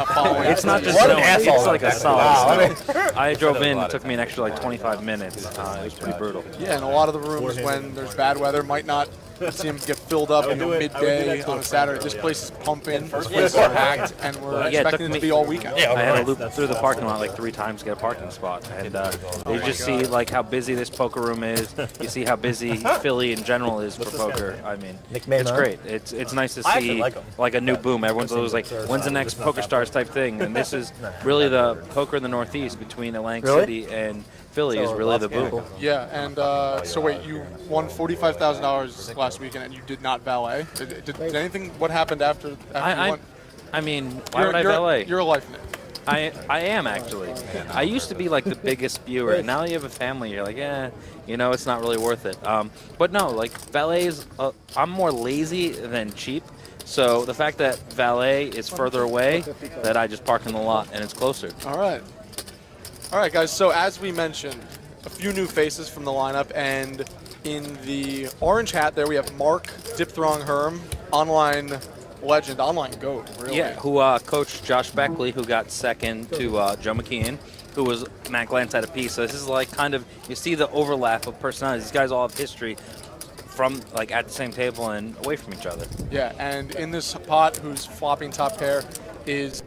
It's not just snowing, it's like a solid snow. I drove in, it took me an extra like 25 minutes. It was pretty brutal. Yeah, and a lot of the rooms when there's bad weather might not see them get filled up midday on a Saturday. This place is pumping, this place is packed, and we're expecting it to be all weekend. I had to loop through the parking lot like 3 times to get a parking spot. And you just see like how busy this poker room is. You see how busy Philly in general is for poker. I mean, it's great. It's nice to see like a new boom. Everyone's always like, when's the next Poker Stars type thing? And this is really the poker in the Northeast between Atlantic City and Philly is really the boom. Yeah, and so wait, you won $45,000 last weekend and you did not valet? Did anything, what happened after you won? I mean, why would I valet? You're a life name. I am actually. I used to be like the biggest viewer, and now you have a family, you're like, it's not really worth it. But no, like valet is, I'm more lazy than cheap. So the fact that valet is further away, that I just park in the lot and it's closer. All right, guys, so as we mentioned, a few new faces from the lineup, and in the orange hat there we have Mark Dipthrong Herm, online legend, online GOAT, really. Yeah, who coached Josh Beckley, who got second to Joe McKeehan, who was Matt Glantz at a piece. So this is like kind of, you see the overlap of personalities. These guys all have history from like at the same table and away from each other. Yeah, and in this pot, who's flopping top pair is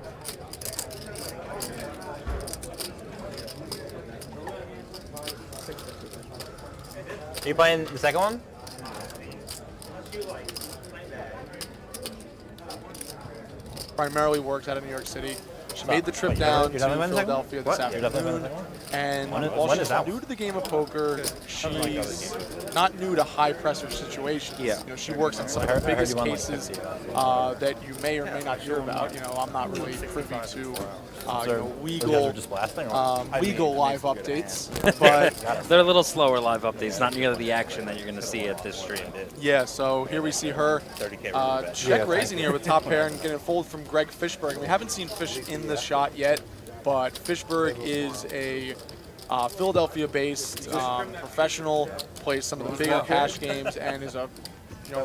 Are you playing the second one? primarily works out of New York City. She made the trip down to Philadelphia this afternoon, and while she's new to the game of poker, she's not new to high-pressure situations. Yeah. You know, she works in some of the biggest cases that you may or may not hear about. You know, I'm not really privy to legal live updates, but they're a little slower live updates, not nearly the action that you're going to see at this stream. Yeah, so here we see her check raising here with top pair and getting it fold from Greg Fishberg. And we haven't seen Fish in the shot yet, but Fishberg is a Philadelphia-based professional, plays some of the bigger cash games, and is a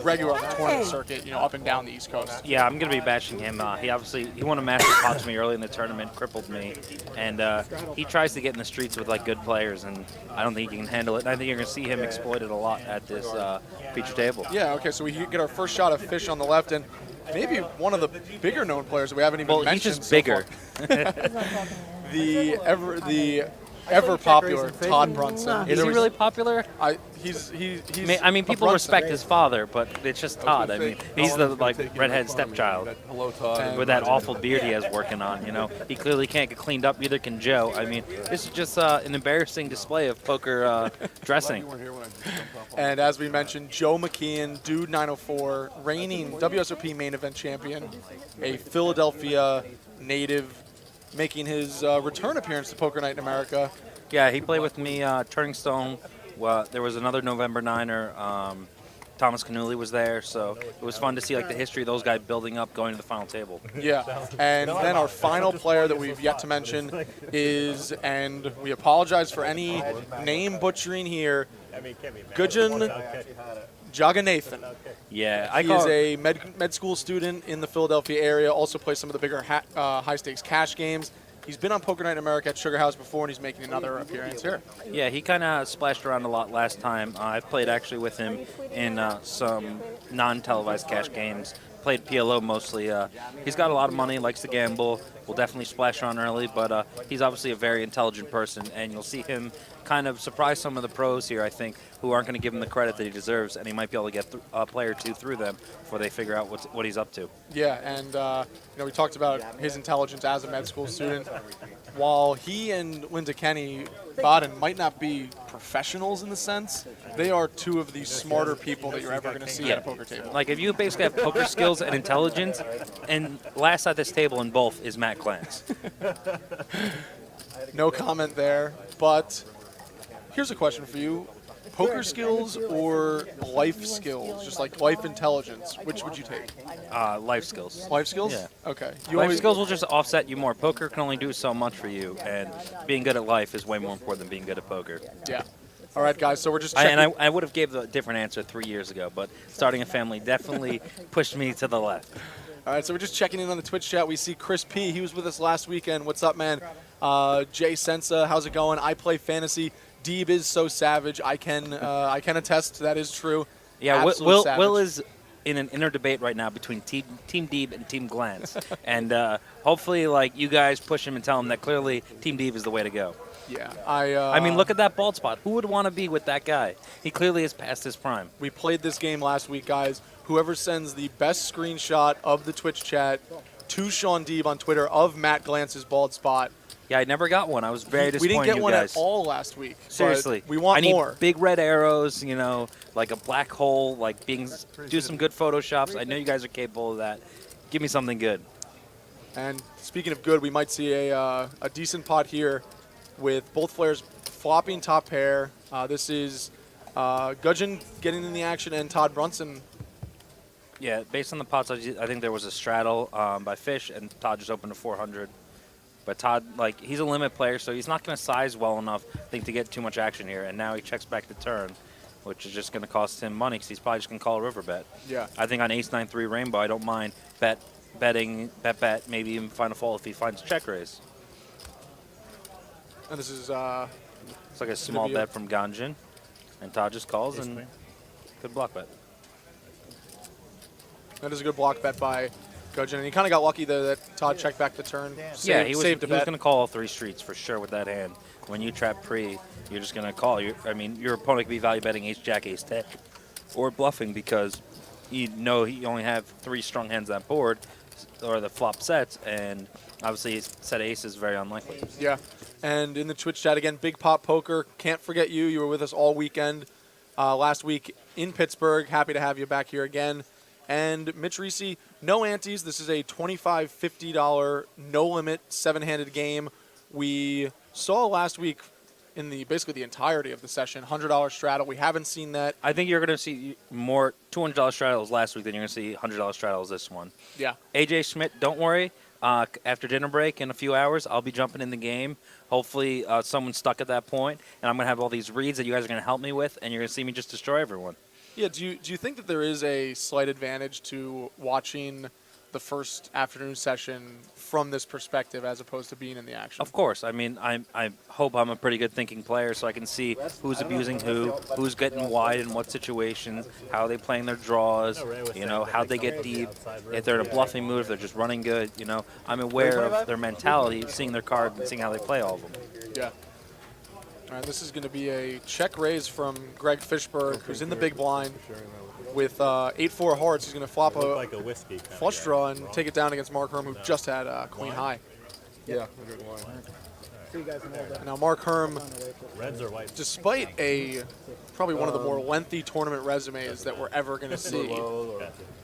regular on the tournament circuit, up and down the East Coast. Yeah, I'm going to be bashing him. He won a master pot to me early in the tournament, crippled me, and he tries to get in the streets with like good players, and I don't think he can handle it. And I think you're going to see him exploited a lot at this feature table. Yeah. Okay. So we get our first shot of Fish on the left, and maybe one of the bigger known players that we haven't even mentioned. He's just bigger. the ever popular Todd Brunson. Is he really popular? He's I mean, people respect his father, but it's just Todd. I mean, he's the redhead stepchild. Hello, Todd. With that awful beard he has working on, he clearly can't get cleaned up. Neither can Joe. I mean, this is just an embarrassing display of poker dressing. And as we mentioned, Joe McKeehan, Dude 904, reigning WSOP main event champion, a Philadelphia native, making his return appearance to Poker Night in America. Yeah, he played with me, Turning Stone. Well, there was another November Niner. Thomas Canuli was there, so it was fun to see the history of those guys building up, going to the final table. Yeah, and then our final player that we've yet to mention is, and we apologize for any name butchering here, Gajan Jeganathan. Yeah, he is a med school student in the Philadelphia area, also plays some of the bigger high-stakes cash games. He's been on Poker Night in America at Sugar House before, and he's making another appearance here. Yeah, he kind of splashed around a lot last time. I've played actually with him in some non-televised cash games. Played PLO mostly. He's got a lot of money, likes to gamble, will definitely splash around early, but he's obviously a very intelligent person, and you'll see him kind of surprise some of the pros here, I think, who aren't going to give him the credit that he deserves, and he might be able to get a player or two through them before they figure out what he's up to. Yeah, and we talked about his intelligence as a med school student. While he and Linda Kenney, Baden, might not be professionals in the sense, they are two of the smarter people that you're ever going to see at a poker table. Like, if you basically have poker skills and intelligence, and last at this table in both is Matt Glantz. No comment there, but here's a question for you. Poker skills or life skills, just like life intelligence, which would you take? Life skills. Life skills? Yeah. Okay. Life skills will just offset you more. Poker can only do so much for you, and being good at life is way more important than being good at poker. Yeah. All right, guys, so we're just checking. And I would have gave a different answer 3 years ago, but starting a family definitely pushed me to the left. All right, so we're just checking in on the Twitch chat. We see Chris P. He was with us last weekend. What's up, man? Jay Sensa, how's it going? I play fantasy. Deeb is so savage. I can attest that is true. Yeah, Absolute savage. Will is in an inner debate right now between Team Deeb and Team Glantz, and hopefully, like, you guys push him and tell him that clearly Team Deeb is the way to go. Yeah, I mean, look at that bald spot. Who would want to be with that guy? He clearly is past his prime. We played this game last week, guys. Whoever sends the best screenshot of the Twitch chat to Shaun Deeb on Twitter of Matt Glantz's bald spot. Yeah, I never got one. I was very disappointed. We didn't get you one guys. at all last week. Seriously, we want I need more. big red arrows, you know, like a black hole, like do some good photoshops. I know you guys are capable of that. Give me something good. And speaking of good, we might see a decent pot here with both players flopping top pair. This is Gajan getting in the action and Todd Brunson. Yeah, based on the pots, I think there was a straddle by Fish, and Todd just opened to 400. But Todd, like, he's a limit player, so he's not going to size well enough, I think, to get too much action here. And now he checks back the turn, which is just going to cost him money because he's probably just going to call a river bet. Yeah. I think on ace-9-3 rainbow, I don't mind betting, maybe even find a fall if he finds a check raise. And this is It's like a small bet from Gajan, and Todd just calls and good block bet. That is a good block bet by Gajan, and he kind of got lucky there that Todd checked back the turn. Yeah, he was saved a bet. going to call all 3 streets for sure with that hand. When you trap pre, you're just going to call. I mean, your opponent could be value betting ace-jack, ace-10, or bluffing because you know he only have 3 strong hands on board, or the flop sets, and obviously set ace is very unlikely. Yeah, and in the Twitch chat again, Big Pop Poker, can't forget you. You were with us all weekend last week in Pittsburgh. Happy to have you back here again. And Mitch Reese, no antes. This is a $25, $50, no limit, 7-handed game. We saw last week in basically the entirety of the session, $100 straddle. We haven't seen that. I think you're going to see more $200 straddles last week than you're going to see $100 straddles this one. Yeah. AJ Schmidt, don't worry. After dinner break in a few hours, I'll be jumping in the game. Hopefully someone's stuck at that point, and I'm going to have all these reads that you guys are going to help me with, and you're going to see me just destroy everyone. Yeah, do you think that there is a slight advantage to watching the first afternoon session from this perspective as opposed to being in the action? Of course. I mean, I hope I'm a pretty good thinking player so I can see who's abusing who's getting wide in what situations, how they playing their draws, you know, how they get deep, if they're in a bluffing move, if they're just running good, you know. I'm aware of their mentality, seeing their cards and seeing how they play all of them. Yeah. All right, this is going to be a check raise from Greg Fishberg, who's in the big blind. With 8-4 hearts, he's going to flop a flush draw and take it down against Mark Herm, who just had queen high. Yeah. Now Mark Herm, despite probably one of the more lengthy tournament resumes that we're ever going to see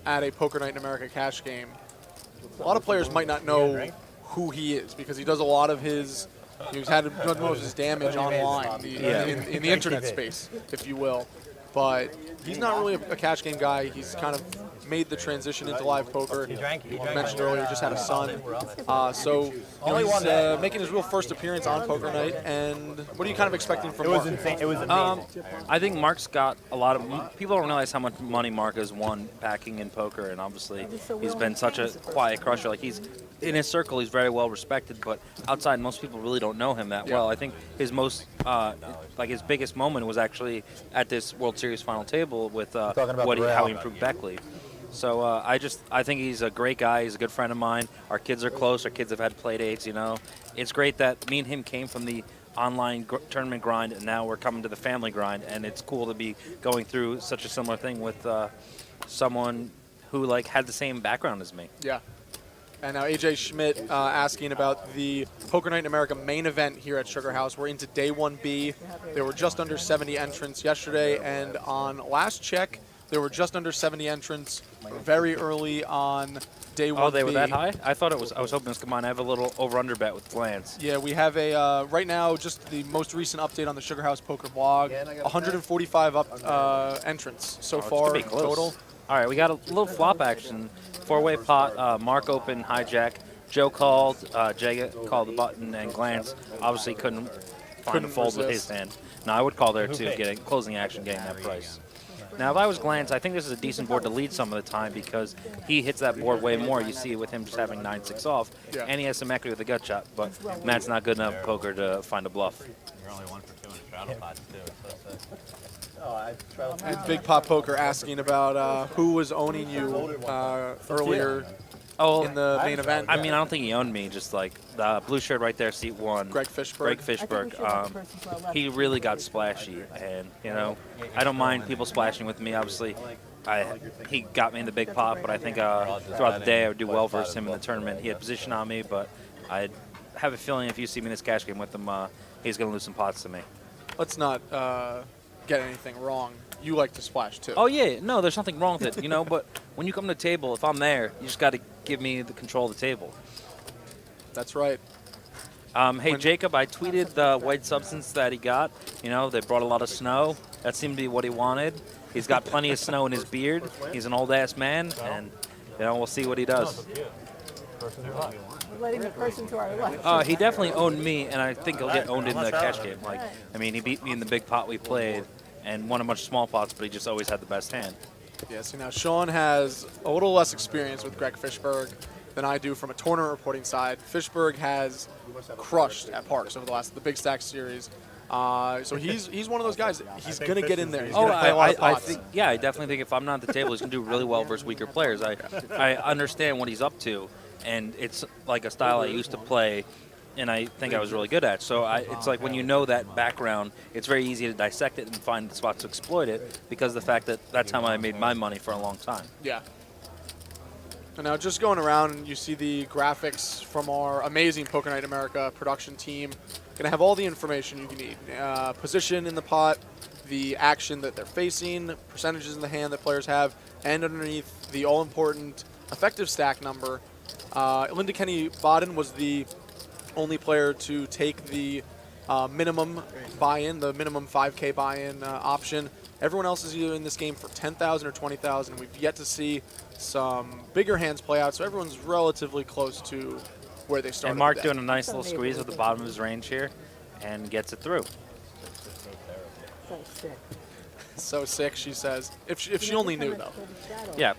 at a Poker Night in America cash game, a lot of players might not know who he is because he does a lot of his. He's had most of his damage online in the internet space, if you will. But he's not really a cash game guy. He's kind of made the transition into live poker. He mentioned earlier, just had a son. So he's making his real first appearance on Poker Night. And what are you kind of expecting from Mark? It was amazing. I think Mark's got a lot of people don't realize how much money Mark has won packing in poker, and obviously he's been such a quiet crusher. Like, he's in his circle, he's very well respected, but outside, most people really don't know him that well. I think his most his biggest moment was actually at this World Series final table with how he improved Beckley. So I think he's a great guy. He's a good friend of mine. Our kids are close. Our kids have had play dates. You know, it's great that me and him came from the online tournament grind, and now we're coming to the family grind. And it's cool to be going through such a similar thing with someone who had the same background as me. Yeah. And now AJ Schmidt asking about the Poker Night in America main event here at Sugar House. We're into day 1B. There were just under 70 entrants yesterday, and on last check, there were just under 70 entrants very early on day 1B. Oh, they were that high? I thought it was. I was hoping this could I have a little over/under bet with Glantz. Yeah, we have a right now just the most recent update on the Sugar House Poker blog. 145 entrants so far total. All right, we got a little flop action. 4-way pot, Mark open, hijack. Joe called, Jega called the button, and Glantz obviously couldn't find a fold with his hand. No, I would call there too, getting closing action, getting that price. Now, if I was Glantz, I think this is a decent board to lead some of the time because he hits that board way more. You see it with him just having 9-6 off, and he has some equity with a gut shot, but Matt's not good enough poker to find a bluff. You're only 1 for 2 in the straddle pots, too. And Big Pop Poker asking about who was owning you earlier in the main event. I mean, I don't think he owned me. Just like the blue shirt right there, seat 1. Greg Fishberg. Greg Fishberg. He really got splashy, and I don't mind people splashing with me. Obviously, he got me in the big pot, but I think throughout the day I would do well versus him in the tournament. He had position on me, but I have a feeling if you see me in this cash game with him, he's going to lose some pots to me. Let's not get anything wrong. You like to splash too. Oh yeah, no, there's nothing wrong with it, but when you come to the table, if I'm there, you just got to give me the control of the table. That's right. Hey Jacob, I tweeted the white substance that he got. They brought a lot of snow. That seemed to be what he wanted. He's got plenty of snow in his beard. He's an old ass man, and we'll see what he does. Letting the person to our left. He definitely owned me, and I think he'll get owned in the cash game. He beat me in the big pot we played and won a bunch of small pots, but he just always had the best hand. Yeah, so now Shaun has a little less experience with Greg Fishberg than I do from a tournament reporting side. Fishberg has crushed at Parks over the Big Stack series. So he's one of those guys. He's going to get in there. He's going to play a lot of pots. I definitely think if I'm not at the table, he's going to do really well versus weaker players. I understand what he's up to, and it's like a style I used to play, and I think I was really good at. So it's like when you know that background, it's very easy to dissect it and find the spots to exploit it because of the fact that that's how I made my money for a long time. Yeah. And now just going around, you see the graphics from our amazing Poker Night America production team. Going to have all the information you can need. Position in the pot, the action that they're facing, percentages in the hand that players have, and underneath the all-important effective stack number. Linda Kenney Baden was the only player to take the minimum buy-in, the minimum 5K buy-in option. Everyone else is either in this game for 10,000 or 20,000. We've yet to see some bigger hands play out, so everyone's relatively close to where they started. And Mark doing a nice little squeeze at the bottom of his range here and gets it through. So sick. So sick, she says. If she only knew, though. Yeah.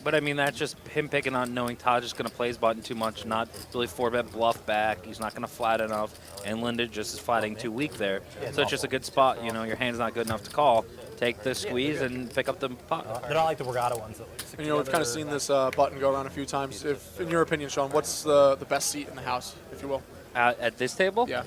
But I mean, that's just him picking on knowing Todd just going to play his button too much, not really 4-bet bluff back. He's not going to flat enough, and Linda just is flatting too weak there. So it's just a good spot. Your hand's not good enough to call. Take the squeeze and pick up the pot. They're not like the Borgata ones. And, we've kind of seen this button go around a few times. If, in your opinion, Shaun, what's the best seat in the house, if you will? At this table? Yeah.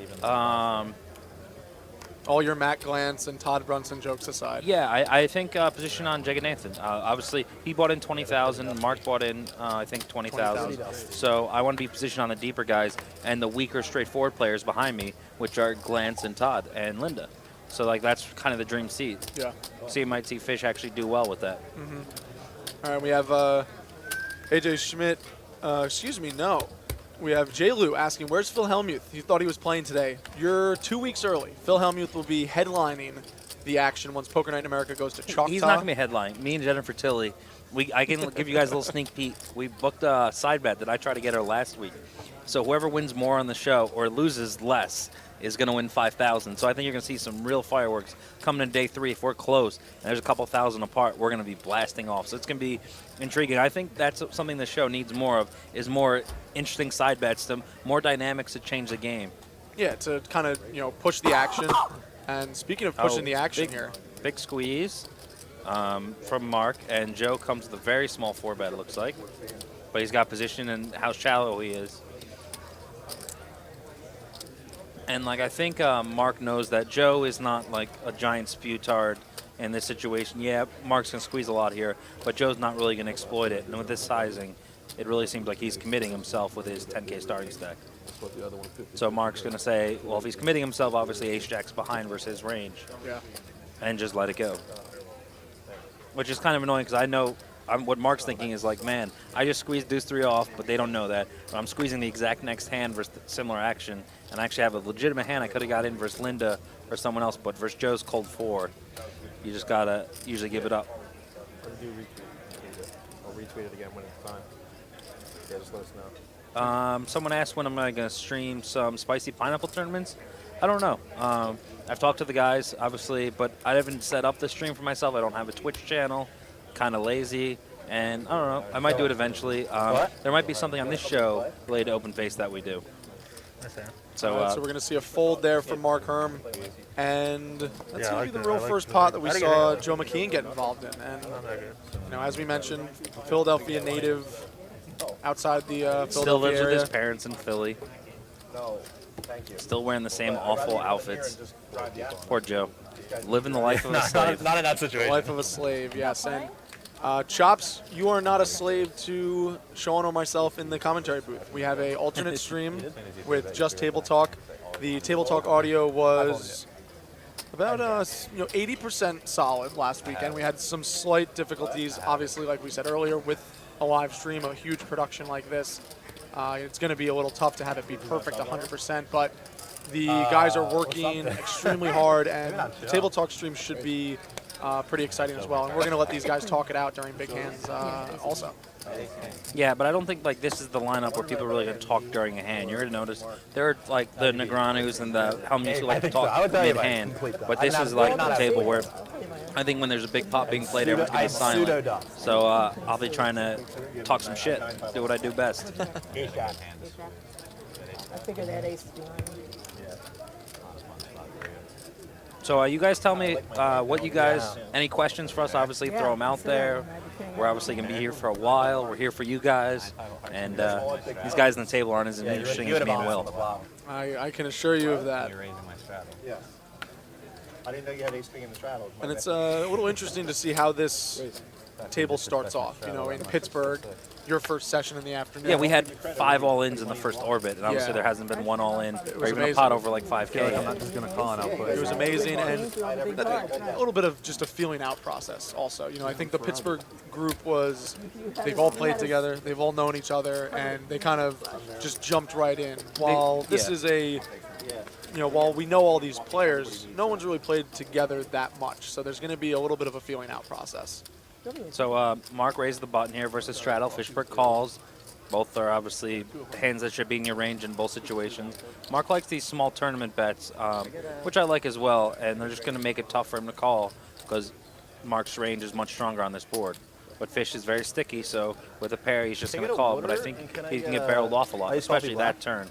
All your Matt Glantz and Todd Brunson jokes aside. Yeah, I think position on Jeganathan. Obviously, he bought in 20,000. Mark bought in, I think, 20,000. So I want to be positioned on the deeper guys and the weaker, straightforward players behind me, which are Glantz and Todd and Linda. So that's kind of the dream seat. Yeah. So you might see Fish actually do well with that. Mm-hmm. All right, we have AJ Schmidt. Excuse me, no. We have J. Lou asking, where's Phil Hellmuth? He thought he was playing today. You're 2 weeks early. Phil Hellmuth will be headlining the action once Poker Night in America goes to Choctaw. He's not going to be headlining. Me and Jennifer Tilly, I can give you guys a little sneak peek. We booked a side bet that I tried to get her last week. So whoever wins more on the show or loses less is going to win 5,000. So I think you're going to see some real fireworks coming in day 3. If we're close and there's a couple thousand apart, we're going to be blasting off. So it's going to be intriguing. I think that's something the show needs more of, is more interesting side bets, more dynamics to change the game. Yeah, to kind of push the action. And speaking of pushing the action here, big squeeze from Mark, and Joe comes with a very small 4-bet, it looks like, but he's got position and how shallow he is. And I think Mark knows that Joe is not like a giant sputard in this situation. Yeah, Mark's going to squeeze a lot here, but Joe's not really going to exploit it. And with this sizing, it really seems like he's committing himself with his 10K starting stack. So Mark's going to say, well, if he's committing himself, obviously ace-jack's behind versus his range. Yeah. And just let it go. Which is kind of annoying because I know what Mark's thinking is man, I just squeezed deuce 3 off, but they don't know that. But I'm squeezing the exact next hand versus similar action, and I actually have a legitimate hand I could have got in versus Linda or someone else, but versus Joe's cold 4, you just got to usually give it up. I'll retweet it again when it's time. Yeah, just let us know. Someone asked when am I going to stream some spicy pineapple tournaments. I don't know. I've talked to the guys, obviously, but I haven't set up the stream for myself. I don't have a Twitch channel. Kind of lazy. And I don't know. I might do it eventually. There might be something on this show related to Open Face that we do. So, So we're going to see a fold there from Mark Herm. And that's going to be the real first pot that we saw Joe McKeehan get involved in. And, as we mentioned, Philadelphia native outside the Philadelphia still lives area. with his parents in Philly. Still wearing the same awful outfits. Poor Joe. Living the life of a slave. Not in that situation. Life of a slave, yes. And Chops, you are not a slave to Shaun or myself in the commentary booth. We have a alternate stream with just Table Talk. The Table Talk audio was about 80% solid last weekend. We had some slight difficulties, obviously, like we said earlier, with a live stream, a huge production like this. It's going to be a little tough to have it be perfect 100%, but the guys are working extremely hard, and the Table Talk stream should be pretty exciting as well. And we're going to let these guys talk it out during Big Hands also. Yeah, but I don't think this is the lineup where people are really going to talk during a hand. You're going to notice there are the Negranus and the Helms who like to talk mid-hand, but this is like the table where I think when there's a big pot being played, everyone's going to be silent. So I'll be trying to talk some shit, do what I do best. I figured that ace behind. So you guys tell me what you guys, any questions for us, obviously throw them out there. We're obviously going to be here for a while. We're here for you guys. And these guys on the table aren't as interesting as me and Will. I can assure you of that. Yeah. I didn't know you had ace king in the straddle. And it's a little interesting to see how this table starts off. In Pittsburgh, your first session in the afternoon. Yeah, we had 5 all-ins in the first orbit, and obviously there hasn't been one all-in or even a pot over like 5K. I'm not just going to call it out. It was amazing, and a little bit of just a feeling out process also. I think the Pittsburgh group they've all played together, they've all known each other, and they kind of just jumped right in. While this is while we know all these players, no one's really played together that much, so there's going to be a little bit of a feeling out process. So Mark raised the button here versus straddle. Fishberg calls. Both are obviously hands that should be in your range in both situations. Mark likes these small tournament bets, which I like as well, and they're just going to make it tough for him to call because Mark's range is much stronger on this board. But Fish is very sticky, so with a pair, he's just going to call. But I think he can get barreled off a lot, especially that turn.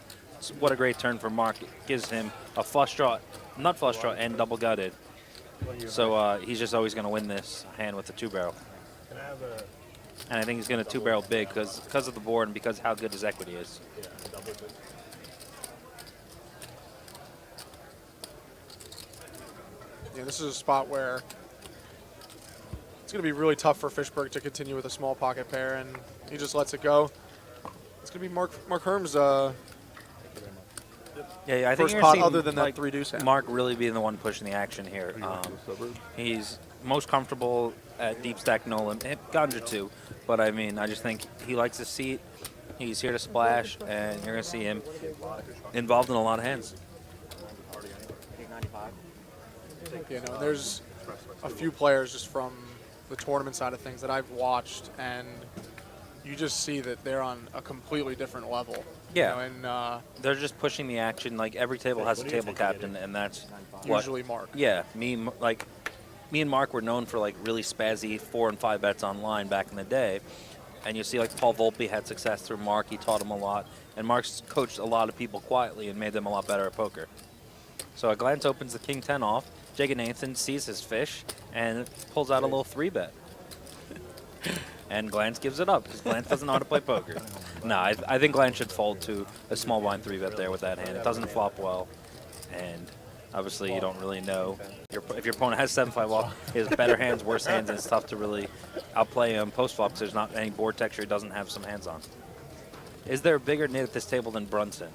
What a great turn for Mark. It gives him a flush draw, nut flush draw, and double gutted. So he's just always going to win this hand with the 2-barrel. And I think he's going to 2-barrel big because of the board and because how good his equity is. Yeah, this is a spot where it's going to be really tough for Fishberg to continue with a small pocket pair, and he just lets it go. It's going to be Mark Herm's Yeah, I think first you're pot seeing, other than that 3-deuce hand. Mark really being the one pushing the action here. He's most comfortable at deep stack no limit. Ganja too, but I mean, I just think he likes the seat. He's here to splash, and you're going to see him involved in a lot of hands. There's a few players just from the tournament side of things that I've watched, and you just see that they're on a completely different level. Yeah, they're just pushing the action. Like every table has a table captain, and that's usually Mark. Yeah, me and Mark were known for like really spazzy 4 and 5 bets online back in the day, and you see like Paul Volpe had success through Mark. He taught him a lot, and Mark's coached a lot of people quietly and made them a lot better at poker. So Glantz opens the king 10 off. Jeganathan sees his fish and pulls out a little 3-bet. And Glantz gives it up because Glantz doesn't know how to play poker. No, I think Glantz should fold to a small blind 3-bet there with that hand. It doesn't flop well, and obviously you don't really know. If your opponent has 7-5 off, he has better hands, worse hands, and it's tough to really outplay him post-flop because there's not any board texture he doesn't have some hands on. Is there a bigger nit at this table than Brunson?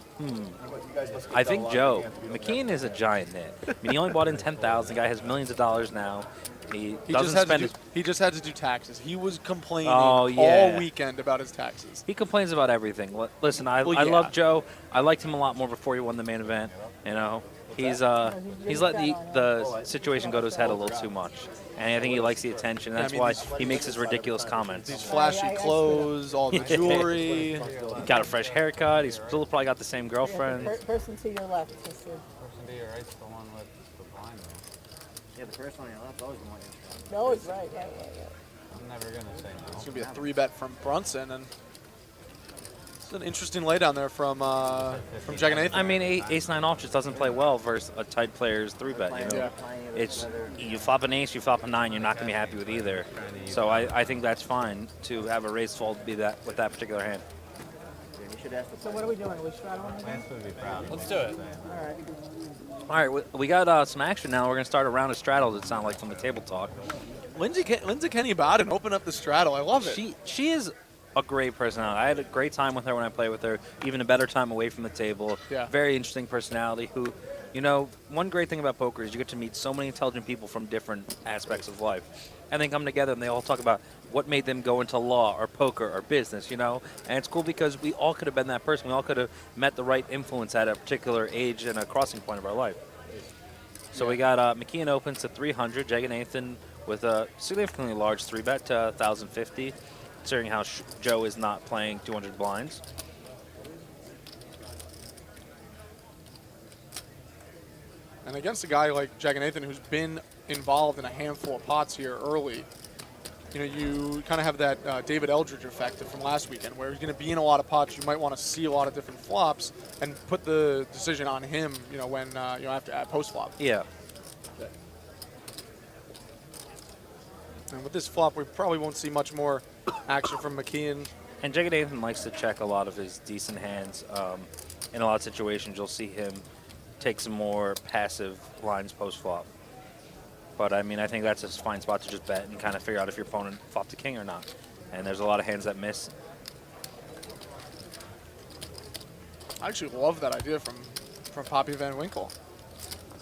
I think Joe. McKeehan is a giant nit. I mean, he only bought in $10,000. The guy has millions of dollars now. He just had to do taxes. He was complaining all weekend about his taxes. He complains about everything. Listen, I love Joe. I liked him a lot more before he won the main event. He's let the situation go to his head a little too much, and I think he likes the attention. That's why he makes his ridiculous comments. These flashy clothes, all the jewelry. He got a fresh haircut. He's still probably got the same girlfriend. Person to your left. be right, the one with the blind though. Yeah, the first one you left, always the one you left. No, it's right. Yeah. I'm never gonna say no. It's going to be a 3-bet from Brunson, and it's an interesting laydown there from Jeganathan. I mean, ace-9 off just doesn't play well versus a tight player's 3-bet, you know? Yeah. It's, you flop an ace, you flop a 9, you're not going to be happy with either. So I think that's fine to have a raise fold be that with that particular hand. Yeah, you should ask the So what are we doing? Are we straddling again? Lance would be proud. Let's do it. All right. All right, we got some action now. We're going to start a round of straddles, it sounds like, from the table talk. Lindsay Kenney Baden open up the straddle. I love it. She is a great personality. I had a great time with her when I played with her, even a better time away from the table. Yeah. Very interesting personality who, you know, one great thing about poker is you get to meet so many intelligent people from different aspects of life. And they come together and they all talk about what made them go into law or poker or business, you know? And it's cool because we all could have been that person. We all could have met the right influence at a particular age and a crossing point of our life. So we got McKeehan opens to 300, Jeganathan with a significantly large 3-bet to 1,050, considering how Joe is not playing 200 blinds. And against a guy like Jeganathan, who's been involved in a handful of pots here early, you know, you kind of have that David Eldridge effect from last weekend, where he's going to be in a lot of pots. You might want to see a lot of different flops and put the decision on him, you know, when, you know, after post flop. Yeah. And with this flop, we probably won't see much more action from McKeehan. And Jeganathan likes to check a lot of his decent hands. In a lot of situations, you'll see him take some more passive lines post-flop. But, I mean, I think that's a fine spot to just bet and kind of figure out if your opponent flopped a king or not. And there's a lot of hands that miss. I actually love that idea from Poppy Van Winkle.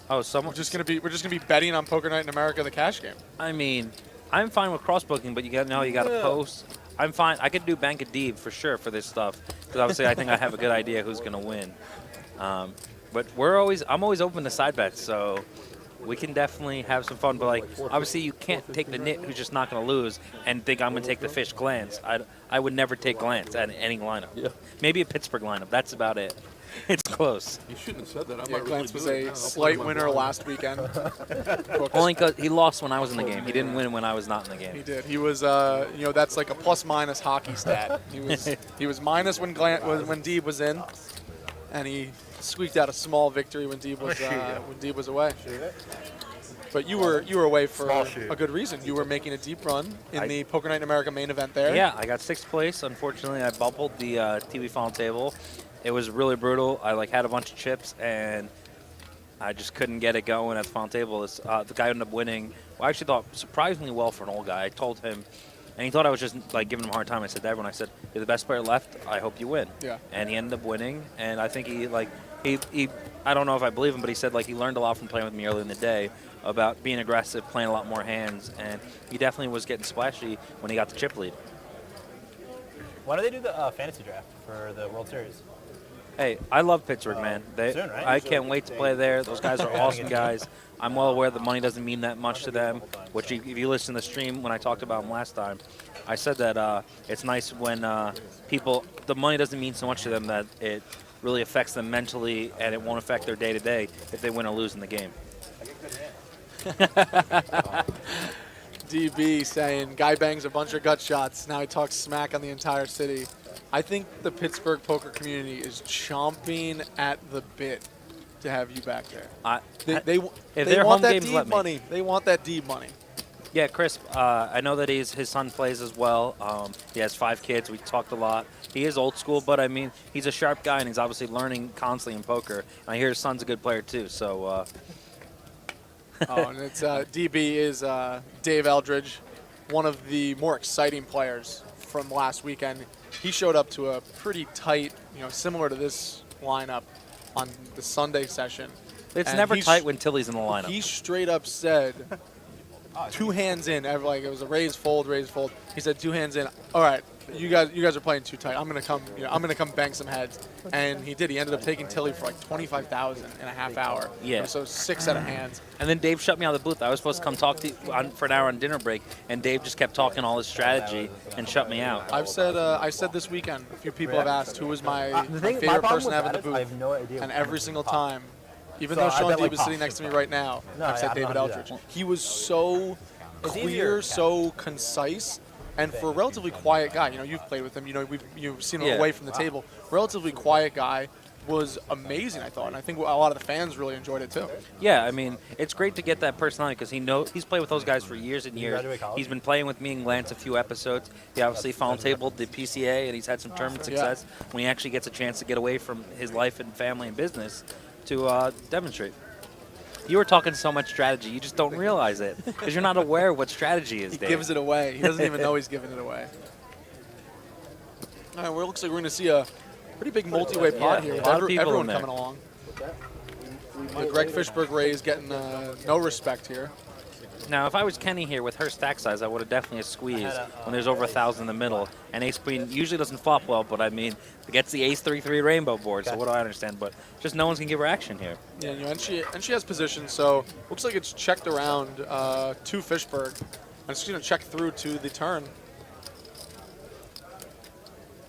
Oh, someone We're just gonna be betting on Poker Night in America, the cash game. I mean, I'm fine with cross booking, but you got to post. I'm fine. I could do Bank of Deeb for sure for this stuff because obviously I think I have a good idea who's going to win. But I'm always open to side bets, so we can definitely have some fun. But like, obviously you can't take the nit who's just not going to lose and think I'm going to take the fish Glantz. I would never take Glantz at any lineup. Yeah. Maybe a Pittsburgh lineup. That's about it. It's close. You shouldn't have said that. I Yeah, might Glantz really was a slight winner last weekend. Only because he lost when I was in the game. He didn't win when I was not in the game. He did. He was, you know, that's like a plus-minus hockey stat. He was minus when Deeb was in, and he squeaked out a small victory when Deeb was away. But you were away for a good reason. You were making a deep run in the Poker Night in America main event there. Yeah, I got 6th place. Unfortunately, I bubbled the TV final table. It was really brutal. I had a bunch of chips, and I just couldn't get it going at the final table. The guy ended up winning. Well, I actually thought surprisingly well for an old guy. I told him, and he thought I was just giving him a hard time. I said to everyone, "You're the best player left. I hope you win." Yeah. And he ended up winning. And I think he I don't know if I believe him, but he said he learned a lot from playing with me early in the day about being aggressive, playing a lot more hands, and he definitely was getting splashy when he got the chip lead. Why do they do the fantasy draft for the World Series? Hey, I love Pittsburgh, man. Soon, right? I can't wait to play there. Those guys are awesome guys. I'm well aware that money doesn't mean that much to them, which if you listen to the stream when I talked about them last time, I said that it's nice when the money doesn't mean so much to them that it really affects them mentally and it won't affect their day-to-day if they win or lose in the game. DB saying, guy bangs a bunch of gut shots. Now he talks smack on the entire city. I think the Pittsburgh poker community is chomping at the bit to have you back there. They want that Deeb money. They want that Deeb money. Yeah, Chris, I know that his son plays as well. He has 5 kids. We talked a lot. He is old school, but, I mean, he's a sharp guy, and he's obviously learning constantly in poker. And I hear his son's a good player, too. So, and it's DB is Dave Eldridge, one of the more exciting players from last weekend. He showed up to a pretty tight, similar to this lineup on the Sunday session. It's never tight when Tilly's in the lineup. He straight up said, 2 hands in, it was a raise fold. He said 2 hands in. All right, you guys are playing too tight. I'm gonna come bang some heads, and he did. He ended up taking Tilly for like 25,000 in a half hour. Yeah. So 6 set of hands. And then Dave shut me out of the booth. I was supposed to come talk to you for an hour on dinner break, and Dave just kept talking all his strategy and shut me out. I said this weekend, a few people have asked who was my favorite person to have in the booth. I have no idea. And every single time, Even So though I Shaun bet, Deeb like, is pop. sitting next to me right now, No, I've said I'm David not gonna do Eldridge. He was so It's clear, easier. so concise, and for a relatively quiet guy, you know, you've played with him, you know, you've seen him Yeah. away from the table. Relatively quiet guy was amazing, I thought, and I think a lot of the fans really enjoyed it too. Yeah, I mean, it's great to get that personality because he's played with those guys for years and Did you years. graduate college? He's been playing with me and Glantz a few episodes. He obviously final tabled the PCA, and he's had some tournament success when he actually gets a chance to get away from his life and family and business to demonstrate. You were talking so much strategy, you just don't realize it because you're not aware of what strategy is, He Dave. gives it away. He doesn't even know he's giving it away. All right, well, it looks like we're going to see a pretty big multi-way pot here. a lot of people Everyone in there. coming along. The Greg Fishberg Rays getting no respect here. Now, if I was Kenney here with her stack size, I would have definitely squeezed when there's over 1,000 in the middle. And Ace Queen usually doesn't flop well, but I mean, it gets the Ace 3-3 rainbow board, so what do I understand? But just no one's going to give her action here. Yeah, you know, and she has position, so looks like it's checked around to Fishberg. And she's going to check through to the turn.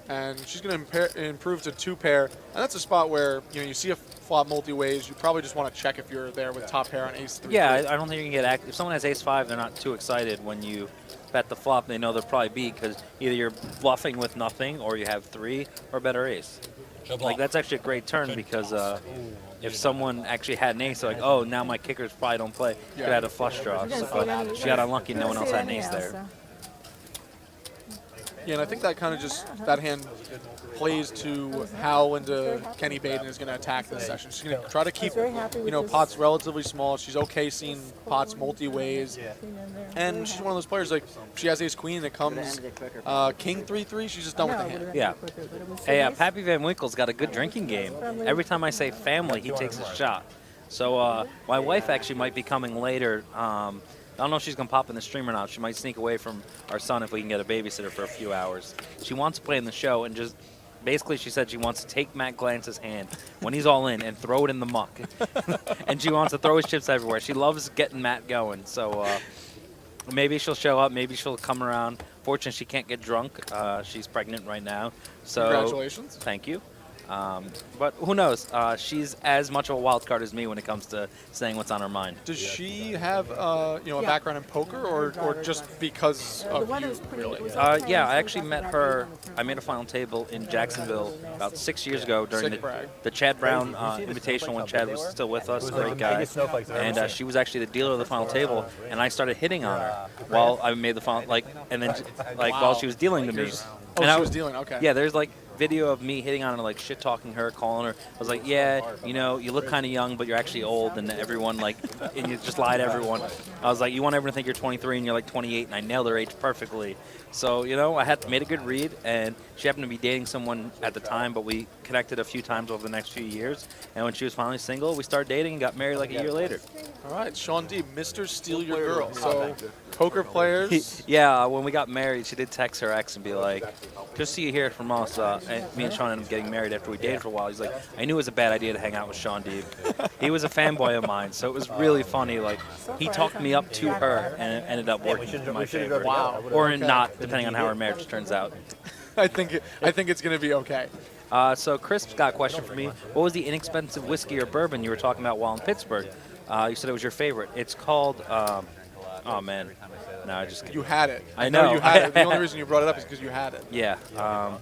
And she's going to improve to 2 pair. And that's a spot where, you know, you see a flop multi-ways, you probably just want to check if you're there with top pair on Ace 3. Yeah, I don't think you can get active. If someone has Ace 5, they're not too excited when you bet the flop. They know they'll probably beat because either you're bluffing with nothing or you have 3 or better ace. Like, that's actually a great turn because if someone actually had an ace, they're like, oh, now my kickers probably don't play. Could have had a flush draw. But she got unlucky, no one else had an ace there. Yeah, and I think that kind of just, that hand plays to how Linda Kenney Baden is going to attack this session. She's going to try to keep, you know, pots relatively small. She's okay seeing pots multi-ways. And she's one of those players, like, she has ace-queen and it comes king 3-3, she's just done with the hand. Yeah. Hey, Pappy Van Winkle's got a good drinking game. Every time I say family, he takes a shot. So my wife actually might be coming later. I don't know if she's going to pop in the stream or not. She might sneak away from our son if we can get a babysitter for a few hours. She wants to play in the show and just basically she said she wants to take Matt Glantz's hand when he's all in and throw it in the muck. And she wants to throw his chips everywhere. She loves getting Matt going. So maybe she'll show up. Maybe she'll come around. Fortunately, she can't get drunk. She's pregnant right now. So Congratulations. Thank you. But who knows? She's as much of a wild card as me when it comes to saying what's on her mind. Does she have, you know, a background in poker or just because of you, really? Yeah, I actually met her. I made a final table in Jacksonville about 6 years ago during Sick brag. the Chad Brown Invitational when Chad was still with us, great guy. And she was actually the dealer of the final table, and I started hitting on her while I made the final, and then while she was dealing to me. Oh, and she was dealing, okay. Yeah, there's like video of me hitting on her, like shit talking her, calling her. I was like, yeah, you know, you look kind of young, but you're actually old, and everyone and you just lie to everyone. I was like, you want everyone to think you're 23 and you're like 28, and I nailed her age perfectly. So, you know, I made a good read, and she happened to be dating someone at the time, but we connected a few times over the next few years. And when she was finally single, we started dating and got married like a year later. All right, Shaun Deeb, Mr. Steal Your Girl. So, poker players. Yeah, when we got married, she did text her ex and be like, just so you hear from us, me and Shaun ended up getting married after we dated for a while. He's like, I knew it was a bad idea to hang out with Shaun Deeb. He was a fanboy of mine, so it was really funny. Like, he talked me up to her, and it ended up working in my favor. Wow. Or Okay. not, depending on how our marriage turns out. I think it's going to be okay. So Crisp's got a question for me. What was the inexpensive whiskey or bourbon you were talking about while in Pittsburgh? You said it was your favorite. It's called, oh man. No, I just. You had it. I know. You had it. The only reason you brought it up is because you had it. Yeah.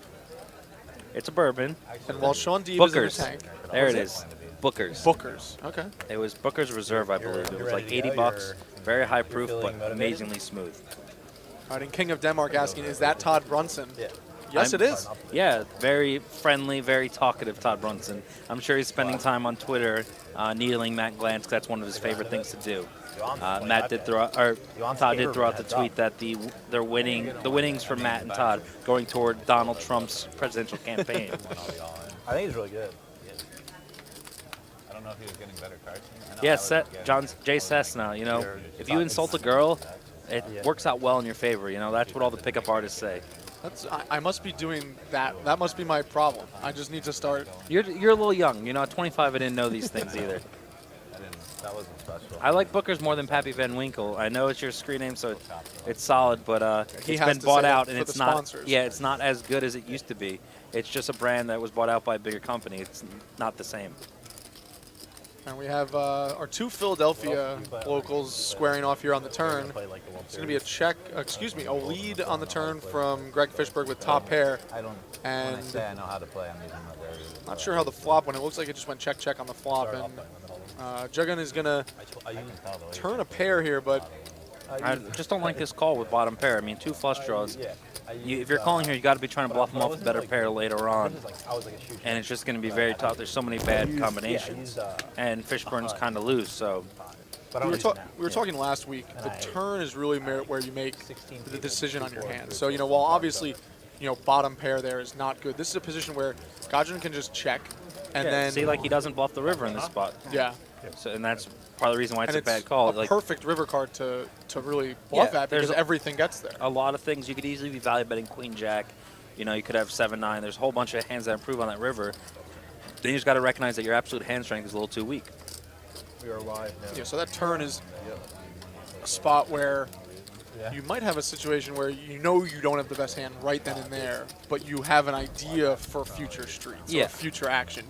It's a bourbon. And while Shaun Deeb Booker's. is in the tank. There it is. Booker's. Booker's. Okay. It was Booker's Reserve, I believe. It was like 80 bucks. Very high proof, but amazingly smooth. All right, and King of Denmark asking, is that Todd Brunson? Yeah. Yes, it is. Yeah, very friendly, very talkative Todd Brunson. I'm sure he's spending time on Twitter needling Matt Glantz, 'cause that's one of his favorite things to do. Todd did throw out the tweet that the winnings for Matt and Todd going toward Donald Trump's presidential campaign. I think he's really good. I don't know if he was getting better cards. Yeah, Jay Cessna, you know, if you insult a girl, it works out well in your favor. You know, that's what all the pickup artists say. I must be doing that. That must be my problem. I just need to start. You're a little young. You know, at 25, I didn't know these things either. That wasn't special. I like Booker's more than Pappy Van Winkle. I know it's your screen name, so it's solid, but He it's has been to bought say out, that and for it's the not. sponsors. Yeah, it's not as good as it used to be. It's just a brand that was bought out by a bigger company. It's not the same. And we have our two Philadelphia locals squaring off here on the turn. Play like the World It's going to be a check, a lead on the turn from Greg Fishberg with top pair. I don't. When I And say I know how to play, I'm using my very. not sure how the flop went. It looks like it just went check, check on the flop. And Jegan is going to turn a pair here, but I just don't like this call with bottom pair. I mean, 2 flush draws. If you're calling here, you got to be trying to bluff them off with a better pair later on. And it's just going to be very tough. There's so many bad combinations. And Fishburn's kind of loose, so. we were talking last week. The turn is really where you make the decision on your hand. So, while obviously, bottom pair there is not good, this is a position where Gajan can just check. And then See, like, he doesn't bluff the river in this spot. Yeah. So, and that's part of the reason why it's And a bad call. a Like, perfect river card to really bluff Yeah, at because there's everything gets there. a lot of things. You could easily be value betting queen jack. You could have 7-9. There's a whole bunch of hands that improve on that river. Then you just got to recognize that your absolute hand strength is a little too weak. We are live now. Yeah, so that turn is a spot where you might have a situation where you don't have the best hand right then and there, but you have an idea for future streets or future action.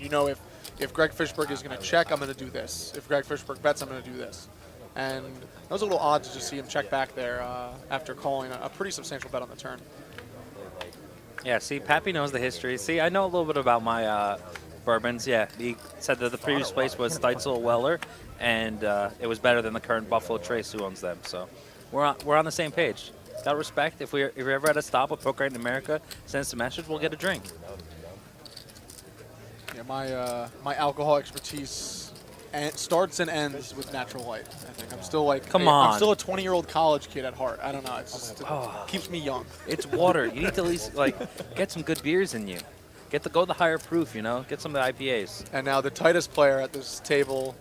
If Greg Fishberg is going to check, I'm going to do this. If Greg Fishberg bets, I'm going to do this. And that was a little odd to just see him check back there after calling a pretty substantial bet on the turn. Yeah, see, Pappy knows the history. See, I know a little bit about my bourbons. Yeah, he said that the previous place was Steitzel Weller, and it was better than the current Buffalo Trace who owns them. So we're on the same page. Got to respect. If we're ever at a stop with Poker Night in America, send us a message, we'll get a drink. Yeah, my alcohol expertise starts and ends with natural light. I think I'm still Come on. I'm still a 20-year-old college kid at heart. I don't know. It's just it keeps me young. It's water. You need to at least get some good beers in you. Go the higher proof. Get some of the IPAs. And now the tightest player at this table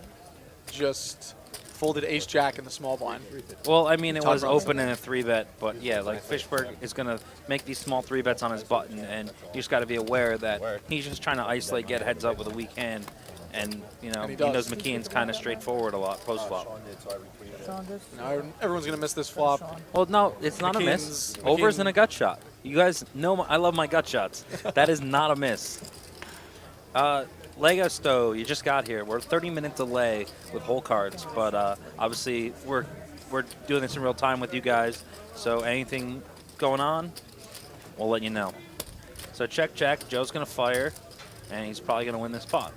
just folded ace jack in the small blind. Well, I mean, it Todd was Brunson. open in a 3-bet, but yeah, Fishberg is going to make these small 3-bets on his button, and you just got to be aware that he's just trying to isolate, get heads up with a weak hand, and he knows McKeehan's kind of straightforward a lot post flop. Now everyone's gonna miss this flop. Well, no, it's not a miss. McKeehan's- Over isn't a gut shot. You guys know I love my gut shots. That is not a miss. Lego Stowe, you just got here. We're 30-minute delay with hole cards, but obviously we're doing this in real time with you guys. So anything going on, we'll let you know. So check. Joe's gonna fire, and he's probably gonna win this pot.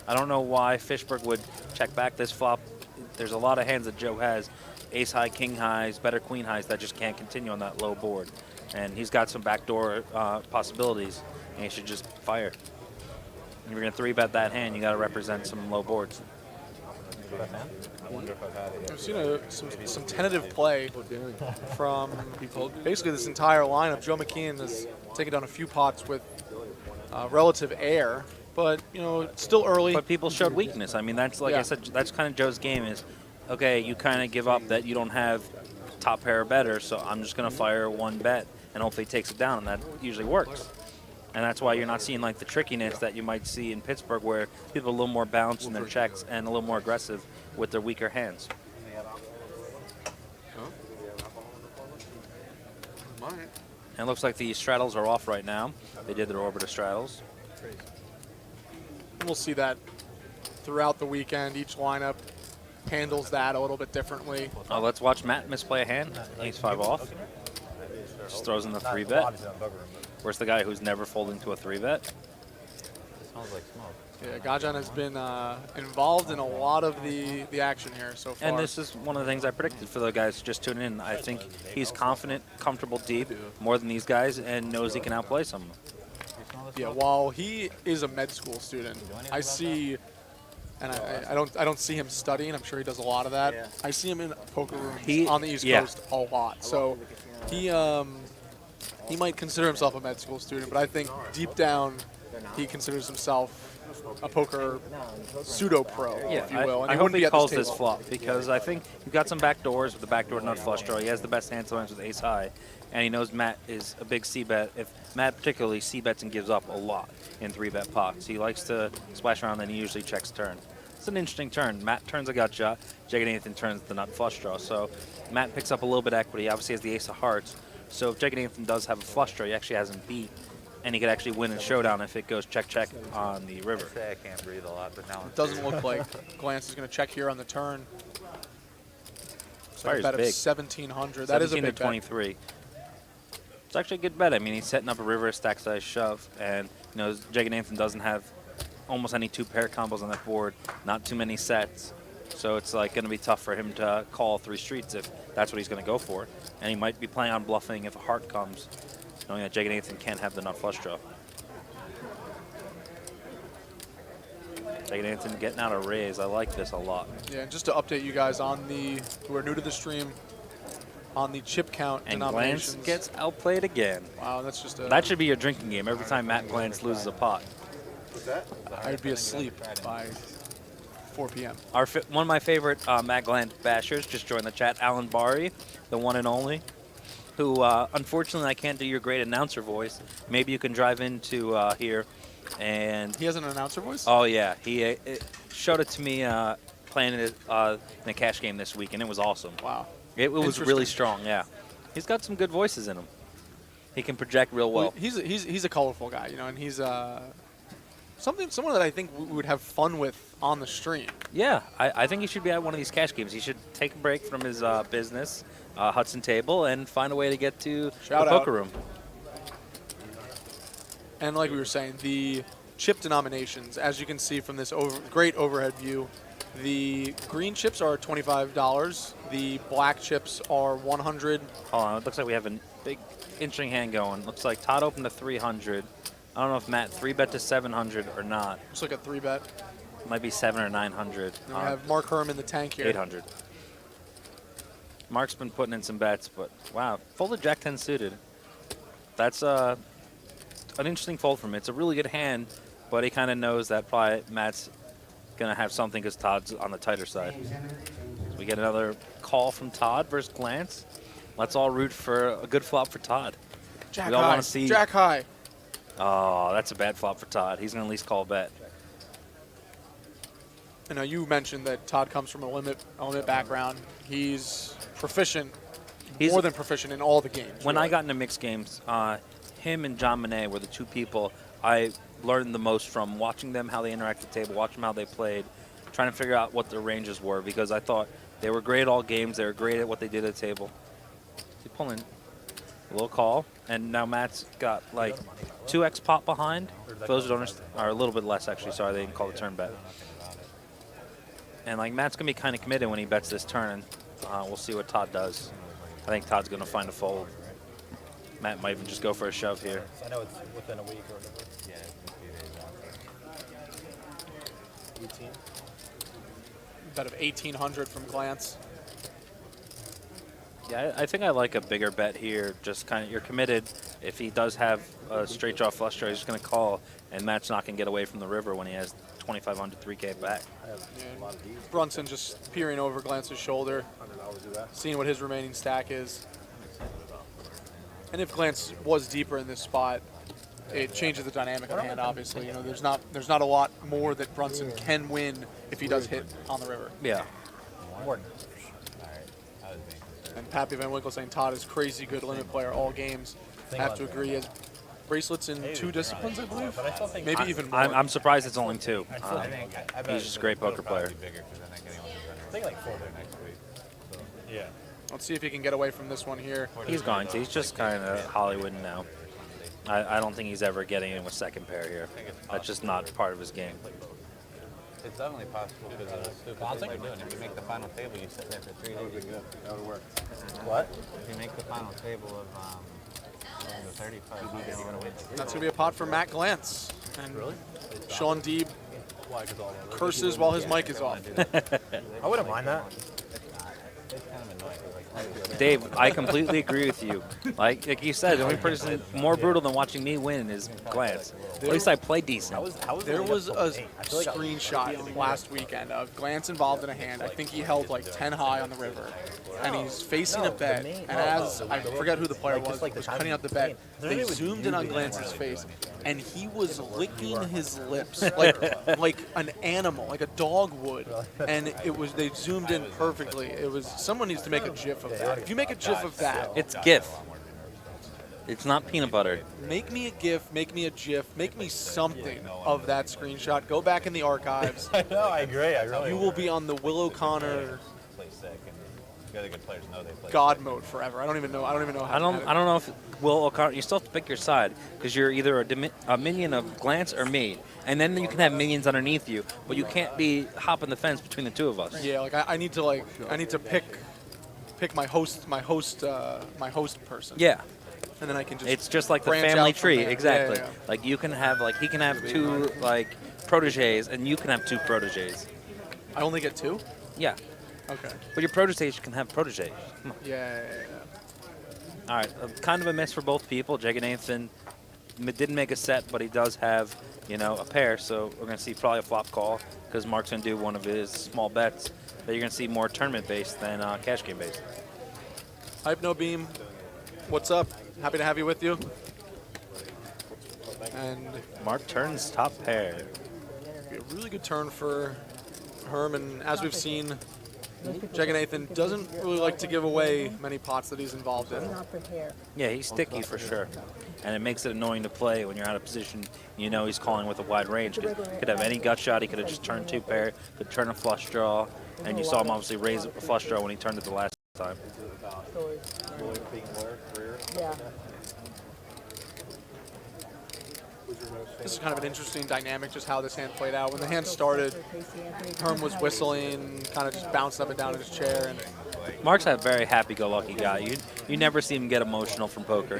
I don't know why Fishberg would check back this flop. There's a lot of hands that Joe has, ace high, king highs, better queen highs that just can't continue on that low board. And he's got some backdoor possibilities, and he should just fire. If you're going to 3-bet that hand, you got to represent some low boards. I wonder if I've had it. I've seen some tentative play from basically this entire lineup. Joe McKeehan has taken down a few pots with relative air, but it's still early. But people showed weakness. I mean, that's I said, that's kind of Joe's game is, okay, you kind of give up that you don't have top pair or better, so I'm just going to fire 1 bet, and hopefully he takes it down, and that usually works. And that's why you're not seeing the trickiness that you might see in Pittsburgh, where people are a little more balanced in their checks and a little more aggressive with their weaker hands. And it looks like the straddles are off right now. They did their orbiter straddles. We'll see that throughout the weekend. Each lineup handles that a little bit differently. Let's watch Matt misplay a hand. Ace 5 off. Just throws in the 3-bet. Where's the guy who's never folding to a 3-bet? Smells like smoke. Yeah, Gajan has been involved in a lot of the action here so far. And this is one of the things I predicted for the guys just tuning in. I think he's confident, comfortable deep, more than these guys, and knows he can outplay someone. Yeah, while he is a med school student, I see, and I don't see him studying. I'm sure he does a lot of that. Yeah. I see him in poker rooms on the East Coast a lot. So he might consider himself a med school student, but I think deep down he considers himself a poker pseudo-pro, if you will. And I he hope wouldn't he be at calls this this table. flop, because I think you've got some back doors with the backdoor nut flush draw. He has the best hand sometimes with ace high, and he knows Matt is a big c-bet. If Matt particularly c-bets and gives up a lot in 3-bet pots, he likes to splash around, and he usually checks turn. It's an interesting turn. Matt turns a gut shot. Jeganathan turns the nut flush draw. So Matt picks up a little bit of equity. Obviously has the ace of hearts. So if Jeganathan does have a flush draw, he actually has him beat. and he could actually win in showdown if it goes check on the river. Say I can't breathe a lot, but now It doesn't look like Glantz is going to check here on the turn. So a Fire's bet of big. 1,700. That is a 17 big to 23. It's actually a good bet. I mean, he's setting up a river stack size shove, and you know Jeganathan doesn't have almost any 2-pair combos on that board. Not too many sets, so it's like going to be tough for him to call 3 streets if that's what he's going to go for. And he might be playing on bluffing if a heart comes, knowing that Jeganathan can't have the nut flush draw. Jeganathan getting out a raise. I like this a lot. Yeah, and just to update you guys on who are new to the stream, on the chip count And denominations. Glantz gets outplayed again. Wow, that's just a. That should be your drinking game every time Matt Glantz loses a pot. I'd be asleep by 4 p.m. One of my favorite Matt Glantz bashers just joined the chat, Alan Bari, the one and only, who unfortunately I can't do your great announcer voice. Maybe you can drive into here and... He has an announcer voice? Oh, yeah. He showed it to me playing it in a cash game this week, and it was awesome. Wow. It was really strong, yeah. He's got some good voices in him. He can project real well. He's a colorful guy, you know, and he's someone that I think we would have fun with on the stream. Yeah, I think he should be at one of these cash games. He should take a break from his business, Hudson Table, and find a way to get to Shout the out. poker room. And like we were saying, the chip denominations, as you can see from this great overhead view, the green chips are $25. The black chips are $100. Hold on, it looks like we have a big, interesting hand going. Looks like Todd opened to 300. I don't know if Matt 3-bet to 700 or not. Looks like a 3-bet. Might be 700 or 900. And we have Mark Herm in the tank here. 800. Mark's been putting in some bets, but wow, folded Jack 10 suited. That's an interesting fold from him. It's a really good hand, but he kind of knows that probably Matt's going to have something because Todd's on the tighter side. So we get another call from Todd versus Glantz. Let's all root for a good flop for Todd. Jack We all high. wanna see- Jack high. Oh, that's a bad flop for Todd. He's going to at least call a bet. I know you mentioned that Todd comes from a limit background. He's proficient, more than proficient in all the games. When really. I got into mixed games, him and John Monet were the two people I learned the most from, watching them, how they interact at the table, watching how they played, trying to figure out what their ranges were, because I thought they were great at all games. They were great at what they did at the table. He pulling a little call, and now Matt's got like 2x pot behind. For those who don't understand, or a little bit less actually. Sorry, they didn't call the turn bet. And like Matt's gonna be kind of committed when he bets this turn. We'll see what Todd does. I think Todd's gonna find a fold. Matt might even just go for a shove here. I know it's within a week or whatever. Yeah, it's a few days out. 18. Bet of 1,800 from Glantz. Yeah, I think I like a bigger bet here. Just kind of, you're committed. If he does have a straight draw flush draw, he's just going to call, and Matt's not going to get away from the river when he has 2,500, 3K back. Yeah. Brunson just peering over Glantz's shoulder, seeing what his remaining stack is. And if Glantz was deeper in this spot, it changes the dynamic of the hand. Obviously, you know, there's not a lot more that Brunson can win if he does hit on the river. Yeah. Warden. And Pappy Van Winkle saying Todd is crazy good limit player all games. I have to agree. He has bracelets in 2 disciplines, I believe. But I still think Maybe even more. I'm surprised it's only 2. I bet He's just a great poker player. Bigger because I think anyone's I think like 4 there next week. So. Yeah. Let's see if he can get away from this one here. He's going to. He's just kind of Hollywood now. I don't think he's ever getting in with second pair here. That's just not part of his game. It's definitely possible because of the stupid thing they're doing. If you make the final table, you sit there for 3 days. That would work. What? If you make the final table of the 35, you're going to win. That's going to be a pot for Matt Glantz. And Really? Shaun Deeb Why? Because all the curses while his mic is off. I wouldn't mind that. It's kind of annoying. Like, Dave, I completely agree with you. Like you said, the only person more brutal than watching me win is Glantz. At least I play decent. There was a screenshot last weekend of Glantz involved in a hand. I think he held like 10 high on the river. And he's facing a bet. And as, I forget who the player was cutting out the bet, they zoomed in on Glantz's face. And he was licking his lips like an animal, like a dog would. And they zoomed in perfectly. Someone needs to make a GIF of that. If you make a GIF of that, It's GIF. It's not peanut butter. Make me a GIF, make me a GIF, make me something of that screenshot. Go back in the archives. I know, I agree. I really You will be on the Will O'Connor Play sick, and the other good players know they play. God mode forever. I don't even know how. I don't know if Will O'Connor. You still have to pick your side because you're either a minion of Glantz or me, and then you can have minions underneath you, but you can't be hopping the fence between the two of us. Yeah, like I need to pick my host person. Yeah. And then I can just. It's just like the branch family out from tree, there. exactly. Yeah, yeah, yeah. Like you can have he can have 2 proteges, and you can have 2 proteges. I only get 2. Yeah, Okay. but your proteges can have proteges. Come on. Yeah. All right, kind of a miss for both people. Jeganathan didn't make a set, but he does have a pair, so we're gonna see probably a flop call because Mark's gonna do one of his small bets. But you're gonna see more tournament based than cash game based. Hype No Beam, what's up? Happy to have you with you. And Mark turns top pair. a really good turn for Herm, and as we've seen, Jeganathan doesn't really like to give away many pots that he's involved in. Not prepared. Yeah, he's sticky for sure. And it makes it annoying to play when you're out of position. He's calling with a wide range. He could have any gut shot. He could have just turned 2 pair, could turn a flush draw. And you saw him obviously raise a flush draw when he turned it the last time. Yeah. This is kind of an interesting dynamic, just how this hand played out. When the hand started, Herm was whistling, kind of just bouncing up and down in his chair. And Mark's a very happy-go-lucky guy. You never see him get emotional from poker,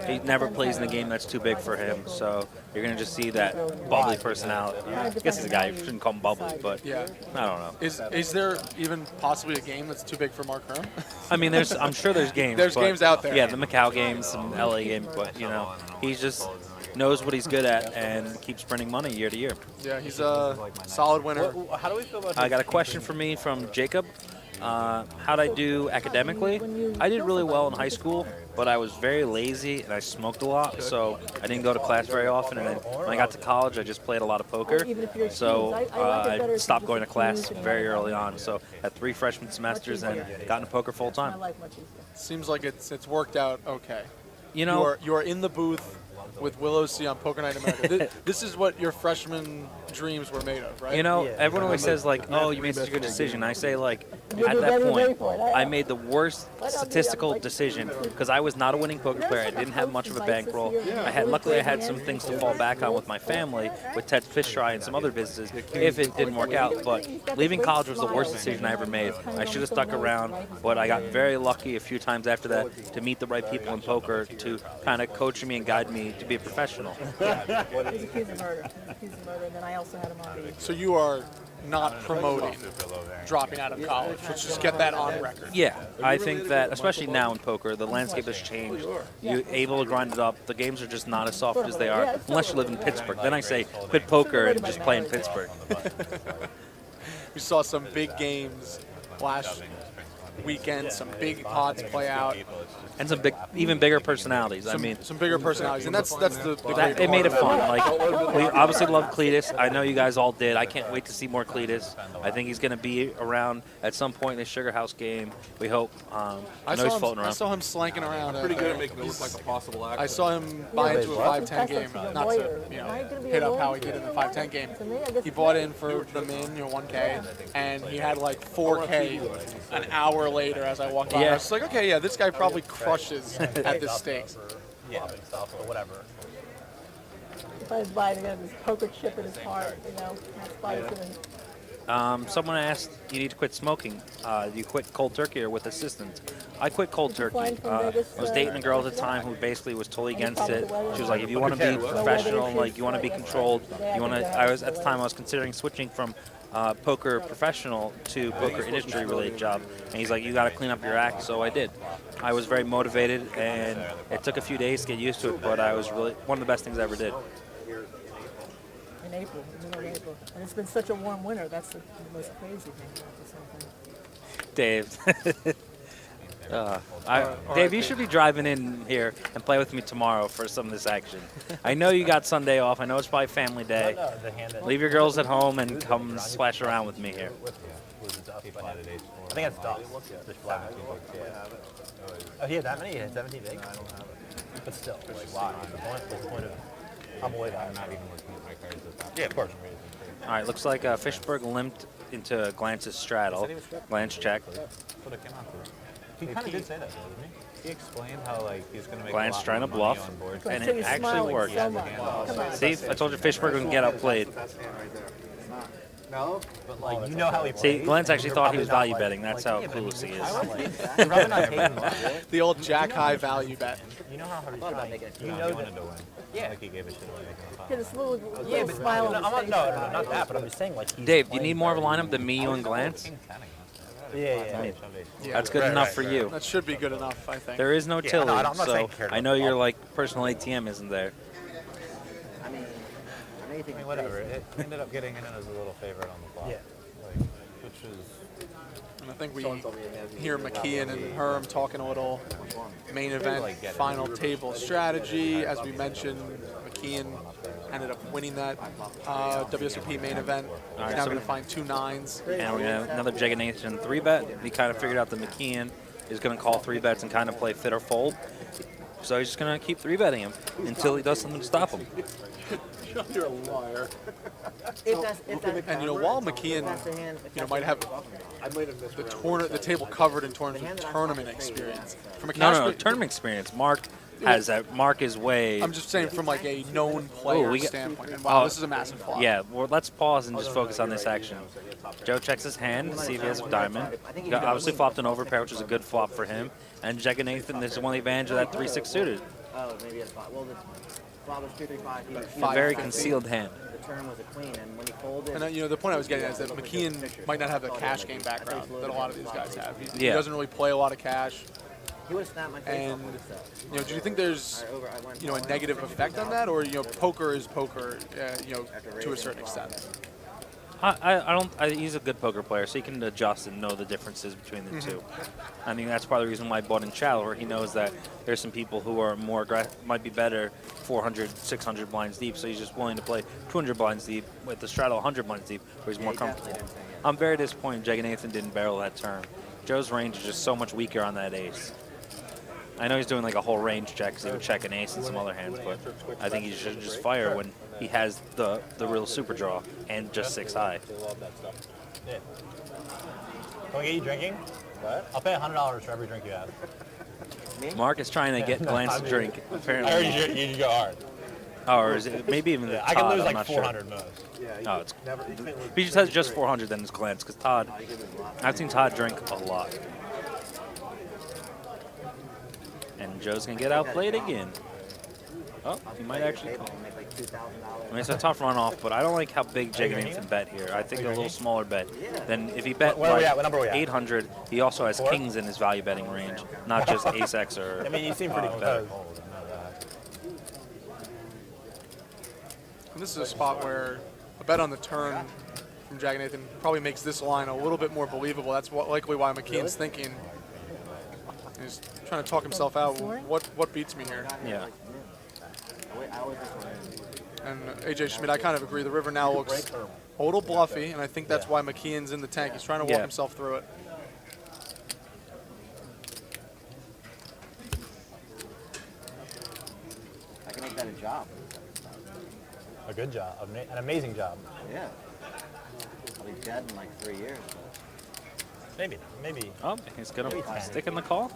He never plays in a game that's too big for him, so you're going to just see that bubbly personality. I guess he's a guy, you shouldn't call him bubbly, but yeah. I don't know. Is there even possibly a game that's too big for Mark Herm? I mean, I'm sure there's games. There's but, games out there. Yeah, the Macau games, some LA games, but, he just knows what he's good at and keeps printing money year to year. Yeah, he's a solid winner. How do we feel about I got a question for me from Jacob. How'd I do academically? I did really well in high school, but I was very lazy and I smoked a lot, so I didn't go to class very often. And then when I got to college, I just played a lot of poker. So I stopped going to class very early on. So had 3 freshman semesters and got into poker full time. Seems like it's worked out okay. You know, You are in the booth with Willow C on Poker Night America. This is what your freshman dreams were made of, right? Everyone always says, oh, you made such a good decision. I say, at that point, I made the worst statistical decision because I was not a winning poker player. I didn't have much of a bankroll. Luckily, I had some things to fall back on with my family, with Ted's Fish Fry and some other businesses, if it didn't work out. But leaving college was the worst decision I ever made. I should have stuck around, but I got very lucky a few times after that to meet the right people in poker to kind of coach me and guide me to be a professional. He's accused of murder. And then I also had him on the. So you are not promoting dropping out of college. Let's just get that on record. Yeah, I think that, especially now in poker, the landscape has changed. You're able to grind it up. The games are just not as soft as they are, unless you live in Pittsburgh. Then I say, quit poker and just play in Pittsburgh. We saw some big games last weekend, some big pots play out. And some even bigger personalities. Some bigger personalities, and that's the great It made it part fun. of it. We obviously love Cleetus. I know you guys all did. I can't wait to see more Cleetus. I think he's going to be around at some point in the Sugar House game. We hope. I know he's floating I around. saw him slanking around. Pretty good at making it look like a possible actor. I saw him buy into a 5-10 game, not to hit up how he did in the 5-10 game. He bought in for the min, 1K, and he had like 4K an hour later as I walked by. I was just like, okay, yeah, this guy probably crushes at this stakes. Yeah, stuff or whatever. If I was buying to get this poker chip in his heart, that's why he's going to. Someone asked, you need to quit smoking. Do you quit cold turkey or with assistance? I quit cold turkey. I was dating a girl at the time who basically was totally against it. She was like, if you want to be professional, you want to be controlled, at the time I was considering switching from poker professional to poker industry related job. And he's like, you got to clean up your act. So I did. I was very motivated, and it took a few days to get used to it, but I was really one of the best things I ever did. In April, the middle of April. And it's been such a warm winter. That's the most crazy thing about this whole thing. Dave. Dave, you should be driving in here and play with me tomorrow for some of this action. I know you got Sunday off. I know it's probably family day. Leave your girls at home and come splash around with me here. I think that's Duff. Oh, he had that many? He had 17 bigs? But still, like, why? What's the point of... I'm away that. I'm not even looking at my cards at that. Yeah, of course. All right, looks like Fishberg limped into Glantz's straddle. Glantz check. That's what it came out to. He kind of did say that, though, didn't he? He explained how like he's going to make Glantz a lot trying to more money bluff, on board. and So it he's actually smiling worked. so much. Come on. See, I told you Fishberg would get outplayed. That's hand right there. It's not. No? But like, You know how he See, plays. Glantz actually You're thought he was probably value not, betting. That's how clueless he is. You're probably not taking much. The old Jack High value bet. You know how hard he's trying. you know he wanted to win. Yeah. Like he gave a shit about making the Yeah, final. this little, Yeah, little but smile on no, his I'm not, face. no, not that, but I'm just saying, like, he's Dave, do you playing need more of a very lineup than me, you, and Glantz? King 10 against it. Yeah. Yeah, That's good enough for you. that should be good enough, I think. There is no Tilly, no, I'm not so saying cared I know about your all. like personal ATM isn't there. I mean, anything. I mean, whatever. It ended up getting in as a little favorite on the flop. Yeah. Like, which is And I think we hear McKeehan and Herm talking a little main event final table strategy. As we mentioned, McKeehan ended up winning that WSOP main event. He's right, now so going to find 2 9s. And we're gonna have another Jeganathan 3-bet. He kind of figured out that McKeehan is gonna call 3-bets and kind of play fit or fold. So he's just gonna keep 3-betting him until he does something to stop him. You're a liar. If that's And while McKeehan, might have the table covered in terms of tournament experience, from a cash No, tournament experience. Mark has that. Mark is way. I'm just saying from like a known player standpoint. And wow, this is a massive flop. Yeah, well, let's pause and just focus on this action. Joe checks his hand to see if he has a diamond. He obviously flopped an overpair, which is a good flop for him. And Jeganathan is one advantage of that 3-6 suited. Oh, maybe it's five. Well, the flop was 2-3-5. A very concealed hand. The turn was a queen, and when he folded, And the point I was getting at is that McKeehan might not have the cash game background that a lot of these guys have. He Yeah. doesn't really play a lot of cash. he would have snapped my face And off with do you think there's a negative effect on that, or poker is poker, to a certain extent? I don't. He's a good poker player, so he can adjust and know the differences between the two. I mean, that's part of the reason why I bought in Chal, where he knows that there's some people who are more might be better 400, 600 blinds deep, so he's just willing to play 200 blinds deep with the straddle 100 blinds deep, where he's more comfortable. I'm very disappointed Jeganathan didn't barrel that turn. Joe's range is just so much weaker on that ace. I know he's doing like a whole range check because he would check an ace and some other hands, but I think he should just fire when he has the real super draw and just 6 high. Yeah. Can we get you drinking? what? I'll pay $100 for every drink you have. Mark is trying to get Glantz to drink, I apparently. heard you go hard. Oh, or is it maybe even Yeah, Todd? I can lose I'm like not 400 sure. most. Oh, it's, if he just has just 400, then it's Glantz, because Todd, I've seen Todd drink a lot. And Joe's going to get outplayed again. Oh, he might actually call. make like $2,000. I mean, it's a tough runoff, but I don't like how big Jeganathan bet here. I think a little smaller bet. Then if he bet Where are we like at? What number are we at? 800, he also has 4? kings in his value betting range, not just ace X or. I mean, you seem pretty better. composed. And this is a spot where a bet on the turn from Jeganathan probably makes this line a little bit more believable. That's likely why McKeehan's thinking. He's trying to talk himself out. What beats me here? Yeah. And AJ Schmidt, I kind of agree. The river now looks a little bluffy, and I think that's why McKeehan's in the tank. He's trying to walk himself through it. I can make that a job. A good job, an amazing job. Yeah. I'll be dead in like 3 years. Maybe. Oh, he's going to stick in the call.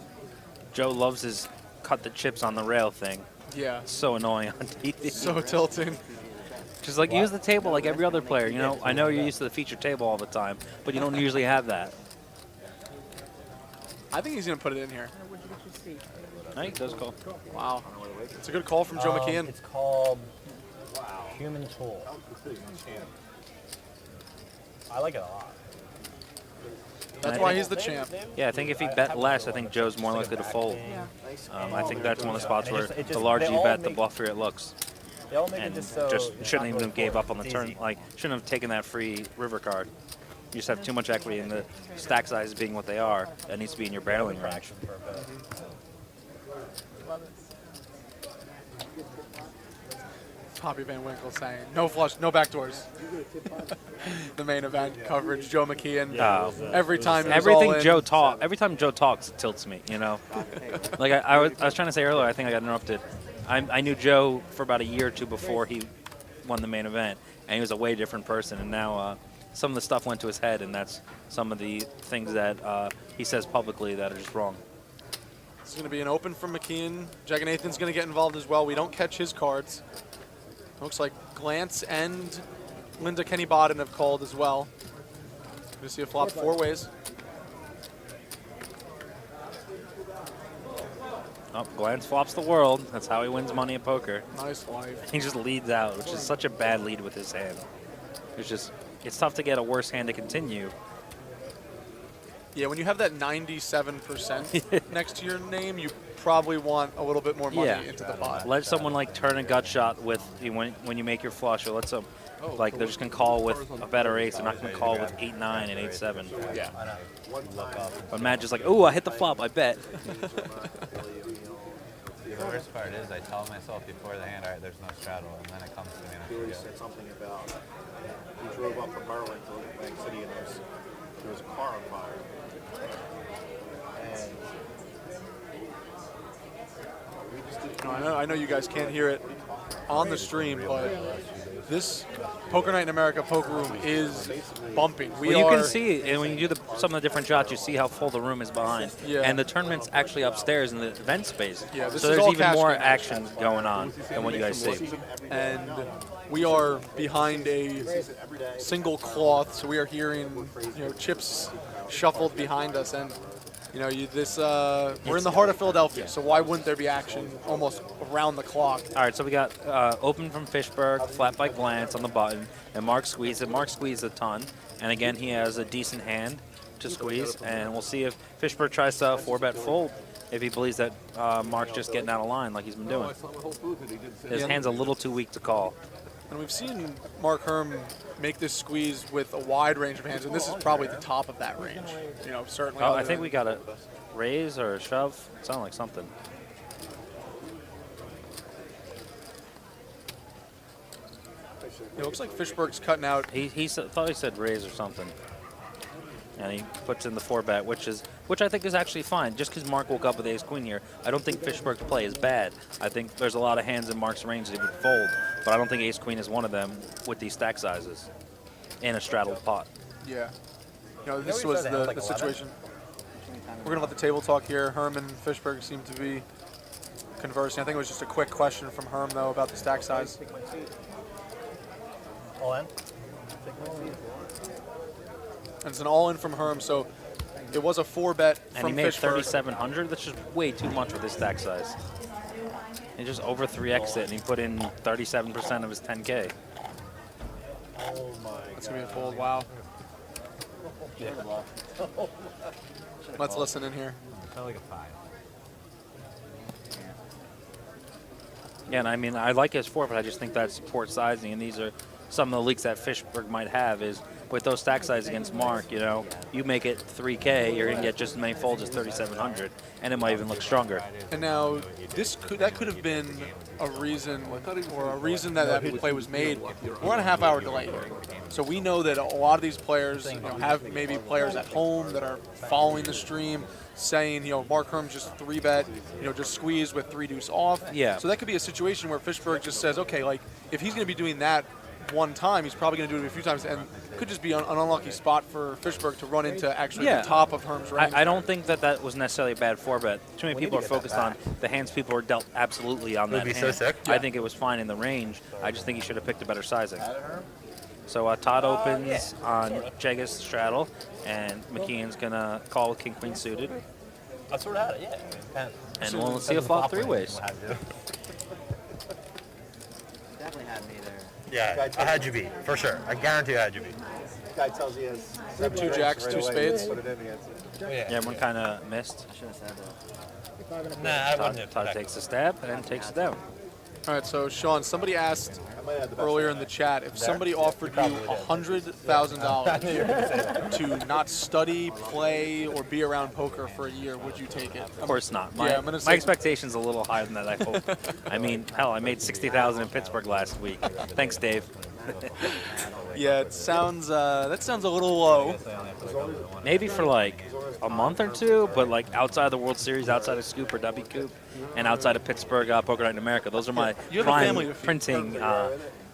Joe loves his cut the chips on the rail thing. Yeah. It's so annoying on TV. So tilting. Just like use the table like every other player. I know you're used to the feature table all the time, but you don't usually have that. I think he's going to put it in here. Where'd you get your seat? I think it does call. Wow. It's a good call from Joe McKeehan. It's called Human Tool. I like it a lot. That's why he's the champ. Yeah, I think if he bet less, I think Joe's more likely to fold. I think that's one of the spots where the larger you bet, the bluffier it looks. They all make And it just so shouldn't even have gave up on the it's turn. easy. Like, shouldn't have taken that free river card. You just have too much equity in the stack sizes being what they are. That needs to be in your barreling range. Action for a bit. Love it. Poppy Van Winkle saying, no flush, no backdoors. The main event coverage, Joe McKeehan. Every time everything Joe talks, it tilts me, you know. Like I was trying to say earlier, I think I got interrupted. I knew Joe for about a year or two before he won the main event, and he was a way different person. And now some of the stuff went to his head, and that's some of the things that he says publicly that are just wrong. It's going to be an open from McKeehan. Jeganathan's going to get involved as well. We don't catch his cards. Looks like Glantz and Linda Kenney Baden have called as well. Going to see a flop 4 ways. Oh, Glantz flops the world. That's how he wins money at poker. Nice life. He just leads out, which is such a bad lead with his hand. It's tough to get a worse hand to continue. Yeah, when you have that 97% next to your name, you probably want a little bit more money into the pot. Let someone like turn a gut shot with when you make your flush, or let some like they're just gonna call with a better ace. They're not gonna call with 8-9 and 8-7. Yeah. But Matt just like, oh, I hit the flop. I bet. The worst part is I tell myself before the hand, all right, there's no straddle, and then it comes to me and I He forget. said something about he drove up from Maryland to Bank City and there was a car on fire. And we just didn't I know you guys can't hear it on the stream, but this Poker Night in America poker room is bumping. Well, you can see, and when you do some of the different shots, you see how full the room is behind. Yeah. And the tournament's actually upstairs in the event space. Yeah, this so is there's all even cash more game. action going on than what you guys see. And we are behind a single cloth, so we are hearing chips shuffled behind us, and we're in the heart of Philadelphia, so why wouldn't there be action almost around the clock? All right, so we got open from Fishberg, flat by Glantz on the button, and Mark squeezed. And Mark squeezed a ton, and again he has a decent hand to squeeze, and we'll see if Fishberg tries to 4-bet fold if he believes that Mark's just getting out of line like he's been doing. His hand's a little too weak to call. And we've seen Mark Herm make this squeeze with a wide range of hands, and this is probably the top of that range. Certainly. Oh, I think we got a raise or a shove. It sounded like something. It looks like Fishberg's cutting out. He thought he said raise or something. And he puts in the 4-bet, which I think is actually fine. Just because Mark woke up with ace-queen here, I don't think Fishberg's play is bad. I think there's a lot of hands in Mark's range that he would fold, but I don't think ace-queen is one of them with these stack sizes in a straddled pot. Yeah. This was the situation. We're going to let the table talk here. Herm and Fishberg seem to be conversing. I think it was just a quick question from Herm, though, about the stack size. All in? And it's an all-in from Herm, so it was a 4-bet And from he made Fishberg. 3,700. That's just way too much with his stack size. He just over 3x it, and he put in 37% of his 10K. That's going to be a fold. Wow. Let's listen in here. Felt like a 5. Again, I mean, I like his 4, but I just think that's port sizing, and these are some of the leaks that Fishberg might have is with those stack sizes against Mark, you make it 3K, you're going to get just as many folds as 3,700, and it might even look stronger. And now, that could have been a reason, that play was made. We're on a half-hour delay here. So we know that a lot of these players have maybe players at home that are following the stream, saying, Mark Herm just 3-bet, just squeeze with 3-deuce off. Yeah. So that could be a situation where Fishberg just says, okay, like, if he's going to be doing that one time, he's probably going to do it a few times, and could just be an unlucky spot for Fishberg to run into actually the top of Herm's range. I don't think that was necessarily a bad 4-bet. Too many people are focused on the hands people are dealt absolutely on that hand. so sick. I think it was fine in the range. I just think he should have picked a better sizing. So Todd opens on Jega's straddle, and McKeehan's going to call with king-queen suited. I sort of had it, yeah. And we'll see a flop 3 ways. Definitely had me there. Yeah, I had you beat, for sure. I guarantee I had you beat. guy tells you he has 2 jacks, 2 spades. Put it in against it. Yeah, everyone kind of missed. I should have said that. Nah, I wouldn't have. Todd takes a stab and takes it down. All right, so Shaun, somebody asked earlier in the chat if somebody offered you $100,000 to not study, play, or be around poker for a year, would you take it? Of course not. Yeah, I'm My gonna say- expectation's a little higher than that, I hope. I mean, hell, I made $60,000 in Pittsburgh last week. Thanks, Dave. Yeah, it sounds that sounds a little low. Maybe for like a month or two, but like outside of the World Series, outside of Scoop or W Coop, and outside of Pittsburgh, Poker Night in America, those are my You have a family prime to feed. printing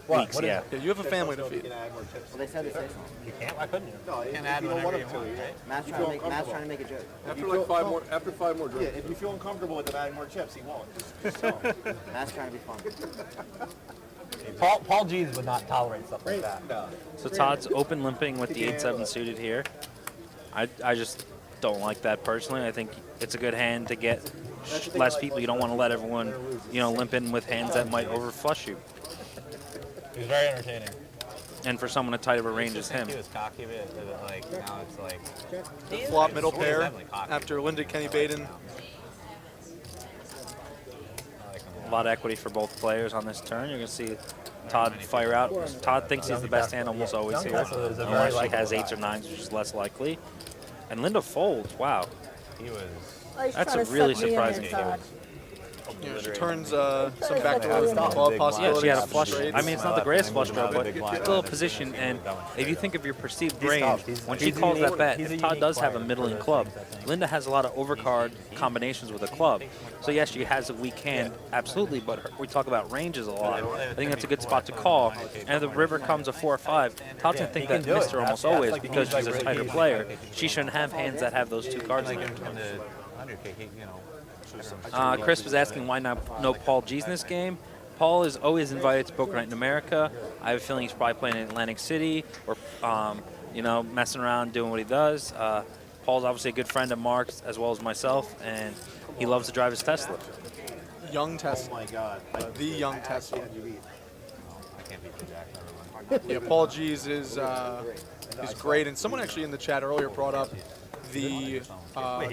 weeks. Yeah. Yeah, you have a family to feed. Well, they said they say so. You can't? Why couldn't you? No, if Can you add don't whenever want you him to, want, right? Matt's trying to make a joke. After like after five more drinks. Yeah, if you feel uncomfortable with him adding more chips, he won't. Just sell him. Matt's trying to be fun. Paul G's would not tolerate stuff like that. No. So Todd's open limping with the 8-7 suited here. I just don't like that personally. I think it's a good hand to get less people. You don't want to let everyone, limp in with hands that might overflush you. He's very entertaining. And for someone as tight of a range as him. He was cocky, but like now it's like Flop middle pair definitely cocky. after Linda Kenny Baden. A lot of equity for both players on this turn. You're going to see Todd fire out. Todd thinks he's the best hand almost always here. Unless she has 8s or 9s, which is less likely. And Linda folds. Wow. he was. Oh, he's That's trying a to really suck me in there, surprising Todd. Yeah, she turns some backdoor Yeah, club Yeah, possibilities. she had a flush. straights. I mean, it's not the greatest flush draw, but it's a little position. And if you think of your perceived range, when she calls that bet, if Todd does have a middling club, Linda has a lot of overcard combinations with a club. So yes, she has a weak hand, absolutely, but we talk about ranges a lot. I think that's a good spot to call. And if the river comes a 4 or 5, Todd's going to think that missed her almost always because she's a tighter player. She shouldn't have hands that have those 2 cards in Like there. in the 100K, you know. Chris was asking why not no Paul G's in this game. Paul is always invited to Poker Night in America. I have a feeling he's probably playing in Atlantic City or, messing around doing what he does. Paul's obviously a good friend of Mark's as well as myself, and he loves to drive his Tesla. Young Oh Tesla. my God. The young Tesla. I can't beat the jack. Never mind. Yeah, Paul G's is great. And someone actually in the chat earlier brought up the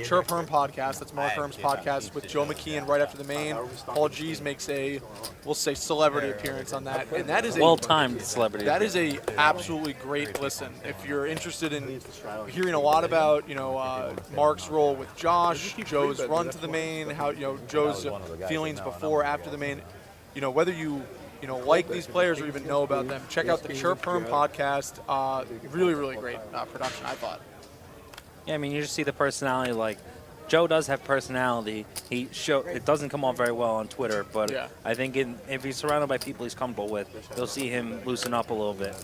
Chirp Herm podcast. That's Mark Herm's podcast with Joe McKeehan right after the main. Paul G's makes a, we'll say, celebrity appearance on that. And that is a Well-timed celebrity. That is a absolutely great listen. If you're interested in hearing a lot about, Mark's role with Josh, Joe's run to the main, how, Joe's feelings before, after the main, whether you like these players or even know about them, check out the Chirp Herm podcast. Really, really great production, I thought. Yeah, I mean, you just see the personality. Like, Joe does have personality. It doesn't come off very well on Twitter, but Yeah. I think if he's surrounded by people he's comfortable with, you'll see him loosen up a little bit.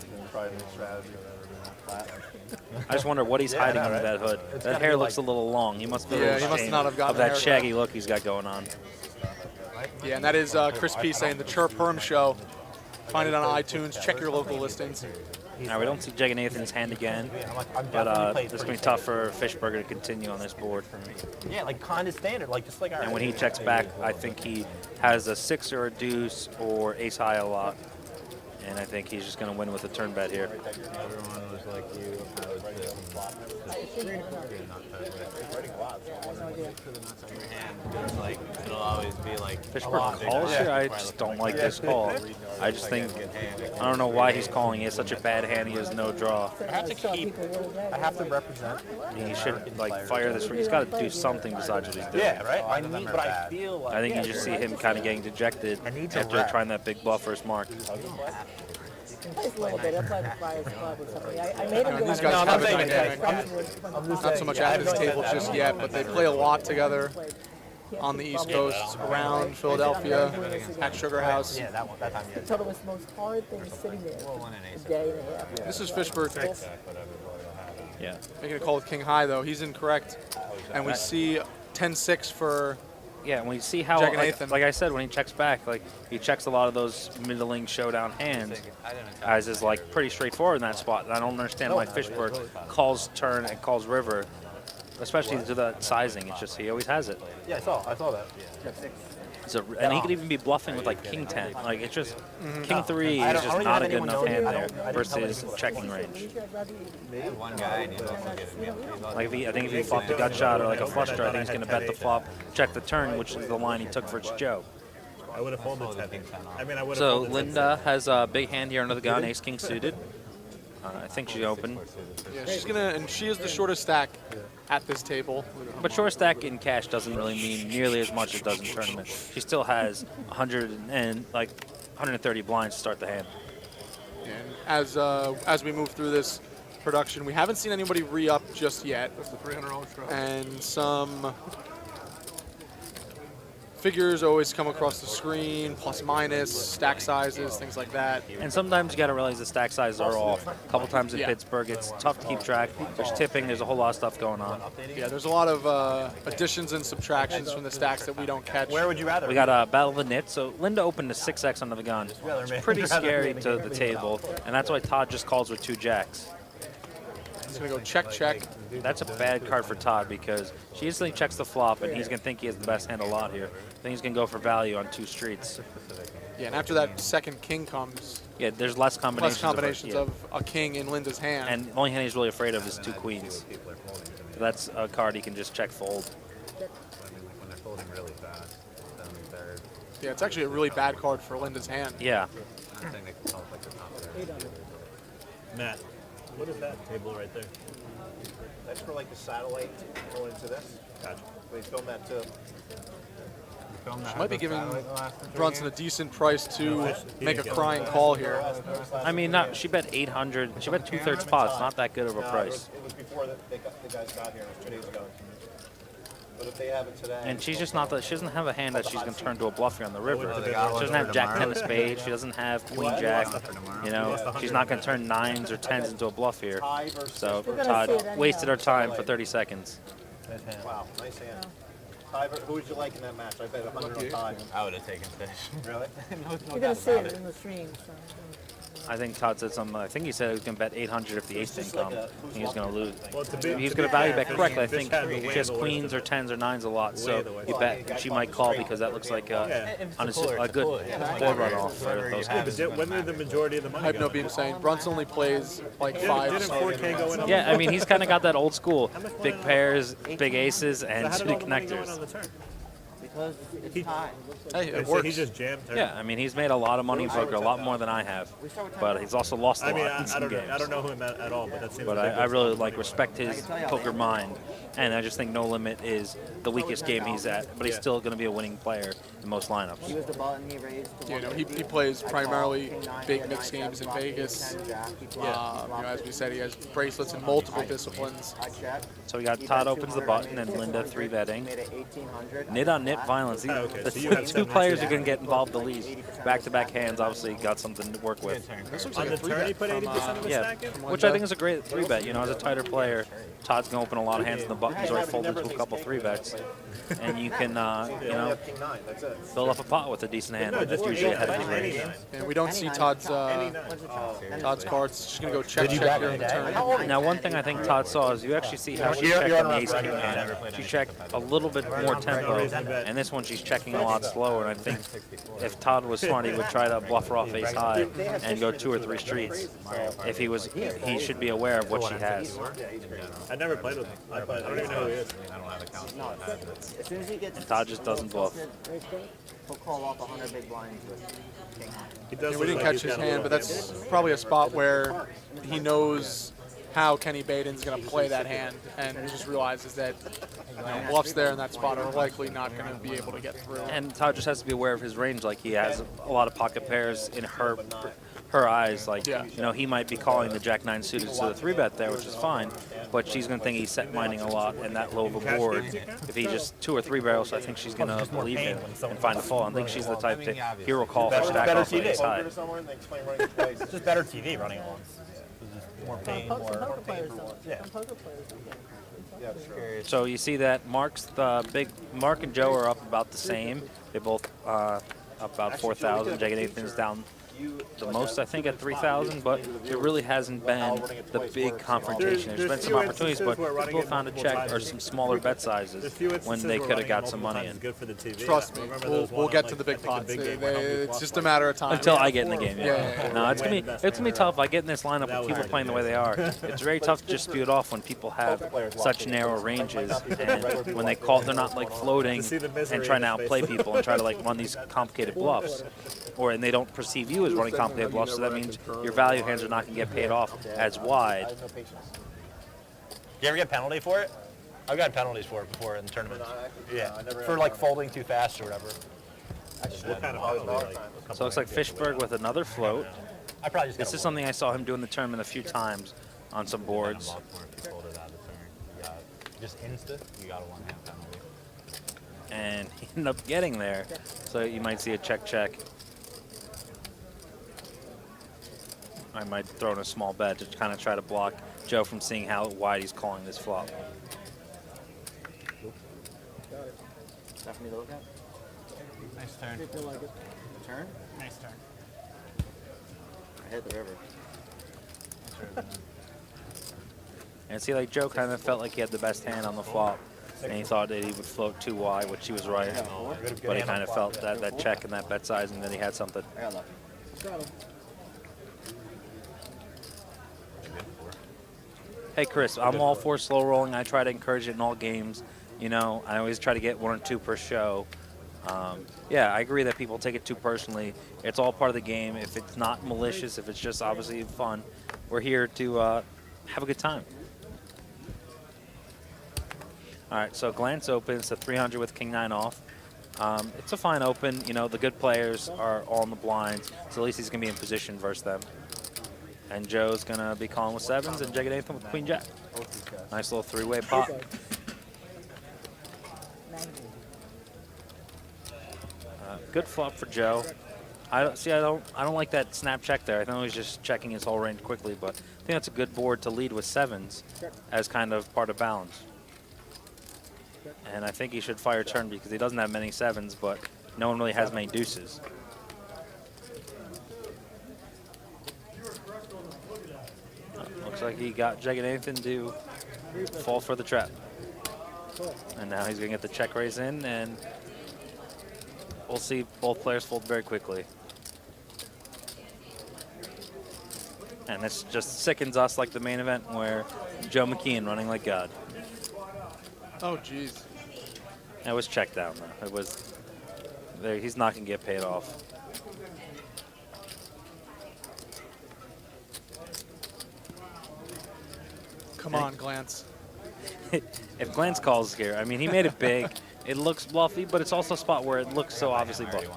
I just wonder what he's hiding under that hood. That hair looks a little long. He must be a Yeah, little he must ashamed not have gotten of a that haircut. shaggy look he's got going on. Yeah, and that is Chris P. saying the Chirp Herm Show. Find it on iTunes. Check your local listings. Now, we don't see Jeganathan's hand again, but it's going to be tough for Fishberger to continue on this board. Yeah, like kind of standard, like just like our. And when he checks back, I think he has a 6 or a deuce or ace high a lot. And I think he's just going to win with a turn bet here. Everyone was like you. I was like it'll always be like Fishberg calls here. I just don't like this call. I just think, I don't know why he's calling. He has such a bad hand. He has no draw. I have to keep. I have to represent. He should fire this. He's got to do something besides what he's doing. Yeah, right. But I feel like. I think you just see him kind of getting dejected after trying that big bluff versus Mark. Plays a little bit. That's like Flyers Club or something. I made him go These on guys a- have a saying dynamic. Not so much at this table just yet, but they play a lot together on the East Coast, around Philadelphia, at Sugar House. Yeah, that time. I told him it was the most hard thing sitting there a day and a half. This is Fishberg Yeah. making a call with King High, though. He's incorrect. And we see 10-6 for Yeah, when you see how, Jeganathan. like I said, when he checks back, he checks a lot of those middling showdown hands, as is pretty straightforward in that spot. And I don't understand why Fishberg calls turn and calls river, especially to that sizing. It's just he always has it. Yeah, I saw that. And he could even be bluffing with King 10. It's just King 3 I is don't just even not have a good anyone enough know hand me. I there don't know versus anyone. checking range. one guy and he's also getting I think if he flopped a gut shot or a flush draw, I think he's going to bet the flop, check the turn, which is the line he took versus Joe. I would have folded 10. I mean, I would have So folded Linda has a big hand here under the gun, ace king suited. I think she's open. Yeah, she's gonna, and she is the shortest stack at this table. But short stack in cash doesn't really mean nearly as much as it does in tournament. She still has 130 blinds to start the hand. And as we move through this production, we haven't seen anybody re-up just yet. That's the $300 shot. And some figures always come across the screen, plus minus, stack sizes, things like that. And sometimes you got to realize the stack sizes are off. A couple times in Yeah. Pittsburgh, it's tough to keep track. There's tipping, there's a whole lot of stuff going on. Yeah, there's a lot of additions and subtractions from the stacks that we don't catch. Where would you rather? We got a Battle of the Nit. So Linda opened to 6x under the gun. It's pretty scary to the table, and that's why Todd just calls with 2 jacks. He's gonna go check, check. That's a bad card for Todd because she instantly checks the flop, and he's going to think he has the best hand a lot here. Then he's going to go for value on 2 streets. Yeah, and after that second king comes, Yeah, there's less combinations. of a king in Linda's hand. And the only hand he's really afraid of is 2 queens. So that's a card he can just check fold. When they're folding really fast, then they're Yeah, it's actually a really bad card for Linda's hand. Yeah. I think they can tell like the top there. Matt, what is that table right there? That's for like the satellite going into this. Gotcha. They film that too. She might be giving Brunson a decent price to make a crying call here. I mean, she bet 800. She bet 2/3 pots. Not that good of a price. It was before the guys got here. It was 2 days ago. But if they have it today. And she's just not that. She doesn't have a hand that she's going to turn to a bluff here on the river. She doesn't have Jack 10 of spades. She doesn't have Queen Jack. You know, she's not going to turn 9s or 10s into a bluff here. So Todd wasted her time for 30 seconds. Wow, nice hand. Who would you like in that match? I bet 100 on tie. I would have taken fish. Really? You're going to see it in the stream. So. I think Todd said something. I think he said he was going to bet 800 if the ace didn't come. He was going to lose. Well, it's a big, He's going to value bet correctly. I think she has queens or 10s or 9s a lot. So you bet she might call because that looks like a good board runoff for those guys. When did the majority of the money Hypno go? Beam saying Brunson only plays like Didn't 5. 4K go in? Yeah, I mean, he's kind of got that old school. Big pairs, big aces, and How did suited all the money go in on connectors. the turn? Because it's time. Hey, it So works. he just jammed her. Yeah, I mean, he's made a lot of money in poker, a lot more than I have. But he's also lost a I mean, lot in I some don't know. games. I don't know him at all, but that seems. But I really respect his poker mind, and I just think No Limit is the weakest game he's at, but he's still going to be a winning player in most He lineups. was the button he raised. To You know, he plays primarily big mixed games in Vegas. You know, as we said, he has bracelets in multiple disciplines. I checked. So we got Todd opens the button and Linda 3-betting. Made it 1800. Nit on nit violence. okay, The so you have 2 some players are going to get involved the least. Back-to-back hands obviously got something to work with. This looks On like the a turn, he 3-bet put from, 80% of his Yeah, stack in. which I think is a great 3-bet. You know, as a tighter player, Todd's going to open a lot of hands in the button. He's already folded to a couple 3-bets. And you can, you know, King 9, that's it. build up a pot with a decent hand. No, just usually any ahead of nine, the any range. nine. And we don't see Todd's cards. Just gonna go check check here on the turn. Now, one thing I think Todd saw is you actually see how she checked on the ace king hand. She checked a little bit more tempo, and this one she's checking a lot slower. And I think if Todd was smart, he would try to bluff her off ace high and go 2 or 3 streets. If he was, he should be aware of what she has. I never played with him. I don't even know who he is. I don't have accounts. No, as soon as he gets. Todd just doesn't bluff. He'll call off 100 big blinds with king. He does Yeah, we look didn't like catch he's his got a hand, but little- that's probably a spot where he knows how Kenny Baden's going to play that hand and just realizes that bluffs there in that spot are likely not going to be able to get through. And Todd just has to be aware of his range. Like he has a lot of pocket pairs in her eyes. Like Yeah. you know, he might be calling the Jack 9 suited to the 3-bet there, which is fine. But she's gonna think he's set mining a lot and that low of a board. If he just 2 or 3 barrels, I think she's gonna believe him and find a fall. I think she's the type to hero call for stack off of ace high. Over to someone and they explain running the place. It's just better TV running it once. More pain, Some more. poker players don't. Yeah. Some poker players don't. Yeah, sure. So you see that Mark and Joe are up about the same. They're both up about 4,000. Jeganathan's down the most, I think, at 3,000, but it really hasn't been the big confrontation. There's been some opportunities, but people found a check or some smaller bet sizes when they could have got some money in. Trust me, we'll get to the big pots. It's just a matter of time. Until I get in the game, Yeah. No, it's gonna be tough. I get in this lineup with people playing the way they are. It's very tough to just spew it off when people have such narrow ranges, and when they call, they're not like floating and trying to outplay people and try to like run these complicated bluffs, and they don't perceive you as running complicated bluffs. So that means your value hands are not going to get paid off as wide. Do you ever get penalty for it? I've gotten penalties for it before in tournaments. Yeah, for like folding too fast or whatever. What kind of penalty? So it looks like Fishberg with another float. I probably just This is something I saw him do in the tournament a few times on some boards. Just insta, you got a 1/2 penalty. And he ended up getting there. So you might see a check. I might throw in a small bet to kind of try to block Joe from seeing how wide he's calling this flop. Stephanie to look at? Nice turn. Turn? Nice turn. I hit the river. And see, like Joe kind of felt like he had the best hand on the flop, and he thought that he would float too wide, which he was right. But he kind of felt that check and that bet sizing that he had something. I got lucky. Got him. Hey, Chris, I'm all for slow rolling. I try to encourage it in all games. You know, I always try to get 1 or 2 per show. Yeah, I agree that people take it too personally. It's all part of the game. If it's not malicious, if it's just obviously fun, we're here to have a good time. All right, so Glantz opens to 300 with King 9 off. It's a fine open. You know, the good players are all in the blinds, so at least he's going to be in position versus them. And Joe's going to be calling with 7s and Jeganathan with Queen Jack. Nice little 3-way pot. Good flop for Joe. I don't like that snap check there. I know he's just checking his whole range quickly, but I think that's a good board to lead with 7s as kind of part of balance. And I think he should fire turn because he doesn't have many 7s, but no one really has many deuces. Looks like he got Jeganathan to fall for the trap. And now he's going to get the check raise in, and we'll see both players fold very quickly. And this just sickens us like the main event where Joe McKeehan running like God. Oh, jeez. That was check down, though. It was there. He's not going to get paid off. Come on, Glantz. If Glantz calls here, I mean, he made it big. It looks bluffy, but it's also a spot where it looks so obviously bluffy.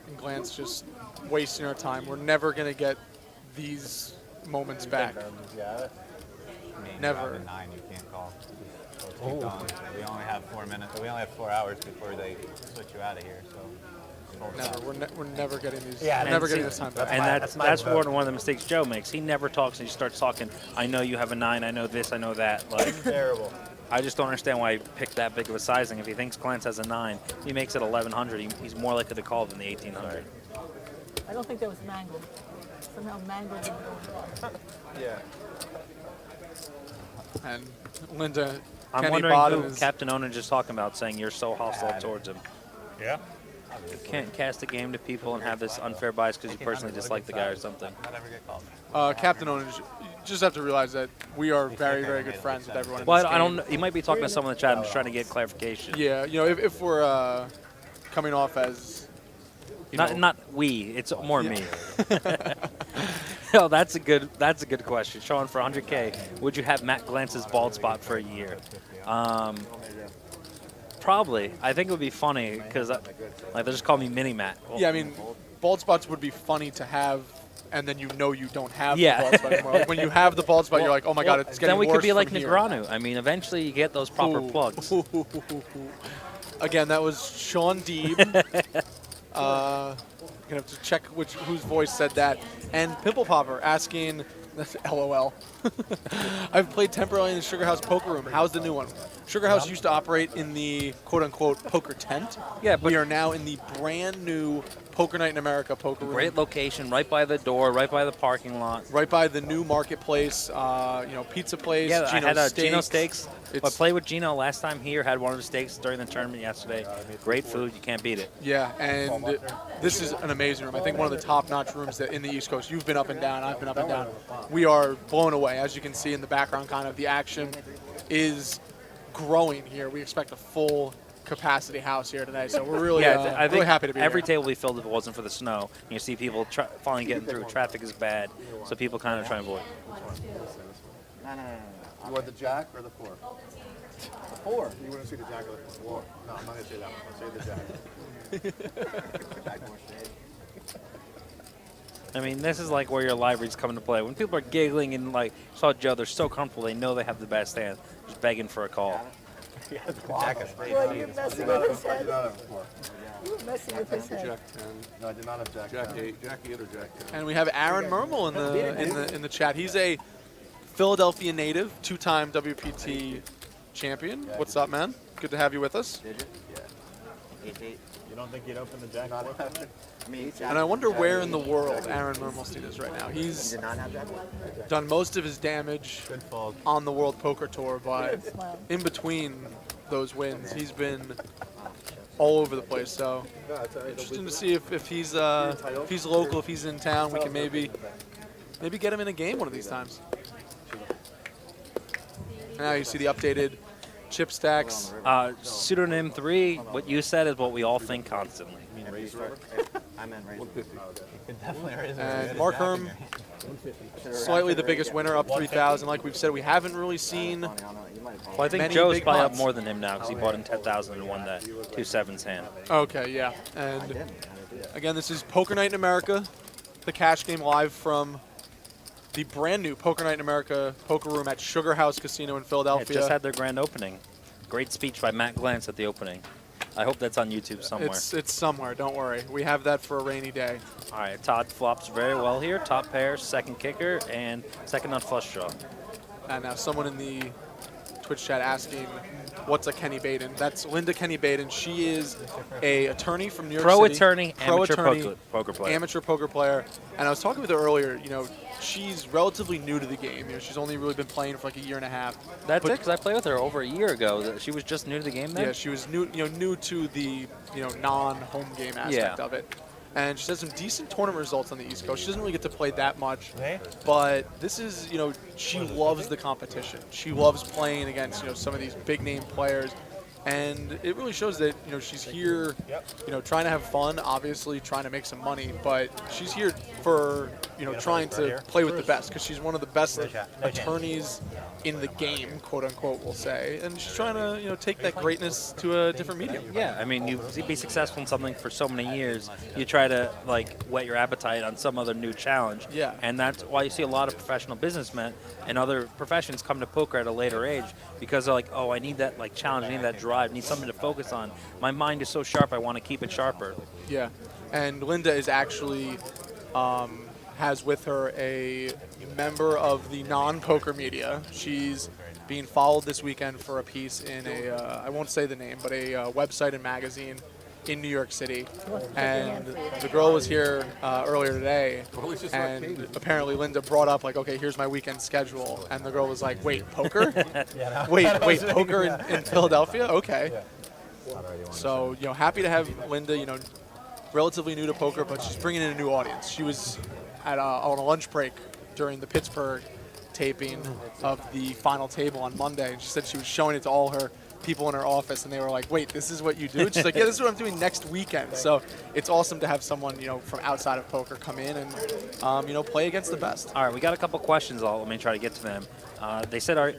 And Glantz just wasting our time. We're never going to get these moments back. Never. 9, you can't call. So keep going. We only have 4 minutes. We only have 4 hours before they switch you out of here. So. Never. We're never getting these. Yeah, never getting this time back. And that's one of the mistakes Joe makes. He never talks and he starts talking. I know you have a 9. I know this. I know that. Like Terrible. I just don't understand why he picked that big of a sizing. If he thinks Glantz has a 9, he makes it 1100. He's more likely to call than the 1800. I don't think that was mangled. Somehow mangled didn't go. Yeah. And Linda, I'm Kenney wondering Baden who is Captain Onan just talking about, saying you're so hostile towards him. Yeah. You can't cast a game to people and have this unfair bias because you personally dislike the guy or something. Not ever get called. Captain Onan. You just have to realize that we are very, very good friends with everyone. Well, in this I don't game. know. He might be talking to someone in the chat. I'm just trying to get clarification. Yeah, you know, if we're coming off as Not we. It's more me. No, that's a good question. Shaun, for 100K, would you have Matt Glantz's bald spot for a year? Probably. I think it would be funny because like they just call me Mini Matt. Well, yeah, I mean, bald spots would be funny to have, and then you know you don't have Yeah. the bald spot anymore. Like when you have the bald spot, you're like, oh my god, it's getting Then we worse could be like from here. Negreanu. I mean, eventually you get those proper Ooh. plugs. Again, that was Shaun Deeb. Gonna have to check whose voice said that. And Pimple Popper asking, LOL. I've played temporarily in the Sugar House Poker Room. How's the new one? Sugar House used to operate in the quote-unquote poker tent. Yeah, but we are now in the brand new Poker Night in America poker room. great location, right by the door, right by the parking lot. Right by the new marketplace, pizza place. Yeah, Gino I had a Steaks. Gino Steaks. I It's- played with Gino last time here, had one of the steaks during the tournament yesterday. Great food, you can't beat it. Yeah, and this is an amazing room. I think one of the top-notch rooms that in the East Coast. You've been up and down, I've been up and down. We are blown away. As you can see in the background, kind of the action is growing here. We expect a full capacity house here today, so we're really, I think really happy to be every here. table will be filled if it wasn't for the snow. You see people finally getting through. Traffic is bad, so people kind of try and avoid. No. You want the jack or the four? The 4. You want to see the jack or the four? No, I'm not going to say that one. I'll say the jack. I mean, this is like where your libraries come into play. When people are giggling and like saw Joe, they're so comfortable. They know they have the best hand. Just begging for a call. Well, you're messing with his head. You're messing with his head. Jack 10. No, I did not have jack 10. Jack 8 or jack 10. And we have Aaron Mermel in the chat. He's a Philadelphia native, 2-time WPT champion. What's up, man? Good to have you with us. You don't think you'd open the jack? And I wonder where in the world Aaron Mermelstein is right now. He's Did not have jack 1? done most of his damage Good fold. on the World Poker Tour, but Good smile. in between those wins, he's been all over the place. So interesting to see if he's local, if he's in town. We can maybe get him in a game one of these times. Now you see the updated chip stacks. Pseudonym 3, what you said is what we all think constantly. I meant raise. Could definitely raise it. And Mark Herm, slightly the biggest winner, up 3,000. Like we've said, we haven't really seen. Well, I think Many Joe's big probably up pots. more than him now because he bought in 10,000 and won that 2-7s hand. Okay, yeah. And again, this is Poker Night in America, the cash game live from the brand new Poker Night in America poker room at Sugar House Casino in It Philadelphia. just had their grand opening. Great speech by Matt Glantz at the opening. I hope that's on YouTube somewhere. It's somewhere, don't worry. We have that for a rainy day. All right, Todd flops very well here. Top pair, second kicker, and second on flush draw. And now someone in the Twitch chat asking, what's a Kenney Baden? That's Linda Kenney Baden. She is a attorney from New York Pro City. attorney, amateur attorney, poker player. Amateur poker player. And I was talking with her earlier, she's relatively new to the game. She's only really been playing for like a year and a half. That's But- it, because I played with her over a year ago. She was just new to the game then? Yeah, she was new to the non-home game aspect of it, and she has some decent tournament results on the East Coast. She doesn't really get to play that much, but this is she loves the competition. She loves playing against some of these big name players, and it really shows that she's here, trying to have fun, obviously trying to make some money, but she's here for trying to play with the best because she's one of the best attorneys in the game, quote unquote, we'll say, and she's trying to take that greatness to a different medium. Yeah, I mean, you be successful in something for so many years, you try to whet your appetite on some other new challenge. Yeah. And that's why you see a lot of professional businessmen and other professions come to poker at a later age because they're like, oh, I need that challenge, I need that drive, I need something to focus on. My mind is so sharp, I want to keep it sharper. Yeah, and Linda is actually has with her a member of the non-poker media. She's being followed this weekend for a piece in I won't say the name, but a website and magazine in New York City. And the girl was here earlier today, and apparently Linda brought up okay, here's my weekend schedule, and the girl was like, wait, poker? wait, poker in Philadelphia? Okay. So happy to have Linda. Relatively new to poker, but she's bringing in a new audience. She was on a lunch break during the Pittsburgh taping of the final table on Monday, and she said she was showing it to all her people in her office, and they were like, wait, this is what you do? And she's like, yeah, this is what I'm doing next weekend. So it's awesome to have someone from outside of poker come in and play against the best. All right, we got a couple questions. Let me try to get to them. They said our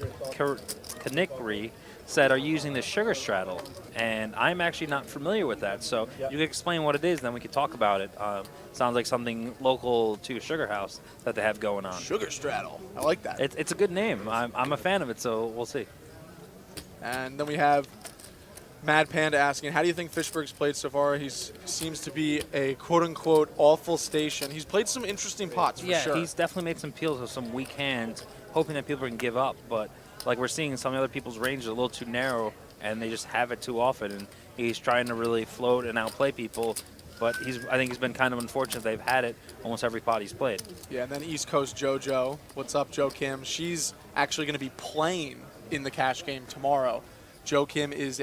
Kenney said, are you using the sugar straddle? And I'm actually not familiar with that. So you can explain what it is, then we can talk about it. Sounds like something local to Sugar House that they have going on. Sugar straddle. I like that. It's a good name. I'm a fan of it, so we'll see. And then we have Mad Panda asking, how do you think Fishberg's played so far? He seems to be a quote-unquote awful station. He's played some interesting pots, for sure. Yeah, he's definitely made some peels with some weak hands, hoping that people can give up. But like we're seeing some other people's range is a little too narrow, and they just have it too often. And he's trying to really float and outplay people. But I think he's been kind of unfortunate. They've had it almost every pot he's played. Yeah, and then East Coast JoJo. What's up, Jo Kim? She's actually going to be playing in the cash game tomorrow. Jo Kim is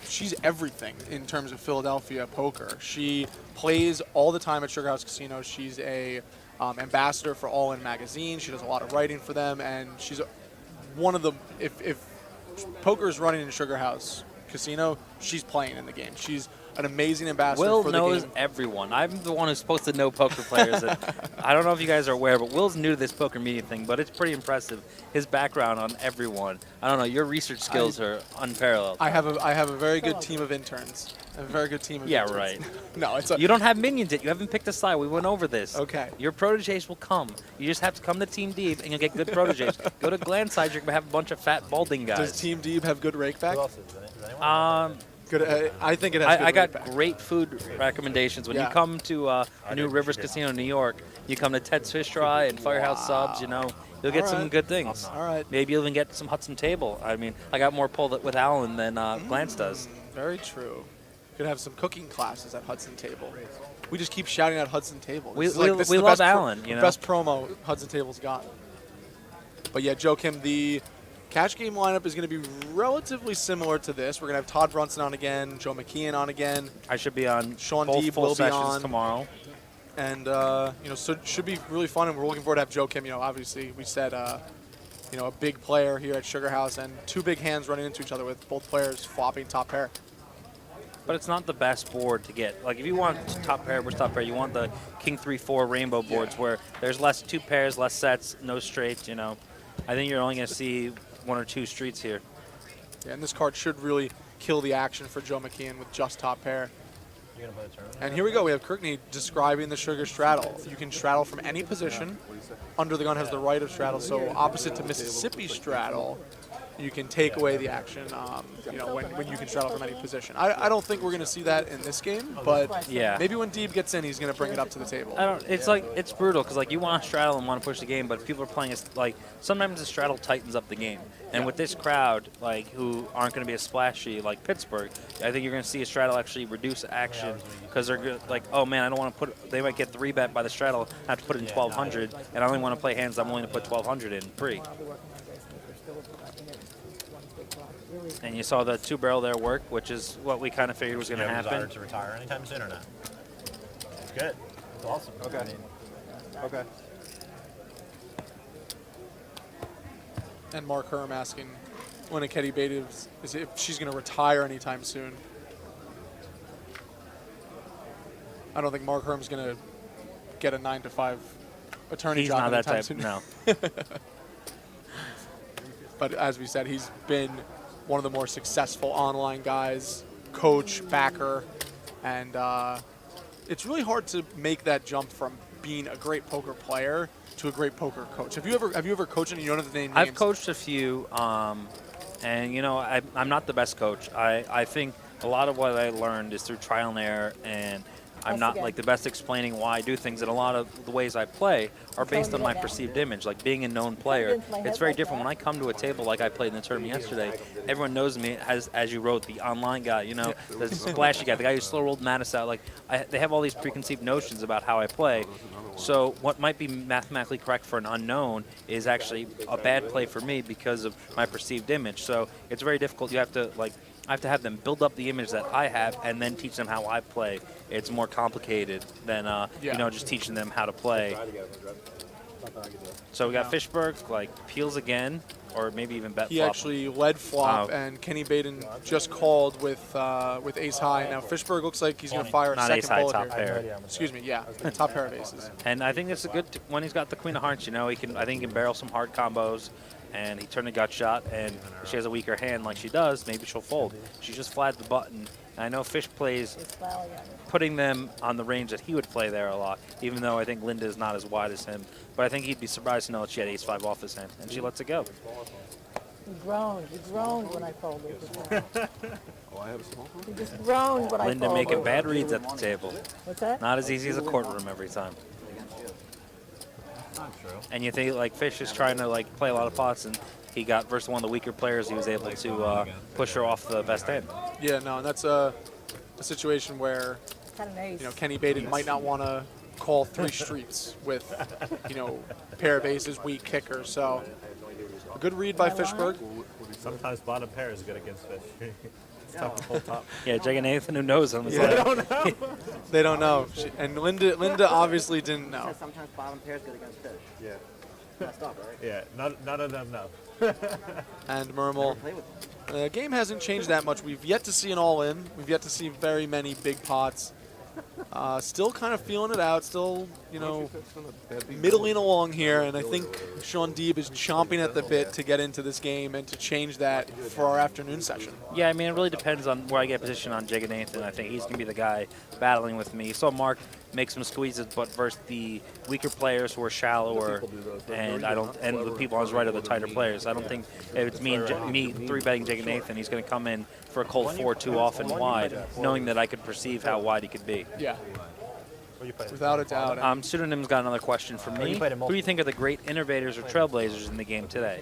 she's everything in terms of Philadelphia poker. She plays all the time at Sugar House Casino. She's a ambassador for All In Magazine. She does a lot of writing for them, and she's one of the, if poker is running in Sugar House Casino, she's playing in the game. She's an amazing ambassador Will for the knows game. everyone. I'm the one who's supposed to know poker players. And I don't know if you guys are aware, but Will's new to this poker media thing, but it's pretty impressive. His background on everyone. I don't know. Your research skills are unparalleled. I have a very good team of interns. A very good team of interns. Right. No, it's You don't have minions yet. You haven't picked a side. We went over this. Okay. Your proteges will come. You just have to come to Team Deeb, and you'll get good proteges. Go to Glantz side. You're going to have a bunch of fat, balding guys. Does Team Deeb have good rakeback? Who else is it? Is anyone? Good. I think it has good I got rakeback. great food recommendations. When Yeah. you come to New Rivers Casino in New York, you come to Ted's Fish Fry and Firehouse Subs, you know, you'll get All some right. good things. All right. Maybe you'll even get some Hudson Table. I mean, I got more pull with Alan than Glantz does. Very true. Could have some cooking classes at Hudson Table. We just keep shouting out Hudson Table. We This is love the best Alan, you know. Best promo Hudson Table's got. But yeah, Jo Kim, the cash game lineup is going to be relatively similar to this. We're going to have Todd Brunson on again, Joe McKeehan on again, I should be on Shaun both Deeb full will be sessions on. tomorrow. and so it should be really fun. And we're looking forward to have Jo Kim. Obviously we said a big player here at Sugar House, and two big hands running into each other with both players flopping top pair. But it's not the best board to get. Like, if you want top pair versus top pair, you want the King 3-4 rainbow boards where there's two pairs, less sets, no straights, I think you're only going to see one or two streets here. Yeah, and this card should really kill the action for Joe McKeehan with just top pair. You gonna play the tournament? And here we go. We have Kirkney describing the sugar straddle. You can straddle from any position. Under the gun has the right of straddle, so opposite to Mississippi straddle, you can take away the action when you can straddle from any position. I don't think we're going to see that in this game, but Yeah. maybe when Deeb gets in, he's going to bring it up to the table. It's brutal because you want to straddle and want to push the game, but if people are playing sometimes the straddle tightens up the game. And with this crowd, who aren't going to be as splashy like Pittsburgh, I think you're going to see a straddle actually reduce action because they're good, oh man, I don't want to put. They might get 3-bet by the straddle, I have to put in 1,200, and I only want to play hands I'm willing to put 1,200 in free. And you saw the 2-barrel there work, which is what we kind of figured was going to Do you have a happen. desire to retire anytime soon or not? Good. That's awesome. Okay. Okay. And Mark Herm asking when Kenney Baden is if she's going to retire anytime soon. I don't think Mark Herm's going to get a 9-to-5 attorney He's job not that anytime type. soon. No. But as we said, he's been one of the more successful online guys, coach, backer, and it's really hard to make that jump from being a great poker player to a great poker coach. Have you ever coached and you don't have to name names? I've coached a few, and I'm not the best coach. I think a lot of what I learned is through trial and error, and I'm not the best explaining why I do things, and a lot of the ways I play are based on my perceived image, like being a known player. It's very different when I come to a table like I played in the tournament yesterday. Everyone knows me as you wrote, the online guy, the splashy guy, the guy who slow rolled Mattis out. They have all these preconceived notions about how I play. So what might be mathematically correct for an unknown is actually a bad play for me because of my perceived image. So it's very difficult. You have to I have to have them build up the image that I have and then teach them how I play. It's more complicated than just teaching them how to play. So we got Fishberg peels again, or maybe even bet He flop. actually led flop, Oh. and Kenney Baden just called with ace high. Now Fishberg looks like he's going to fire a Not second ace high, bullet top here. pair. Excuse me, yeah, top pair of aces. And I think it's a good when he's got the queen of hearts. I think he can barrel some hard combos. And he turned a gut shot, and if she has a weaker hand like she does, maybe she'll fold. She just flattened the button. And I know Fish plays putting them on the range that he would play there a lot, even though I think Linda is not as wide as him. But I think he'd be surprised to know that she had ace-5 off his hand, and she lets it go. He groaned when I folded. Oh, I have a small one? He just groaned when I folded. Linda making bad reads at the table. What's that? Not as easy as a courtroom every time. Not true. And you think like Fish is trying to like play a lot of pots, and he got versus one of the weaker players. He was able to push her off the best end. Yeah, no, and that's a situation where Got an ace. Kenny Baden might not want to call 3 streets with a pair of aces, weak kicker. So a good read by Fishberg. Sometimes bottom pair is good against Fish. It's tough to pull top. Yeah, Jeganathan, who knows him, is They like, don't know. They don't know. And Linda obviously didn't know. Sometimes bottom pair's good against fish. Yeah. Messed up, right? Yeah, none of them know. And Mermel. Play with them. The game hasn't changed that much. We've yet to see an all-in. We've yet to see very many big pots. Still kind of feeling it out. Still, middling along here. And I think Shaun Deeb is chomping at the bit to get into this game and to change that for our afternoon session. yeah, I mean, it really depends on where I get positioned on Jeganathan. I think he's going to be the guy battling with me. So Mark make some squeezes, but versus the weaker players who are shallower, and the people on his right are the tighter players. I don't think if it's me 3-betting Jeganathan, he's going to come in for a cold 4 too often wide, knowing that I could perceive how wide he could be. Yeah. Without a doubt. Pseudonym's got another question for me. Who do you think are the great innovators or trailblazers in the game today?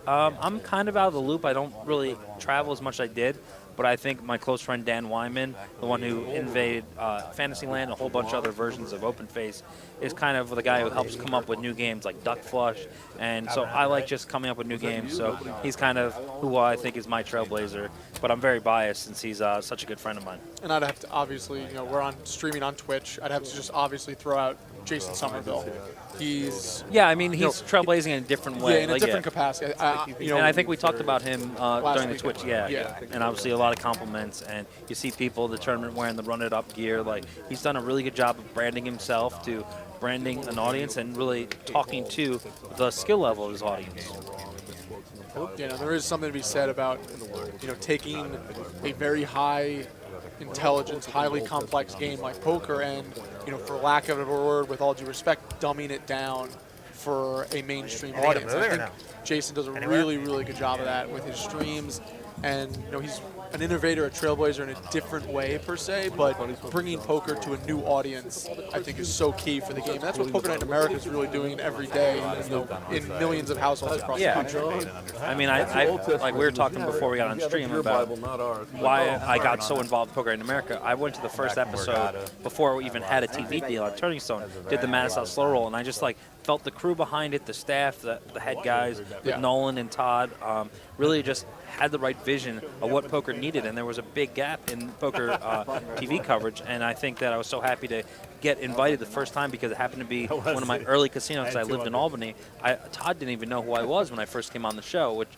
I'm kind of out of the loop. I don't really travel as much as I did, but I think my close friend Dan Wyman, the one who invaded Fantasyland, a whole bunch of other versions of Open Face, is kind of the guy who helps come up with new games like Duck Flush. And so I like just coming up with new games. So he's kind of who I think is my trailblazer. But I'm very biased since he's such a good friend of mine. And I'd have to obviously, we're streaming on Twitch. I'd have to just obviously throw out Jason Somerville. He's he's trailblazing in a different way. Yeah, in a different capacity. And I think we talked about him during the week. Twitch. Yeah. And obviously a lot of compliments. And you see people in the tournament wearing the Run It Up gear. Like he's done a really good job of branding himself to branding an audience and really talking to the skill level of his audience. There is something to be said about taking a very high intelligence, highly complex game like poker and, for lack of a word, with all due respect, dumbing it down for a mainstream audience. I think Jason does a really, really good job of that with his streams. And, he's an innovator, a trailblazer in a different way, per se, but bringing poker to a new audience, I think, is so key for the game. And that's what Poker Night in America is really doing every day in millions of households across the country. I mean, I like we were talking before we got on stream about why I got so involved with Poker Night in America. I went to the first episode before we even had a TV deal on Turning Stone, did the Madison Slow Roll, and I just felt the crew behind it, the staff, the head guys, with Nolan and Todd, really just had the right vision of what poker needed, and there was a big gap in poker TV coverage, and I think that I was so happy to get invited the first time because it happened to be one of my early casinos because I lived in Albany. Todd didn't even know who I was when I first came on the show, which,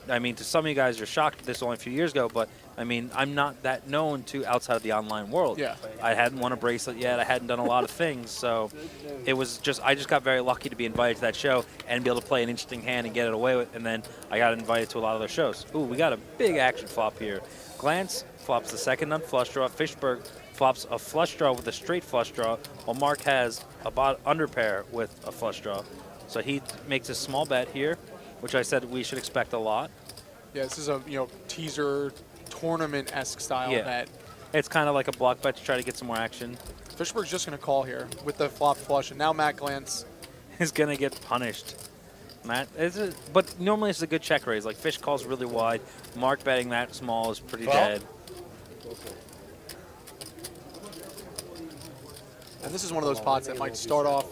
I mean, to some of you guys, you're shocked this was only a few years ago, but, I mean, I'm not that known to outside of the online world. Yeah. I hadn't won a bracelet yet. I hadn't done a lot of things, so it was I just got very lucky to be invited to that show and be able to play an interesting hand and get it away with, and then I got invited to a lot of their shows. Ooh, we got a big action flop here. Glantz flops the second unflush draw. Fishberg flops a flush draw with a straight flush draw, while Mark has a under pair with a flush draw. So he makes a small bet here, which I said we should expect a lot. Yeah, this is a teaser tournament-esque style bet. It's kind of like a block bet to try to get some more action. Fishberg's just going to call here with the flop flush, and now Matt Glantz is going to get punished. Matt, but normally it's a good check raise. Like Fish calls really wide. Mark betting that small is pretty dead. And this is one of those pots that might start off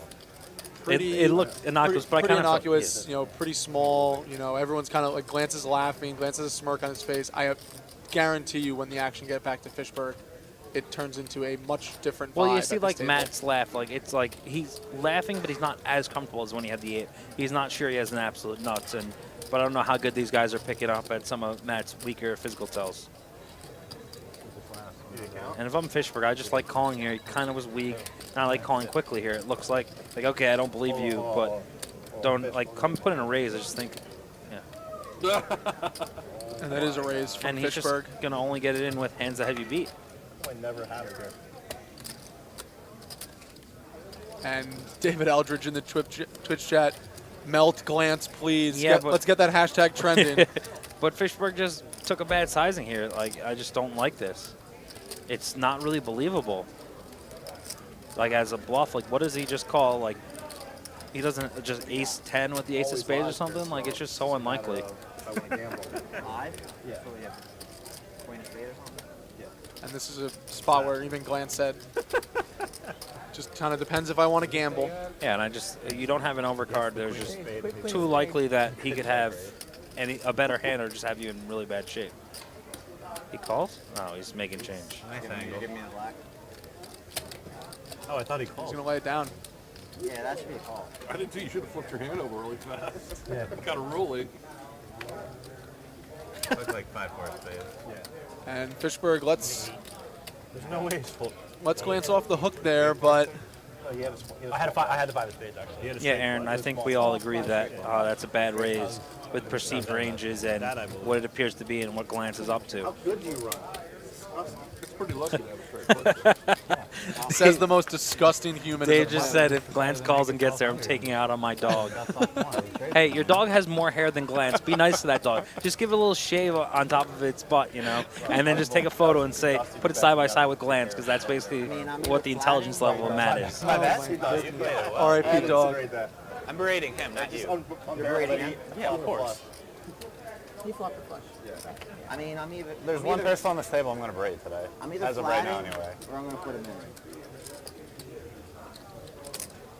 pretty. It looked innocuous, but pretty I kind of innocuous. Pretty small. Everyone's kind of like Glantz is laughing. Glantz has a smirk on his face. I guarantee you, when the action gets back to Fishberg, it turns into a much different vibe. Well, you see, like Matt's laugh, like it's like he's laughing, but he's not as comfortable as when he had the 8. He's not sure he has an absolute nuts, but I don't know how good these guys are picking up at some of Matt's weaker physical tells. And if I'm Fishberg, I just like calling here. He kind of was weak. And I like calling quickly here. It looks like okay, I don't believe you, but don't come put in a raise. I just think, yeah. And that is a raise from Fishberg. And he's just gonna only get it in with hands that have you beat. I never have it here. And David Eldridge in the Twitch chat, melt Glantz, please. Yeah, let's get that hashtag trending. But Fishberg just took a bad sizing here. Like, I just don't like this. It's not really believable. Like, as a bluff, like, what does he just call? Like, he doesn't just ace 10 with the ace of spades or something? Like, it's just so unlikely. If I want to gamble. Live? Yeah. So, yeah. Queen of spade or something? And this is a spot where even Glantz said, just kind of depends if I want to gamble. Yeah, and you don't have an overcard. There's just too likely that he could have a better hand or just have you in really bad shape. He calls? No, he's making change. Nice angle. Give me a black. Oh, I thought he He's called. going to lay it down. Yeah, that should be a call. I didn't think you should have flipped your hand over really fast. Yeah. Got a ruling. Looks like 5-4 spade. And Fishberg There's no way he's full. lets Glantz off the hook there, but I had the 5 of spades, actually. He had a Yeah, straight Aaron, card. I think we all agree that that's a bad raise with perceived ranges and That I believe. what it appears to be and what Glantz is up to. How good do you run? It's pretty lucky to have a straight flush. says the most disgusting human. Dave in the just planet. said if Glantz calls and gets there, I'm taking out on my dog. Hey, your dog has more hair than Glantz. Be nice to that dog. Just give it a little shave on top of its butt, you know, and then just take a photo and say, put it side by side with Glantz, because that's basically what the intelligence level of Matt is. My bad. You played it well. R.I.P. dog. I'm berating him, not you. You're berating him? Yeah, of course. He flopped the flush. I mean, I'm either. There's I'm one either- person on this table I'm going to berate today. I'm either As of right now, flatting anyway. or I'm going to put him in.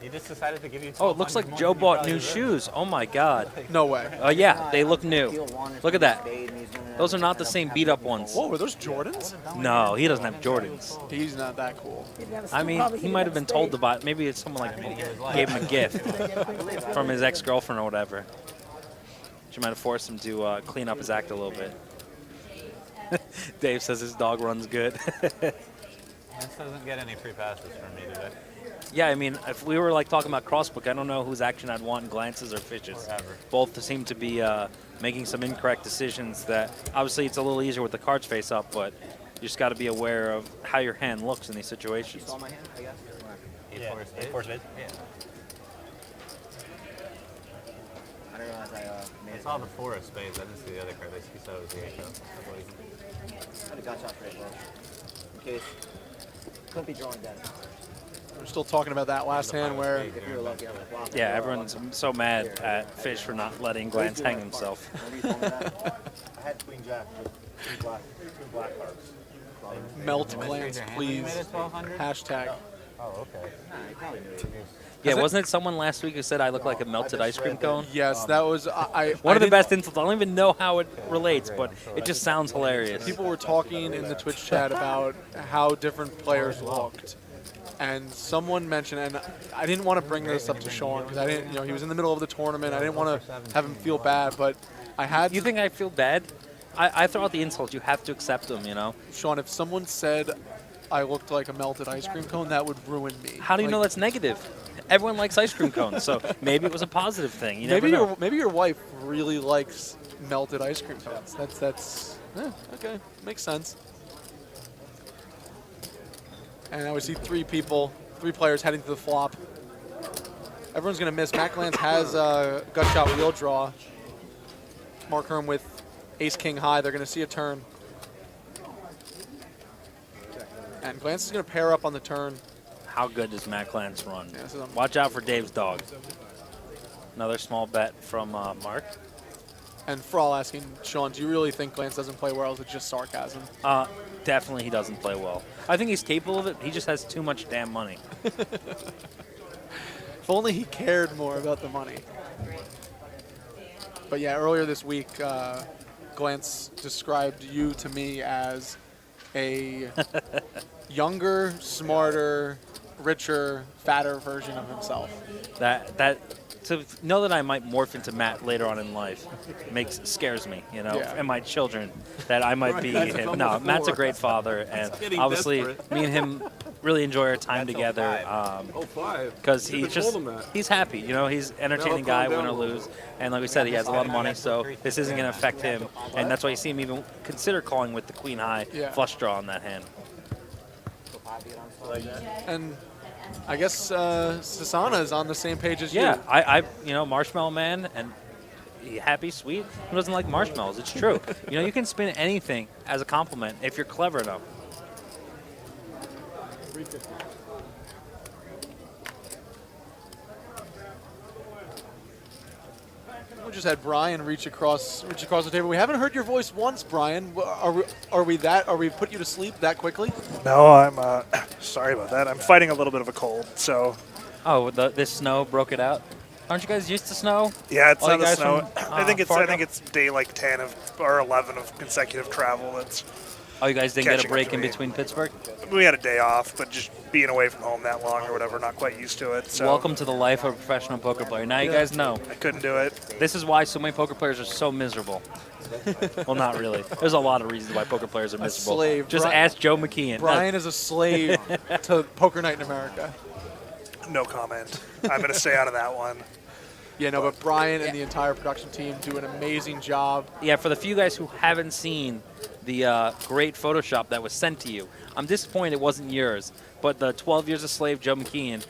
He just decided to give you. Oh, it looks like Joe bought new shoes. Oh my God. No way. Oh yeah, they look new. He'll want it Look at from that. spade and he's gonna Those are not the end up same having beat up to ones. Whoa, are those Jordans? No, he doesn't have Jordans. He's not that cool. He didn't have a I stick, mean, probably he might have didn't been told to spade. buy it. Maybe it's someone like gave him a gift from his ex-girlfriend or whatever. She might have forced him to clean up his act a little bit. Dave says his dog runs good. This doesn't get any free passes from me today. Yeah, I mean, if we were like talking about crossbook, I don't know whose action I'd want, Glantz's or Fish's. Forever. Both seem to be making some incorrect decisions that obviously it's a little easier with the cards face up, but you just got to be aware of how your hand looks in these situations. Saw my hand, I guess. Yeah, 8-4 spades. Yeah. I didn't realize I made I it. saw the 4 of spades. I didn't see the other card. I saw it was the 8 though. I got shot straight flush. In case. Couldn't be drawing dead. We're still talking about that last hand where If we were lucky on the flop. Yeah, everyone's so mad at Fish for not letting Glantz hang himself. Remember you told me that? I had queen jack with two black cards. melt Did I Glantz, trade your hand when you please. made it 1200? Hashtag. Oh, okay. Nah, he probably knew it. Yeah, wasn't it someone last week who said I look like a melted ice cream cone? Yes, that was One of the best insults. I don't even know how it relates, but it just sounds hilarious. People were talking in the Twitch chat about how different players looked. And someone mentioned, and I didn't want to bring this up to Shaun because I didn't, you know, he was in the middle of the tournament. I didn't want to have him feel bad, but I had. You think I feel bad? I throw out the insults. You have to accept them, you know? Shaun, if someone said I looked like a melted ice cream cone, that would ruin me. How do you Like, know that's negative? Everyone likes ice cream cones, so maybe it was a positive thing. You never maybe know. maybe your wife really likes melted ice cream cones. That's okay, makes sense. And now we see three players heading to the flop. Everyone's gonna miss. Matt Glantz has a gut shot wheel draw. Mark Herm with ace king high. They're gonna see a turn. And Glantz is gonna pair up on the turn. How good does Matt Glantz run? Yeah, this is Watch out for Dave's dog. Another small bet from Mark. And for all asking, Shaun, do you really think Glantz doesn't play well? Or is it just sarcasm? Definitely he doesn't play well. I think he's capable of it. He just has too much damn money. If only he cared more about the money. But yeah, earlier this week, Glantz described you to me as a younger, smarter, richer, fatter version of himself. To know that I might morph into Matt later on in life scares me, you know, Yeah. and my children, that I might be him. No, Matt's a great father, and getting obviously desperate. me and him really enjoy our time together. Oh, 5. Because You he's could've told him that. he's happy, you know, he's an entertaining Now guy, calm win or down a little lose, and like we said, he has a lot of money, so this isn't going to affect him, and that's why you see him even consider calling with the queen high flush draw on that hand. And I guess Sasana is on the same page as Yeah, you. I you know, Marshmallow Man, and happy, sweet. Who doesn't like marshmallows? It's true. You know, you can spin anything as a compliment if you're clever enough. we just had Brian reach across the table. We haven't heard your voice once, Brian. Are we put you to sleep that quickly? No, I'm sorry about that. I'm fighting a little bit of a cold, so. Oh, this snow broke it out. Aren't you guys used to snow? Yeah, it's All not you the guys snow. from, I think Fargo? it's day like 10 or 11 of consecutive travel. That's Oh, you guys didn't get a catching up break to in me. between Pittsburgh? We had a day off, but just being away from home that long or whatever, not quite used to it. So Welcome to the life of a professional poker player. Now you guys know. I couldn't do it. This is why so many poker players are so miserable. Well, not really. There's a lot of reasons why poker players are miserable. slave. Just ask Joe McKeehan. Brian is a slave to Poker Night in America. No comment. I'm going to stay out of that one. Yeah, no, but Brian and the entire production team do an amazing job. Yeah, for the few guys who haven't seen the great Photoshop that was sent to you, I'm disappointed it wasn't yours. But the 12 Years a Slave Joe McKeehan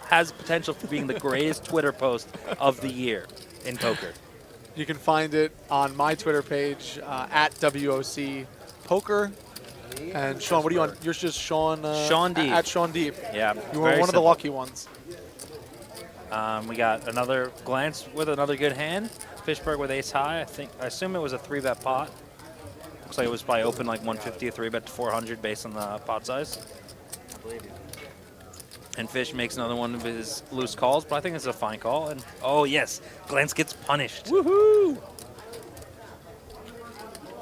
has potential for being the greatest Twitter post of the year in poker. You can find it on my Twitter page at WOC Poker. And Shaun, what are you on? You're just Shaun. Shaun Deeb. At Shaun Deeb. Yeah, You were very one of the simple. lucky ones. We got another Glantz with another good hand. Fishberg with ace high. I assume it was a 3-bet pot. Looks like it was probably open like 150, a 3-bet to 400 based on the pot size. And Fish makes another one of his loose calls, but I think it's a fine call. And oh yes, Glantz gets punished. Woohoo!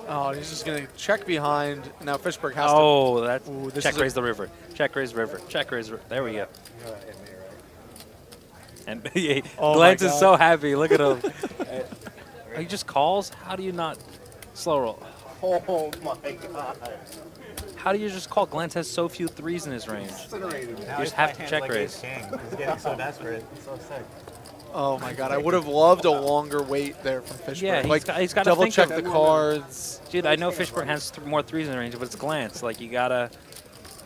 Oh, he's just going to check behind. Now Fishberg has to. Oh, that's Ooh, check raise the river. Check raise river. Check raise river. There we go. And Oh my Glantz is God. so happy. Look at him. He just calls. How do you not slow roll? Oh my God. How do you just call? Glantz has so few threes in his range. Now You just he's have to playing check like raise. ace-king. He's getting so desperate. It's so sick. Oh my God! I would have loved a longer wait there from Fishberg. Yeah, he's got to double think check of- the cards. Dude, I know Fishburne has more threes in the range, but it's Glantz. Like, you gotta.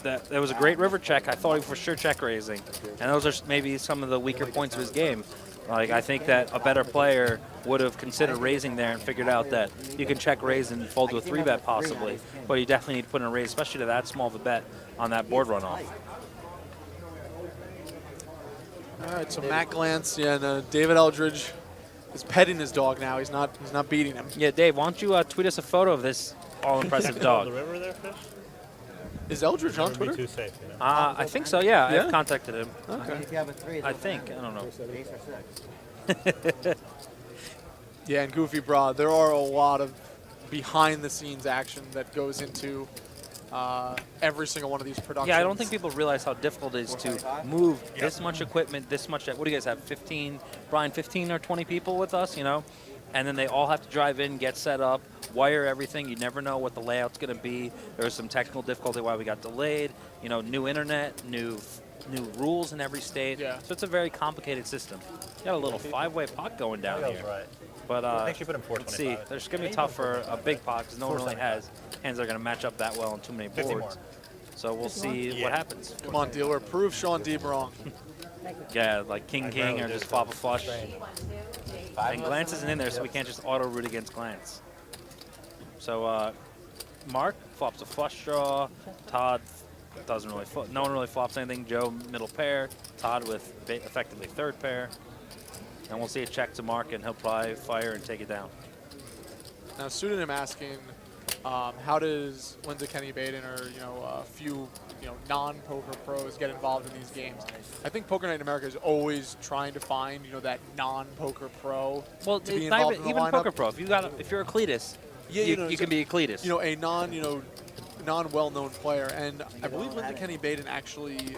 That was a great river check. I thought he for sure check raising, and those are maybe some of the weaker points of his game. Like, I think that a better player would have considered raising there and figured out that you can check raise and fold to a 3-bet possibly, but you definitely need to put in a raise, especially to that small of a bet on that board runoff. All right, so Matt Glantz, yeah, and David Eldridge is petting his dog now. He's not beating him. Yeah, Dave, why don't you tweet us a photo of this all-impressive The dog? river there, Fish? Is Eldridge on That would be Twitter? too safe, you know. I think so, yeah. Yeah? I've contacted him. Okay. If you have a 3, I think. I don't know. ace or 6. Yeah, and Goofy Bra, there are a lot of behind-the-scenes action that goes into every single one of these productions. Yeah, I don't think people realize how difficult it is to move this much equipment, this much. What do you guys have? 15, Brian, 15 or 20 people with us, you know? And then they all have to drive in, get set up, wire everything. You never know what the layout's going to be. There was some technical difficulty why we got delayed. You know, new internet, new rules in every state. Yeah. So it's a very complicated system. You got a little 5-way pot going down That here. was right. But I think she put in let's see. 425. There's going to be tough for a big pot because no one really has hands that are going to match up that well on too many 50 more. boards. So we'll see what happens. Come on, dealer, prove Shaun Deeb wrong. Yeah, like King or just flop a flush. And Glantz isn't in there, so we can't just auto root against Glantz. So Mark flops a flush draw. Todd doesn't really. No one really flops anything. Joe middle pair. Todd with effectively third pair. And we'll see a check to Mark, and he'll probably fire and take it down. Now, pseudonym asking, how does Linda Kenney Baden or a few non-poker pros get involved in these games? I think Poker Night in America is always trying to find that non-poker pro. Well, to be it's not involved in the even lineup. poker pro. If you're a Cleetus, Yeah, you can be a Cleetus. a non-well-known player, and I believe Linda Kenney Baden actually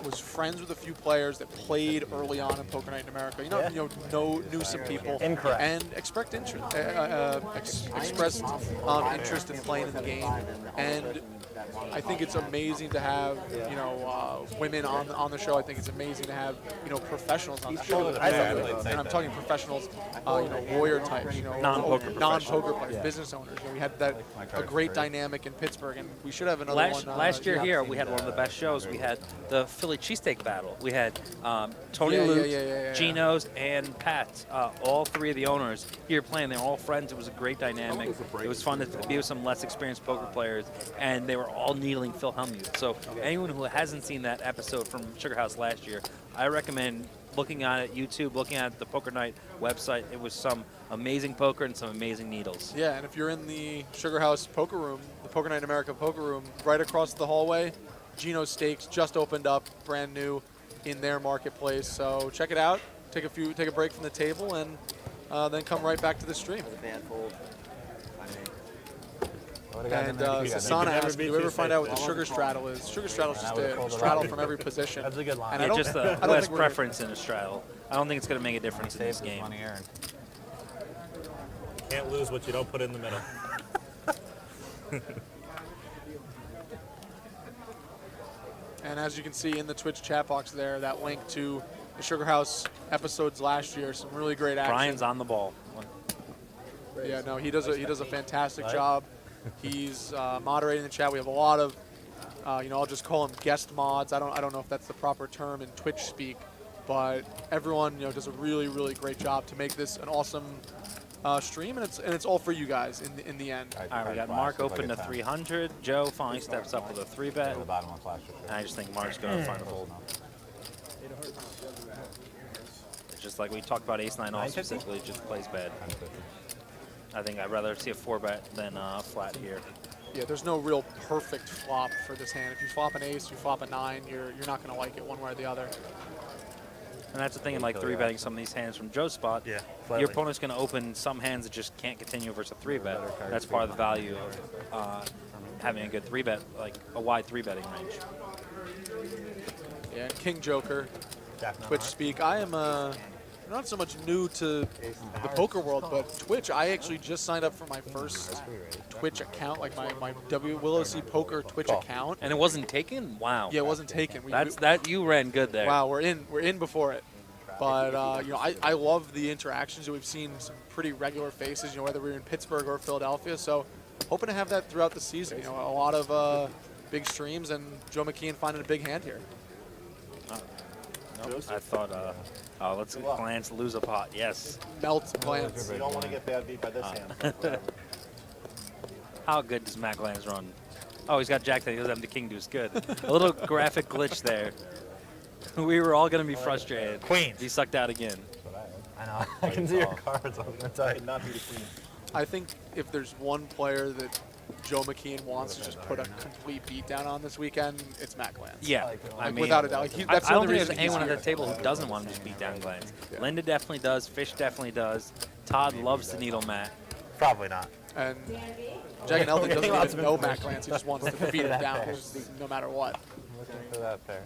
was friends with a few players that played early on in Poker Night in America. Knew some people, Incorrect. and expressed interest in playing in the game. And I think it's amazing to have women on the show. I think it's amazing to have professionals on the show. And I'm talking professionals, lawyer types, non-poker players, business owners. We had a great dynamic in Pittsburgh, and we should have another one. Last year here, we had one of the best shows. We had the Philly cheesesteak battle. We had Tony Luke, Geno's, and Pat, all three of the owners here playing. They were all friends. It was a great dynamic. It was fun to be with some less experienced poker players, and they were all needling Phil Hellmuth. So anyone who hasn't seen that episode from Sugar House last year, I recommend looking on it, YouTube, looking at the Poker Night website. It was some amazing poker and some amazing needles. Yeah, and if you're in the Sugar House Poker Room, the Poker Night in America Poker Room, right across the hallway, Gino's Steaks just opened up, brand new in their marketplace. So check it out. Take a break from the table, and then come right back to the stream. Bad fold. And Sasana asked, do you ever find out what the sugar straddle is? Sugar straddle's just a straddle from every position. That's a good line. And I It's don't, just I a don't less think we're- preference in a straddle. I don't think it's going to make a difference in this game. Money earned. Can't lose what you don't put in the middle. And as you can see in the Twitch chat box there, that link to the Sugar House episodes last year, some really great action. Brian's on the ball. Yeah, no, he does a fantastic job. He's moderating the chat. We have a lot of, I'll just call them guest mods. I don't know if that's the proper term in Twitch speak, but everyone does a really, really great job to make this an awesome stream, and it's all for you guys in the end. All right, we got Mark open to 300. Joe finally steps up with a 3-bet. The bottom one flash. And I just think Mark's going to find a fold. It's just like we talked about ace-9 off specifically, just plays bad. I think I'd rather see a 4-bet than flat here. Yeah, there's no real perfect flop for this hand. If you flop an ace, you flop a 9, you're not going to like it one way or the other. And that's the thing in like 3-betting some of these hands from Joe's spot. Yeah, Your flatly. opponent's going to open some hands that just can't continue versus a 3-bet. That's part of the value of having a good 3-bet, like a wide 3-betting range. Yeah, King Joker, Twitch speak. I am not so much new to the poker world, but Twitch. I actually just signed up for my first Twitch account, like my WillowC Poker Twitch account. And it wasn't taken? Wow. Yeah, it wasn't taken. You ran good there. Wow, we're in before it. But I love the interactions. We've seen some pretty regular faces. Whether we're in Pittsburgh or Philadelphia. So hoping to have that throughout the season. A lot of big streams, and Joe McKeehan finding a big hand here. Nope. I thought, let's Glantz lose a pot. Yes. Melt Glantz. You don't want to get bad beat by this hand. How good does Matt Glantz run? Oh, he's got Jack that he doesn't have the king deuce. Good. A little graphic glitch there. We were all going to be frustrated. Queens. He sucked out again. I know. I can see your cards. I was going to tell you. Not be the queen. I think if there's one player that Joe McKeehan wants to just put a complete beat down on this weekend, it's Matt Glantz. Yeah. I mean, without a doubt. That's I the don't only think there's reason he's anyone at here. the table who doesn't want to just beat down Glantz. Yeah. Linda definitely does. Fish definitely does. Todd loves the needle Matt. Probably not. And Jeganathan doesn't even know Matt Glantz. He just wants to beat it down no matter what. Looking for that pair.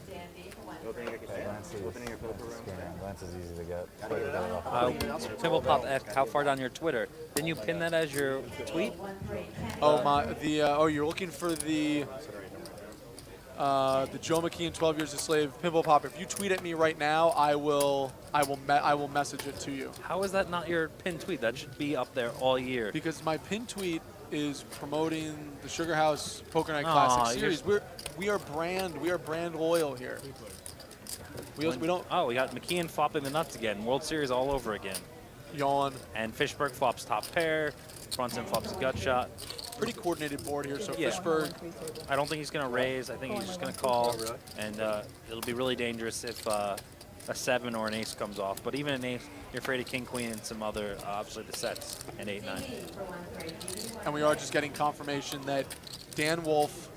Opening your poker room. Glantz is easy to get. Pimple Pop asked how far down your Twitter. Didn't you pin that as your tweet? You're looking for the Joe McKeehan 12 Years a Slave Pimple Pop. If you tweet at me right now, I will message it to you. How is that not your pinned tweet? That should be up there all year. Because my pin tweet is promoting the Sugar House Poker Night Classic Series. We are brand loyal here. We don't we got McKeehan flopping the nuts again. World Series all over again. yawn. And Fishberg flops top pair. Brunson flops a gut shot. Pretty coordinated board here. So Yeah. Fishberg, I don't think he's going to raise. I think he's just going to call. And it'll be really dangerous if a 7 or an ace comes off. But even an ace, you're afraid of king, queen, and some other, obviously the sets, and 8-9. and we are just getting confirmation that Dan Wolf,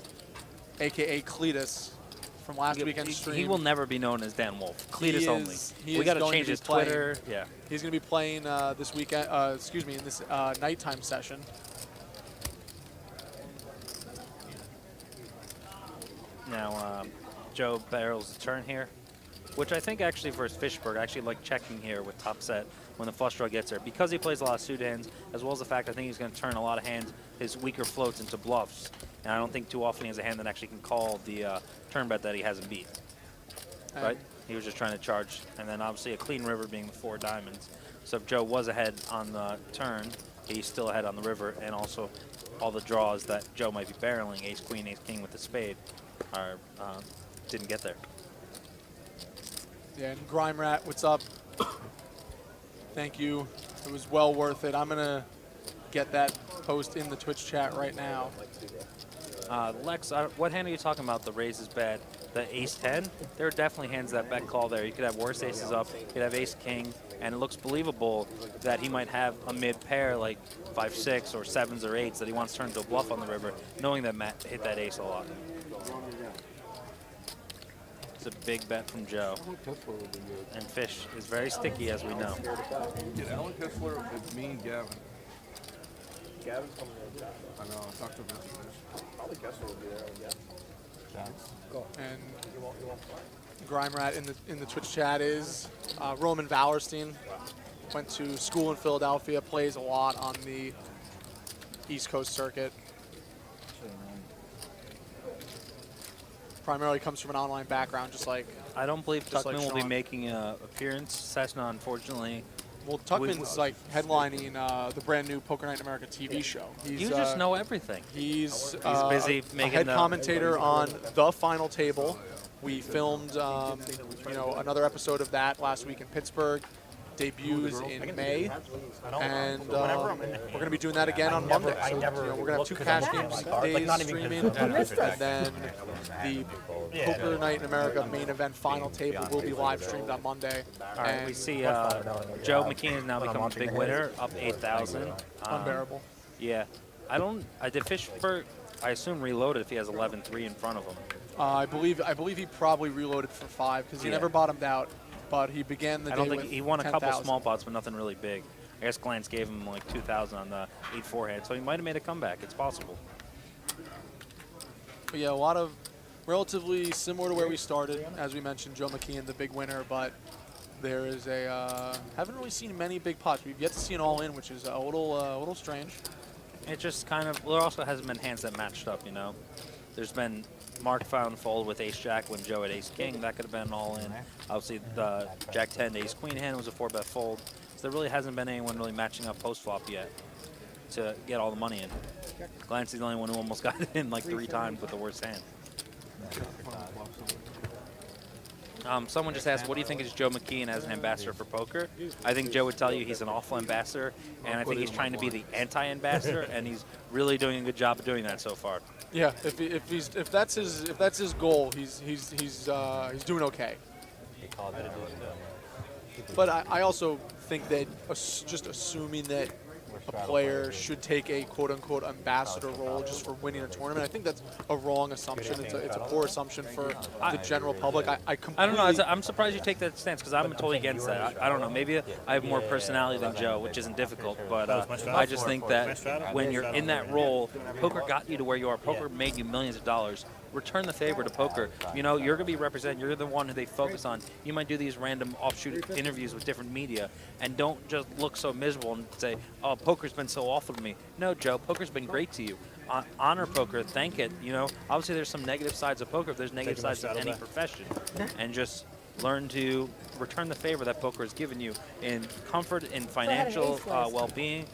a.k.a. Cleetus, from last weekend's stream. He will never be known as Dan Wolf. Cleetus He only. is- he We is got to going to change be his playing. Twitter. Yeah. He's going to be playing this weekend. In this nighttime session. Now, Joe barrels the turn here, which I think actually versus Fishberg, I actually like checking here with top set when the flush draw gets there. Because he plays a lot of suit hands, as well as the fact I think he's going to turn a lot of hands, his weaker floats into bluffs. And I don't think too often he has a hand that actually can call the turn bet that he hasn't beat. Right? He was just trying to charge. And then obviously a clean river being the 4 diamonds. So if Joe was ahead on the turn, he's still ahead on the river. And also all the draws that Joe might be barreling, ace, queen, ace, king with the spade, are didn't get there. Yeah, and Grime Rat, what's up? Thank you. It was well worth it. I'm going to get that post in the Twitch chat right now. Lex, what hand are you talking about? The raise is bad. the ace-10, there are definitely hands that bet call there. You could have worse aces up, you could have ace-king, and it looks believable that he might have a mid-pair like 5-6 or 7s or 8s that he wants to turn into a bluff on the river, knowing that Matt hit that ace a lot. It's a big bet from Joe. And Fish is very sticky, as we know. Get Alan Kessler and me and Gavin. Gavin's coming in. I know, I talked to him. Probably Kessler will be there, I guess. And Grime Rat in the Twitch chat is Roman Wallerstein. Went to school in Philadelphia, plays a lot on the East Coast circuit. Primarily comes from an online background, just like I don't believe just Tuckman like will be Shaun. making an appearance. Cessna, unfortunately. Well, Tuckman's like headlining the brand new Poker Night in America TV show. You just know everything. He's busy a making head the commentator on The Final Table. We filmed, another episode of that last week in Pittsburgh. Debuts in May, and we're going to be doing that again on Monday. So, we're going to have 2 cash games days streaming, and then the Poker Night in America main event final table will be live streamed on Monday. All right, we see Joe McKeehan has now become a big winner, up 8,000. Unbearable. Yeah, I did Fishberg. I assume reloaded if he has 11-3 in front of him. I believe he probably reloaded for 5 because he never bottomed out. But he began the day I don't think with he won a couple 10,000. small pots, but nothing really big. I guess Glantz gave him like 2,000 on the 8-4 hand, so he might have made a comeback. It's possible. But yeah, a lot of relatively similar to where we started. As we mentioned, Joe McKeehan, the big winner, but there is haven't really seen many big pots. We've yet to see an all-in, which is a little strange. It just kind of, there also hasn't been hands that matched up, There's been Mark found fold with ace-jack when Joe had ace-king. That could have been all in. Obviously, the jack-10 to ace-queen hand was a 4-bet fold. So there really hasn't been anyone really matching up post-flop yet to get all the money in. Glantz is the only one who almost got it in like 3 times with the worst hand. Someone just asked, what do you think is Joe McKeehan as an ambassador for poker? I think Joe would tell you he's an awful ambassador, and I think he's trying to be the anti-ambassador, and he's really doing a good job of doing that so far. Yeah, if that's his goal, he's doing okay. But I also think that just assuming that a player should take a quote-unquote ambassador role just for winning a tournament, I think that's a wrong assumption. It's a poor assumption for the general public. I don't know. I'm surprised you take that stance because I'm totally against that. I don't know. Maybe I have more personality than Joe, which isn't difficult. But I just think that when you're in that role, poker got you to where you are. Poker made you millions of dollars. Return the favor to poker. You're going to be represented. You're the one who they focus on. You might do these random offshoot interviews with different media, and don't just look so miserable and say, "Oh, poker's been so awful to me." No, Joe, poker's been great to you. Honor poker, thank it. Obviously there's some negative sides of poker. There's negative sides of any profession, and just learn to return the favor that poker has given you in comfort, in financial well-being.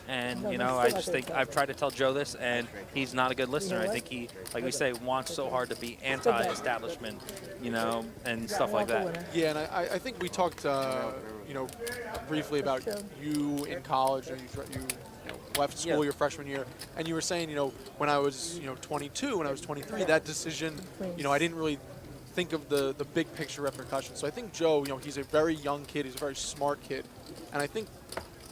And, I just think I've tried to tell Joe this, and he's not a good listener. I think he, like we say, wants so hard to be anti-establishment, and stuff like that. Yeah, and I think we talked, briefly about you in college, and you left school your freshman year, and you were saying, when I was, 22, when I was 23, that decision, I didn't really think of the big picture repercussions. So I think Joe, he's a very young kid, he's a very smart kid, and I think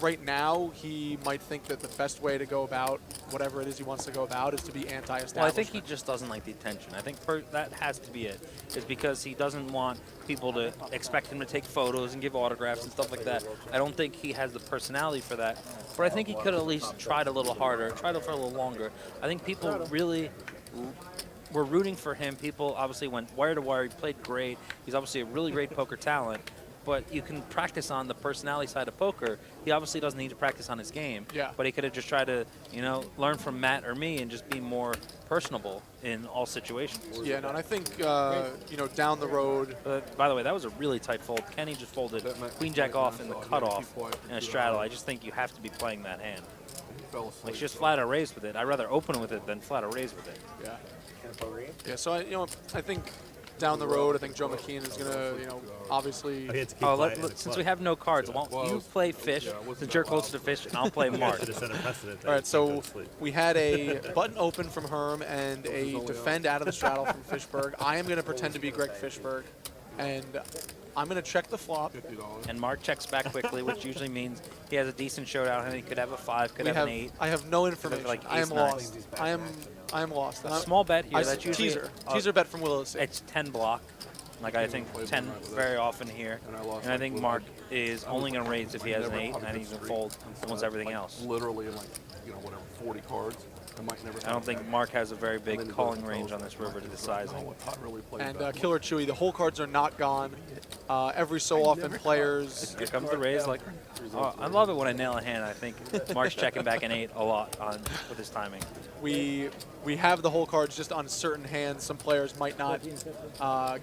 right now, he might think that the best way to go about whatever it is he wants to go about is to be anti-establishment. Well, I think he just doesn't like the attention. I think that has to be it. Is because he doesn't want people to expect him to take photos and give autographs and stuff like that. I don't think he has the personality for that. But I think he could at least tried a little harder, tried for a little longer. I think people really were rooting for him. People obviously went wire to wire. He played great. He's obviously a really great poker talent. But you can practice on the personality side of poker. He obviously doesn't need to practice on his game. Yeah. But he could have just tried to, learn from Matt or me and just be more personable in all situations. Yeah, no, and I think, down the road. By the way, that was a really tight fold. Kenny just folded Queen Jack off in the cutoff in a straddle. I just think you have to be playing that hand. Like just flat out raise with it. I'd rather open with it than flat out raise with it. Yeah. Yeah, so I think down the road, I think Joe McKeehan is going to, obviously. Since we have no cards, why don't you play fish, since you're closer to fish, and I'll play Mark. All right, so we had a button open from Herm and a defend out of the straddle from Fishberg. I am going to pretend to be Greg Fishberg, and I'm going to check the flop. And Mark checks back quickly, which usually means he has a decent showdown, and he could have a 5, could have an 8. I have no information. Like I am lost. I am lost. A small bet here. That's usually teaser bet from Willis. It's 10 block. Like I think 10 very often here, and I think Mark is only going to raise if he has an 8, and he's going to fold almost everything else. Literally, like, 40 cards. I don't think Mark has a very big calling range on this river to the sizing. And Killer Chewy, the whole cards are not gone. Every so often, players. Here comes the raise. Like, I love it when I nail a hand. I think Mark's checking back an 8 a lot with his timing. We have the whole cards just on certain hands. Some players might not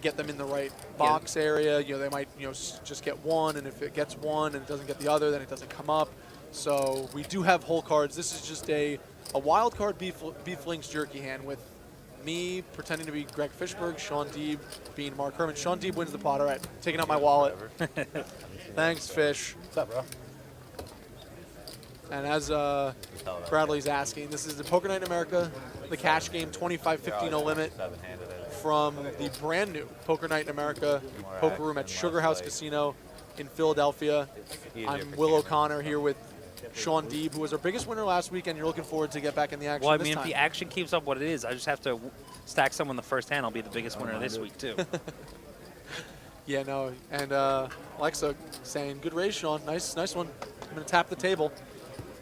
get them in the right box area. They might just get one, and if it gets one and it doesn't get the other, then it doesn't come up. So we do have whole cards. This is just a wild card beef links jerky hand with me pretending to be Greg Fishberg, Shaun Deeb being Mark Herman. Shaun Deeb wins the pot. All right, taking out my wallet. Thanks, Fish. What's up, bro? And as Bradley's asking, this is the Poker Night in America, the cash game, 25-50 no limit from the brand new Poker Night in America poker room at Sugar House Casino in Philadelphia. I'm Will O'Connor here with Shaun Deeb, who was our biggest winner last weekend. You're looking forward to get back in the action. Well, I this mean, time. if the action keeps up what it is, I just have to stack someone the first hand. I'll be the biggest winner this week, too. Yeah, no. And Alexa saying, good raise, Shaun. Nice one. I'm going to tap the table.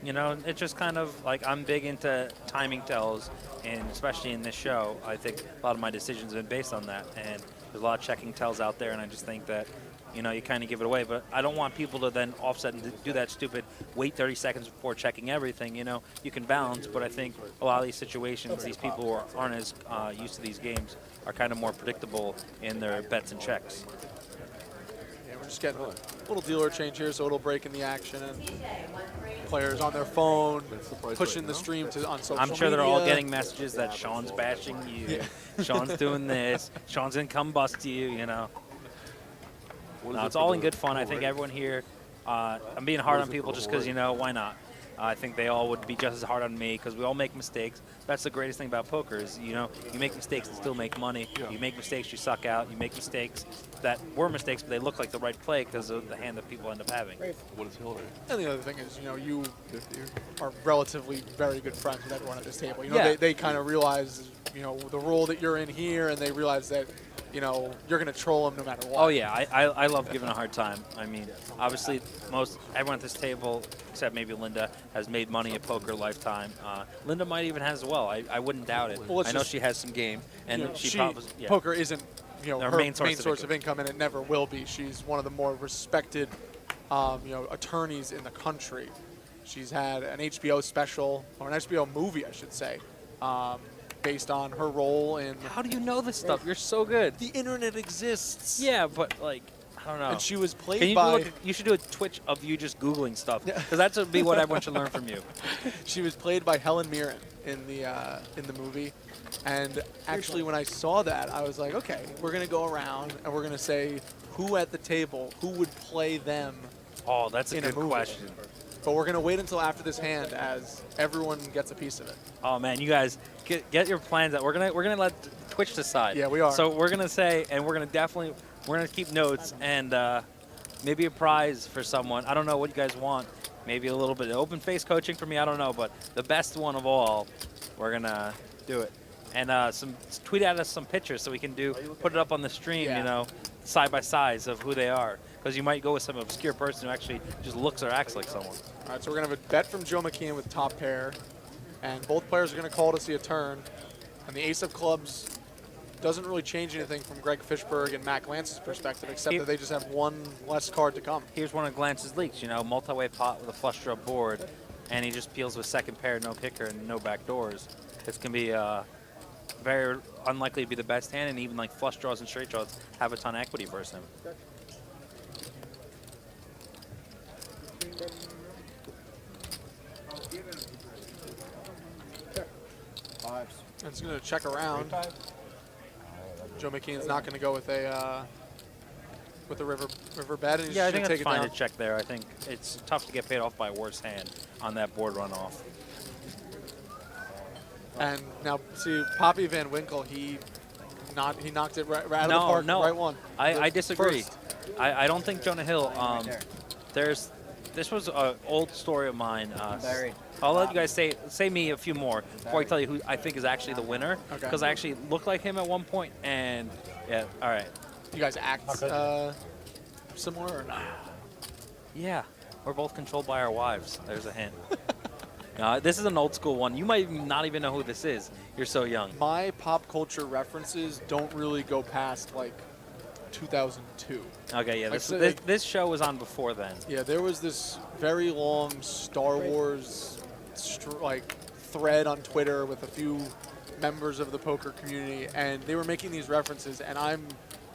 It's just kind of like I'm big into timing tells, and especially in this show, I think a lot of my decisions have been based on that. And there's a lot of checking tells out there, and I just think that you kind of give it away. But I don't want people to then offset and do that stupid wait 30 seconds before checking everything. You can balance, but I think a lot of these situations, these people who aren't as used to these games are kind of more predictable in their bets and checks. Yeah, we're just getting a little dealer change here, so it'll break in the action. And players on their phone, pushing the stream on social media. I'm sure they're all getting messages that Shaun's bashing you, Shaun's doing this, Shaun's going to come bust you, No, it's all in good fun. I think everyone here, I'm being hard on people just because, why not? I think they all would be just as hard on me because we all make mistakes. That's the greatest thing about poker is, you make mistakes and still make money. You make mistakes, you suck out. You make mistakes that were mistakes, but they look like the right play because of the hand that people end up having. What is Hillary? And the other thing is, you are relatively very good friends with everyone at this table. They kind of realize, the role that you're in here, and they realize that, you're going to troll them no matter what. Oh, yeah. I love giving a hard time. I mean, obviously, everyone at this table, except maybe Linda, has made money at poker lifetime. Linda might even has as well. I wouldn't doubt it. Well, I know she has some game. And poker isn't her main source of income, and it never will be. She's one of the more respected attorneys in the country. She's had an HBO special, or an HBO movie, I should say, based on her role in... How do you know this stuff? You're so good. The internet exists. Yeah, but, I don't know. And she was played by... You should do a Twitch of you just Googling stuff, because that would be what everyone should learn from you. She was played by Helen Mirren in the movie. And actually, when I saw that, I was like, okay, we're going to go around, and we're going to say who at the table, who would play them. Oh, that's a good question. But we're going to wait until after this hand as everyone gets a piece of it. Oh, man, you guys, get your plans out. We're gonna let Twitch decide. Yeah, we are. So we're going to say, and we're going to keep notes, and maybe a prize for someone. I don't know what you guys want. Maybe a little bit of open face coaching for me. I don't know. But the best one of all, we're going to do it. And tweet at us some pictures so we can put it up on the stream, side by sides of who they are. Because you might go with some obscure person who actually just looks or acts like someone. All right, so we're going to have a bet from Joe McKeehan with top pair. And both players are going to call to see a turn. And the ace of clubs doesn't really change anything from Greg Fishberg and Matt Glantz's perspective, except that they just have one less card to come. Here's one of Glantz's leaks, multi-way pot with a flush draw board. And he just peels with second pair, no kicker, and no back doors. It's going to be very unlikely to be the best hand, and even flush draws and straight draws have a ton of equity versus him. It's going to check around. Joe McKeehan's not going to go with a river bed, and he's Yeah, I just going think to that's take it fine down. to check there. I think it's tough to get paid off by a worse hand on that board runoff. And now, see, Poppy Van Winkle, he knocked it right out of the No, park, no, right one. I disagree. First. I don't think Jonah Hill. This was an old story of mine. I'll let you guys say me a few more before I tell you who I think is actually the winner. Okay. Because I actually looked like him at one point, and yeah, all right. You guys act similar or not? Yeah, we're both controlled by our wives. There's a hint. This is an old school one. You might not even know who this is. You're so young. My pop culture references don't really go past like 2002. Okay, yeah, Like, this show was on before then. Yeah, there was this very long Star Wars thread on Twitter with a few members of the poker community, and they were making these references, and I'm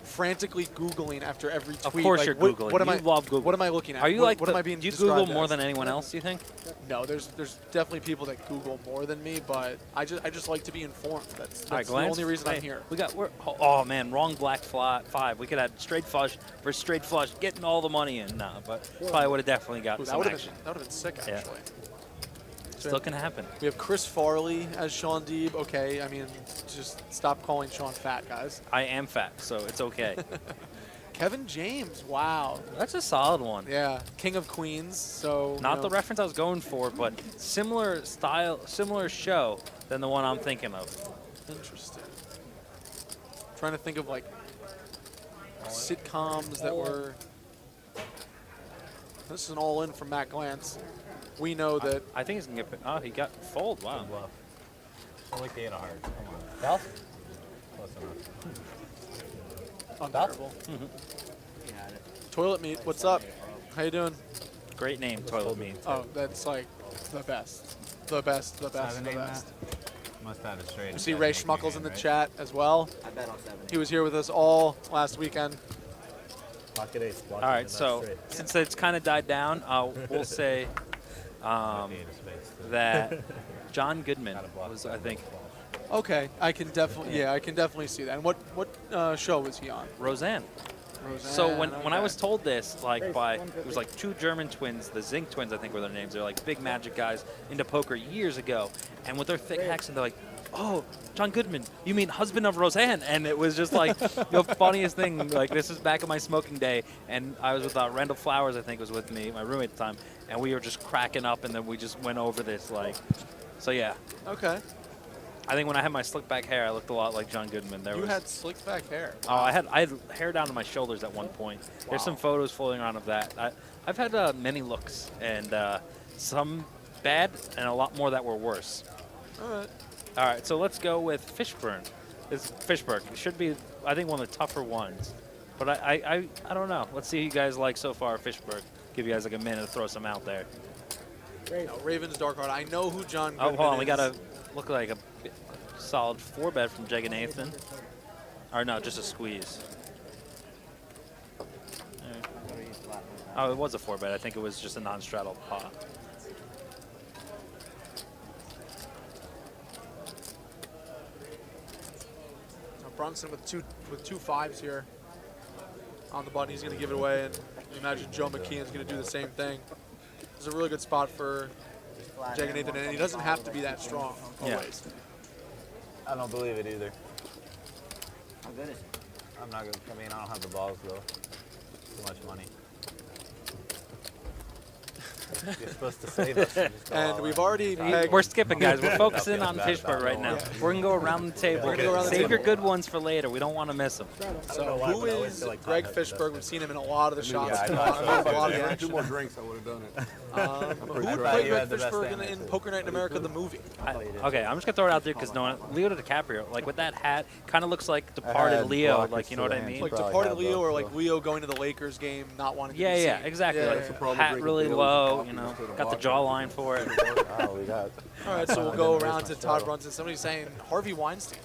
frantically Googling after every tweet. Of course like, you're what, Googling. What am you I, love Google. What am I looking at? Are you what, like what am I being do you Google described more as? than anyone else, do you think? No, there's definitely people that Google more than me, but I just like to be informed. That's All right, the Glantz, only reason I'm hey, here. Oh man, wrong black five. We could have straight flush versus straight flush, getting all the money in. Nah, but probably would have definitely got Ooh, that some would have action. been sick, Yeah. actually. Still can happen. We have Chris Farley as Shaun Deeb. Okay, I mean, just stop calling Shaun fat, guys. I am fat, so it's okay. Kevin James, wow. That's a solid one. Yeah, King of Queens. So Not the reference I was going for, but similar style, similar show than the one I'm thinking of. Interesting. Trying to think of like sitcoms that were. This is an all-in from Matt Glantz. We know that. I think he's gonna get. Oh, he got fold. Wow. I like the 8 of hearts. Come on. Bell? Close enough. Unbearable. Toilet Meat, what's up? How you doing? Great name, Toilet Meat. Oh, that's like the best. The best, the best, the best. Must have a straight. You see Ray Schmuckles in the chat as well. I bet on 7. He was here with us all last weekend. Pocket ace. All right, so since it's kind of died down, we'll say that John Goodman was, I think, Okay, I can definitely see that. And what show was he on? Roseanne. So when I was told this, it was like two German twins, the Zink twins, I think were their names. They're like big magic guys into poker years ago, and with their thick accent, they're like, "Oh, John Goodman, you mean husband of Roseanne?" And it was just like the funniest thing. Like, this is back in my smoking day, and I was with Randall Flowers, I think was with me, my roommate at the time, and we were just cracking up, and then we just went over this so yeah. Okay. I think when I had my slick back hair, I looked a lot like John Goodman. You had slick back hair. Oh, I had hair down to my shoulders at one point. There's some photos floating around of that. I've had many looks, and some bad, and a lot more that were worse. All right, so let's go with Fishburg. Fishberg should be, I think, one of the tougher ones. But I don't know. Let's see who you guys like so far, Fishberg. Give you guys like a minute to throw some out there. No, Ravens Dark Heart. I know who John Goodman Oh, hold on. is. We got to look like a solid 4-bet from Jeganathan. Or no, just a squeeze. Oh, it was a 4-bet. I think it was just a non-straddle pot. Brunson with two fives here on the button. He's going to give it away, and you imagine Joe McKeehan's going to do the same thing. It's a really good spot for Jeganathan, and he doesn't have to be that strong always. I don't believe it either. How good is it? I'm not gonna. I mean, I don't have the balls though. Too much money. You're supposed to save us. And we've already We're skipping, guys. We're focusing on Fishberg right now. We're going to go around the table. Save your good ones for later. We don't want to miss them. So who is Greg Fishberg? We've seen him in a lot of the shots. I A know. lot of the Two action. more drinks, I would have done it. Who would play Greg Fishberg in Poker Night in America, the movie? Okay, I'm just going to throw it out there because no one, Leo DiCaprio, like with that hat, kind of looks like Departed Leo. Like, you know what I mean? Like Departed Leo, or like Leo going to the Lakers game, not wanting to be seen. Yeah, exactly. Yeah, Like yeah. hat really low, you know, got the jawline for it. Oh, we got. All right, so we'll go around to Todd Brunson. Somebody's saying Harvey Weinstein.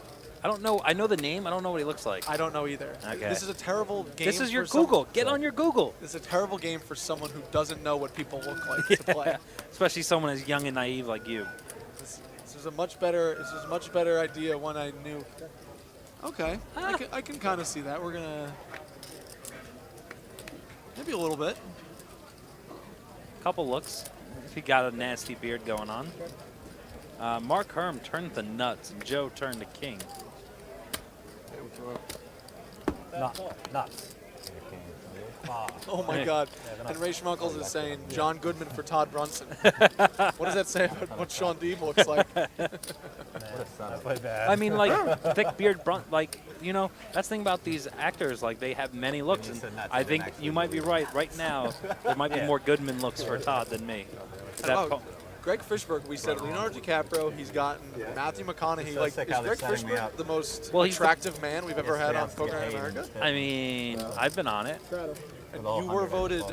I don't know. I know the name. I don't know what he looks like. I don't know either. Okay. This is a terrible game. This is your for Google. Get on your Google. This is a terrible game for someone who doesn't know what people look like to play. Especially someone as young and naive like you. This is a much better. This is a much better idea. One I knew. Okay, I can kind of see that. We're gonna maybe a little bit. Couple looks. He got a nasty beard going on. Mark Herm turned the nuts, and Joe turned the king. Nuts. Oh my God! And Ray Schmuckles is saying John Goodman for Todd Brunson. What does that say about what Shaun Deeb looks like? I mean, like thick beard, like that's the thing about these actors. Like they have many looks, and I think you might be right. Right now, there might be more Goodman looks for Todd than me. Greg Fishberg, we said Leonardo DiCaprio. He's gotten Matthew McConaughey. Like, is Greg Fishberg the most attractive man we've ever had on Poker Night in America? I mean, I've been on it. And you were voted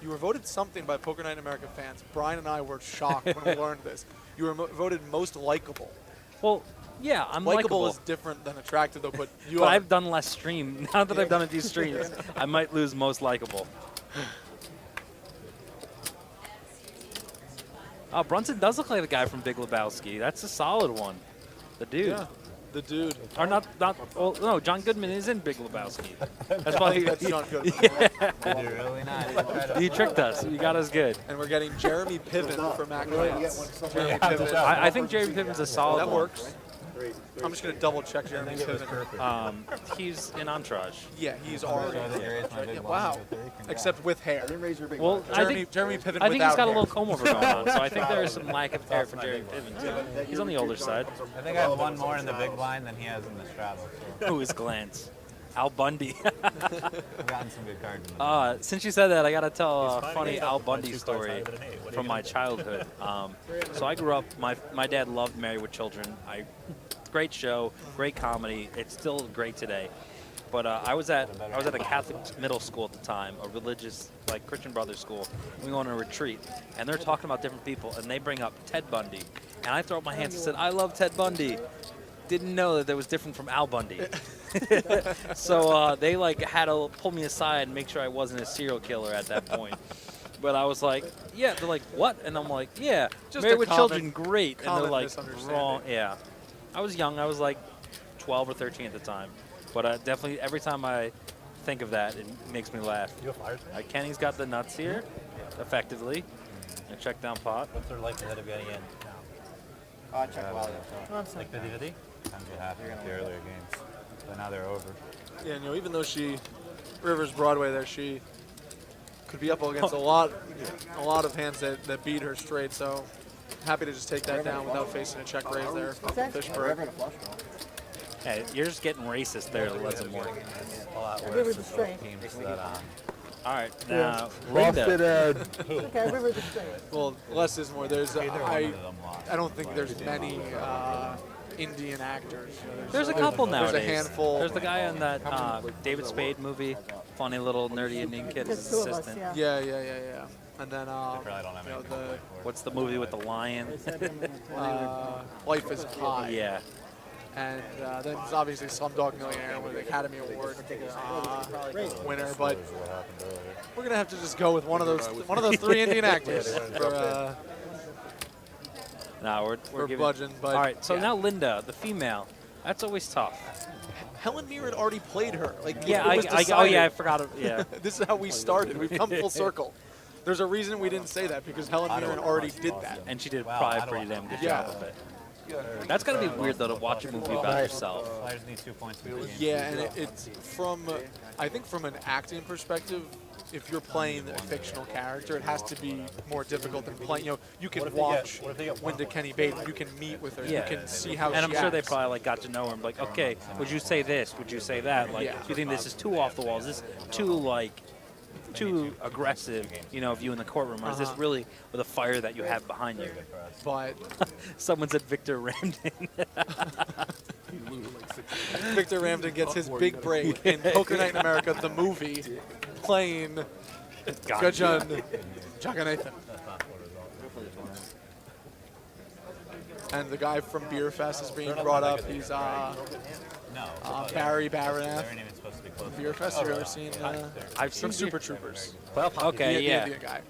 You were voted something by Poker Night in America fans. Brian and I were shocked when we learned this. You were voted most likable. Well, yeah, I'm likable. likable Is different than attractive, though. But I've done less stream. Now that I've done a few streams, I might lose most likable. Oh, Brunson does look like the guy from Big Lebowski. That's a solid one. The dude. Yeah, the dude. Or not. Well, no, John Goodman is in Big Lebowski. That's why that's John Goodman. Yeah. Really not. You tricked us. You got us good. And we're getting Jeremy Piven for Glantz. Jeremy Piven. I think Jeremy Piven's a solid That one. works. I'm just going to double check Jeremy Piven. He's in Entourage. Yeah, he's already. Yeah, wow. Except with hair. Well, Jeremy Piven I think without he's got hair. a little comb over going on, so I think there is some lack of hair for Jeremy Piven too. He's on the older side. I think I have one more in the big blind than he has in the straddle. Who is Glantz? Al Bundy. I've gotten some good cards. Since you said that, I got to tell a funny Al Bundy story from my childhood. So I grew up, my dad loved Married with Children. Great show, great comedy. It's still great today. But I was at a Catholic middle school at the time, a religious, like Christian Brothers school. We go on a retreat, and they're talking about different people, and they bring up Ted Bundy. And I throw up my hands and said, I love Ted Bundy. Didn't know that was different from Al Bundy. So they had to pull me aside and make sure I wasn't a serial killer at that point. But I was like, yeah. They're like, what? And I'm like, yeah. Just Married with Children, great. And they're common like, misunderstanding. wrong. Yeah. I was young. I was like 12 or 13 at the time. But definitely every time I think of that, it makes me laugh. You have flyers? Kenny's got the nuts here, effectively. A check down pot. What's their likelihood of getting in? Check Wally. Like 50-50? Times what happened with the earlier games. But now they're over. Yeah, even though Rivers Broadway there, she could be up against a lot of hands that beat her straight. So happy to just take that down without facing a check raise there from Fishberg. Hey, you're just getting racist there, Leathermore. A lot River worse the with straight. teams that All right, now Linda. Okay, River the straight. Well, less is more. There's Either one of them lost. I don't think there's many Indian actors. There's a couple nowadays. There's a handful. There's the guy on that David Spade movie, funny little nerdy Indian kid, his There's two of us, assistant. yeah. Yeah. And then Probably don't have anything to play for. What's the movie with the lion? Life is High. Yeah. And then there's obviously Slumdog Millionaire with the Academy Award winner. But we're gonna have to just go with one of those three Indian actors for No, we're giving. Budgeon. But All right, so yeah. now Linda, the female. That's always tough. Helen Mirren already played her. Like Yeah, it was oh decided. yeah, I forgot it. Yeah. This is how we started. We've come full circle. There's a reason we didn't say that because Helen Mirren already did that. And she did Wow, probably I a pretty don't- damn good Yeah. job of it. That's gotta be weird though to watch a movie about yourself. Players need 2 points to win. Yeah, and it's from, I think from an acting perspective, if you're playing a fictional character, it has to be more difficult than playing. You can watch Linda Kenny Baden, you can meet with her, Yeah. you can see how And she I'm sure they acts. probably got to know him. Like, okay, would you say this? Would you say that? Like, Yeah. do you think this is too off the wall? Is this too aggressive? View in the courtroom, or is this really with a fire that you have behind you? But Someone said Victor Ramden. Victor Ramden gets his big break in Poker Night in America, the movie, playing Gajan Jeganathan. And the guy from Beer Fest is being brought up. He's Barry They Baranoff. weren't even supposed to be close. Beer Fest, you ever seen? I've Some seen Super Troopers. Okay, The yeah. Indian guy.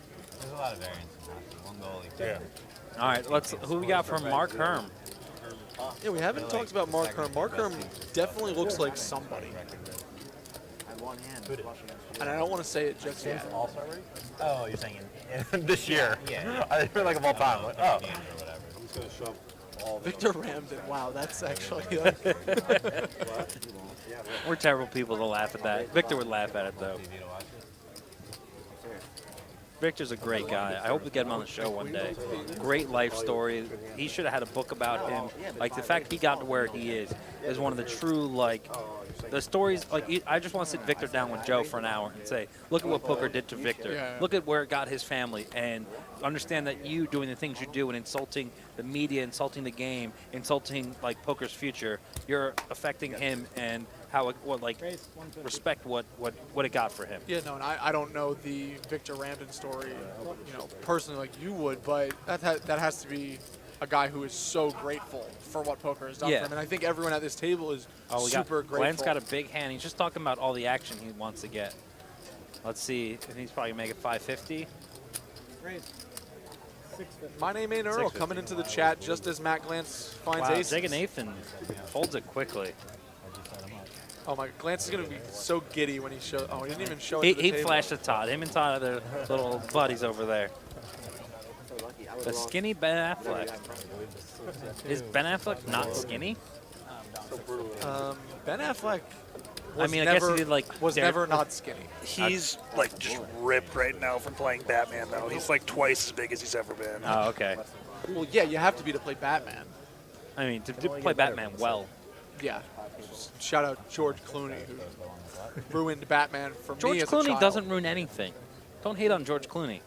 There's a lot of variance in hockey. One goalie. Yeah. All right, who we got from Mark Herm? Yeah, we haven't talked about Mark Herm. Mark Herm definitely looks like somebody. One hand. And I don't want to say it just yet. All-star break? Oh, you're saying in this year? Yeah. I feel like of all time. Like, oh. He's going to shove all the Victor Ramden. Wow, that's actually We're terrible people to laugh at that. Victor would laugh at it, though. Victor's a great guy. I hope we get him on the show one day. Great life story. He should have had a book about him. Like, the fact he got to where he is one of the true, like, the stories. Like, I just want to sit Victor down with Joe for an hour and say, look at what poker did to Victor. Yeah. Look at where it got his family. And understand that you doing the things you do and insulting the media, insulting the game, insulting, like, poker's future, you're affecting him and how it, respect what it got for him. Yeah, no, and I don't know the Victor Ramden story, personally like you would, but that has to be a guy who is so grateful for what poker has done for him. And I think everyone at this table is super grateful. Glenn's got a big hand. He's just talking about all the action he wants to get. Let's see. I think he's probably going to make it 550. My name ain't Earl coming into the chat just as Matt Glantz finds aces. Jeganathan folds it quickly. Oh my, Glantz is going to be so giddy when he shows. Oh, he didn't even show it to the He table. flashed at Todd. Him and Todd are their little buddies over there. The skinny Ben Affleck. Is Ben Affleck not skinny? Ben Affleck I mean, I guess he did was never not skinny. He's like just ripped right now from playing Batman, though. He's like twice as big as he's ever been. Oh, okay. Well, yeah, you have to be to play Batman. I mean, to play Batman well. Yeah. Shout out George Clooney, who ruined Batman for George me as a Clooney child. doesn't ruin anything. Don't hate on George Clooney.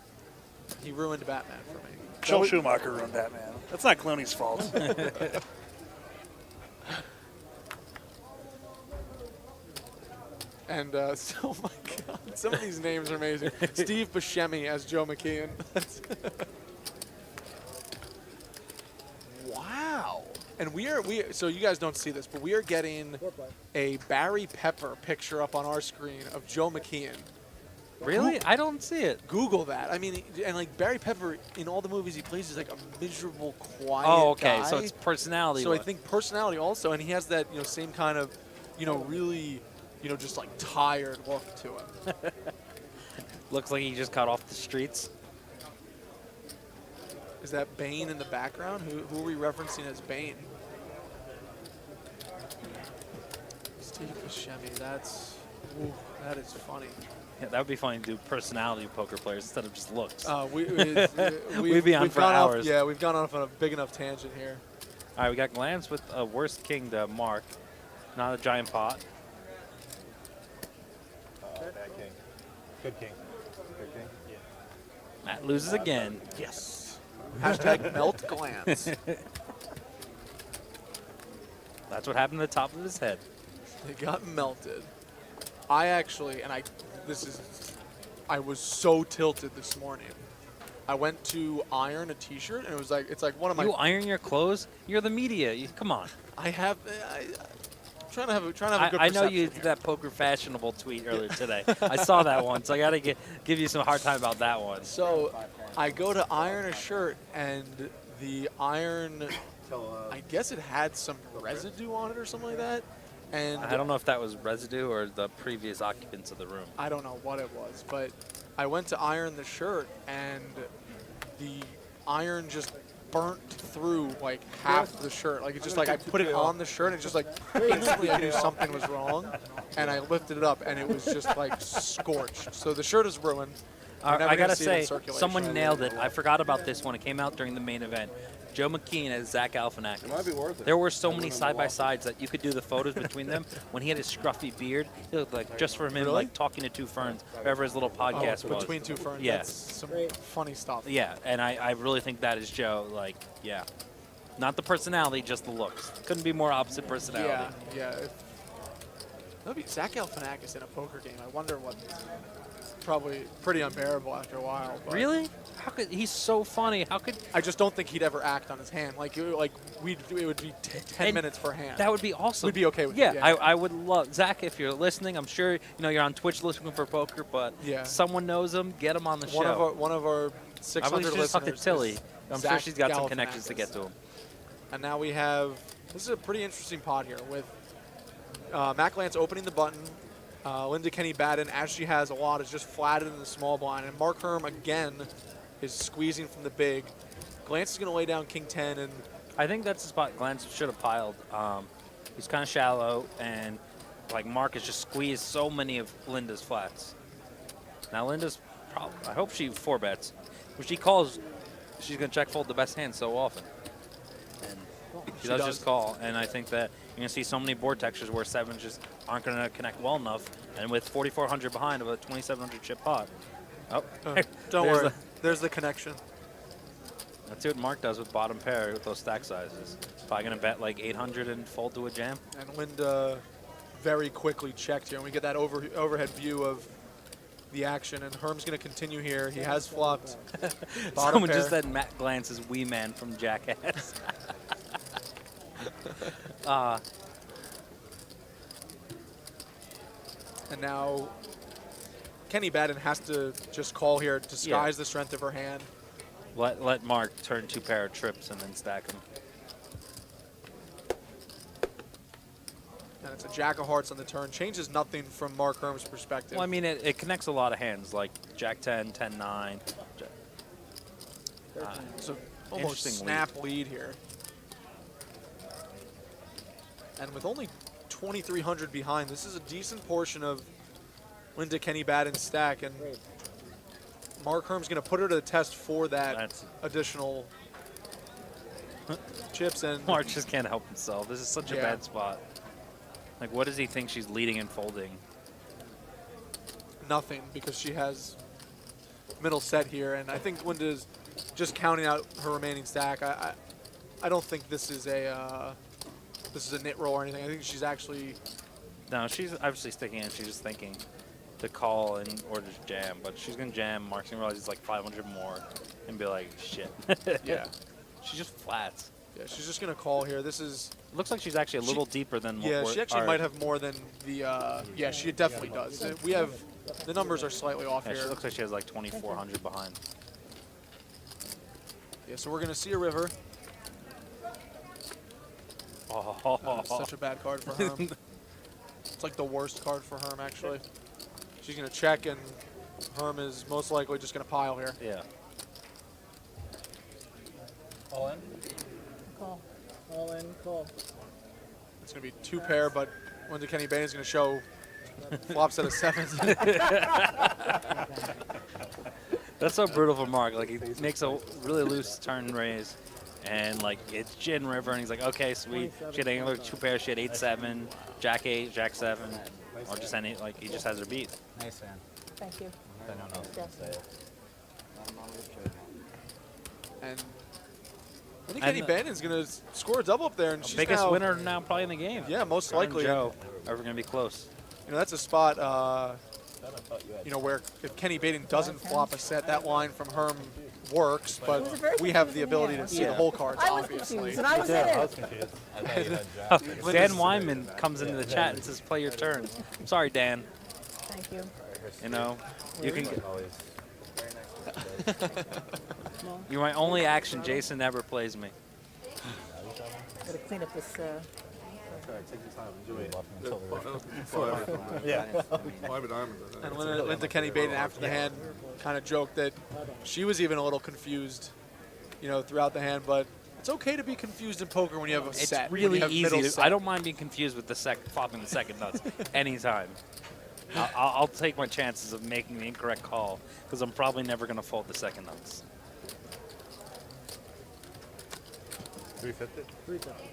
He ruined Batman for me. Joel Schumacher ruined Batman. That's not Clooney's fault. And oh my God, some of these names are amazing. Steve Buscemi as Joe McKeehan. Wow. And so you guys don't see this, but we are getting a Barry Pepper picture up on our screen of Joe McKeehan. Really? I don't see it. Google that. I mean, and like Barry Pepper in all the movies he plays is like a miserable, quiet Oh, okay. guy. So it's personality. So I think personality also, and he has that same kind of really just like tired look to him. Looks like he just got off the streets. Is that Bane in the background? Who are we referencing as Bane? Steve Buscemi. That is funny. Yeah, that would be funny to do personality poker players instead of just looks. We'd be on for hours. Yeah, we've gone off on a big enough tangent here. All right, we got Glantz with a worst king to mark. Not a giant pot. Bad king. Good king. Good king. Yeah. Matt loses again. Yes. Hashtag melt Glantz. That's what happened to the top of his head. They got melted. I was so tilted this morning. I went to iron a T-shirt, and it's like one of my. You iron your clothes? You're the media. Come on. I'm trying to have a good perception. I know you did that poker fashionable tweet earlier today. I saw that one, so I got to give you some hard time about that one. So I go to iron a shirt, and the iron, I guess it had some residue on it or something like that. And I don't know if that was residue or the previous occupants of the room. I don't know what it was, but I went to iron the shirt, and the iron just burnt through like half the shirt. Like it's just like I put it on the shirt, and just like instantly I knew something was wrong, and I lifted it up, and it was just like scorched. So the shirt is ruined. I gotta say, someone nailed it. I forgot about this when it came out during the main event. Joe McKeehan as Zach Galifianakis. It might be worth it. There were so many side-by-sides that you could do the photos between them. When he had his scruffy beard, he looked like just from him, like talking to two ferns, wherever his little podcast was. Between two ferns. Yeah. That's some funny stuff. Yeah, and I really think that is Joe. Like, yeah. Not the personality, just the looks. Couldn't be more opposite personality. Yeah. That'd be Zach Galifianakis in a poker game. I wonder what. Probably pretty unbearable after a while. But Really? How could he's so funny? How could I just don't think he'd ever act on his hand. It would be 10 minutes per hand. that would be awesome? We'd be okay with yeah, it. Yeah, I would love Zach if you're listening. I'm sure you're on Twitch listening for poker, but someone knows him. Get him on the show. One of our I 600 believe she just talked to listeners. Tilly. is I'm Zach sure she's got some connections to Galifianakis. get to him. And now we have This is a pretty interesting pot here with Matt Glantz opening the button. Linda Kenney Baden, as she has a lot, is just flatted in the small blind. And Mark Herm, again, is squeezing from the big. Glantz is going to lay down King 10. And I think that's the spot Glantz should have piled. He's kind of shallow, and like Mark has just squeezed so many of Linda's flats. Now Linda's probably, I hope she 4-bets. When she calls, she's going to check fold the best hand so often. And she does just call, and I think that you're going to see so many board textures where 7s just aren't going to connect well enough, and with 4,400 behind of a 2,700 chip pot. Oh, don't worry, there's the connection. Let's see what Mark does with bottom pair with those stack sizes. Probably going to bet like 800 and fold to a jam. And Linda very quickly checked here, and we get that overhead view of the action. And Herm's going to continue here. He has flopped bottom Someone pair. just said Matt Glantz is Wee Man from Jackass. And now Kenney Baden has to just call here, disguise the strength of her hand. Let Mark turn 2 pair of trips and then stack them. And it's a jack of hearts on the turn. Changes nothing from Mark Herm's perspective. Well, I mean, it connects a lot of hands, like Jack 10, 10, 9. It's an almost snap lead here. And with only 2,300 behind, this is a decent portion of Linda Kenney Baden's stack. And Mark Herm's going to put her to the test for that additional chips. And Mark just can't help himself. This is such a bad spot. Like, what does he think she's leading and folding? Nothing, because she has middle set here. And I think Linda's just counting out her remaining stack. I don't think this is a knit roll or anything. I think she's actually... No, she's obviously sticking in. She's just thinking to call and or just jam. But she's going to jam. Mark's going to realize it's like 500 more and be like, shit. Yeah. She's just flats. Yeah, she's just going to call here. This is... Looks like she's actually a little deeper than what Yeah, we're, she actually might have more than the... yeah, she definitely does. We have... The numbers are slightly off here. She looks like she has like 2,400 behind. Yeah, so we're going to see a river. Oh. Such a bad card for Herm. It's like the worst card for Herm, actually. She's going to check, and Herm is most likely just going to pile here. Yeah. All in? Call. All in, call. It's going to be 2 pair, but Linda Kenney Baden is going to show flops at a 7. That's so brutal for Mark. Like, he makes a really loose turn raise, and like it's gin river, and he's like, okay, sweet. She had another 2 pairs. She had 8-7, Jack 8, Jack 7, or just any. Like, he just has her beat. Nice, man. Thank you. I don't know. And Linda Kenney Baden is going to score a double up there, and she's Biggest now, winner now probably in the game. Yeah, most Her and likely. Joe are going to be close. You know, that's a spot, you know, where if Kenney Baden doesn't flop a set, that line from Herm works, but we have the ability to see the whole cards, I was obviously. confused, and I was in it. I was confused. I thought you had Jack. Dan Wyman comes into the chat and says, play your turn. I'm sorry, Dan. Thank you. You know, you can. Always. You're my only action. Jason never plays me. Gotta clean up this. Take your time. Enjoy it. Yeah. Private diamond. And Linda Kenney Baden, after the hand, kind of joked that she was even a little confused, you know, throughout the hand. But it's okay to be confused in poker when you have a It's set. really when you have easy. set. I don't mind being confused with the flopping the second nuts anytime. I'll take my chances of making the incorrect call because I'm probably never going to fold the second nuts. 350. 350.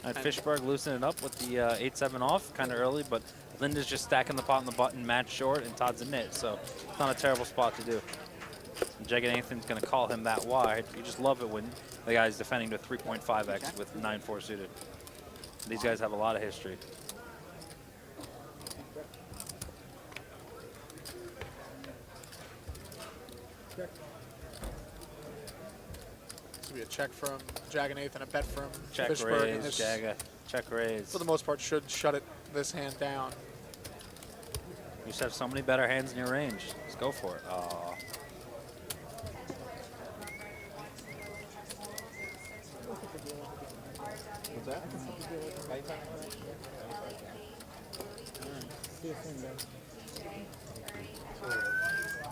All right, Fishberg loosening it up with the 8-7 off, kind of early, but Linda's just stacking the pot and the button, match short, and Todd's a nit, so it's not a terrible spot to do. Jeganathan's going to call him that wide. You just love it when the guy's defending to 3.5x with 9-4 suited. These guys have a lot of history. This will be a check from Jeganathan, a bet from Check Fishberg. raise, and this, Jaga. Check raise. for the most part, should shut this hand down. You just have so many better hands in your range. Just go for it. that?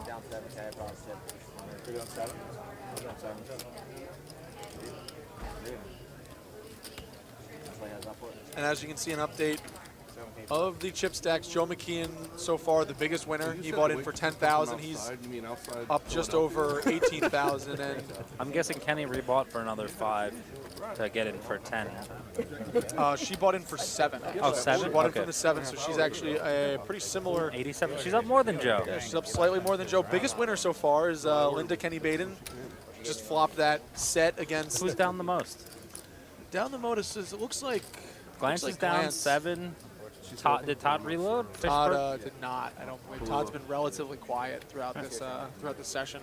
Down 7K, probably 6. You're down 7? I'm down 7. That's like heads up for it. And as you can see, an update of the chip stacks. Joe McKeehan, so far the biggest winner. He bought in for 10,000. He's up just over 18,000. And I'm guessing Kenney rebought for another 5 to get in for 10. she bought in for 7. Oh, 7? She bought in Okay. for the 7, so she's actually a pretty similar. 87. She's up more than Joe. Yeah, she's up slightly more than Joe. Biggest winner so far is Linda Kenney Baden. Just flopped that set against. Who's down the most? Down the most is, it looks like. Glantz is down Glantz. 7. Did Todd reload? Todd did not. I don't believe. Todd's been relatively quiet throughout this session.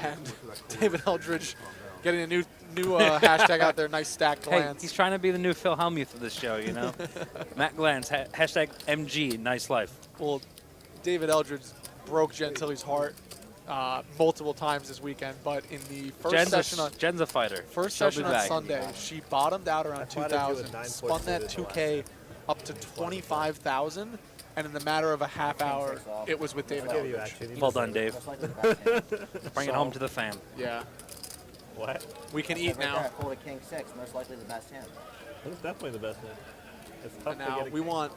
And David Eldridge getting a new hashtag out there. Nice stack Hey, Glantz. he's trying to be the new Phil Hellmuth of this show, you know? Matt Glantz, hashtag MG, nice life. Well, David Eldridge broke Gentili's heart multiple times this weekend, but in the first session on Jen's a fighter. first She'll session be on back. Sunday, she bottomed out around why they do a 2,000, spun that 2K up to 25,000, and in the matter of a half hour, it was with David Give you Eldridge. action. Well done, Dave. Most likely the best hand. Bring it home to the fam. Yeah, What? we can eat Right there, now. I pulled a king 6. Most likely the best hand. That's definitely the best hand. It's tough And to now get a we want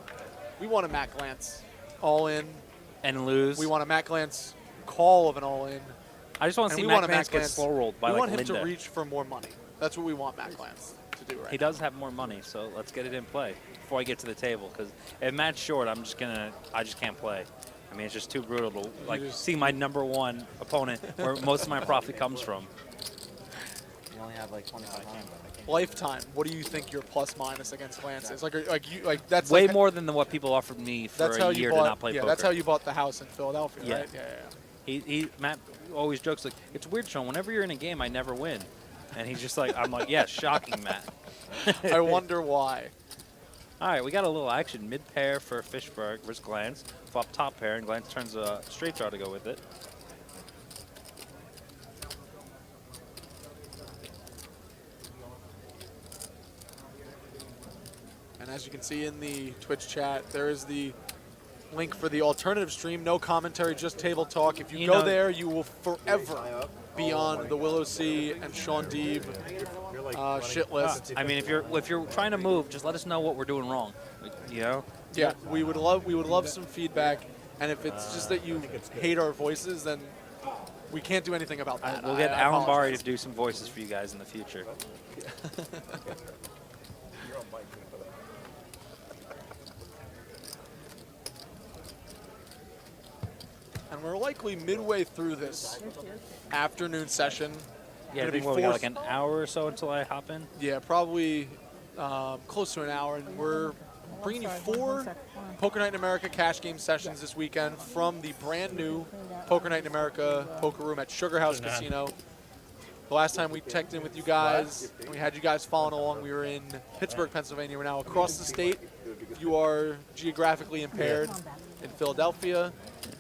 a Matt Glantz all in. And lose. We want a Matt Glantz call of an all in. I just want to And see we want Matt a Matt Glantz get Glantz. slow rolled by We like want him Linda. to reach for more money. That's what we want Matt Glantz to do right He does have more money, so let's get it in play before I get to the table. Because if Matt's short, I just can't play. I mean, it's just too brutal to see my #1 opponent where most of my profit comes from. You only have like 25 times. Lifetime. What do you think your plus minus against Glantz is? That's Way like, more than what people offered me for That's how a you year bought. to not play yeah, poker. that's how you bought the house in Philadelphia, Yeah. right? Yeah. Matt always jokes like, it's weird, Sean. Whenever you're in a game, I never win. And he's just like, I'm like, yeah, shocking, Matt. I wonder why. All right, we got a little action. Mid pair for Fishberg versus Glantz. Flop top pair, and Glantz turns a straight draw to go with it. And as you can see in the Twitch chat, there is the link for the alternative stream. No commentary, just table talk. If you go there, you will forever be on the Willow Sea and Shaun Deeb shit list. I mean, if you're trying to move, just let us know what we're doing wrong. You know? Yeah, we would love some feedback. And if it's just that you hate our voices, then we can't do anything about that. We'll get I Alan Barry apologize. to do some voices for you guys in the future. And we're likely midway through this afternoon session. Yeah, I Gonna think be we got four- like an hour or so until I hop in. Yeah, probably close to an hour. And we're bringing you 4 Poker Night in America cash game sessions this weekend from the brand new Poker Night in America poker room at Sugar House Casino. The last time we checked in with you guys, and we had you guys following along, we were in Pittsburgh, Pennsylvania. We're now across the state. If you are geographically impaired in Philadelphia,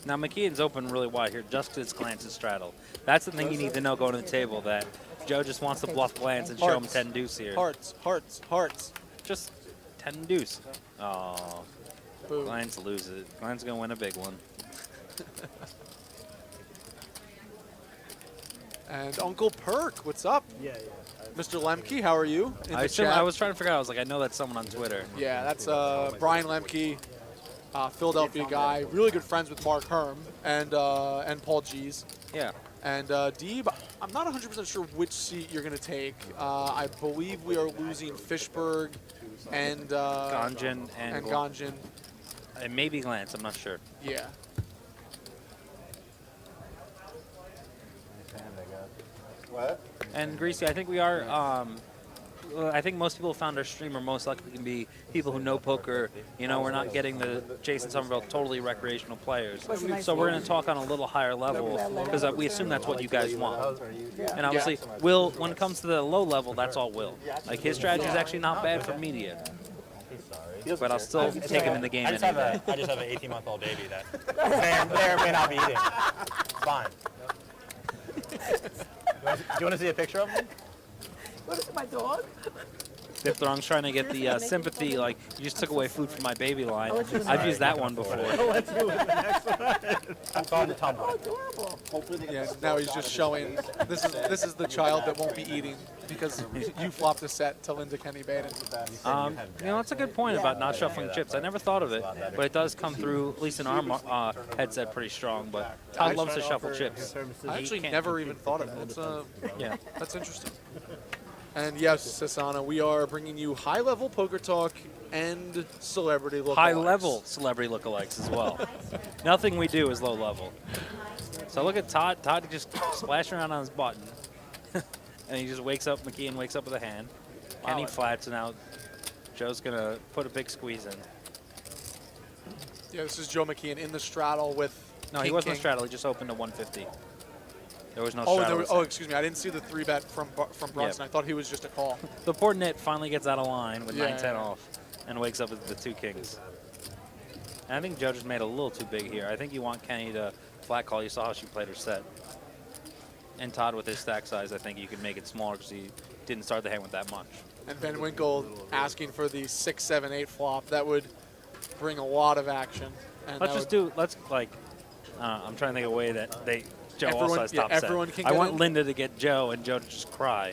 Now, McKeehan's open really wide here, just because Glantz's straddle. That's the thing you need to know going to the table, that Joe just wants to bluff Glantz and show him 10 deuce here. hearts, hearts, hearts. Just 10 deuce. Oh, Boom. Glantz loses. Glantz going to win a big one. And Uncle Perk, what's up? Yeah. Mr. Lemke, how are you? In the chat. I was trying to figure out, I was like, I know that's someone on Twitter. Yeah, that's Brian Lemke, Philadelphia guy, really good friends with Mark Herm and Paul G's. Yeah. And Deeb, I'm not 100% sure which seat you're going to take. I believe we are losing Fishberg and Gajan and Gajan. And maybe Glantz, I'm not sure. Yeah. What? And Greasy, I think we are. I think most people who found our stream are most likely can be people who know poker. You know, we're not getting the Jason Somerville totally recreational players. So we're going to talk on a little higher level because we assume that's what you guys want. And obviously, Will, when it comes to the low level, that's all Will. Like his strategy is actually not bad for media. But I'll still take him in the game I just anyway. have an 18-month-old baby that may or may not be eating. It's fine. Do you want to see a picture of him? What is my dog? Dipthrong's trying to get the sympathy, like, you just took away food from my baby line. let you I've used that one before. Let's do it the next one. It's on the tumbler. Oh, adorable. Hopefully they Yeah, get now he's just showing this is the child that won't be eating because you flopped a set to Linda Kenney Baden. You know, that's a good point about not shuffling chips. I never thought of it, but it does come through, at least in our headset, pretty strong. But Todd loves to shuffle chips. I actually can't never even thought of it. Yeah. That's interesting. And yes, Sasana, we are bringing you high-level poker talk and celebrity lookalikes. High-level celebrity lookalikes as well. Nothing we do is low-level. So look at Todd. Todd just splashing around on his button. And he just wakes up, McKeehan wakes up with a hand. Kenney flats, and now Joe's going to put a big squeeze in. Yeah, this is Joe McKeehan in the straddle with No, King, he wasn't King. a straddle. He just opened to 150. There was no Oh, straddle. excuse me. I didn't see the 3-bet from Brunson. Yeah. I thought he was just a call. The poor Nit finally gets out of line with Yeah. 9-10 off and wakes up with the 2 kings. And I think Joe just made a little too big here. I think you want Kenney to flat call. You saw how she played her set. And Todd, with his stack size, I think you could make it smaller because he didn't start the hand with that much. And Ben Winkle asking for the 6-7-8 flop. That would bring a lot of action. And Let's that just would- do, let's like, I'm trying to think of a way that Joe Everyone- also has yeah, top everyone set. can I get want in. Linda to get Joe and Joe to just cry.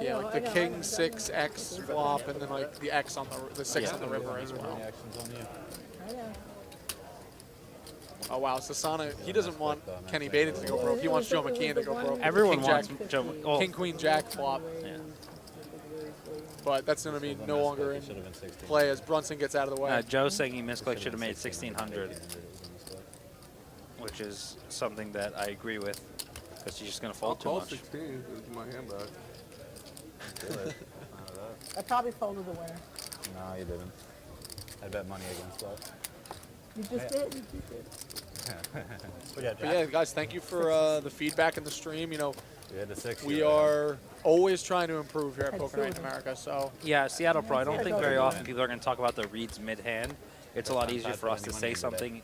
Yeah, like the King 6X flop, and then like the X on the 6 on the river as well. I know. Oh wow, Sasana, he doesn't want Kenney Baden to go broke. He wants Joe McKeehan to go broke. Everyone King wants Jack, Joe. Well, King Queen Jack flop, yeah. but that's going to be no longer in play as Brunson gets out of the way. Joe's saying he misclicked, should have made 1,600, which is something that I agree with because she's just going to fold too much. 16 is my hand back. I probably folded the winner. No, you didn't. I bet money against that. You just did. You just did. But yeah, guys, thank you for the feedback in the stream. You know, We had the 6. we are always trying to improve here at Poker Night in America. So Yeah, Seattle Pro. I don't think very often people are going to talk about the reads mid-hand. It's a lot easier for us to say something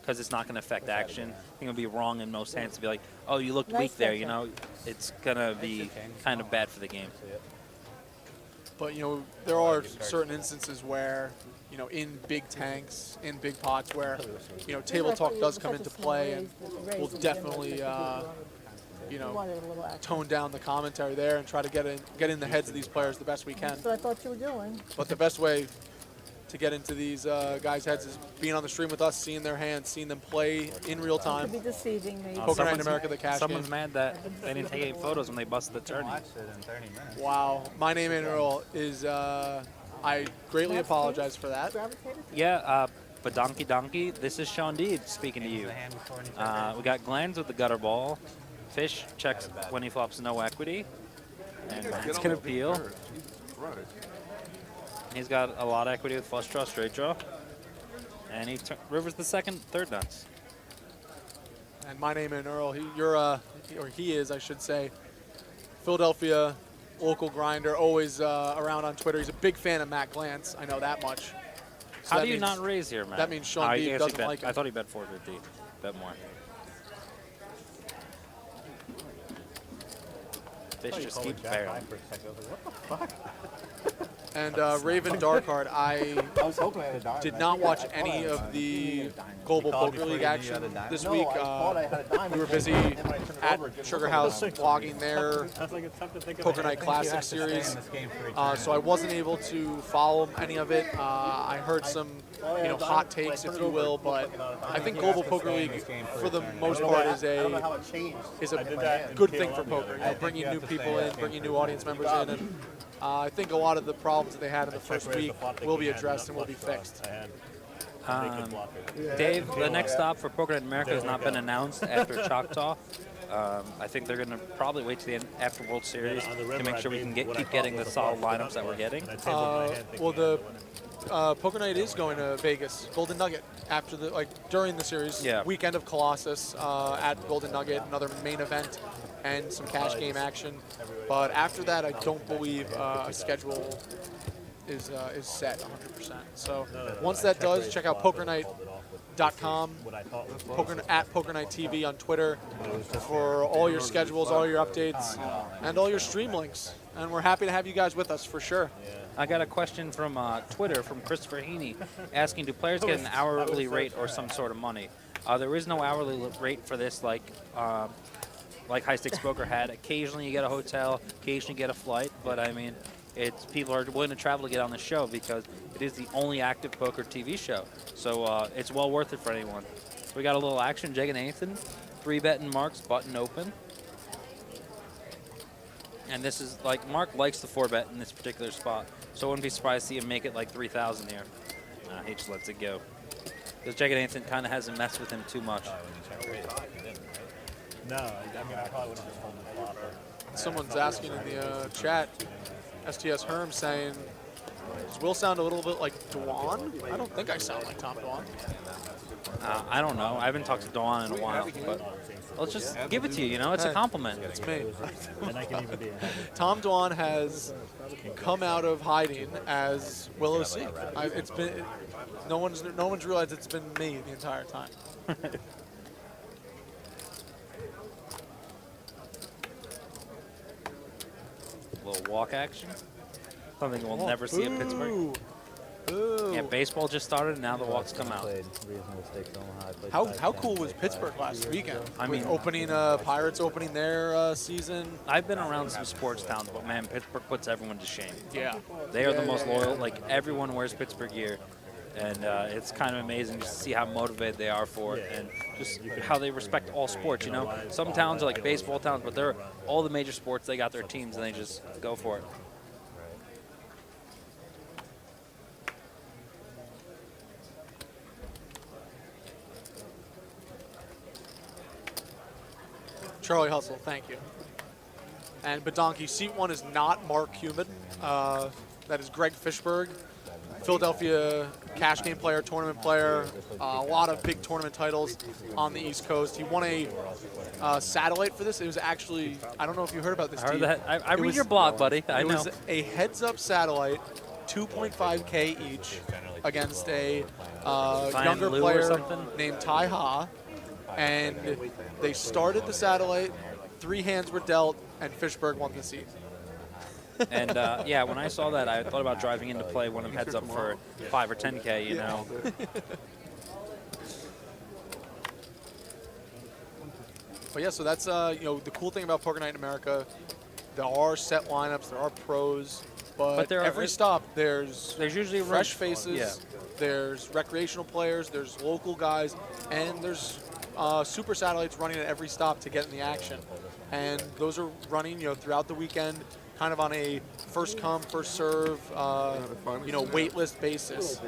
because it's not going to affect action. I think it would be wrong in most hands to be like, oh, you looked Nice weak there, catch you know. It's going to be kind of bad for the game. but you know, there are certain instances where, you know, in big tanks, in big pots, where, you know, table talk does come into play, and we'll definitely, you know, tone down the commentary there and try to get in the heads of these players the best we can. That's what I thought you were doing. But the best way to get into these guys' heads is being on the stream with us, seeing their hands, seeing them play in real Could time. be deceiving me. Poker Night in America, the cash Someone's game. mad that they didn't take 8 photos when they busted the tourney. Watched it in 30 minutes. Wow. My name in Earl is, I greatly apologize for that. Gravitated? Yeah, but Donkey, this is Shaun Deeb speaking to you. The hand before any We got Glantz with the gutter ball. Fish checks when he flops no equity. And it's going to peel. He's got a lot of equity with flush draw, straight draw. And he rivers the third nuts. And my name in Earl, he is, I should say, Philadelphia local grinder, always around on Twitter. He's a big fan of Matt Glantz. I know that much. So How that do you means- not raise here, Matt? that means Shaun I Deeb guess he doesn't bet- like him. I thought he bet 450. Bet more. Fish just keeps barreling. And Raven Darkheart, I was hoping I had a dime. did not watch any of the Global Poker League action this week. I thought I had a dime. We were busy at Sugar House vlogging their Poker Night Classic series, so I wasn't able to follow any of it. I heard some, you know, hot takes, if you will, but I think Global Poker League, for the most part, is a good thing for poker. You know, bringing new people in, bringing new audience members in, and I think a lot of the problems that they had in the first week will be addressed and will be fixed. Dave, the next stop for Poker Night in America has not been announced after Choctaw. I think they're going to probably wait to the end after World Series to make sure we can keep getting the solid lineups that we're getting. Well, the Poker Night is going to Vegas, Golden Nugget, after the during the series. Yeah. Weekend of Colossus at Golden Nugget, another main event, and some cash game action. But after that, I don't believe a schedule is set 100%. So once that does, check out PokerNight.com, at Poker Night TV on Twitter for all your schedules, all your updates, and all your stream links. and we're happy to have you guys with us for sure. I got a question from Twitter from Christopher Heaney asking, do players get an hourly rate or some sort of money? There is no hourly rate for this like High Stakes Poker had. Occasionally you get a hotel, occasionally you get a flight, but I mean, people are willing to travel to get on the show because it is the only active poker TV show. So it's well worth it for anyone. So we got a little action. Jeganathan, 3-betting Mark's button open. And this is like, Mark likes the 4-bet in this particular spot. So I wouldn't be surprised to see him make it like 3,000 here. He just lets it go. Because Jeganathan kind of hasn't messed with him too much. No, I mean, I probably would have just folded the flop. Someone's asking in the chat, STS Herm saying, does Will sound a little bit like Dwan? I don't think I sound like Tom Dwan. I don't know. I haven't talked to Dawn in a while, but let's just give it to you, you know? It's a compliment. It's me. And I can even be a Tom Dwan has come out of hiding as Will O.C. It's been no one's realized it's been me the entire time. Little walk action. Something we'll never see in Pittsburgh. Ooh. Yeah, baseball just started, and now the walks come out. How cool was Pittsburgh last weekend? I mean, opening Pirates opening their season. I've been around some sports towns, but man, Pittsburgh puts everyone to shame. Yeah. They are the most loyal. Like, everyone wears Pittsburgh gear, and it's kind of amazing just to see how motivated they are for it, and just how they respect all sports, you know? Some towns are like baseball towns, but they're all the major sports, they got their teams, and they just go for it. Charlie Hustle, thank you. And Badonki, seat 1 is not Mark Cuban. That is Greg Fishberg, Philadelphia cash game player, tournament player, a lot of big tournament titles on the East Coast. He won a satellite for this. It was actually, I don't know if you heard about this. I heard that. I read your blog, buddy. I know. It was a heads-up satellite, 2.5K each, against a younger Liu player named Tai Ha. And they started the satellite, 3 hands were dealt, and Fishberg won the seat. And yeah, when I saw that, I thought about driving in to play one of them heads up for 5 or 10K, you know. But yeah, so that's you know, the cool thing about Poker Night in America. There are set lineups, there are pros, but there every stop there's usually fresh faces. There's recreational players, there's local guys, and there's super satellites running at every stop to get in the action. And those are running, you know, throughout the weekend, kind of on a first come, first serve, you know, wait list basis.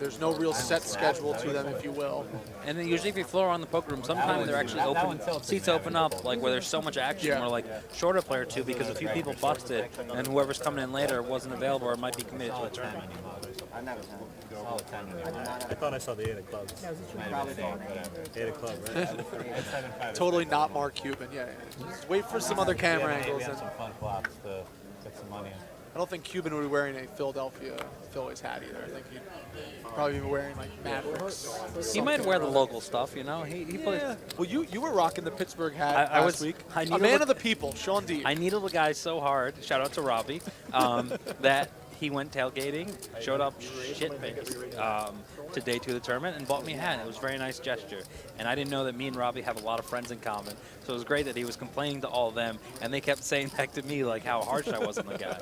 There's no real set schedule to them, if you will. And then usually if you flow around the poker room, sometimes they're actually open, seats open up, like where there's so much action, or like shorter player too, because a few people busted, and whoever's coming in later wasn't available or might be committed to a tournament. I thought I saw the 8 of clubs. 8 of clubs, right? Totally not Mark Cuban. Yeah, just wait for some other camera angles. Some fun flops to get some money in. I don't think Cuban would be wearing a Philadelphia Phillies hat either. I think he'd probably be wearing like Mavericks. He might wear the local stuff, you know. He plays. Well, you were rocking the Pittsburgh hat last week. A man of the people, Shaun Deeb. I needled the guy so hard. Shout out to Robbie. That he went tailgating, showed up shit-faced to day 2 of the tournament, and bought me a hat. It was a very nice gesture. And I didn't know that me and Robbie have a lot of friends in common. So it was great that he was complaining to all of them, and they kept saying back to me like how harsh I was on the guy.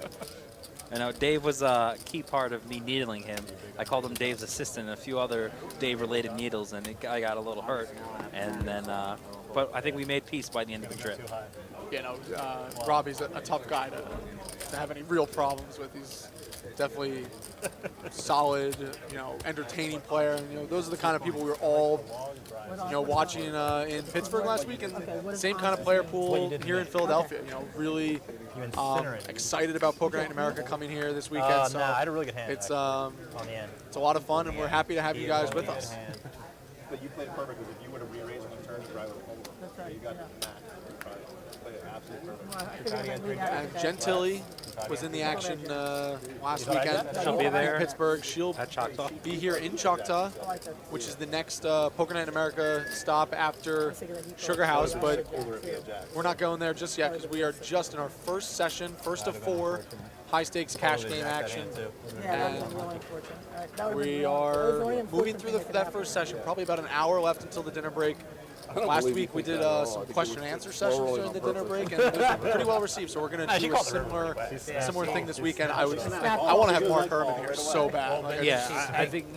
I know Dave was a key part of me needling him. I called him Dave's assistant and a few other Dave-related needles, and I got a little hurt. And then, but I think we made peace by the end of the trip. You know, Robbie's a tough guy to have any real problems with. He's definitely solid, you know, entertaining player. And, you know, those are the kind of people we were all, you know, watching in Pittsburgh last week, and same kind of player pool here in Philadelphia. You know, really excited about Poker Night in America coming here this weekend. So I had a really good hand. It's a lot of fun, and we're happy to have you guys with us. played it perfect because if you would have re-raised one turn, you probably would have folded. That's right. You got Yeah. that. You probably played it absolutely perfect. Well, I figured if I knew that, And Gentilly was in the action last weekend. She'll be there in Pittsburgh. She'll at Choctaw. be here in Choctaw, I like that. which is the next Poker Night in America stop after Sugar House, but we're not going there just yet because we are just in our first session, first of 4 high-stakes cash game action. Yeah, that was really unfortunate. That would've been We really- it was are the only moving unfortunate through thing that could that happen first right session. there. Probably about an hour left until the dinner break. Last week we did some question and answer sessions during the dinner break, and it was pretty well received. So we're going to do a similar thing this weekend. I want to have Mark Herm in here so bad. Like, Yeah, I think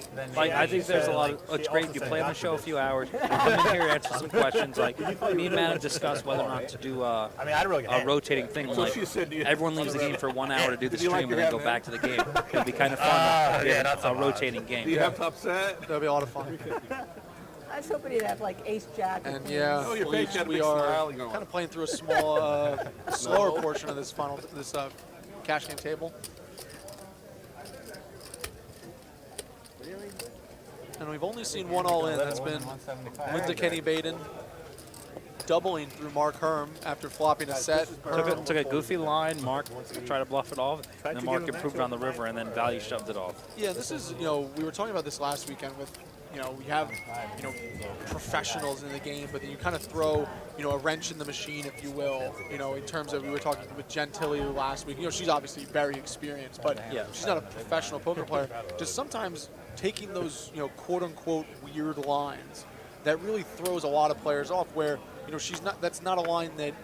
there's a lot of. It's great. You play on the show a few hours. Come in here, answer some questions. Like me and Matt have discussed whether or not to do a rotating thing. Like everyone leaves the game for 1 hour to do the stream and then go back to the game. It'd be kind of fun to get a rotating game. Do you have top set? That'll be a lot of fun. I was hoping he'd have like ace jack. And yeah, we are kind of playing through a small, slower portion of this cash game table. And we've only seen one all in. That's been with the Kenney Baden, doubling through Mark Herm after flopping a set. Took a goofy line. Mark tried to bluff it off, and then Mark improved on the river, and then Value shoved it off. Yeah, this is, we were talking about this last weekend with, we have, professionals in the game, but then you kind of throw, a wrench in the machine, if you will, in terms of, we were talking with Gentilly last week. She's obviously very experienced, but she's not a professional poker player. Just sometimes taking those, quote unquote weird lines that really throws a lot of players off where, that's not a line that,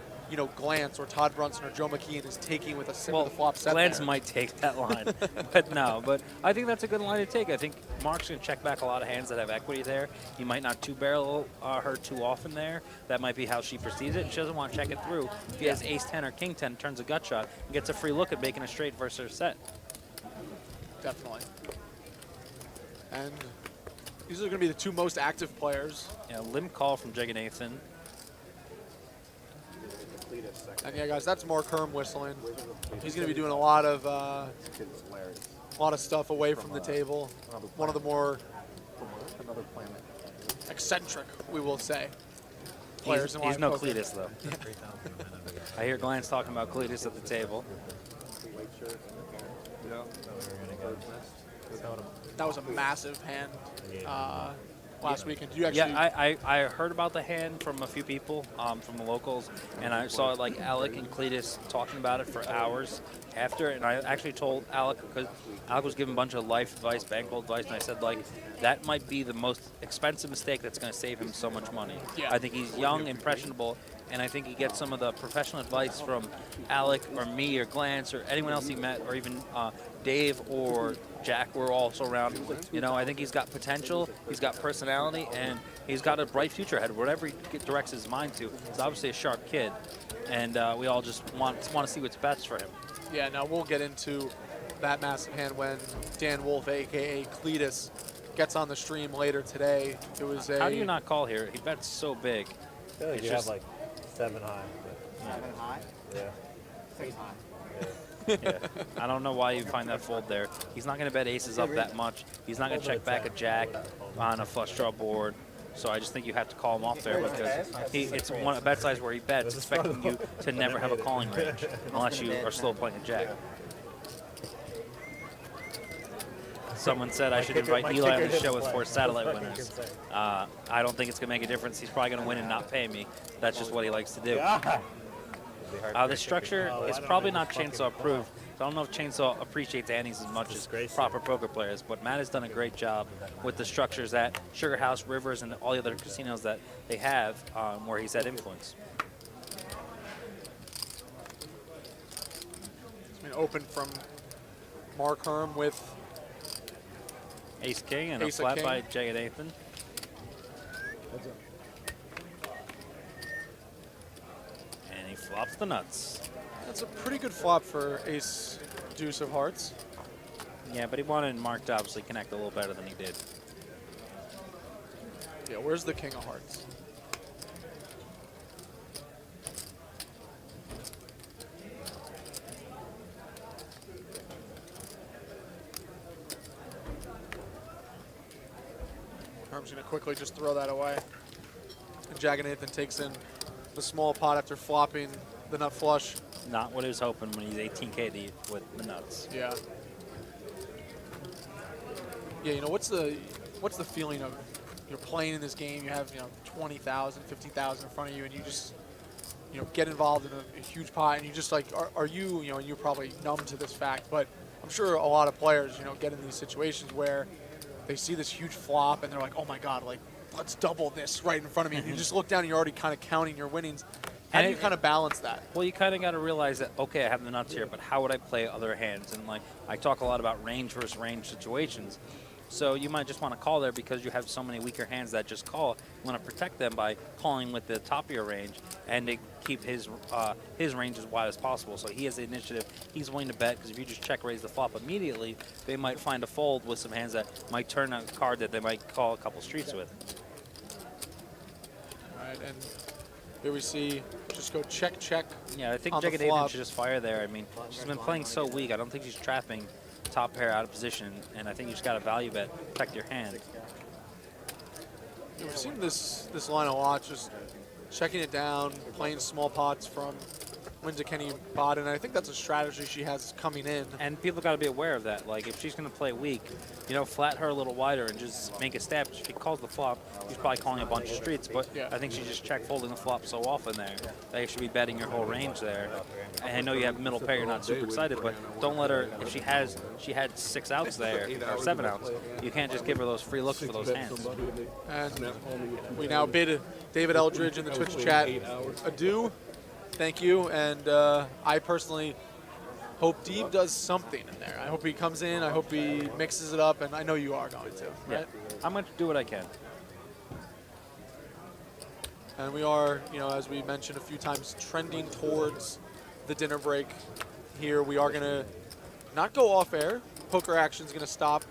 Glantz or Todd Brunson or Joe McKeehan is taking with a simple flop set. Glantz there. might take that line, but no. But I think that's a good line to take. I think Mark's going to check back a lot of hands that have equity there. He might not two-barrel her too often there. That might be how she perceives it. She doesn't want to check it through. If he has ace-10 or king-10, turns a gut shot, and gets a free look at making a straight versus her set. Definitely. And these are going to be the 2 most active players. Yeah, limp call from Jeganathan. And yeah, guys, that's Mark Herm whistling. He's going to be doing a lot of stuff away from the table. One of the more eccentric, we will say, players in He's live no poker. Cleetus, though. I hear Glantz talking about Cleetus at the table. That was a massive hand last weekend. Did you actually? Yeah, I heard about the hand from a few people, from the locals, and I saw like Alec and Cleetus talking about it for hours after, and I actually told Alec, because Alec was giving a bunch of life advice, bankroll advice, and I said, like, that might be the most expensive mistake that's going to save him so much money. Yeah. I think he's young, impressionable, and I think he gets some of the professional advice from Alec or me or Glantz or anyone else he met, or even Dave or Jack were also around. I think he's got potential, he's got personality, and he's got a bright future ahead. Whatever he directs his mind to, he's obviously a sharp kid, and we all just want to see what's best for him. Yeah, now we'll get into that massive hand when Dan Wolf, a.k.a. Cleetus, gets on the stream later today. It was How do you not call here? He bets so big. I feel like It's you just- have like 7 high. But 7 high? yeah. 6 high. Yeah. I don't know why you find that fold there. He's not going to bet aces up that much. He's not going to check back a jack on a flush draw board. So I just think you have to call him off there because it's a bet size where he bets, expecting you to never have a calling range unless you are slow playing a jack. Someone said I should invite Eli on the show with 4 satellite winners. I don't think it's going to make a difference. He's probably going to win and not pay me. That's just what he likes to do. The structure is probably not Chainsaw approved. So I don't know if Chainsaw appreciates antes as much as proper poker players, but Matt has done a great job with the structures at Sugar House, Rivers, and all the other casinos that they have where he's had influence. It's been open from Mark Herm with Ace King and Ace a flat king. by Jeganathan. And he flops the nuts. That's a pretty good flop for Ace Deuce of Hearts. Yeah, but he wanted Mark to obviously connect a little better than he did. Yeah, where's the King of Hearts? Herm's going to quickly just throw that away. And Jeganathan takes in the small pot after flopping the nut flush. Not what he was hoping when he's 18K deep with the nuts. Yeah. Yeah, you know, what's the feeling of you're playing in this game, you have, 20,000, 50,000 in front of you, and you just, get involved in a huge pot, and you just like, are you, and you're probably numb to this fact, but I'm sure a lot of players, get in these situations where they see this huge flop and they're like, oh my God, like, let's double this right in front of me. And you just look down and you're already kind of counting your winnings. How do you kind of balance that? Well, you kind of got to realize that, okay, I have the nuts here, but how would I play other hands? And, like, I talk a lot about range versus range situations. So you might just want to call there because you have so many weaker hands that just call. You want to protect them by calling with the top of your range and to keep his range as wide as possible. So he has the initiative. He's willing to bet because if you just check raise the flop immediately, they might find a fold with some hands that might turn a card that they might call a couple streets with. All right, and here we see just go check, check. Yeah, I think Jeganathan should just fire there. I mean, she's been playing so weak. I don't think she's trapping top pair out of position, and I think you just got to value bet, protect your hand. We've seen this line a lot, just checking it down, playing small pots from Kenney, Baden, and I think that's a strategy she has coming in. And people got to be aware of that. Like, if she's going to play weak, flat her a little wider and just make a stab. If she calls the flop, she's probably calling a bunch of streets, but yeah. I think she just check folding the flop so often there that you should be betting your whole range there. And I know you have middle pair, you're not super excited, but don't let her, if she had 6 outs there, or 7 outs, you can't just give her those free looks for those hands. And we now bid David Eldridge in the Twitch chat adieu. Thank you, and I personally hope Deeb does something in there. I hope he comes in, I hope he mixes it up, and I know you are going to, right? Yeah. I'm going to do what I can. And we are, as we mentioned a few times, trending towards the dinner break here. We are going to not go off air. Poker action is going to stop,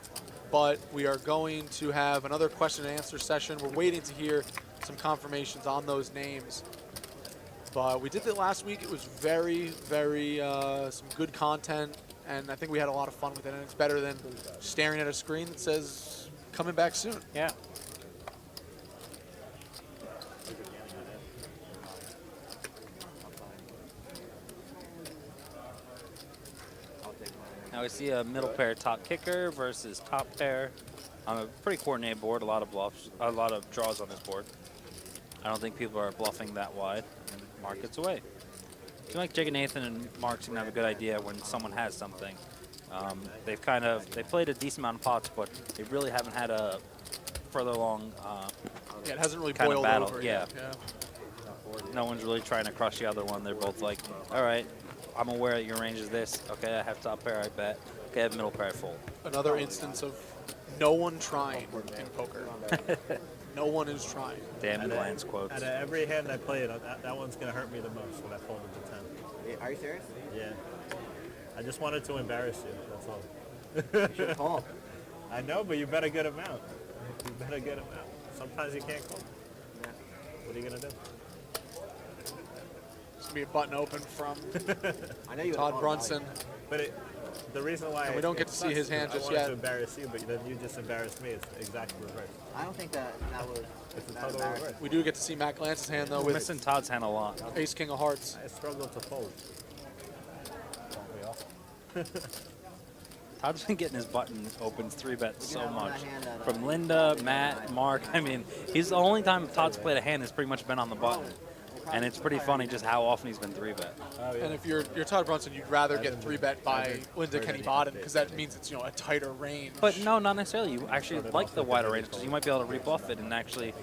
but we are going to have another question and answer session. We're waiting to hear some confirmations on those names. But we did it last week. It was very, very some good content, and I think we had a lot of fun with it. And it's better than staring at a screen that says "coming back soon." Yeah. Now we see a middle pair top kicker versus top pair on a pretty coordinated board. A lot of bluffs, a lot of draws on this board. I don't think people are bluffing that wide. And Mark gets away. I feel like Jeganathan and Mark seem to have a good idea when someone has something. They played a decent amount of pots, but they really haven't had a further along yeah, it hasn't really kind boiled of battle. over Yeah. yet. No one's really trying to crush the other one. They're both like, all right, I'm aware that your range is this. Okay, I have top pair, I bet. Okay, I have middle pair, I fold. Another instance of no one trying in poker. No one is trying. Damn Glantz quotes. Out of every hand I played, that one's going to hurt me the most when I folded the 10. Are you serious? Yeah. I just wanted to embarrass you, that's all. You should call. I know, but you bet a good amount. You bet a good amount. Sometimes you can't call. Yeah. What are you going to do? It's going to be a button open from I know you Todd Brunson. But the reason why and we don't get to see his hand just yet. I yet. wanted to embarrass you, but then you just embarrassed me. It's exactly reverse. I don't think that was It's a that total embarrassing. reverse. We do get to see Matt Glantz's hand, though, We're with missing Todd's hand a lot. ace, king of hearts. I struggled to fold. Don't we all? Todd's been getting his button opens 3-bet so have much. that hand that, From Linda, Matt, Mark. I mean, he's the only time Todd's played a hand has pretty much been on the button. And it's pretty funny just how often he's been 3-bet. Oh, yeah. And if you're Todd Brunson, you'd rather get 3-bet by Linda Kenney Baden because that means it's a tighter range. But no, not necessarily. You actually like the wider range because you might be able to rebuff it and actually,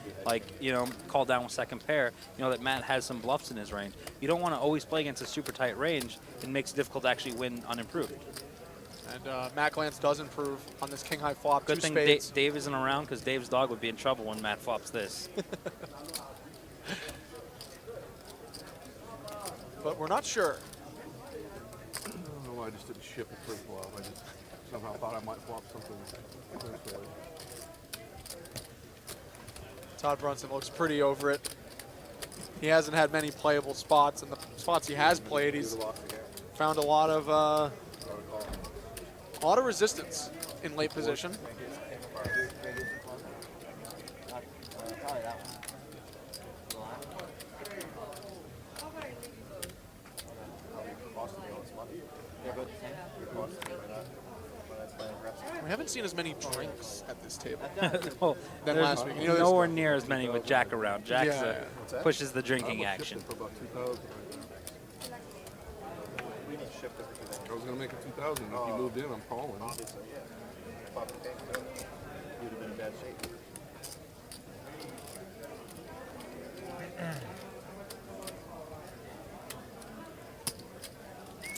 call down with second pair. That Matt has some bluffs in his range. You don't want to always play against a super tight range. It makes it difficult to actually win unimproved. And Matt Glantz does improve on this king high flop. Good two thing spades. Dave isn't around because Dave's dog would be in trouble when Matt flops this. But we're not sure. I don't know why I just didn't ship it first flop. I just somehow thought I might flop something eventually. Todd Brunson looks pretty over it. He hasn't had many playable spots, and the spots he has played, he's found a lot of resistance in late position. seen as many drinks at this table Well, than there's last week. You know, there's- nowhere near as many with Jack around. Jack Yeah. pushes the drinking action. For about 2,000 We need to shift it for today. I was gonna make it 2,000. If you moved in, I'm calling. Obviously, yeah. Pop the cake, you'd have been in bad shape.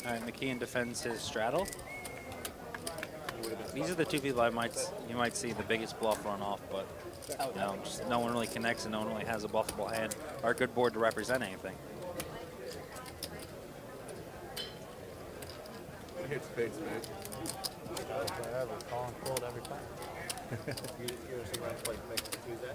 All right, McKeehan defends his straddle. These are the two people you might see the biggest bluff run off, but you know, just no one really connects and no one really has a bluffable hand or a good board to represent anything. I hate spades, man. Forever, calling cold every time. You're somewhere to play next Tuesday?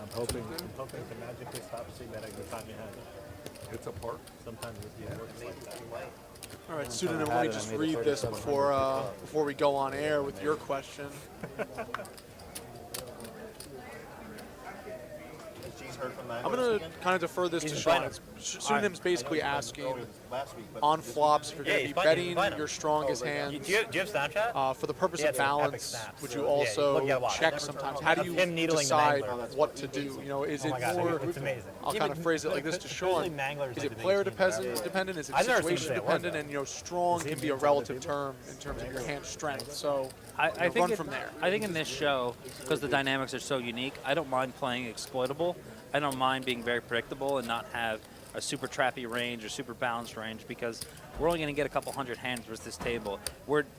I'm hoping to magically stop c-betting the time you have. It's a park. Sometimes it works like that. All right, pseudonym, let me just read this before we go on air with your question. She's heard from that. I'm going to kind of defer this to Shaun. Pseudonym's basically asking on flops if you're going to be betting your strongest hands. Do you have Snapchat? For the purpose He of had some epic balance, snaps, would so you yeah, also you gotta watch. check sometimes? How do you Him needling the decide mangler. what to do? You know, is it Oh my God, more? it's amazing. I'll kind of phrase it like this to Shaun. manglers Is like it the player biggest teams ever. dependent? Is it I've never seen situation it work, dependent? though. And you know, strong can be a relative term in terms of your hand strength. So I run think from there. I think in this show, because the dynamics are so unique, I don't mind playing exploitable. I don't mind being very predictable and not have a super trappy range or super balanced range because we're only going to get a couple hundred hands versus this table.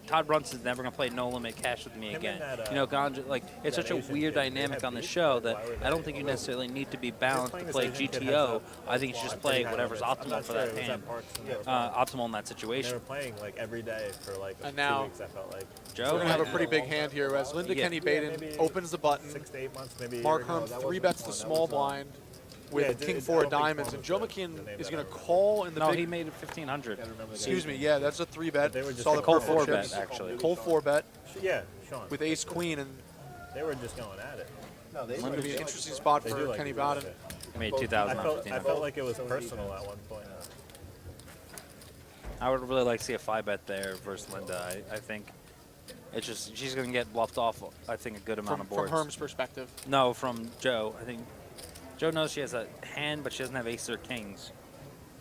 Todd Brunson's never going to play no limit cash with me again. You know, Ganja, like it's such a weird dynamic on the show that I don't think you necessarily need to be balanced to play GTO. I think you should just play whatever's optimal for that hand, optimal in that They situation. were playing like every day for like And 2 now- weeks, I felt like. We're Joe, going to have a pretty big hand here as Linda Kenney Baden opens the button. 6 to 8 months, maybe. Mark Herm 3-bets the small blind with Yeah, king I 4 don't of think diamonds, Quan and was Joe the McKeehan name is that going I to remember. call in the no, big. he made it 1,500. Excuse me, yeah, that's a 3-bet. They were just Saw the Cole purple 4-bet, chips. actually. Cole 4-bet Yeah, Sean. with ace queen, and They were just going at it. No, they it's going to be an interesting spot They do for like Kenny to do that Baden. shit. He made 2,000 I on felt 1,500. like it was personal at one point. I would really like to see a 5-bet there versus Linda. I think it's just she's going to get bluffed off. I think a good amount of From boards. Herm's perspective. No, from Joe. I think Joe knows she has a hand, but she doesn't have ace or kings.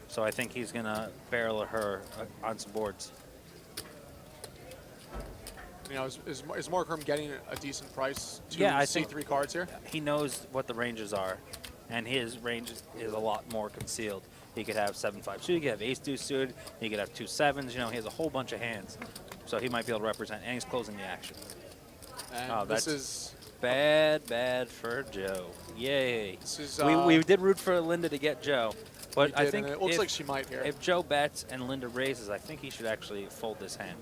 So I think he's going to barrel her on some boards. You know, is Mark Herm getting a decent price to Yeah, I see think- 3 cards here? He knows what the ranges are, and his range is a lot more concealed. He could have 7-5 suited, he could have ace-deuce suited, he could have 2 7s. You know, he has a whole bunch of hands. So he might be able to represent, and he's closing the action. And Oh, this that's- is Bad for Joe. Yay. this is We did root for Linda to get Joe, but we I did, think and it looks if, like she might here. if Joe bets and Linda raises, I think he should actually fold this hand.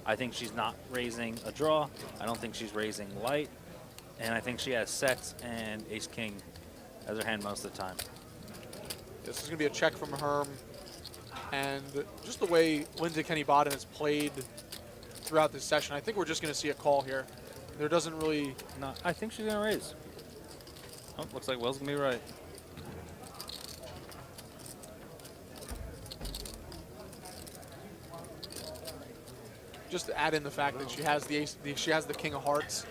I think she's not raising a draw. I don't think she's raising light, and I think she has sets and ace-king as her hand most of the time. This is going to be a check from Herm, and just the way Linda Kenney Baden has played throughout this session, I think we're just going to see a call here. There doesn't really. No, I think she's gonna raise. Oh, looks like Will's gonna be right. Just to add in the fact that she has the ace, she has the king of hearts.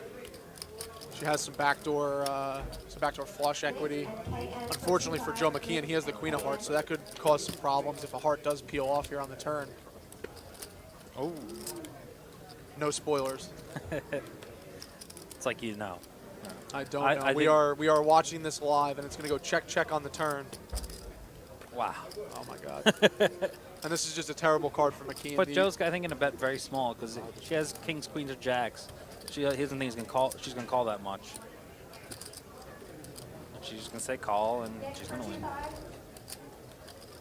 She has some backdoor flush equity. Unfortunately for Joe McKeehan, he has the queen of hearts, so that could cause some problems if a heart does peel off here on the turn. Oh, No spoilers. it's like you know. I don't I know. We are watching this live, and it's going to go check on the turn. Wow. Oh my God. And this is just a terrible card for McKeehan. But Joe's, I think, going to bet very small because she has kings, queens, or jacks. He doesn't think he's gonna call. She's gonna call that much. She's just gonna say call, and she's gonna win.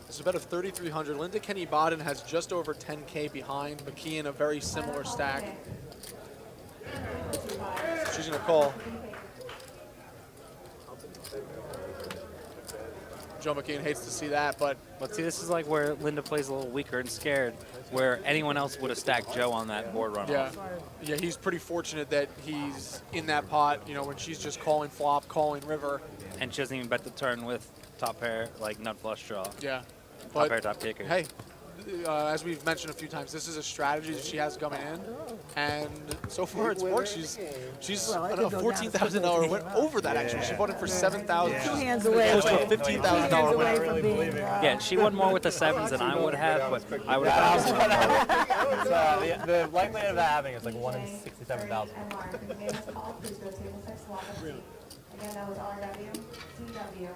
This is a bet of 3,300. Linda Kenney Baden has just over 10K behind. McKeehan a very similar stack. She's gonna call. Joe McKeehan hates to see that, but see, this is like where Linda plays a little weaker and scared, where anyone else would have stacked Joe on that board run yeah, off. yeah, he's pretty fortunate that he's in that pot. You know, when she's just calling flop, calling river. And she doesn't even bet the turn with top pair, like nut flush draw. Yeah, Top but pair, top kicker. hey, as we've mentioned a few times, this is a strategy that she has coming in, and so far it's worked. She's Well, it a could go down $14,000 win to over that actually. She bought it for $7,000. Two hands away. Close to a Two $15,000 hands win. away from being. Yeah, she won more with the sevens than I would have, but I would have obviously won more. The likelihood of that happening is like 1 in 67,000. Again, that was RW, CW,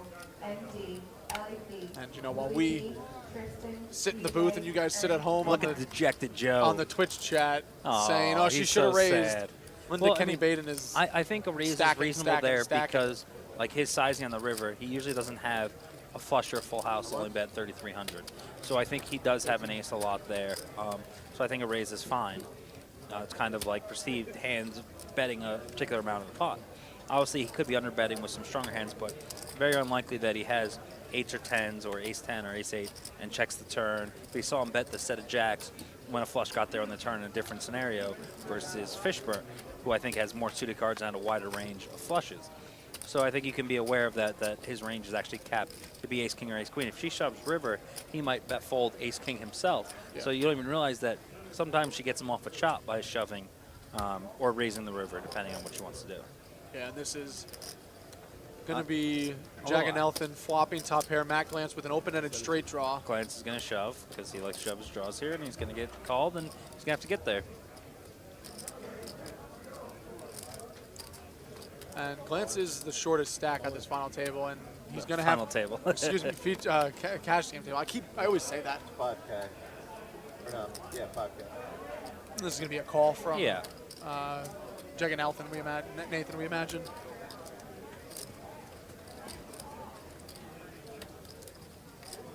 ND, LEP. And you know, while we sit in the booth and you guys sit at home Look at dejected Joe on the Twitch chat Aw, saying, "Oh, she he's should have so raised." sad. Linda Well, I Kenney mean, Baden is. I think a raise is reasonable there because, like, his sizing on the river, he usually doesn't have a flush or a full house to only bet 3,300. So I think he does have an ace a lot there. So I think a raise is fine. It's kind of like perceived hands betting a particular amount of the pot. Obviously, he could be under betting with some stronger hands, but very unlikely that he has 8s or 10s or ace 10 or ace 8 and checks the turn. We saw him bet the set of jacks when a flush got there on the turn in a different scenario versus Fishberg, who I think has more suited cards and a wider range of flushes. So I think you can be aware of that his range is actually capped to be ace king or ace queen. If she shoves river, he might bet fold ace king himself. Yeah. So you don't even realize that sometimes she gets him off a chop by shoving or raising the river, depending on what she wants to do. Yeah, and this is going to be Jeganathan flopping top pair, Matt Glantz with an open-ended straight draw. Glantz is going to shove because he likes to shove his draws here, and he's going to get called, and he's going to have to get there. And Glantz is the shortest stack at this final table, and he's going to Final have table. excuse me, cash game table. I always say that. 5K. No, yeah, 5K. This is going to be a call from Yeah. Jeganathan, Nathan, we imagine.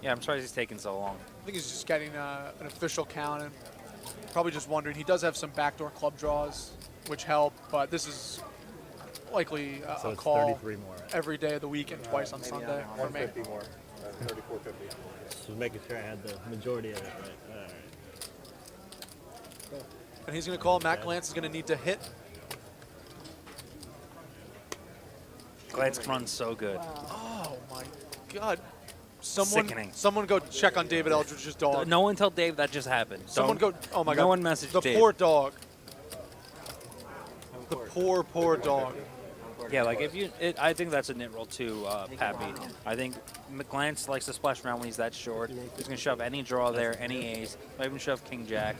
Yeah, I'm surprised he's taking so long. I think he's just getting an official count and probably just wondering. He does have some backdoor club draws, which help, but this is likely So a it's call 33 more, right? every day of the week and twice on Sunday for me. 150 more. 3450. Just making sure I had the majority of it right. All right. And he's going to call. Matt Glantz is going to need to hit. Glantz runs so good. Oh my God! Sickening. Someone go check on David Eldridge's dog. No one tell Dave that just happened. Someone go. Oh my God! No one message the Dave. poor dog. The poor dog. Yeah, like if you, I think that's a nit roll too, Pappy. I think Glantz likes to splash around when he's that short. He's gonna shove any draw there, any ace, might even shove king jack.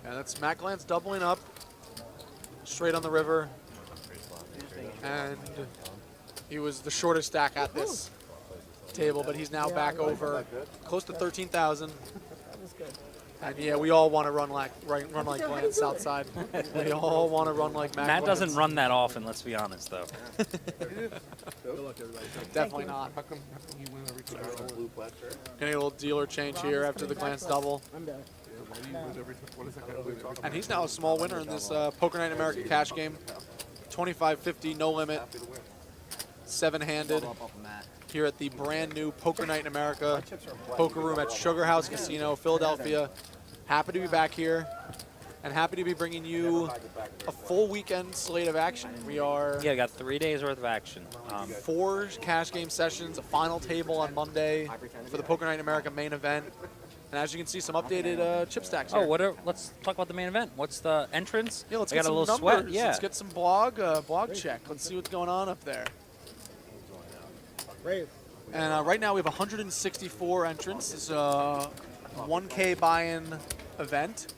Yeah, that's Matt Glantz doubling up, straight on the river, and he was the shortest stack at this table, but he's now back over close to 13,000. That was good. And yeah, we all want to run like Glantz outside. We all want to run like Matt. Matt Glantz. doesn't run that often, let's be honest though. Definitely not. How come you win every time? Blue plaid shirt. Getting a little dealer change here after the Glantz double. I'm done. Why do you win every time? What is that guy blue talking And he's now a small winner in this Poker Night America cash game. 25-50, no limit, seven-handed here at the brand new Poker Night in America poker room at Sugar House Casino, Philadelphia. Happy to be back here and happy to be bringing you a full weekend slate of action. We are Yeah, got 3 days worth of action. 4 cash game sessions, a final table on Monday for the Poker Night in America main event. And as you can see, some updated chip stacks here. Oh, let's talk about the main event. What's the entrance? Yeah, let's I get got a some little numbers. sweat. Yeah. Let's get some blog check. Let's see what's going on up there. And right now we have 164 entrants. It's a 1K buy-in event.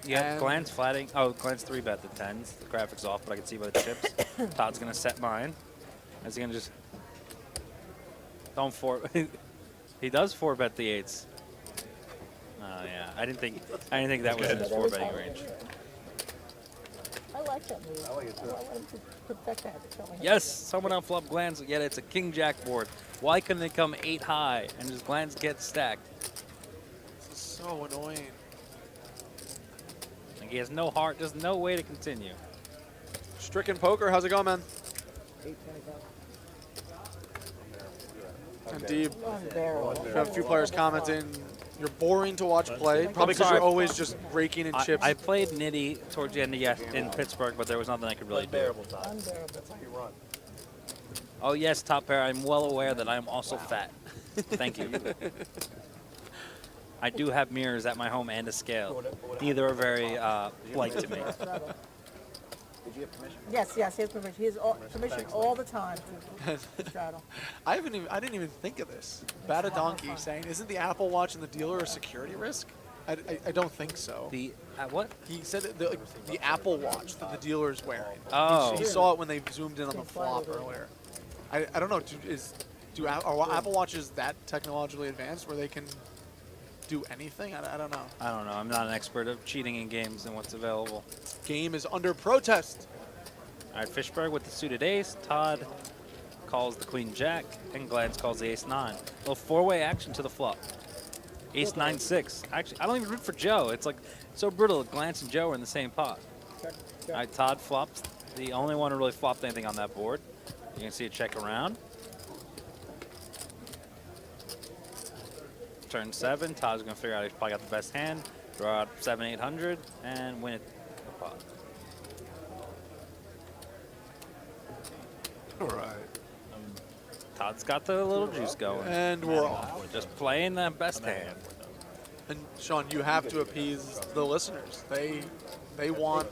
Yeah, And- Glantz flatting. Oh, Glantz 3-bet the 10s. The graphics off, but I can see by the chips. Todd's going to set mine. Is he going to just... Don't 4... He does 4-bet the 8s. Oh, yeah. I didn't think that was in his 4-betting range. I like that move. I like it too. I want him to protect that. Yes, someone on flop Glantz. Yet it's a king-jack board. Why couldn't they come 8 high and just Glantz get stacked? This is so annoying. Like he has no heart. There's no way to continue. Stricken Poker, how's it going, man? 825. And Deeb, Barrel. we have a few players commenting. You're boring to watch play, probably because sorry. you're always just raking in chips. I played Nitty towards the end of in Pittsburgh, but there was nothing I could really do. Unbearable, Todd. That's how you run. Oh, yes, top pair. I'm well aware that I'm also fat. Thank you. I do have mirrors at my home and a scale. Neither are very polite to me. Did you have permission? Yes, he has permission. He has permission all the time to straddle. I didn't even think of this. Bada Donkey saying, isn't the Apple Watch and the dealer a security risk? I don't think so. The what? He said that the Apple Watch that the dealer is wearing. Oh. He saw it when they zoomed in on the flop earlier. I don't know. Are Apple Watches that technologically advanced where they can do anything? I don't know. I don't know. I'm not an expert of cheating in games and what's available. Game is under protest. All right, Fishberg with the suited ace. Todd calls the queen jack, and Glantz calls the ace 9. A little four-way action to the flop. Ace 9-6. Actually, I don't even root for Joe. It's like so brutal. Glantz and Joe are in the same pot. All right, Todd flops. The only one who really flopped anything on that board. You can see a check around. Turn 7. Todd's going to figure out he's probably got the best hand. Draw out 7-800 and win it the pot. All right. Todd's got the little juice going. And we're off. Just playing the best hand. And Shaun, you have to appease the listeners. They want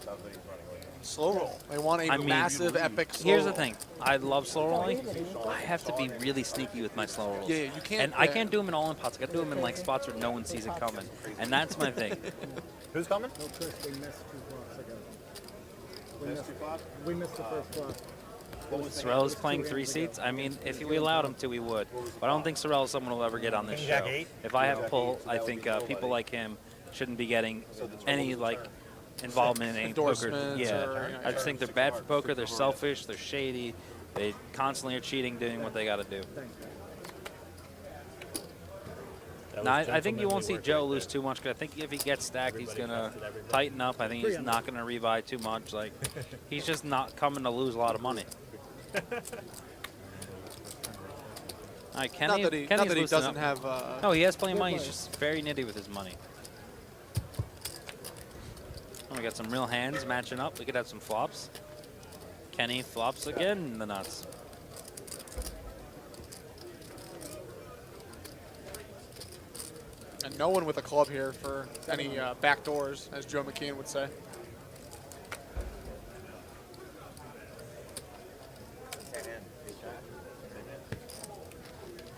slow roll. They want a massive, epic slow Here's roll. the thing. I love slow rolling. I have to be really sneaky with my slow rolls. Yeah, you can't. And I can't do them in all in pots. I got to do them in like spots where no one sees it coming. And that's my thing. Who's coming? No, Chris, we missed 2 plots ago. We missed the first plot. Sorrell is playing 3 seats. I mean, if we allowed him to, we would. But I don't think Sorrell is someone who'll ever get on this show. If I have a pull, I think people like him shouldn't be getting any like involvement in any poker. Yeah, I just think they're bad for poker. They're selfish. They're shady. They constantly are cheating, doing what they got to do. Now, I think you won't see Joe lose too much because I think if he gets stacked, he's going to tighten up. I think he's not going to rebuy too much. Like, he's just not coming to lose a lot of money. All right, Kenney, not that he Kenny's doesn't up. have. No, he has plenty of money. He's just very nitty with his money. Oh, we got some real hands matching up. We could have some flops. Kenney flops again in the nuts. And no one with a club here for any back doors, as Joe McKeehan would say.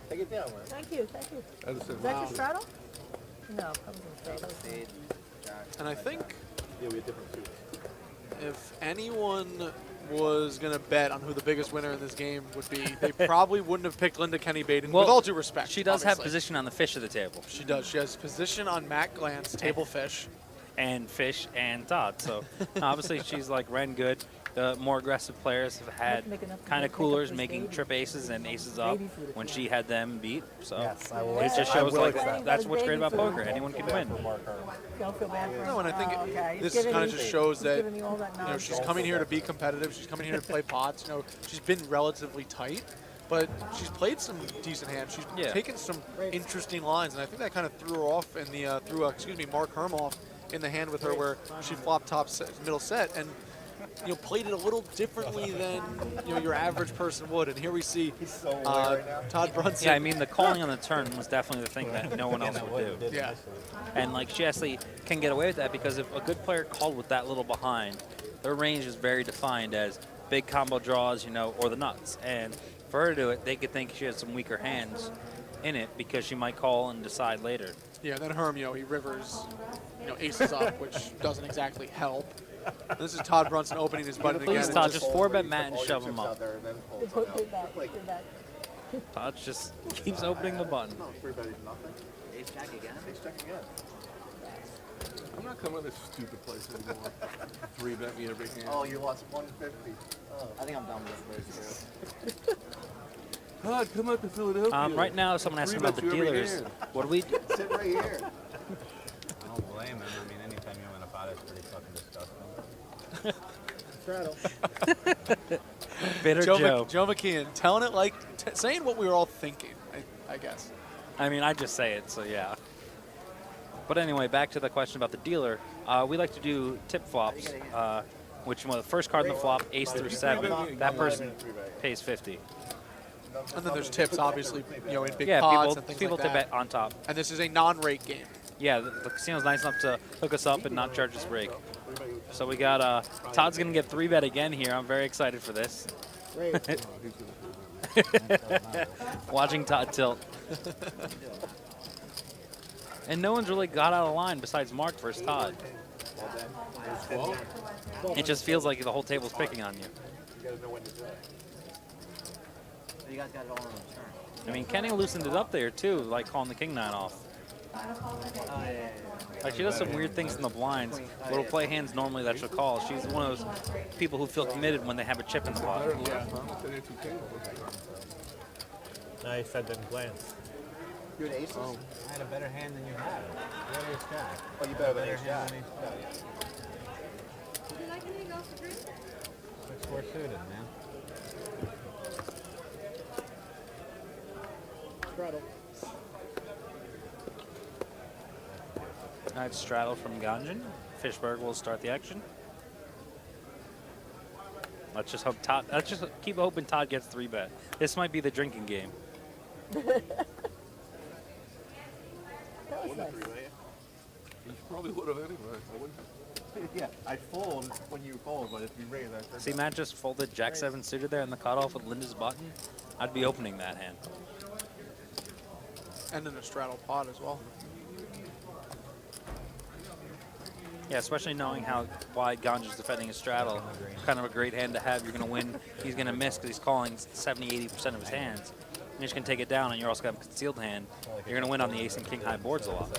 Take it down, man. Thank you, thank you. That's Is that your straddle? No, I was going to straddle. And I think Yeah, we had different suits. if anyone was going to bet on who the biggest winner in this game would be, they probably wouldn't have picked Linda Kenny Baden, with all due respect. She does have obviously. position on the fish of the table. She does. She has position on Matt Glantz, table fish. And Fish and Todd. So obviously she's like ran good. The more aggressive players have had kind of coolers making trip aces and aces up when she had them beat. So Yes, I will it just accept. shows I will like accept. that's what's great about poker. Anyone can win. Don't feel bad for him. No, and I think okay. this He's kind giving of me- just shows he's that giving me all that she's nonsense. coming here to be competitive. She's coming here to play pots. She's been relatively tight, but she's played some decent hands. She's taken some interesting lines, and I think that kind of threw her off in the Mark Herm off in the hand with her where she flopped top set, middle set and played it a little differently than your average person would. And here we see Todd Brunson. Yeah, I mean the calling on the turn was definitely the thing that no one else would do. Yeah. And like she actually can get away with that because if a good player called with that little behind, their range is very defined as big combo draws, or the nuts. And for her to do it, they could think she has some weaker hands in it because she might call and decide later. Yeah, then Herm, he rivers, aces up, which doesn't exactly help. And this is Todd Brunson opening his button again. Please, Todd, just 4-bet Matt and shove him up. Put it back, put it back. Todd just keeps opening the button. No, 3-betting nothing. Ace jack again? Ace jack again. I'm not coming to this stupid place anymore. 3-bet me every hand. Oh, you lost 150. Oh. I think I'm done with this place, too. Todd, come up to Philadelphia. Right now, someone asking about the 3-bet you every dealers. hand. What do we do? Sit right here. I don't blame him. I mean, anytime you win a pot, it's pretty fucking disgusting. Straddle. Bitter Joe. Joe McKeehan telling it like, saying what we were all thinking, I guess. I mean, I just say it, so yeah. But anyway, back to the question about the dealer. We like to do tip flops, which the first card in the flop, ace through 7. That person pays 50. And then there's tips, obviously, in big Yeah, pots and things people like to that. bet on top. And this is a non-rake game. Yeah, the casino's nice enough to hook us up and not charge us break. So we got Todd's gonna get 3-bet again here. I'm very excited for this. Watching Todd tilt. And no one's really got out of line besides Mark versus Todd. It just feels like the whole table's picking on you. You guys got it all in turn. I mean, Kenney loosened it up there too, like calling the king nine off. Like she does some weird things in the blinds. Little play hands normally that she'll call. She's one of those people who feel committed when they have a chip in the pot. Nice, that didn't glance. You had aces? I had a better hand than you had. You had ace jack. Oh, you better than ace hand jack. than ace jack. 6-4 suited, man. All right, straddle from Gajan. Fishberg will start the action. Let's just hope Todd. Let's just keep hoping Todd gets 3-bet. This might be the drinking game. You probably would have anyway. I wouldn't. Yeah, I'd fold when you fold, but if you raise, I See, Matt just folded Jack 7 suited there in the cutoff with Linda's button. I'd be opening that hand. And then a straddle pot as well. Yeah, especially knowing how wide Ganja's defending his straddle. Kind of a great hand to have. You're going to win. He's going to miss because he's calling 70-80% of his hands. You're just going to take it down, and you're also going to have a concealed hand. You're going to win on the ace and king high boards a lot.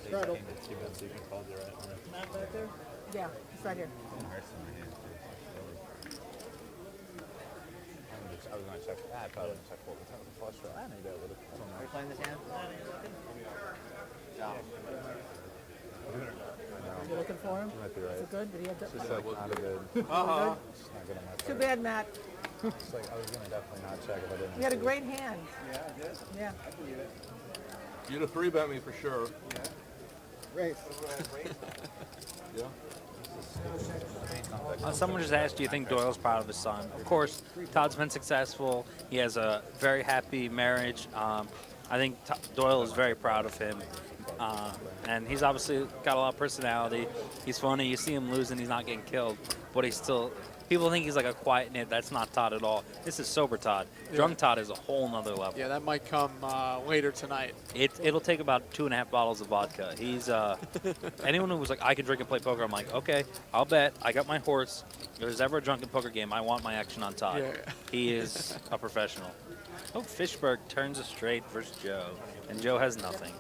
Straddle. Yeah, it's right here. I was going to check that. I probably would check fold the flush draw. I knew that would have. Are you playing this hand? No. You looking for him? Might be right. Is it good? Did he have that? Just like not a good. Good? It's not good on my Too part. bad, Matt. It's like I was gonna definitely not check if I didn't. You had a see. great hand. Yeah, I did. Yeah. I believe it. You'd have 3-bet me for sure. Race. Yeah. Someone just asked, do you think Doyle's proud of his son? Of course, Todd's been successful. He has a very happy marriage. I think Doyle is very proud of him. And he's obviously got a lot of personality. He's funny. You see him lose and he's not getting killed. But he's still... People think he's like a quiet nit. That's not Todd at all. This is sober Todd. Drunk Todd is a whole nother level. Yeah, that might come later tonight. It'll take about 2.5 bottles of vodka. He's anyone who was like, I can drink and play poker, I'm like, okay, I'll bet. I got my horse. If there's ever a drunken poker game, I want my action on Todd. Yeah. He is a professional. Oh, Fishberg turns a straight versus Joe, and Joe has nothing.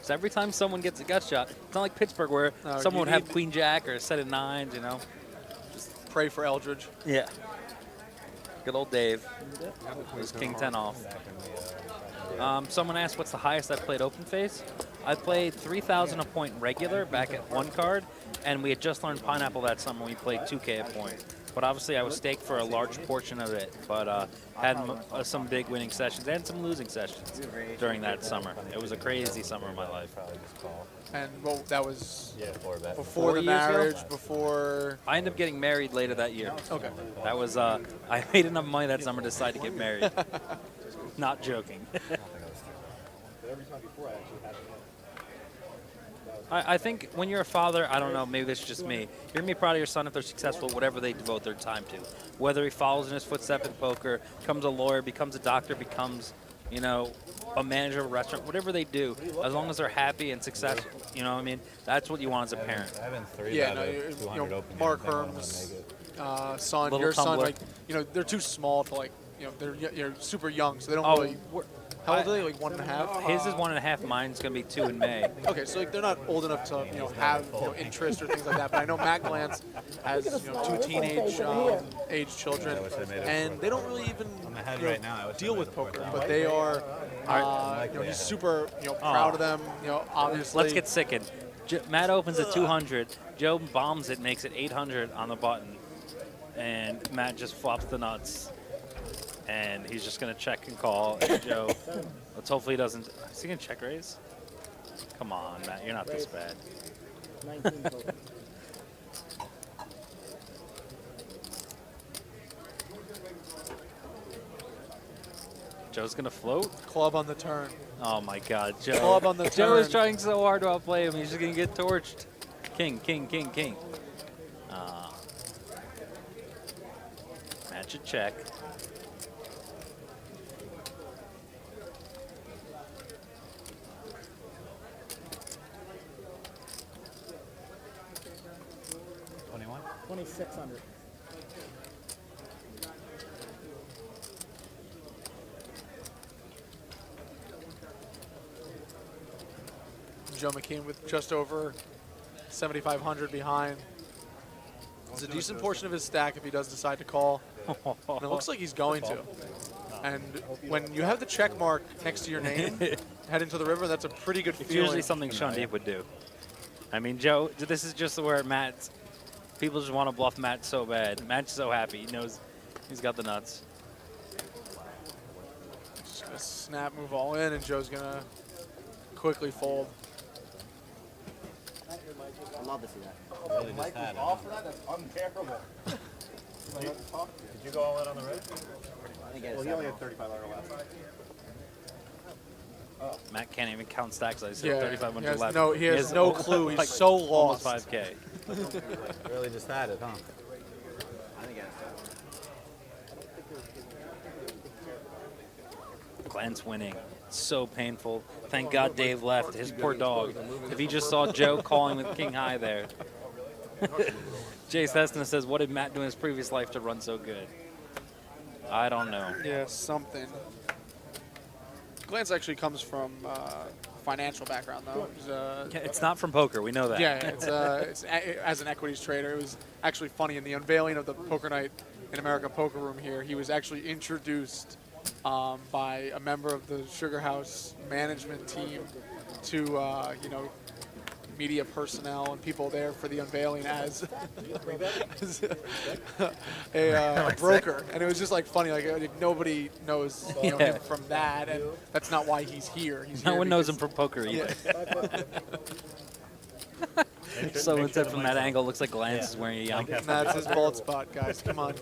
So every time someone gets a gut shot, it's not like Pittsburgh where someone would have Queen Jack or a set of nines, you know. Pray for Eldridge. Yeah. Good old Dave. Was King 10 off. Someone asked what's the highest I've played open face. I played 3,000 a point regular back at 1 card, and we had just learned Pineapple that summer. We played 2K a point. But obviously I was staked for a large portion of it, but had some big winning sessions and some losing sessions during that summer. It was a crazy summer of my life. And well, that was bet. before the 4 years ago? marriage, before... I ended up getting married later that year. Okay. That was, I made enough money that summer to decide to get married. Not joking. Every time before I actually had it. I think when you're a father, I don't know, maybe this is just me. You're going to be proud of your son if they're successful, whatever they devote their time to. Whether he follows in his footsteps in poker, becomes a lawyer, becomes a doctor, becomes, you know, a manager of a restaurant, whatever they do, as long as they're happy and successful, you know what I mean? That's what you want as a parent. I've been 3 Yeah, out no, of 200 open Mark games. I don't Herm's wanna make it. son, Little your son, tumbler. like, they're too small to, like, they're super young, so they don't Oh, really... How old are they? Like 1.5? His is 1.5. Mine's going to be 2 in May. Okay, so like they're not old enough to have interest or things like that. But I know Matt Glantz has 2 teenage age children, and they don't really even deal with poker. But they are, he's super proud of them. Obviously. Let's get sickened. Matt opens at 200. Joe bombs it, makes it 800 on the button, and Matt just flops the nuts. And he's just going to check and call. And Joe, let's hopefully he doesn't. Is he going to check raise? Come on, Matt. You're not this bad. 19 total. Joe's going to float. Club on the turn. Oh, my God. Joe. Club on the Joe is turn. trying so hard to outplay him. He's just going to get torched. King, king, king, king. Match a check. $21. 2,600. Joe McKeehan with just over 7,500 behind. It's a decent portion of his stack if he does decide to call. And it looks like he's going to. And when you have the check mark next to your name, head into the river, that's a pretty good It's feeling. usually something Shaun Deeb would do. I mean, Joe, this is just where Matt's, people just want to bluff Matt so bad. Matt's so happy. He knows he's got the nuts. Just gonna snap, move all in, and Joe's gonna quickly fold. I'd love to see that. Really just had it, huh? That's unbearable. Did you go all in on the red? I think Well, he only had 35 last time. Matt can't even count stacks. I said Yeah, 3,500 left. he has no clue. He's like so almost lost. 5K. Really just had it, huh? I think Glantz winning. So painful. Thank God Dave left. His poor dog. If he just saw Joe calling with King High there. Jay Cessna says, what did Matt do in his previous life to run so good? I don't know. Yeah, something. Glantz actually comes from financial background, though. It's not from poker. We know that. Yeah, as an equities trader, it was actually funny. In the unveiling of the Poker Night in America Poker Room here, he was actually introduced by a member of the Sugar House management team to, media personnel and people there for the unveiling as a broker. And it was just like funny, like nobody knows him from that, and that's not why he's here. No one knows him from poker either. Someone said from that angle, looks like Glantz is wearing a young. That's his bald spot, guys. Come on,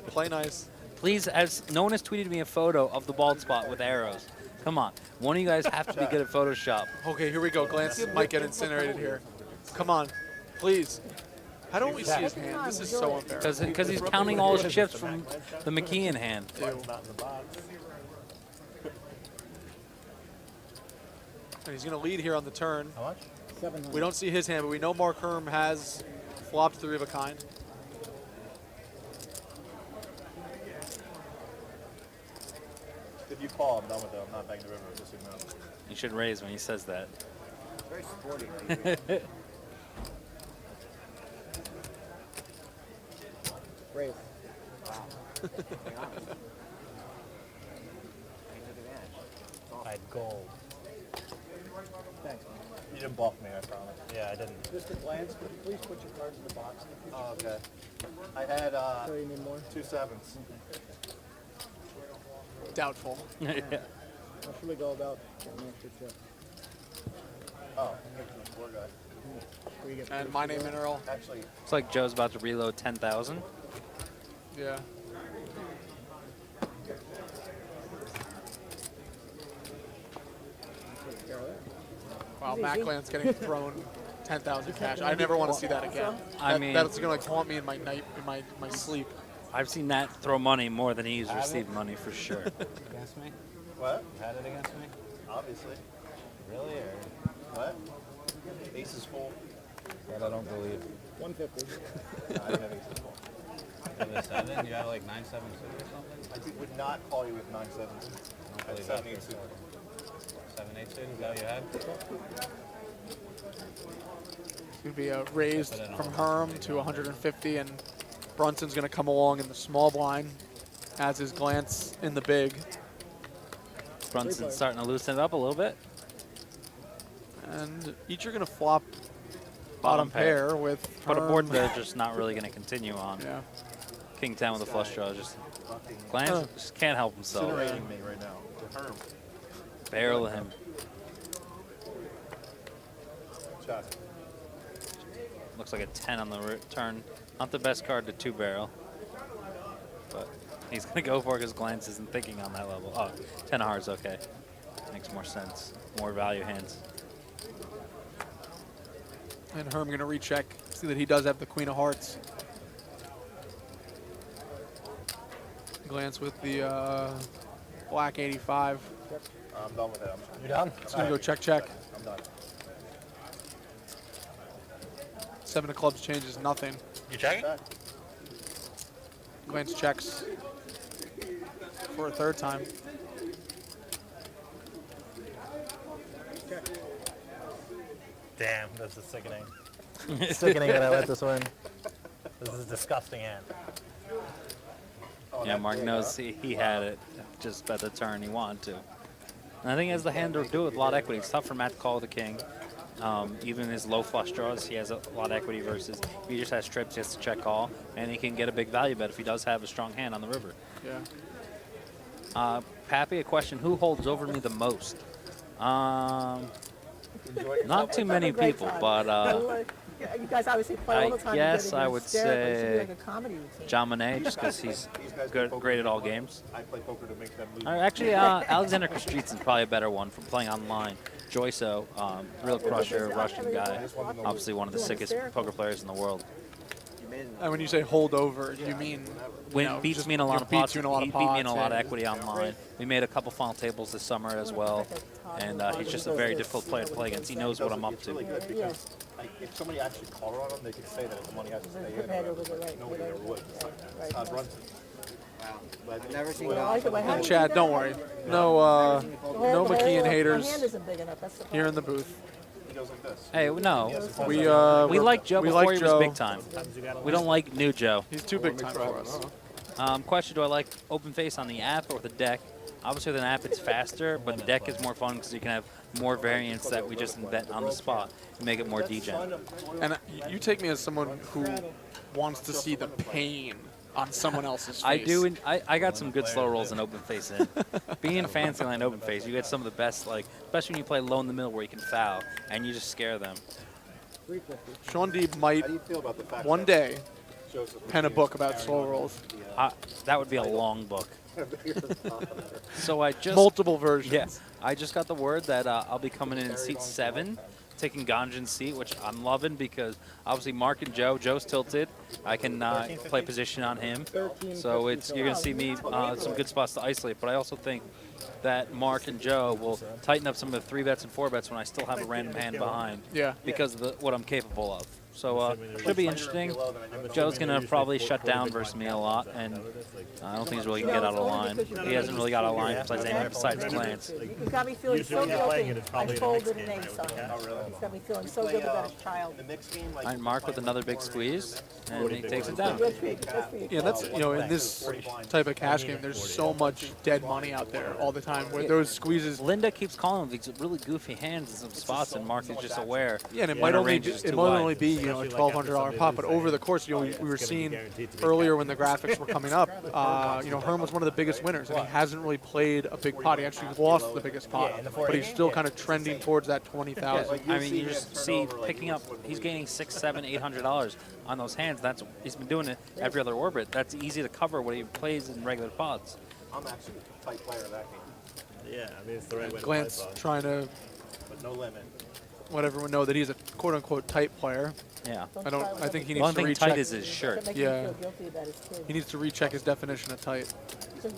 play nice. Please, as no one has tweeted me a photo of the bald spot with arrows. Come on, one of you guys have to be good at Photoshop. Okay, here we go. Glantz might get incinerated here. Come on, please. How don't we see his hand? This is so unfair. Because he's counting all his chips from the McKeehan hand. And he's going to lead here on the turn. How much? 700. We don't see his hand, but we know Mark Herm has flopped 3 of a kind. If you call, I'm done with it. I'm not banging the river. Just so you know. You should raise when he says that. Very sporty. Raise. Wow. I had gold. Thanks, man. You didn't bluff me, I promise. Yeah, I didn't. Mr. Glantz, could you please put your cards in the box? Oh, okay. I had So you need more? 2 sevens. Doubtful. Yeah. How should we go about getting the extra chip? Oh, pick the 4 guy. Where you get And my name and Earl. Actually, Looks like Joe's about to reload 10,000. Yeah. take care of that. Wow, Easy. Matt Glantz getting thrown 10,000 cash. I never want to see that again. I mean- that's gonna like haunt me in my night, in my sleep. I've seen that throw money more than he's received money for sure. Against me? what? You had it against me? Obviously. Really? Or What? Ace is full. that I don't believe. 150. No, I didn't have ace is full. You have a 7? You have like 9, 7, 6 or something? I would not call you with 9 sevens. I I don't had believe 7 that 8 for suited. sure. 7, 8 suited? Is that what you had? It's gonna be raised from Herm to 150, and Brunson's gonna come along in the small blind, as is Glantz in the big. Brunson's starting to loosen it up a little bit. And each are gonna flop bottom pair with But a Herm. board they're just not really going to continue on. Yeah. King 10 with a flush draw. Just Glantz just can't help himself. Incinerating me right now. The Herm. Barrel him. Shot. Looks like a 10 on the turn. Not the best card to 2 barrel. But He's going to go for it because Glantz isn't thinking on that level. Oh, 10 of hearts, okay. Makes more sense. More value hands. And Herm going to recheck, see that he does have the queen of hearts. Glantz with the black 85. I'm done with it. You done? It's going to go check, check. I'm done. 7 of clubs changes nothing. You checking? Glantz checks for a third time. Damn, this is sickening. Sickening that I let this win. This is a disgusting hand. Yeah, Mark knows he had it just at the turn he wanted to. And I think he has the hand to do it with a lot of equity. It's tough for Matt to call the king. Even his low flush draws, he has a lot of equity versus if he just has trips, he has to check call, and he can get a big value bet if he does have a strong hand on the river. Yeah. Pappy, a question: who holds over me the most? Not too many people, but you guys obviously play all the time. I guess I would It say should be like a comedy routine. John Monet, just because he's great at all games. I play poker to make them lose. Actually, Alexander Kostritsin is probably a better one from playing online. Joyso, real crusher, Russian guy, obviously one of the sickest poker players in the world. And when you say hold over, you mean Beats me in a lot of pots. He beat me in a lot of yeah. equity online. We made a couple final tables this summer as well, and he's just a very difficult player to play against. He knows what I'm up to. Because if somebody actually called on him, they could say that the money has to stay in. Nobody ever would. Todd Brunson. I've never seen And Chad, don't worry. No, no McKeehan haters My hand isn't big enough. That's the here in the booth. He goes like this. Hey, no. We liked Joe we before like he Joe. was big time. We don't like new Joe. He's too big time for us. Question: do I like open face on the app or the deck? Obviously, with an app, it's faster, but the deck is more fun because you can have more variants that we just invent on the spot and make it more degen. And you take me as someone who wants to see the pain on someone else's face. I do. I got some good slow rolls in open face in. Being in Fantasyland open face, you get some of the best, like especially when you play low in the middle where you can foul and you just scare them. Shaun Deeb might How do you feel about the fact one that day Joseph pen a book about slow rolls. That would be a long book. So I just Multiple versions. Yeah, I just got the word that I'll be coming in seat 7, taking Gajan's seat, which I'm loving because obviously Mark and Joe's tilted. I can play position on him, so you're gonna see me some good spots to isolate. But I also think that Mark and Joe will tighten up some of the 3-bets and 4-bets when I still have a random hand behind. Yeah. Because of what I'm capable of. So should be interesting. Joe's gonna probably shut down versus me a lot, and I don't think he's really gonna get out of line. He hasn't really got out of line besides Glantz. You got me feeling so guilty. I folded an egg sign. It's got me feeling so good about his child. All right, Mark with another big squeeze, and he takes it down. Yeah, that's in this type of cash game, there's so much dead money out there all the time where those squeezes. Linda keeps calling him these really goofy hands in some spots, and Mark is just aware. Yeah, and it might only be a $1,200 pot, but over the course, we were seeing earlier when the graphics were coming up, Herm was one of the biggest winners, and he hasn't really played a big pot. He actually lost the biggest pot, but he's still kind of trending towards that 20,000. I mean, you just see picking up, he's gaining $600, $700, $800 on those hands. He's been doing it every other orbit. That's easy to cover what he plays in regular pots. I'm actually a tight player of that game. Yeah, I mean, it's the right way to Glantz play, trying to But no limit. let everyone know that he's a quote-unquote tight player. Yeah. I think he needs One to thing recheck. tight is his shirt. Yeah. He needs to recheck his definition of tight. This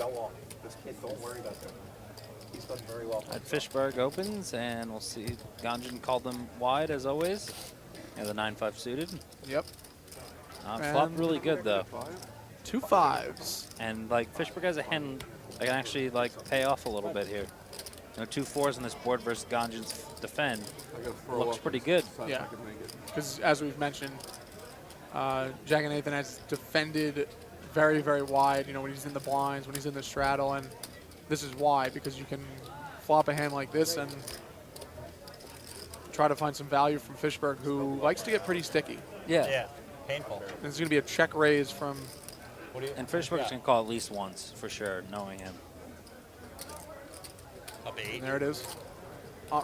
kid, don't worry about that. He's done very well. At Fishberg opens, and we'll see. Gajan called them wide as always. Yeah, the 9-5 suited. Yep. Flopped really good though. 2 5s. And like Fishberg has a hand that can actually like pay off a little bit here. 2 4s on this board versus Gajan's defend. Looks pretty good. Yeah. Because as we've mentioned, Jeganathan has defended very, very wide, when he's in the blinds, when he's in the straddle, and this is why, because you can flop a hand like this and try to find some value from Fishberg, who likes to get pretty sticky. Yeah. Yeah, painful. There's going to be a check raise from... And Fishberg's going to call at least once, for sure, knowing him. Up 8. And there it is.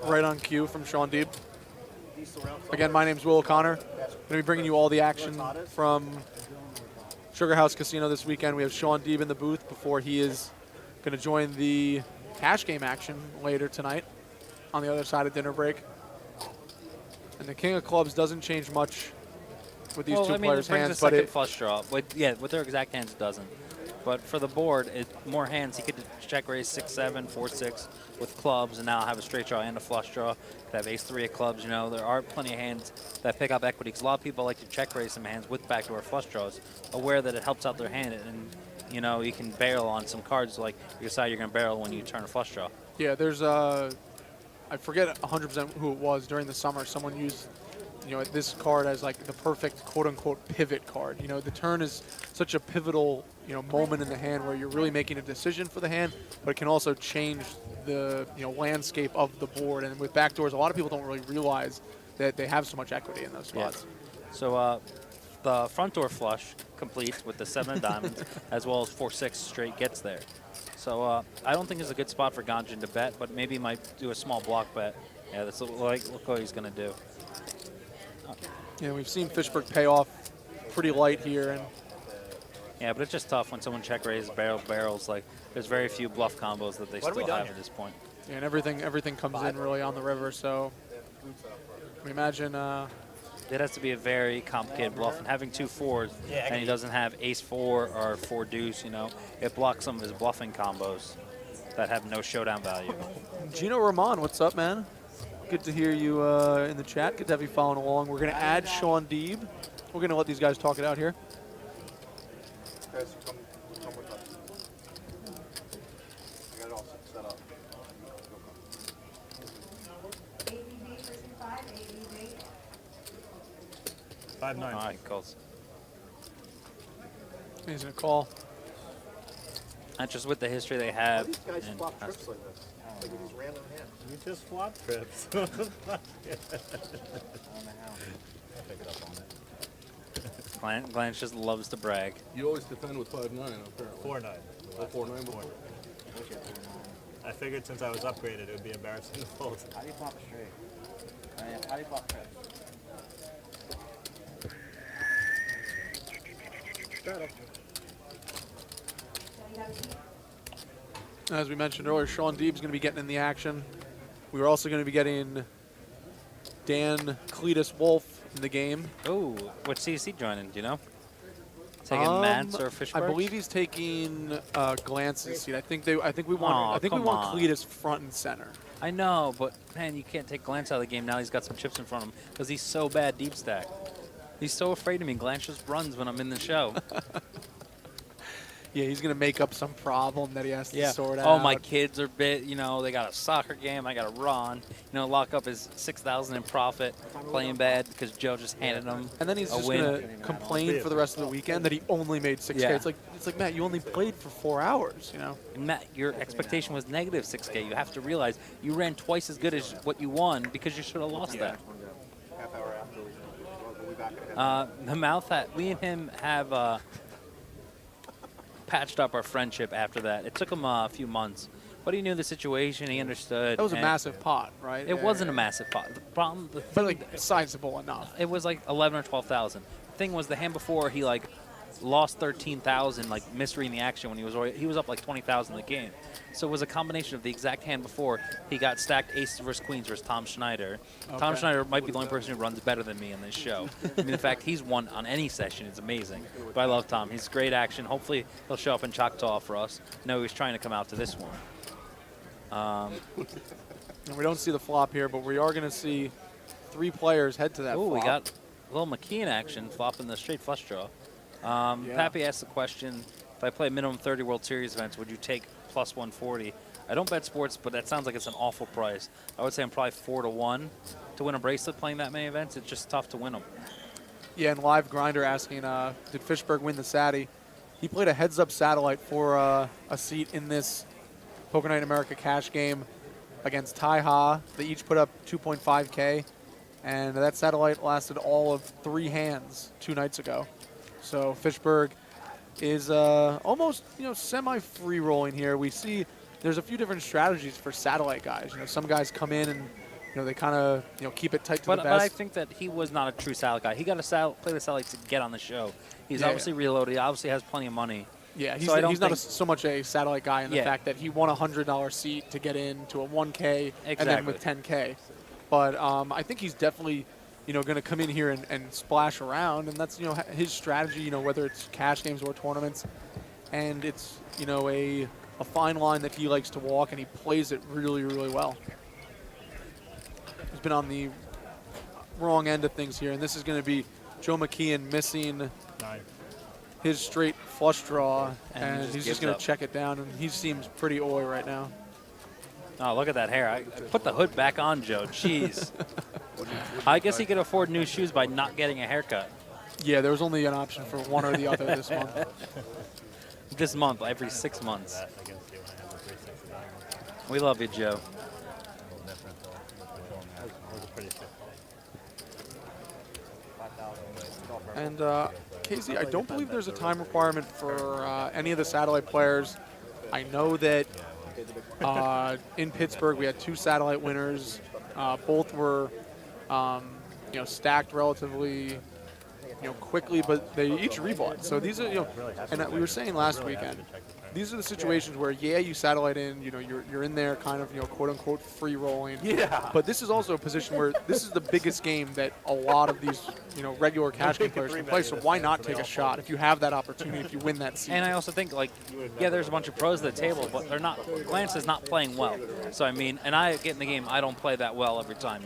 Right on cue from Shaun Deeb. Again, my name's Will O'Connor. I'm going to be bringing you all the action from Sugar House Casino this weekend. We have Shaun Deeb in the booth before he is going to join the cash game action later tonight on the other side of dinner break. And the King of Clubs doesn't change much with these two players' hands, but it flush draw. With their exact hands, it doesn't. But for the board, more hands. He could check raise 6-7, 4-6 with clubs, and now have a straight draw and a flush draw. Could have ace-3 of clubs. You know, there are plenty of hands that pick up equity. Because a lot of people like to check raise some hands with backdoor flush draws, aware that it helps out their hand, and you know you can barrel on some cards. Like you decide you're going to barrel when you turn a flush draw. Yeah, there's I forget 100% who it was during the summer. Someone used, you know, this card as like the perfect quote-unquote pivot card. You know, the turn is such a pivotal, you know, moment in the hand where you're really making a decision for the hand, but it can also change the, you know, landscape of the board. And with backdoors, a lot of people don't really realize that they have so much equity in those spots. Yeah. So the front door flush completes with the 7 of diamonds, as well as 4-6 straight gets there. So I don't think it's a good spot for Gajan to bet, but maybe he might do a small block bet. Yeah, that's look what he's going to do. Yeah, we've seen Fishberg pay off pretty light here. And yeah, but it's just tough when someone check raises barrels. Like, there's very few bluff combos that they still have at this point. Yeah, and everything comes in really on the river. So we imagine it has to be a very complicated bluff. And having 2 4s, and he doesn't have ace-4 or 4 deuce, you know, it blocks some of his bluffing combos that have no showdown value. Gino Roman, what's up, man? Good to hear you in the chat. Good to have you following along. We're going to add Shaun Deeb. We're going to let these guys talk it out here. Guys, come with us. I got it all set up. ABB for 2-5, ABB. 5-9. All right, calls. He's going to call. Not just with the history they have. These guys flop trips like this. Like with these random hands. You just flop trips. I don't know how. I'll pick it up on it. Glantz just loves to brag. You always defend with 5-9, apparently. 4-9. Oh, 4-9 before? I figured since I was upgraded, it would be embarrassing to fold. How do you flop straight? How do you flop trips? As we mentioned earlier, Shaun Deeb is going to be getting in the action. We were also going to be getting Dan Cleetus Wolf in the game. Oh, what CC joining? Do you know? Taking Mats or Fishberg? I believe he's taking Glantz's seat. I think we want Cleetus front and center. I know, but man, you can't take Glantz out of the game now. He's got some chips in front of him because he's so bad deep stack. He's so afraid of me. Glantz just runs when I'm in the show. Yeah, he's going to make up some problem that he has to sort out. Oh, my kids are you know, they got a soccer game. I got to run. You know, lock up his 6,000 in profit, playing bad because Joe just handed him and then he's just going to complain for the rest of the weekend that he only made 6K. Yeah. It's like, Matt, you only played for 4 hours, you know? And Matt, your expectation was negative 6K. You have to realize you ran twice as good as what you won because you should have lost that. Half hour after we'll be back at The mouth hat, we and him have patched up our friendship after that. It took him a few months, but he knew the situation. He understood. That was a massive pot, right? It wasn't a massive pot. The problem, but like sizable enough. It was like 11 or 12,000. The thing was, the hand before he like lost 13,000, like misreading the action when he was up like 20,000 in the game. So it was a combination of the exact hand before. He got stacked aces versus queens versus Tom Schneider. Okay. Tom Schneider might be the only person who runs better than me in this show. I mean, the fact he's won on any session is amazing. But I love Tom. He's great action. Hopefully he'll show up in Choctaw for us. No, he's trying to come out to this one. And we don't see the flop here, but we are going to see 3 players head to that flop. Oh, we got a little McKeehan action flopping the straight flush draw. Pappy asked the question, if I play minimum 30 World Series events, would you take plus 140? I don't bet sports, but that sounds like it's an awful price. I would say I'm probably 4-1 to win a bracelet playing that many events. It's just tough to win them. Yeah, and Live Grinder asking, did Fishberg win the Satty? He played a heads-up satellite for a seat in this Poker Night in America cash game against Tai Ha. They each put up 2.5K, and that satellite lasted all of 3 hands 2 nights ago. So Fishberg is almost, you know, semi-free rolling here. We see there's a few different strategies for satellite guys. You know, some guys come in and they kind of keep it tight to the But best. I think that he was not a true salad guy. He got to play the salad to get on the show. He's Yeah, obviously reloaded. He obviously has plenty of money. Yeah, he's, So I don't he's not think- so much a satellite guy in the Yeah. fact that he won a $100 seat to get into a 1K and then Exactly. with 10K. But I think he's definitely going to come in here and splash around, and that's his strategy. Whether it's cash games or tournaments, and it's a fine line that he likes to walk, and he plays it really, really well. He's been on the wrong end of things here, and this is going to be Joe McKeehan missing his straight flush draw, and he's just gives going up. to check it down, and he seems pretty oi right now. Oh, look at that hair. I put the hood back on, Joe. Jeez. I guess he could afford new shoes by not getting a haircut. Yeah, there was only an option for one or the other this month. This month, every 6 months. We love you, Joe. And Casey, I don't believe there's a time requirement for any of the satellite players. I know that in Pittsburgh we had 2 satellite winners. Both were, stacked relatively, quickly, but they each rebought. So these are, and we were saying last weekend, these are the situations where, yeah, you satellite in, you're in there kind of, quote unquote free rolling. Yeah. But this is also a position where this is the biggest game that a lot of these, regular cash game players can play. So why not take a shot if you have that opportunity, if you win that seat? And I also think, there's a bunch of pros at the table, but they're not. Glantz is not playing well. So, and I get in the game, I don't play that well every time,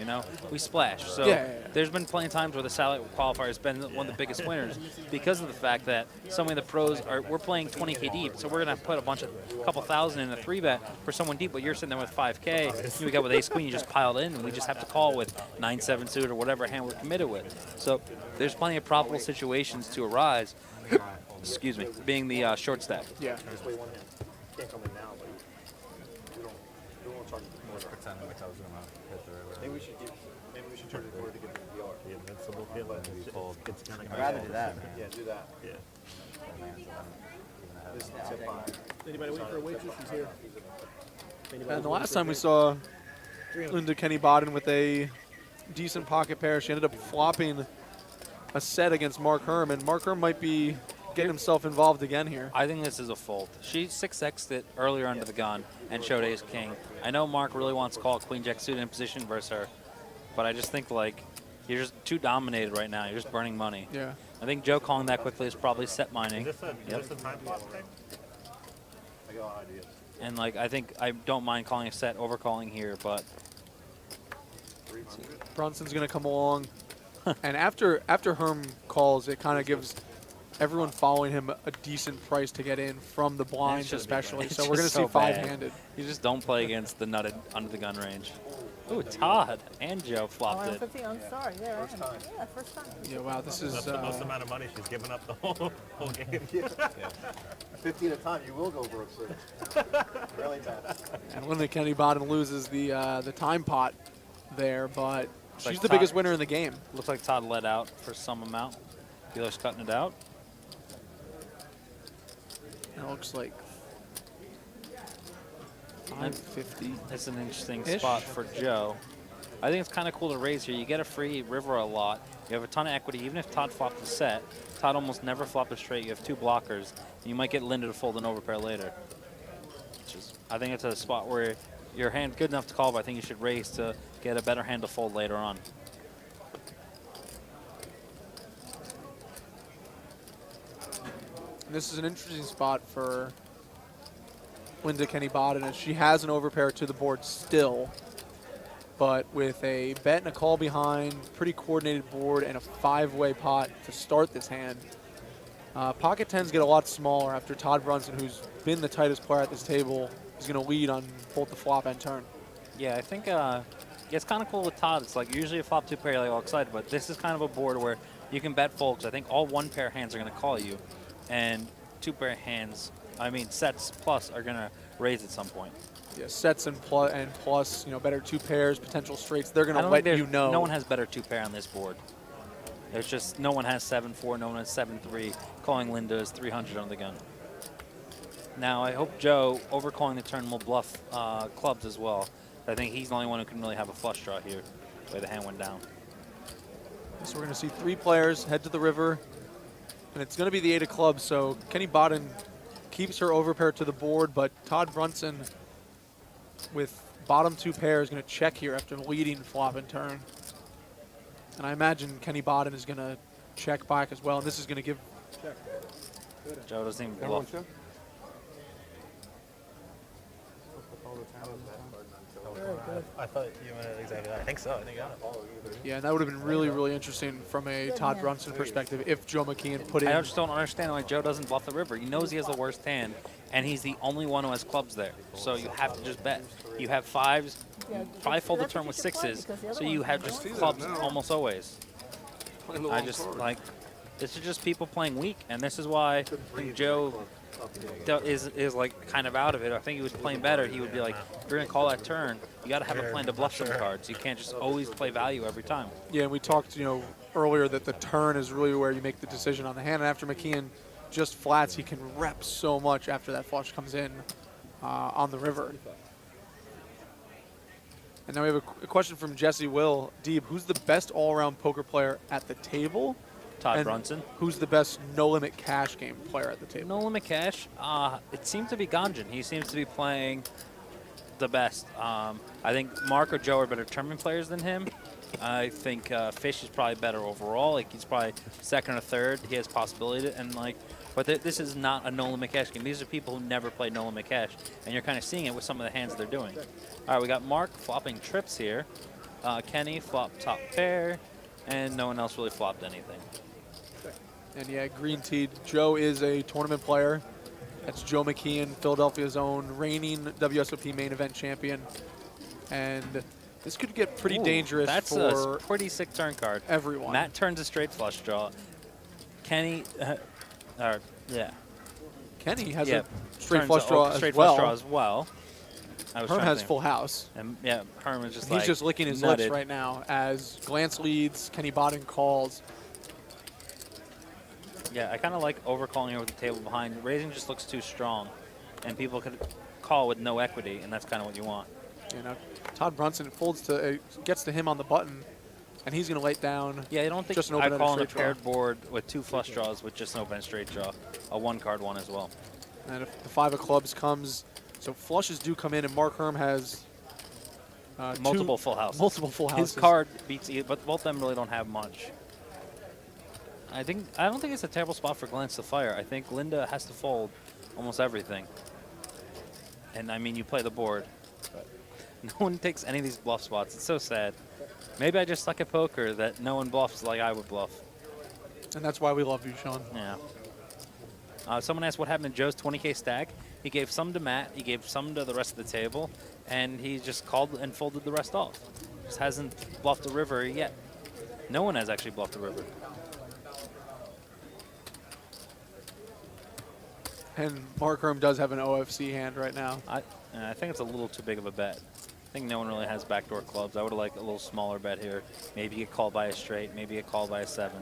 We splash. So there's been plenty of times where the satellite qualifier has been one of the biggest winners because of the fact that so many of the pros we're playing 20K deep, so we're going to put a couple thousand in a 3-bet for someone deep, but you're sitting there with 5K, you got with ace queen, you just piled in, and we just have to call with 9-7 suit or whatever hand we're committed with. So there's plenty of probable situations to arise, excuse me, being the short stack. Yeah. Can't come in now, but we won't charge more. Pretending like I was gonna hit the river. Maybe we should turn it over to get the VR. The invincible feeling we pulled. It's gonna I'd rather do that, man. Yeah, do that. Yeah. This is tip on. Anybody waiting for a waitress? She's here. And the last time we saw Linda Kenney Baden with a decent pocket pair, she ended up flopping a set against Mark Herm, and Mark Herm might be getting himself involved again here. I think this is a fold. She 6x'd it earlier under the gun and showed ace king. I know Mark really wants to call queen jack suited in position versus her, but I just think you're just too dominated right now. You're just burning money. Yeah. I think Joe calling that quickly is probably set mining. Is this a time loss thing? I got ideas. And I think I don't mind calling a set, overcalling here, but Brunson's going to come along. And after Herm calls, it kind of gives everyone following him a decent price to get in from the blinds especially. So we're going to see five-handed. You just don't play against the nutted under the gun range. Ooh, Todd and Joe flopped it. 50, I'm sorry. Yeah, first time. Yeah, first time. Yeah, wow, this is... That's the most amount of money she's given up the whole game. Yeah. 50 at a time, you will go broke soon. Really bad. And Linda Kenney Baden loses the time pot there, but she's like the Todd- biggest winner in the game. Looks like Todd let out for some amount. Dealer's cutting it out. It looks like 550. It's an interesting Ish. spot for Joe. I think it's kind of cool to raise here. You get a free river a lot. You have a ton of equity. Even if Todd flopped a set, Todd almost never flopped a straight. You have two blockers. And you might get Linda to fold an overpair later. I think it's a spot where your hand good enough to call, but I think you should raise to get a better hand to fold later on. This is an interesting spot for Linda Kenney Baden, as she has an overpair to the board still, but with a bet and a call behind, pretty coordinated board, and a five-way pot to start this hand. Pocket tens get a lot smaller after Todd Brunson, who's been the tightest player at this table, is going to lead on both the flop and turn. Yeah, I think it's kind of cool with Todd. It's like usually a flop two pair, you're like all excited, but this is kind of a board where you can bet folds. I think all one pair hands are going to call you, and two pair hands, sets plus are going to raise at some point. Yeah, sets and plus, better two pairs, potential straights. They're going I to don't let think you know. No one has better two pair on this board. There's just no one has 7-4, no one has 7-3. Calling Linda is 300 on the gun. Now I hope Joe overcalling the turn will bluff clubs as well. I think he's the only one who can really have a flush draw here, the way the hand went down. So we're going to see 3 players head to the river, and it's going to be the 8 of clubs. So Kenny Baden keeps her overpair to the board, but Todd Brunson with bottom 2 pairs is going to check here after leading flop and turn. And I imagine Kenny Baden is going to check back as well, and this is going to give... Joe doesn't even bluff. I thought you went exactly that. I think so. I think you got it. Yeah, and that would have been really, really interesting from a Todd Brunson perspective if Joe McKeehan put in... I just don't understand why Joe doesn't bluff the river. He knows he has the worst hand, and he's the only one who has clubs there. So you have to just bet. You have 5s, probably fold the turn with 6s, so you have just clubs almost always. I just, like, this is just people playing weak, and this is why I think Joe is like kind of out of it. I think he was playing better. He would be like, if you're going to call that turn, you got to have a plan to bluff some cards. You can't just always play value every time. Yeah, and we talked, earlier that the turn is really where you make the decision on the hand. And after McKeehan just flats, he can rep so much after that flush comes in on the river. And now we have a question from Jesse Will. Deeb, who's the best all-around poker player at the table? Todd Brunson. Who's the best no-limit cash game player at the table? No-limit cash? It seems to be Gajan. He seems to be playing the best. I think Mark or Joe are better tournament players than him. I think Fish is probably better overall. Like, he's probably second or third. He has possibility. But this is not a no-limit cash game. These are people who never played no-limit cash. And you're kind of seeing it with some of the hands they're doing. All right, we got Mark flopping trips here. Kenney flop top pair. And no one else really flopped anything. And yeah, green teed. Joe is a tournament player. That's Joe McKeehan, Philadelphia's own reigning WSOP main event champion. And this could get pretty dangerous that's for a pretty sick turn card. Everyone. Matt turns a straight flush draw. Kenny, yeah. Kenny has a straight flush draw as well. Herm has full house. And yeah, Herm is just He's just licking his lips right now as Glantz leads, Kenny Baden calls. Yeah, I kind of like overcalling here with the table behind. Raising just looks too strong, and people could call with no equity, and that's kind of what you want. Todd Brunson folds to gets to him on the button, and he's going to lay it down. Yeah, I don't think I call on a paired board with 2 flush draws with just an open straight draw, a 1-card one as well. And if the 5 of clubs comes, so flushes do come in, and Mark Herm has multiple full houses. Multiple full houses. His card beats either, but both of them really don't have much. I don't think it's a terrible spot for Glantz to fire. I think Linda has to fold almost everything. And I mean, you play the board, but no one takes any of these bluff spots. It's so sad. Maybe I just suck at poker that no one bluffs like I would bluff. And that's why we love you, Shaun. Yeah. Someone asked what happened to Joe's 20K stack. He gave some to Matt, he gave some to the rest of the table, and he just called and folded the rest off. Just hasn't bluffed the river yet. No one has actually bluffed the river. And Mark Herm does have an OFC hand right now. I think it's a little too big of a bet. I think no one really has backdoor clubs. I would have liked a little smaller bet here. Maybe get called by a straight, maybe get called by a 7.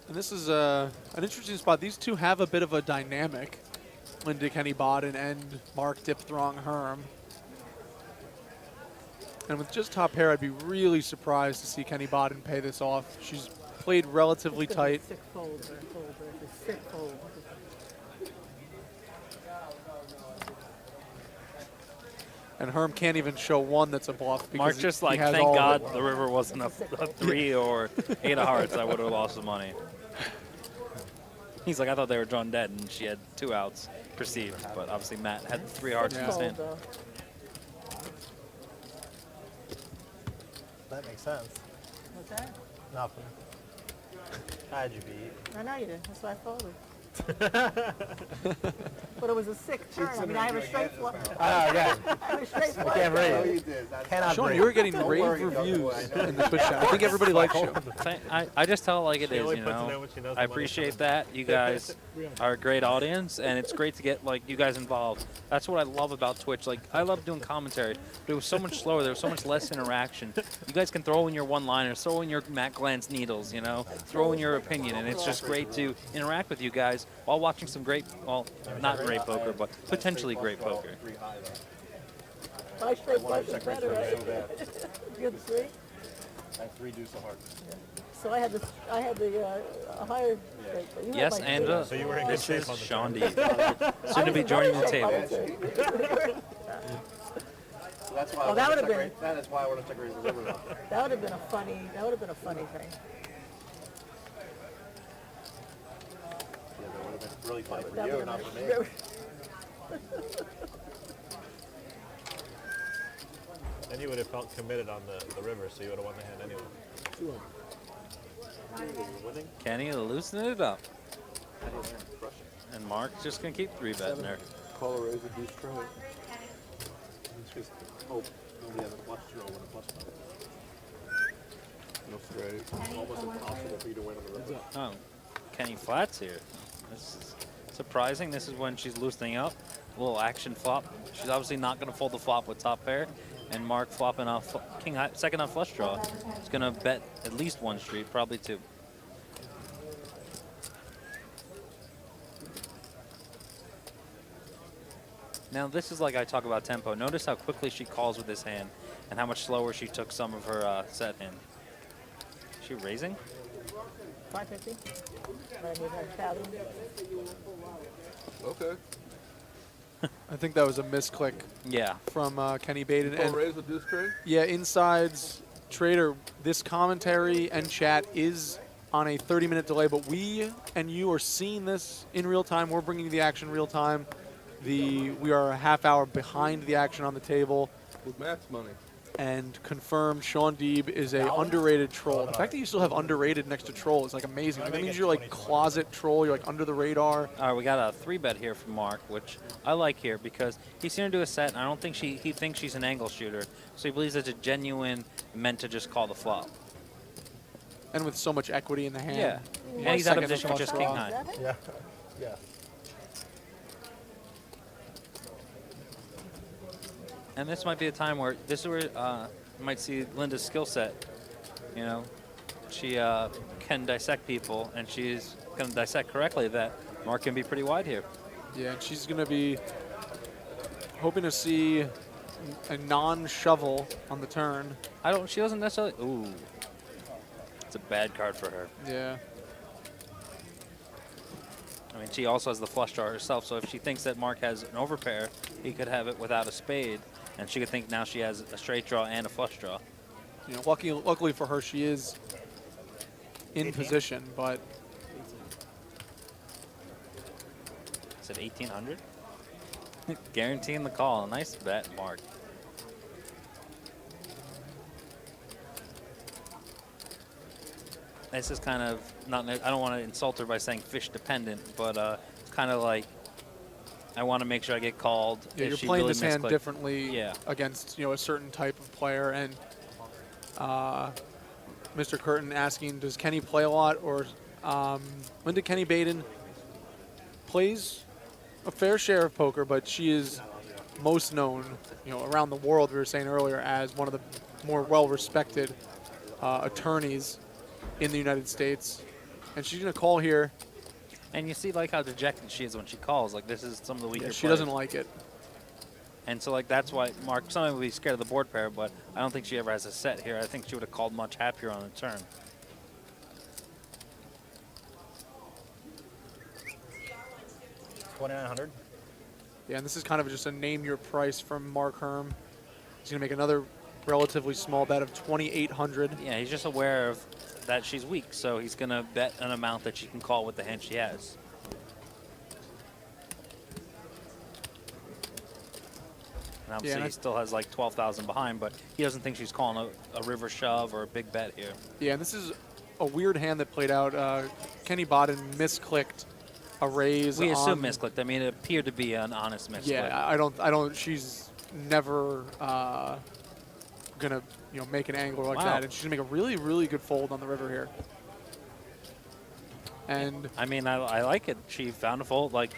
And this is an interesting spot. These two have a bit of a dynamic. Linda, Kenny Baden, and Mark Dipthrong Herm. And with just top pair, I'd be really surprised to see Kenny Baden pay this off. She's played relatively tight. Sick fold, sick fold. And Herm can't even show one that's a bluff. Mark just like, thank God the river wasn't a 3 or 8 of hearts. I would have lost the money. He's like, I thought they were drawn dead, and she had 2 outs perceived. But obviously Matt had 3 hearts in his hand. That makes sense. What's that? Nothing. I had you beat. I know you did. That's why I folded. But it was a sick turn. I mean, I have a straight flush. I have a straight flush. Can't breathe. Shaun, you were getting rave reviews in the Twitch chat. I think everybody likes you. I just tell it like it is, you know. I appreciate that. You guys are a great audience, and it's great to get like you guys involved. That's what I love about Twitch. Like, I love doing commentary, but it was so much slower. There was so much less interaction. You guys can throw in your one-liners, throw in your Matt Glantz needles, you know, throw in your opinion, and it's just great to interact with you guys while watching some great, well, not great poker, but potentially great poker. My straight flush is better, right? You had the 3? I had 3 deuce of hearts. So I had the higher straight. But you had Yes, my and three. So you were in good this shape is on the Shaun turn. Deeb, soon to be joining the table. So that's why Oh, that would've been- that is why I want to check raise the river. That would have been a funny. That would have been a funny thing. Yeah, that would have been really funny for That you, would've not for me. been- Then you would have felt committed on the river, so you would have won the hand anyway. Kenney loosening it up. And Mark's just going to keep 3-betting her. Call a raise a deuce straight. It's just hope nobody has a flush draw when a flush comes. No straight. It's almost impossible for you to win on the river. Oh, Kenney flats here. This is surprising. This is when she's loosening up. A little action flop. She's obviously not going to fold the flop with top pair. And Mark flopping off king high, second on flush draw. He's going to bet at least 1 street, probably 2. Now this is like I talk about tempo. Notice how quickly she calls with this hand and how much slower she took some of her set hand. Is she raising? 550. I need her paddle. Okay. I think that was a misclick Yeah. from Kenny Baden. Call And raise a deuce straight. yeah, Inside's Trader, this commentary and chat is on a 30-minute delay, but we and you are seeing this in real time. We're bringing you the action real time. We are a half hour behind the action on the table. With max money. And confirmed Shaun Deeb is a underrated troll. The fact that you still have underrated next to troll is like amazing. That means you're like closet troll. You're like under the radar. All right, we got a 3-bet here from Mark, which I like here because he's going to do a set, and I don't think he thinks she's an angle shooter, so he believes it's a genuine meant to just call the flop. And with so much equity in the hand. Yeah, and he's out of position with just king high. Yeah. Yeah. And this might be a time where this is where you might see Linda's skill set. You know, she can dissect people, and she's going to dissect correctly that Mark can be pretty wide here. Yeah, and she's going to be hoping to see a non-shovel on the turn. She doesn't necessarily. Ooh, it's a bad card for her. Yeah. I mean, she also has the flush draw herself, so if she thinks that Mark has an overpair, he could have it without a spade, and she could think now she has a straight draw and a flush draw. You know, luckily for her, she is in position, but Is it 1,800? Guaranteeing the call. Nice bet, Mark. This is kind of not. I don't want to insult her by saying fish dependent, but it's kind of like I want to make sure I get called. yeah, if you're she playing really this hand misclicked. differently against a certain type of player. And Mr. Curtin asking, does Kenney play a lot, or Linda Kenney Baden plays a fair share of poker, but she is most known, around the world. We were saying earlier as one of the more well-respected attorneys in the United States, and she's going to call here. And you see like how dejected she is when she calls. Like this is some of the weaker. Yeah, she doesn't like it. And so like that's why Mark sometimes would be scared of the board pair, but I don't think she ever has a set here. I think she would have called much happier on the turn. $2,900. Yeah, and this is kind of just a name your price from Mark Herm. He's going to make another relatively small bet of $2,800. Yeah, he's just aware of that she's weak, so he's going to bet an amount that she can call with the hand she has. And obviously he still has like 12,000 behind, but he doesn't think she's calling a river shove or a big bet here. Yeah, and this is a weird hand that played out. Kenny Baden misclicked a raise. We assume misclicked. I mean, it appeared to be an honest misclick. Yeah, I don't. She's never gonna make an angler like that, and she's gonna make a really, really good fold on the river here. And I mean, I like it. She found a fold. Like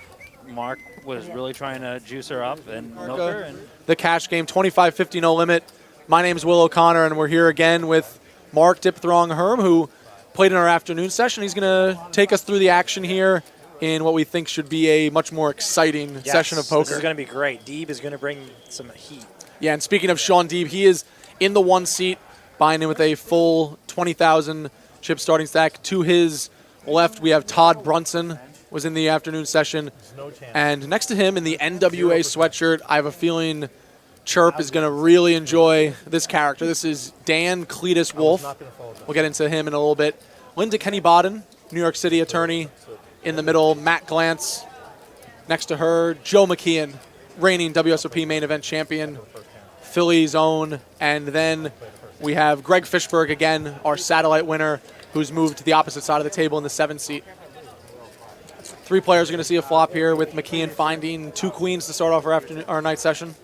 Mark was really trying to juice her up and milk her. And the cash game, 25-50 no limit. My name is Will O'Connor, and we're here again with Mark Dipthrong Herm, who played in our afternoon session. He's going to take us through the action here in what we think should be a much more exciting session of poker. This is going to be great. Deeb is going to bring some heat. Yeah, and speaking of Shaun Deeb, he is in the 1 seat, buying in with a full 20,000 chip starting stack. To his left, we have Todd Brunson, was in the afternoon session. And next to him in the NWA sweatshirt, I have a feeling Chirp is going to really enjoy this character. This is Dan Cleetus Wolf. We'll get into him in a little bit. Kenney Baden, New York City attorney. In the middle, Matt Glantz. Next to her, Joe McKeehan, reigning WSOP main event champion, Philly's own. And then we have Greg Fishberg again, our satellite winner, who's moved to the opposite side of the table in the 7 seat. 3 players are going to see a flop here, with McKeehan finding 2 queens to start off our night session.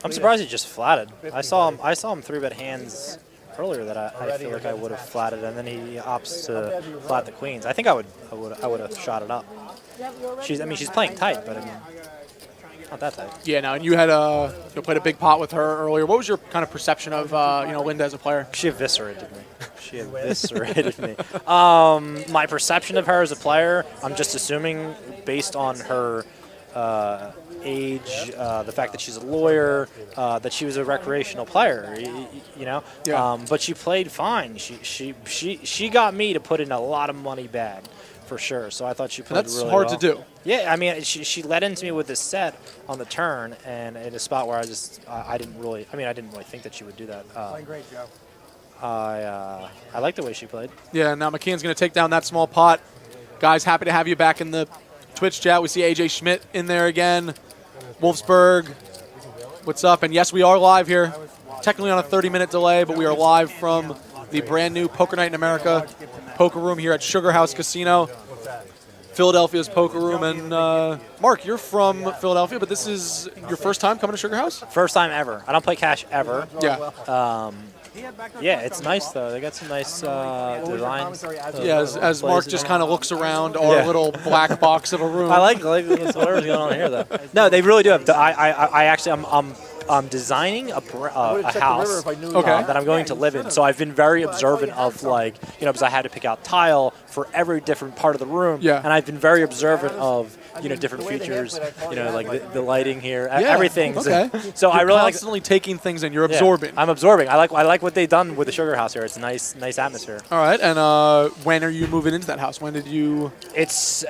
I'm surprised he just flatted. I saw him 3-bet hands earlier that I feel like I would have flatted, and then he opts to flat the queens. I think I would have shot it up. She's playing tight, but I mean, not that tight. Yeah, no, and you had you played a big pot with her earlier. What was your kind of perception of Linda as a player? She eviscerated me. She eviscerated me. My perception of her as a player, I'm just assuming based on her age, the fact that she's a lawyer, that she was a recreational player, you know. Yeah. But she played fine. She got me to put in a lot of money bag, for sure. So I thought she played really well. That's hard to do. Yeah, I mean, she led into me with this set on the turn, and in a spot where I didn't really think that she would do that. Playing great, Joe. I like the way she played. Yeah, now McKeehan's going to take down that small pot. Guys, happy to have you back in the Twitch chat. We see AJ Schmidt in there again. Wolfsburg, what's up? And yes, we are live here. Technically on a 30-minute delay, but we are live from the brand new Poker Night in America poker room here at Sugar House Casino, Philadelphia's poker room. And Mark, you're from Philadelphia, but this is your first time coming to Sugar House? First time ever. I don't play cash ever. Yeah. Yeah, it's nice though. They got some nice designs. Yeah, as Mark just kind of looks around our little black box of a room. I like whatever's going on here though. No, they really do have. I actually I'm designing a house that I'm going to live in. So I've been very observant of, like, because I had to pick out tile for every different part of the room. Yeah. And I've been very observant of, different features, like the lighting here, everything. Okay. So I really constantly taking things in. You're absorbing. I'm absorbing. I like what they've done with the Sugar House here. It's a nice atmosphere. All right. And when are you moving into that house? When did you? It's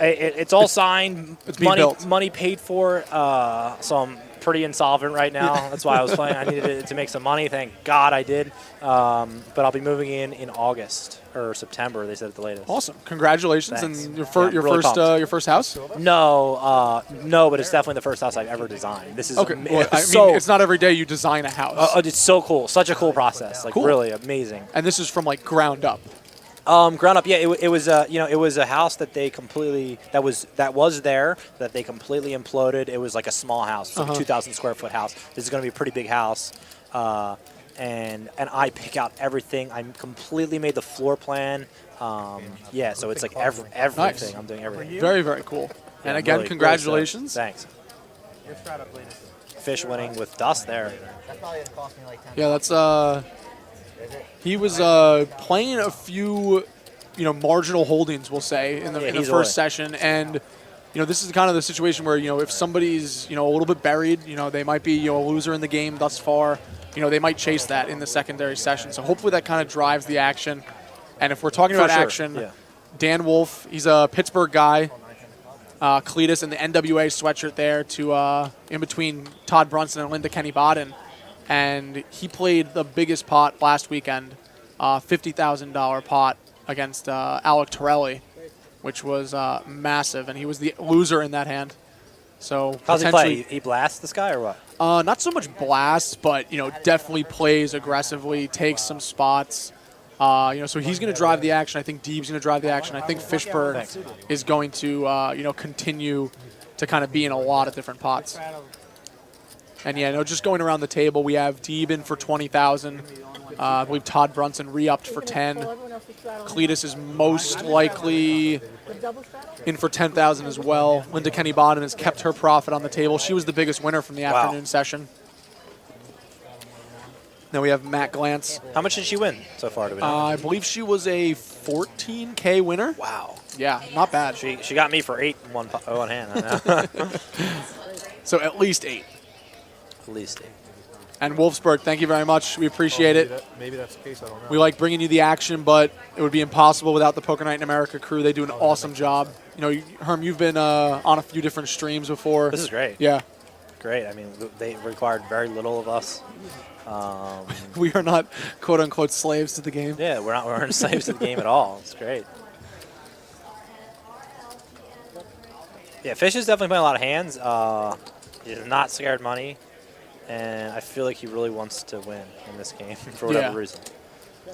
all signed. It's being built. Money paid for. So I'm pretty insolvent right now. That's why I was playing. I needed to make some money. Thank God I did. But I'll be moving in August or September. They said at the latest. Awesome! Congratulations! Thanks. And your first house? No, but it's definitely the first house I've ever designed. This is okay. Well, it's not every day you design a house. It's so cool. Such a cool process. Like really amazing. And this is from like ground up. Ground up, yeah. It was a house that they completely that was there that they completely imploded. It was like a small house, like a 2,000 square foot house. This is going to be a pretty big house, and I pick out everything. I completely made the floor plan. Yeah, so it's like everything. Nice. I'm doing everything. Very, very cool. Yeah, and again, really, congratulations. Really Thanks. Fish winning with dust there. Yeah, that's he was playing a few, marginal holdings, we'll say, in the first session. And, this is kind of the situation where, if somebody's, a little bit buried, they might be, a loser in the game thus far. They might chase that in the secondary session. So hopefully that kind of drives the action. And if we're talking about action, Dan Wolf, he's a Pittsburgh guy. Cleetus in the NWA sweatshirt there to in between Todd Brunson and Kenney Baden. And he played the biggest pot last weekend, $50,000 pot against Alec Torelli, which was massive. And he was the loser in that hand. So how's he play? He blasts this guy or what? Not so much blasts, but definitely plays aggressively, takes some spots. So he's going to drive the action. I think Deeb's going to drive the action. I think Fishberg is going to continue to kind of be in a lot of different pots. And just going around the table, we have Deeb in for 20,000. I believe Todd Brunson re-upped for 10. Cleetus is most likely in for 10,000 as well. Kenney Baden has kept her profit on the table. She was the biggest winner from the afternoon session. Now we have Matt Glantz. How much did she win so far? Do we know? I believe she was a 14K winner. Wow. Yeah, not bad. She got me for 8 in one hand. I know. So at least 8. At least 8. And Wolfsburg, thank you very much. We appreciate it. Maybe that's the case. I don't know. We like bringing you the action, but it would be impossible without the Poker Night in America crew. They do an awesome job. You know, Herm, you've been on a few different streams before. This is great. Yeah. Great. I mean, they required very little of us. We are not quote unquote slaves to the game. Yeah, we aren't slaves to the game at all. It's great. Yeah, Fish is definitely playing a lot of hands. He's not scared money, and I feel like he really wants to win in this game for whatever reason.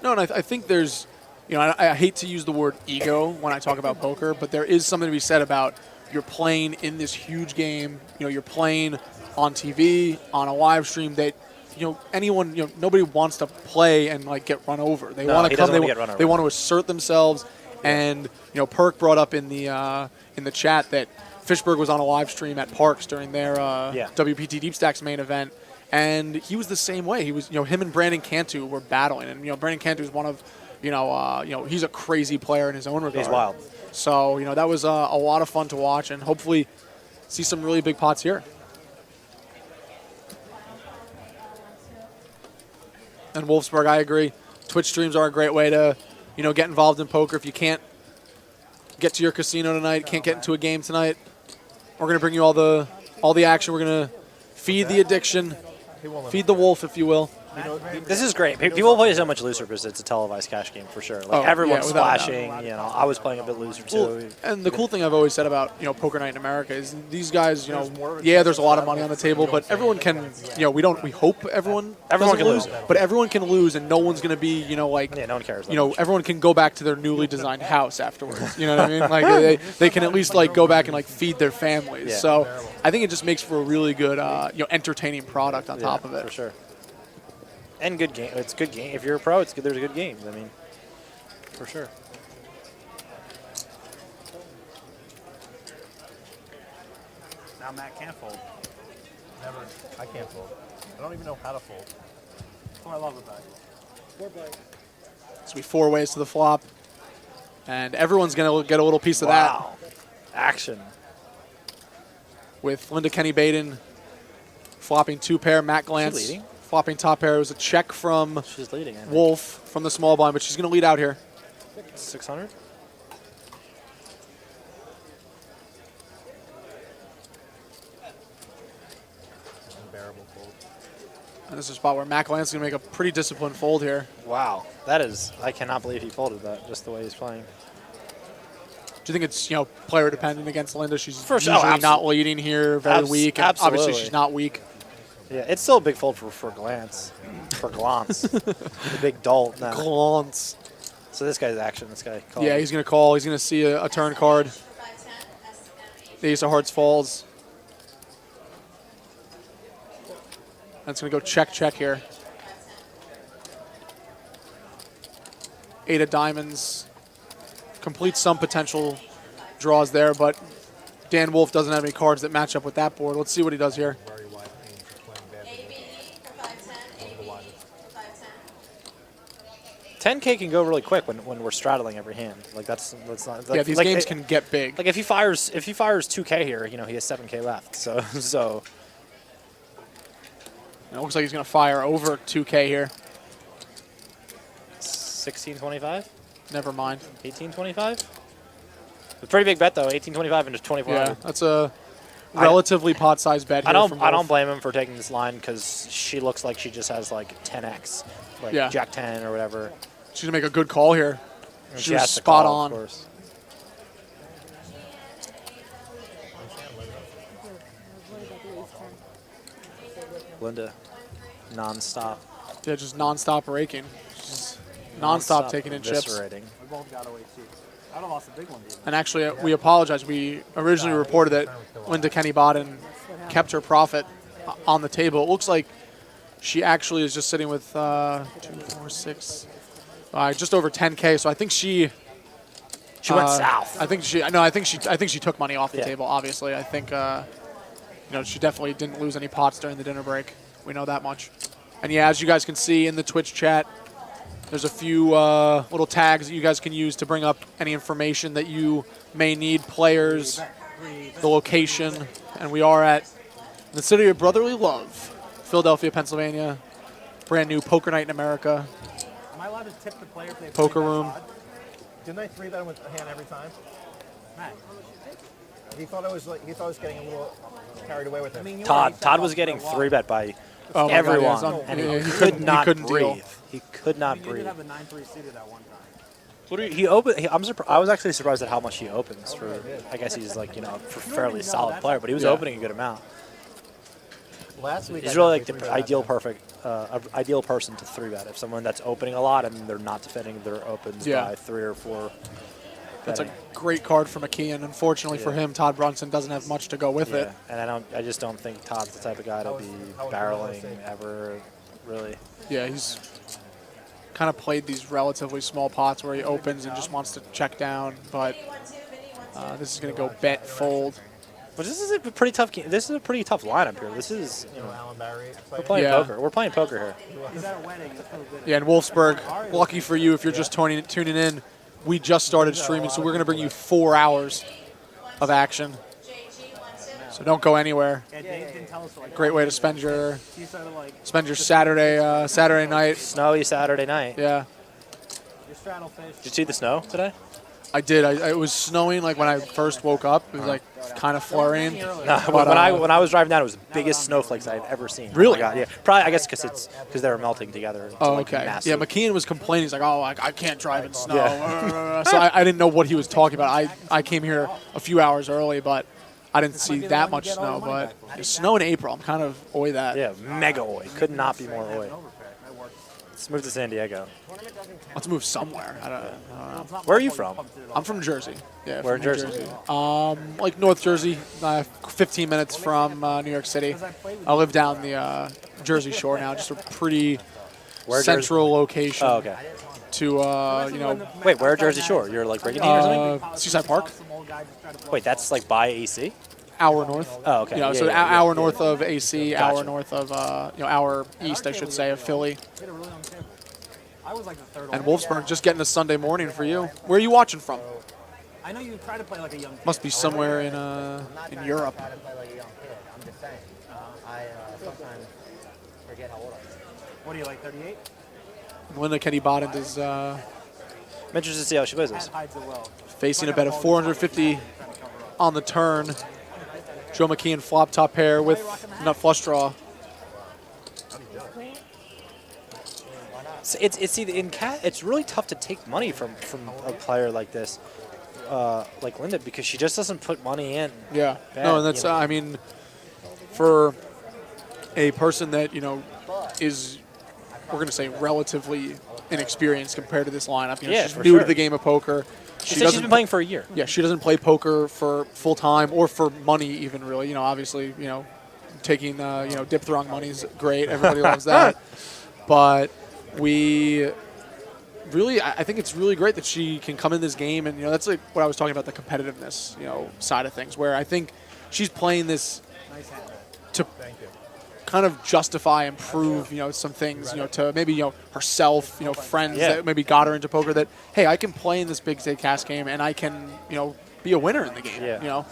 No, and I think there's, you know, I hate to use the word ego when I talk about poker, but there is something to be said about you're playing in this huge game. You know, you're playing on TV, on a live stream that, you know, anyone, you know, nobody wants to play and like get run over. They want to come. They want to assert themselves. Yeah. And you know, Perk brought up in the chat that Fishberg was on a live stream at Parks during their WPT Deep Stacks main event, and he was the same way. He was, you know, him and Brandon Cantu were battling, and you know, Brandon Cantu is one of, you know, he's a crazy player in his own regard. He's wild. So you know, that was a lot of fun to watch, and hopefully see some really big pots here. And Wolfsburg, I agree. Twitch streams are a great way to, you know, get involved in poker. If you can't get to your casino tonight, can't get into a game tonight, we're going to bring you all the action. We're going to feed the addiction, feed the wolf, if you will. This is great. People play so much looser because it's a televised cash game for sure. Like everyone's splashing. You know, I was playing a bit looser too. Well, and the cool thing I've always said about, you know, Poker Night in America is these guys, you know, yeah, there's a lot of money on the table, but everyone can, you know, we hope everyone can lose, but everyone can lose, and no one's going to be, you know, like, no one cares. You know, everyone can go back to their newly designed house afterwards. You know what I mean? Like they can at least like go back and like feed their families. Yeah. So I think it just makes for a really good, you know, entertaining product on top of it. For sure. And good game. It's good game. If you're a pro, it's good. There's good games. I mean, for sure. Now Matt can't fold. Never. I can't fold. I don't even know how to fold. That's what I love about it. It's be 4 ways to the flop, and everyone's gonna get a little piece of that. Action. With Linda Kenney Baden flopping 2-pair, Matt Glantz flopping top pair. It was a check from Wolf from the small blind, but she's going to lead out here. 600. Unbearable fold. And this is a spot where Matt Glantz is going to make a pretty disciplined fold here. Wow, that is, I cannot believe he folded that just the way he's playing. Do you think it's, you know, player dependent against Linda? She's usually not leading here, very weak. And obviously, she's not weak. Yeah, it's still a big fold for Glantz. For Glantz. The big dolt now. Glantz. So this guy's action. This guy calls. Yeah, he's going to call. He's going to see a turn card. The Ace of Hearts falls. That's going to go check here. 8 of diamonds. Complete some potential draws there, but Dan Wolf doesn't have any cards that match up with that board. Let's see what he does here. 10K can go really quick when we're straddling every hand. Like that's not. Yeah, these games can get big. Like if he fires 2K here, you know, he has 7K left. So it looks like he's going to fire over 2K here. 1625. Never mind. 1825. A pretty big bet though. 1825 into 2400. Yeah, that's a relatively pot-sized bet. Here I don't blame him for taking this line because she looks like she just has like 10x, like Jack 10 or whatever. She's gonna make a good call here. She was spot on. Of course. Linda, non-stop. Yeah, just non-stop raking. Just non-stop taking in chips. We both got away too. I'd have lost a big one. And actually, we apologize. We originally reported that Linda Kenney Baden kept her profit on the table. It looks like she actually is just sitting with 2, 4, 6, just over 10K. So I think she went south. I think she took money off the table. Obviously, I think you know, she definitely didn't lose any pots during the dinner break. We know that much. And yeah, as you guys can see in the Twitch chat, There's a few little tags that you guys can use to bring up any information that you may need, players, the location, and we are at the City of Brotherly Love, Philadelphia, Pennsylvania. Brand new poker night in America. Am I allowed to tip the player if they Poker room. Didn't I 3-bet him with a hand every time? Matt. He thought I was getting a little carried away with it. Todd was getting 3-bet by Oh my everyone, God, and yeah, he could not couldn't breathe. deal. He could not He breathe. did have a 9-3 seated at one time. He opened. I was actually surprised at how much he opens. For I guess he's like a fairly solid player, but he was opening a good amount. Last week He's really like the ideal person to 3-bet. If someone that's opening a lot and they're not defending their opens by 3 or 4. That's a great card for McKeehan. Unfortunately for him, Todd Brunson doesn't have much to go with it. And I just don't think Todd's the type of guy to be barreling ever, really. Yeah, he's kind of played these relatively small pots where he opens and just wants to check down, but this is going to go bet fold. But this is a pretty tough game. This is a pretty tough lineup here. This is we're playing poker. We're playing poker here. Yeah, and Wolfsburg, lucky for you if you're just tuning in, we just started streaming, so we're going to bring you 4 hours of action. So don't go anywhere. Great way to spend your Saturday night. Snowy Saturday night. Yeah. Did you see the snow today? I did. It was snowing like when I first woke up. It was like kind of flurrying. No, but, when I was driving down, it was the biggest snowflakes I've ever seen. Really? Oh my God, yeah. Probably I guess because they were melting together. Oh, okay. Yeah, McKeehan was complaining. He's like, "Oh, I can't drive in snow." Yeah. So I didn't know what he was talking about. I came here a few hours early, but I didn't see that much snow. But snow in April, I'm kind of oi that. Yeah, mega oi. Could not be more oi. Let's move to San Diego. Let's move somewhere. I don't know. Where are you from? I'm from Jersey. Yeah, where in from Jersey? Like North Jersey, 15 minutes from New York City. I live down the Jersey Shore now, just a pretty central location. Oh, okay. To Wait, where Jersey Shore? You're like Brigantine or something? Seaside Park. Wait, that's like by AC? Hour north. Oh, okay. Hour north of AC, gotcha. Hour north of hour east, I should say, of Philly. And Wolfsburg just getting a Sunday morning for you. Where are you watching from? I know you try to play like a young kid. Must be somewhere in Europe. I'm just saying. I sometimes forget how old I am. What are you, like 38? Linda Kenney Baden is I'm interested to see how she plays this. Facing a bet of 450 on the turn. Joe McKeehan flop top pair with nut flush draw. So it's really tough to take money from a player like this, like Linda, because she just doesn't put money in. Yeah. No, and that's I mean, for a person that is, we're going to say, relatively inexperienced compared to this lineup. She's new to the game of poker. She's been playing for a year. Yeah, she doesn't play poker for full time or for money even really. Obviously, taking Dipthrong money is great. Everybody loves that. But we really, I think it's really great that she can come in this game, and that's like what I was talking about, the competitiveness, side of things, where I think she's playing this to kind of justify and prove, some things, to maybe, herself, friends that maybe got her into poker, that, hey, I can play in this big state cash game and I can, be a winner in the game,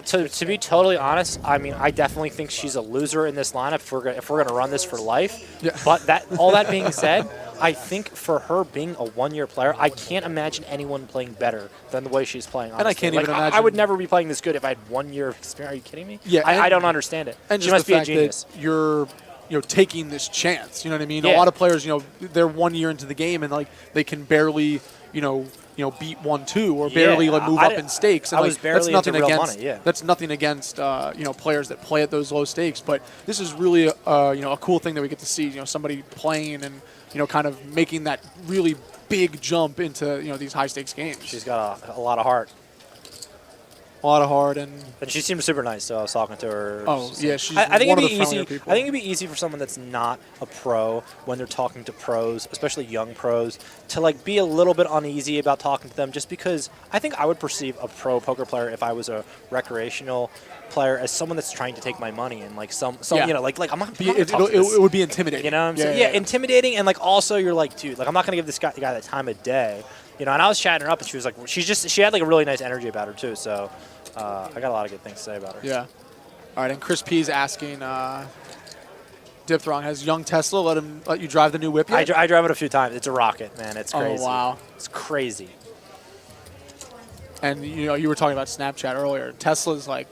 To be totally honest, I mean, I definitely think she's a loser in this lineup if we're gonna run this for life. Yeah. But all that being said, I think for her being a one-year player, I can't imagine anyone playing better than the way she's playing. Honestly. And I can't even imagine. I would never be playing this good if I had 1 year of experience. Are you kidding me? Yeah. I don't understand it. And she just must the be a fact genius. that you're taking this chance. You know what I mean? Yeah. A lot of players, they're 1 year into the game and like they can barely, beat 1-2 or barely move up in stakes. And I was barely that's nothing into real against. money. Yeah. That's nothing against players that play at those low stakes. But this is really a cool thing that we get to see. Somebody playing and kind of making that really big jump into these high stakes games. She's got a lot of heart. A lot of heart, and she seemed super nice. So I was talking to her. Oh, yeah, she's I think one it'd of be the easy. friendlier people. I think it'd be easy for someone that's not a pro when they're talking to pros, especially young pros, to like be a little bit uneasy about talking to them, just because I think I would perceive a pro poker player if I was a recreational player as someone that's trying to take my money and like some Yeah. you know like I'm not. It would be intimidating. You know what I'm saying? Yeah, intimidating, and like also you're like, dude, like I'm not gonna give this guy the time of day. You know, and I was chatting her up, and she was like, she had like a really nice energy about her too. So I got a lot of good things to say about her. Yeah. All right, and Chris P's asking, Dipthrong, has young Tesla let you drive the new whip yet? I drive it a few times. It's a rocket, man. It's crazy. Oh, wow. It's crazy. And, you know, you were talking about Snapchat earlier. Tesla's like,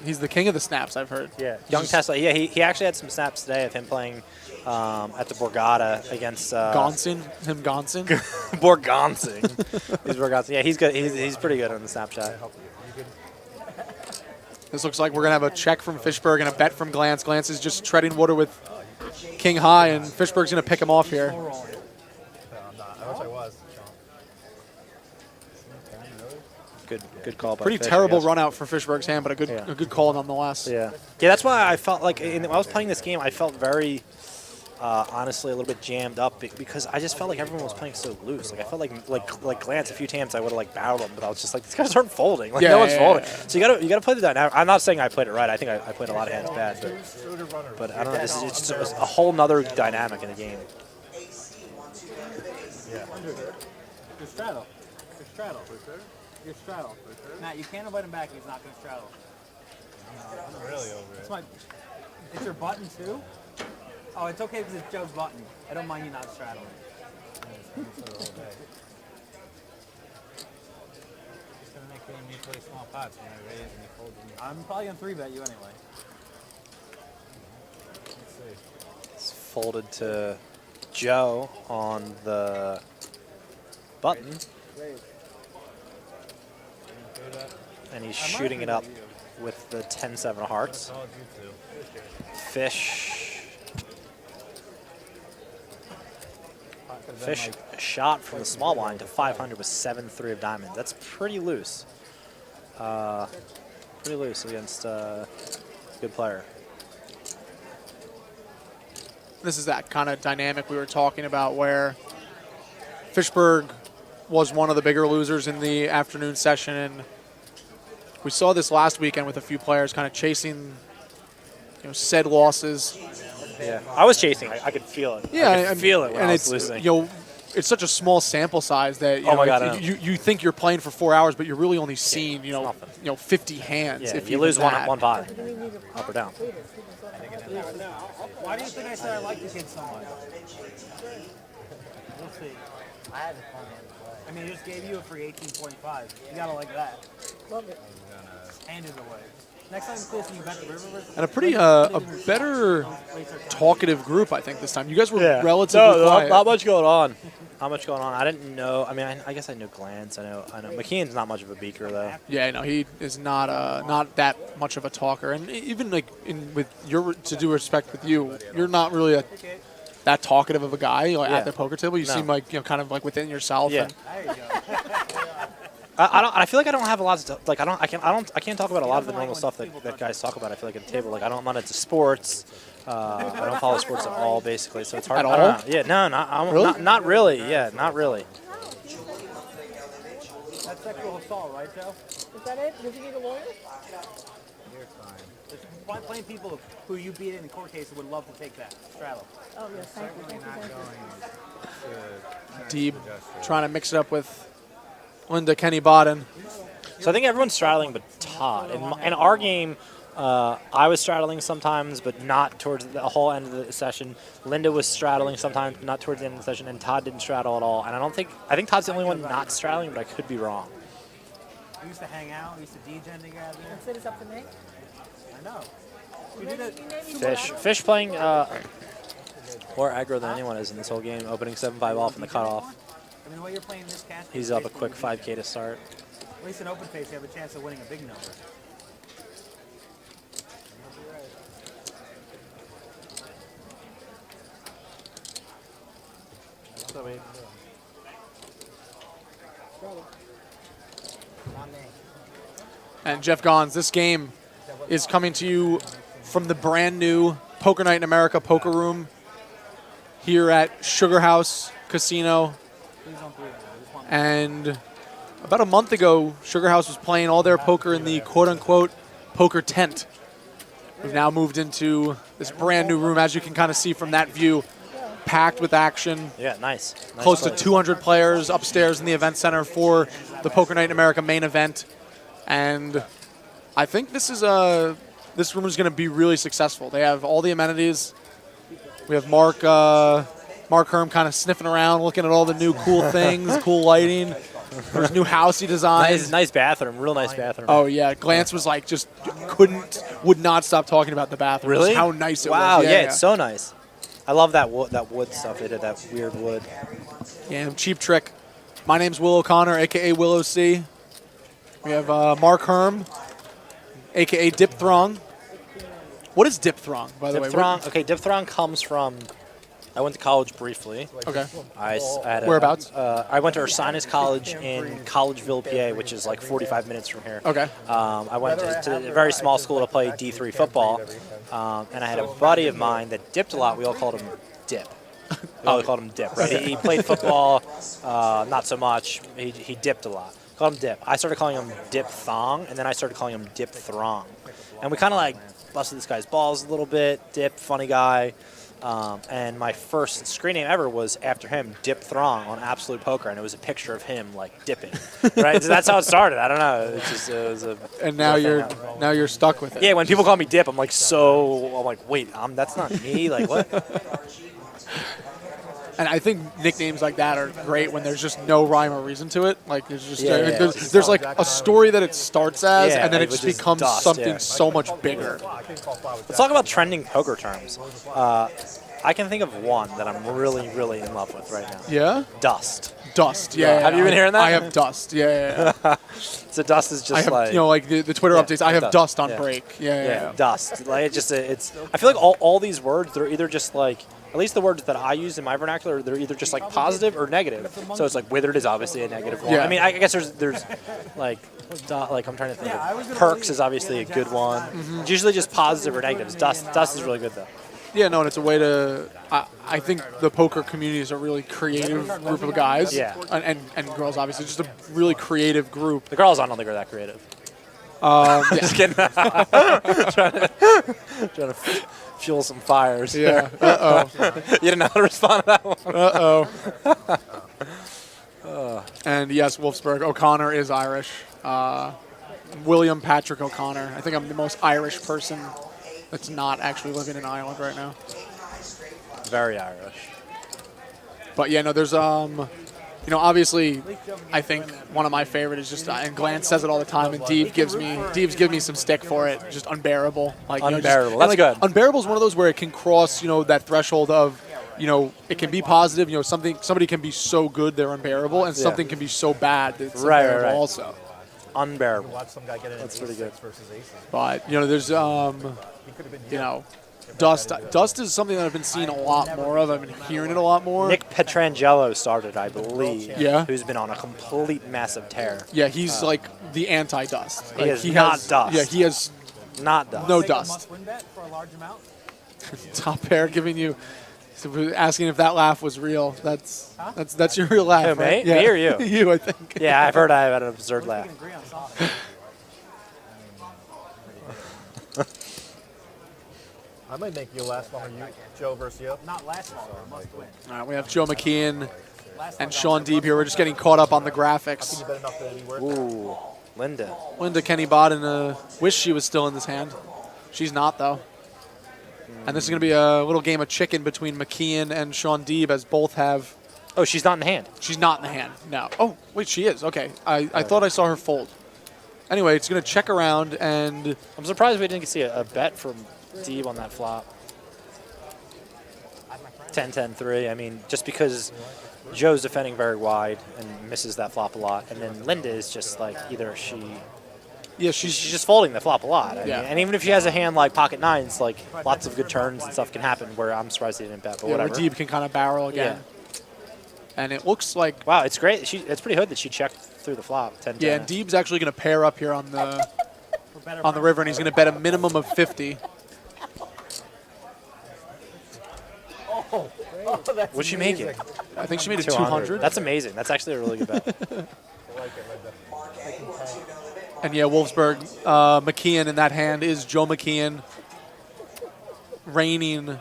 he's the king of the snaps, I've heard. Yeah. Young Tesla. Yeah, he actually had some snaps today of him playing at the Borgata against Gonson. Borgonson. He's Borgonson. Yeah, he's good. He's pretty good on the Snapchat. This looks like we're going to have a check from Fishberg and a bet from Glantz. Glantz is just treading water with King High, and Fishberg's going to pick him off here. I wish I was. Good call by Pretty Fish, terrible I guess. run out for Fishberg's hand, but a good call nonetheless. Yeah. Yeah, that's why I felt like when I was playing this game, I felt very, honestly, a little bit jammed up because I just felt like everyone was playing so loose. Like I felt like Glantz a few times I would have like battled him, but I was just like, these guys aren't folding. Like no one's folding. So you gotta play the dynamic. I'm not saying I played it right. I think I played a lot of hands bad, but I don't know. It's just a whole nother dynamic in the game. Yeah. Your straddle. Your straddle. Matt, you can't invite him back if he's not going to straddle. I'm really over it. It's your button too? Oh, it's okay because it's Joe's button. I don't mind you not straddling. Just going to make you and me play small pots when I raise and you fold. I'm probably going to 3-bet you anyway. Let's see. It's folded to Joe on the button. And he's shooting it up with the 10-7 of hearts. Fish shot from the small blind to 500 with 7-3 of diamonds. That's pretty loose. Pretty loose against a good player. This is that kind of dynamic we were talking about where Fishberg was one of the bigger losers in the afternoon session, and we saw this last weekend with a few players kind of chasing, said losses. Yeah, I was chasing. I could feel it. Yeah, I could feel it when I was losing. It's such a small sample size that you think you're playing for 4 hours, but you're really only seeing 50 hands. Yeah, if you lose one pot, up or down. Why do you think I said I like the kid so much? We'll see. I mean, I just gave you a free 18.5. You gotta like that. Love it. Handed away. Next time, Cleetus, you bet the river. And a pretty a better talkative group, I think, this time. You guys were relatively quiet. Not much going on. Not much going on. I didn't know. I mean, I guess I knew Glantz. I know. McKeehan's not much of a beaker though. Yeah, no, he is not that much of a talker. And even like with your to do respect with you, you're not really that talkative of a guy at the poker table. You seem like kind of like within yourself. Yeah. And There you go. I feel like I don't have a lot to like. I can't talk about a lot of the normal stuff that guys talk about. I feel like at the table, like I'm not into sports. I don't follow sports at all, basically. So it's hard. At all? I don't know. Yeah, no, Really? not really. Yeah, not really. That's sexual assault, right, Joe? Is that it? Does he need a lawyer? You're fine. There's plenty of people who you beat in the court case would love to take that straddle. Oh, yes, thank you. Deeb trying to mix it up with Linda, Kenney, Baden. So I think everyone's straddling but Todd. In our game, I was straddling sometimes, but not towards the whole end of the session. Linda was straddling sometimes, but not towards the end of the session, and Todd didn't straddle at all. And I think Todd's the only one not straddling, but I could be wrong. We used to hang out. We used to DJ together. Consider this up to me? I know. We did it. Fish playing more aggro than anyone is in this whole game, opening 7-5 off in the cutoff. I mean, the way you're playing this cash. He's up a quick 5K to start. At least in open face, you have a chance of winning a big number. And Jeff Gons, this game is coming to you from the brand new Poker Night in America poker room here at Sugar House Casino. And about a month ago, Sugar House was playing all their poker in the quote-unquote poker tent. We've now moved into this brand new room, as you can kind of see from that view, packed with action. Yeah, nice. Close to 200 players upstairs in the event center for the Poker Night in America main event. And I think this room is going to be really successful. They have all the amenities. We have Mark Herm kind of sniffing around, looking at all the new cool things, cool lighting. There's new house he designed. Nice bathroom, real nice bathroom. Oh yeah, Glantz was like would not stop talking about the bathroom. Really? Just how nice it was. Wow, yeah, it's so nice. I love that wood stuff. They did that weird wood. Yeah, Cheap Trick. My name's Will O'Connor, aka Willow C. We have Mark Herm, aka Dipthrong. What is Dipthrong, by the way? Okay, Dipthrong comes from. I went to college briefly. Okay. Whereabouts? I went to Ursinus College in Collegeville, PA, which is like 45 minutes from here. Okay. I went to a very small school to play D3 football, and I had a buddy of mine that dipped a lot. We all called him Dip. We all called him Dip, right? He played football, not so much. He dipped a lot. Called him Dip. I started calling him Dipthong, and then I started calling him Dipthrong. And we kind of like busted this guy's balls a little bit. Dip, funny guy. And my first screen name ever was after him, Dipthrong on Absolute Poker, and it was a picture of him like dipping, right? So that's how it started. I don't know. It was a. And now you're stuck with it. Yeah, when people call me Dip, I'm like wait, that's not me. Like what? And I think nicknames like that are great when there's just no rhyme or reason to it. Like there's just there's like a story that it starts as, and then it just becomes something so much bigger. Let's talk about trending poker terms. I can think of one that I'm really, really in love with right now. Yeah? Dust. Dust, yeah. Have you been hearing that? I have Dust, yeah. So Dust is just I have, like... like the Twitter updates, I have Dust on break. Yeah. Dust. Like it's. I feel like all these words, they're either just like... At least the words that I use in my vernacular, they're either just like positive or negative. So it's like withered is obviously a negative one. Yeah. I mean, I guess there's like I'm trying to think of perks is obviously a good one. Mm-hmm. It's usually just positive or negatives. Dust is really good though. Yeah, no, and it's a way to. I think the poker community is a really creative group of guys. Yeah. And girls, obviously, just a really creative group. The girls, I don't think are that creative. Just kidding. trying to fuel some fires. Yeah. Uh-oh. You didn't know how to respond to that one. Uh-oh. And yes, Wolfsburg. O'Connor is Irish. William Patrick O'Connor. I think I'm the most Irish person that's not actually living in Ireland right now. Very Irish. But yeah, no, there's obviously, I think one of my favorite is just, and Glantz says it all the time, and Deeb gives me some stick for it. Just unbearable. Like unbearable. That's good. Unbearable is one of those where it can cross, that threshold of, it can be positive. Somebody can be so good they're unbearable, and something can be so bad that it's unbearable also. Unbearable. That's pretty good. But there's Dust. Dust is something that I've been seeing a lot more of. I've been hearing it a lot more. Nick Petrangelo started, I believe. Yeah. Who's been on a complete massive tear. Yeah, he's like the anti-Dust. He is not Dust. Yeah, he has not Dust. No Dust. Top pair giving you, asking if that laugh was real. That's your real laugh, Who, right? me? Me or you? You, I think. Yeah, I've heard I had an absurd laugh. I might make you last longer, Joe versus you. Not last longer, must win. All right, we have Joe McKeehan and Shaun Deeb here. We're just getting caught up on the graphics. Ooh, Linda. Linda Kenney Baden wish she was still in this hand. She's not, though. And this is going to be a little game of chicken between McKeehan and Shaun Deeb, as both have... Oh, she's not in the hand. She's not in the hand, no. Oh, wait, she is. Okay. I thought I saw her fold. Anyway, it's going to check around, and... I'm surprised we didn't see a bet from Deeb on that flop. 10-10-3. I mean, just because Joe's defending very wide and misses that flop a lot, and then Linda is just like either she... Yeah, she's just folding the flop a lot. I mean, and even if she has a hand like pocket nines, like lots of good turns and stuff can happen where I'm surprised he didn't bet, but whatever. Deeb can kind of barrel again. Yeah. And it looks like... Wow, it's great. It's pretty good that she checked through the flop. 10-10. Yeah, and Deeb's actually going to pair up here on the on the river, and he's going to bet a minimum of 50. What'd she make it? I think she made it 200. That's amazing. That's actually a really good bet. And yeah, Wolfsburg, McKeehan in that hand is Joe McKeehan, reigning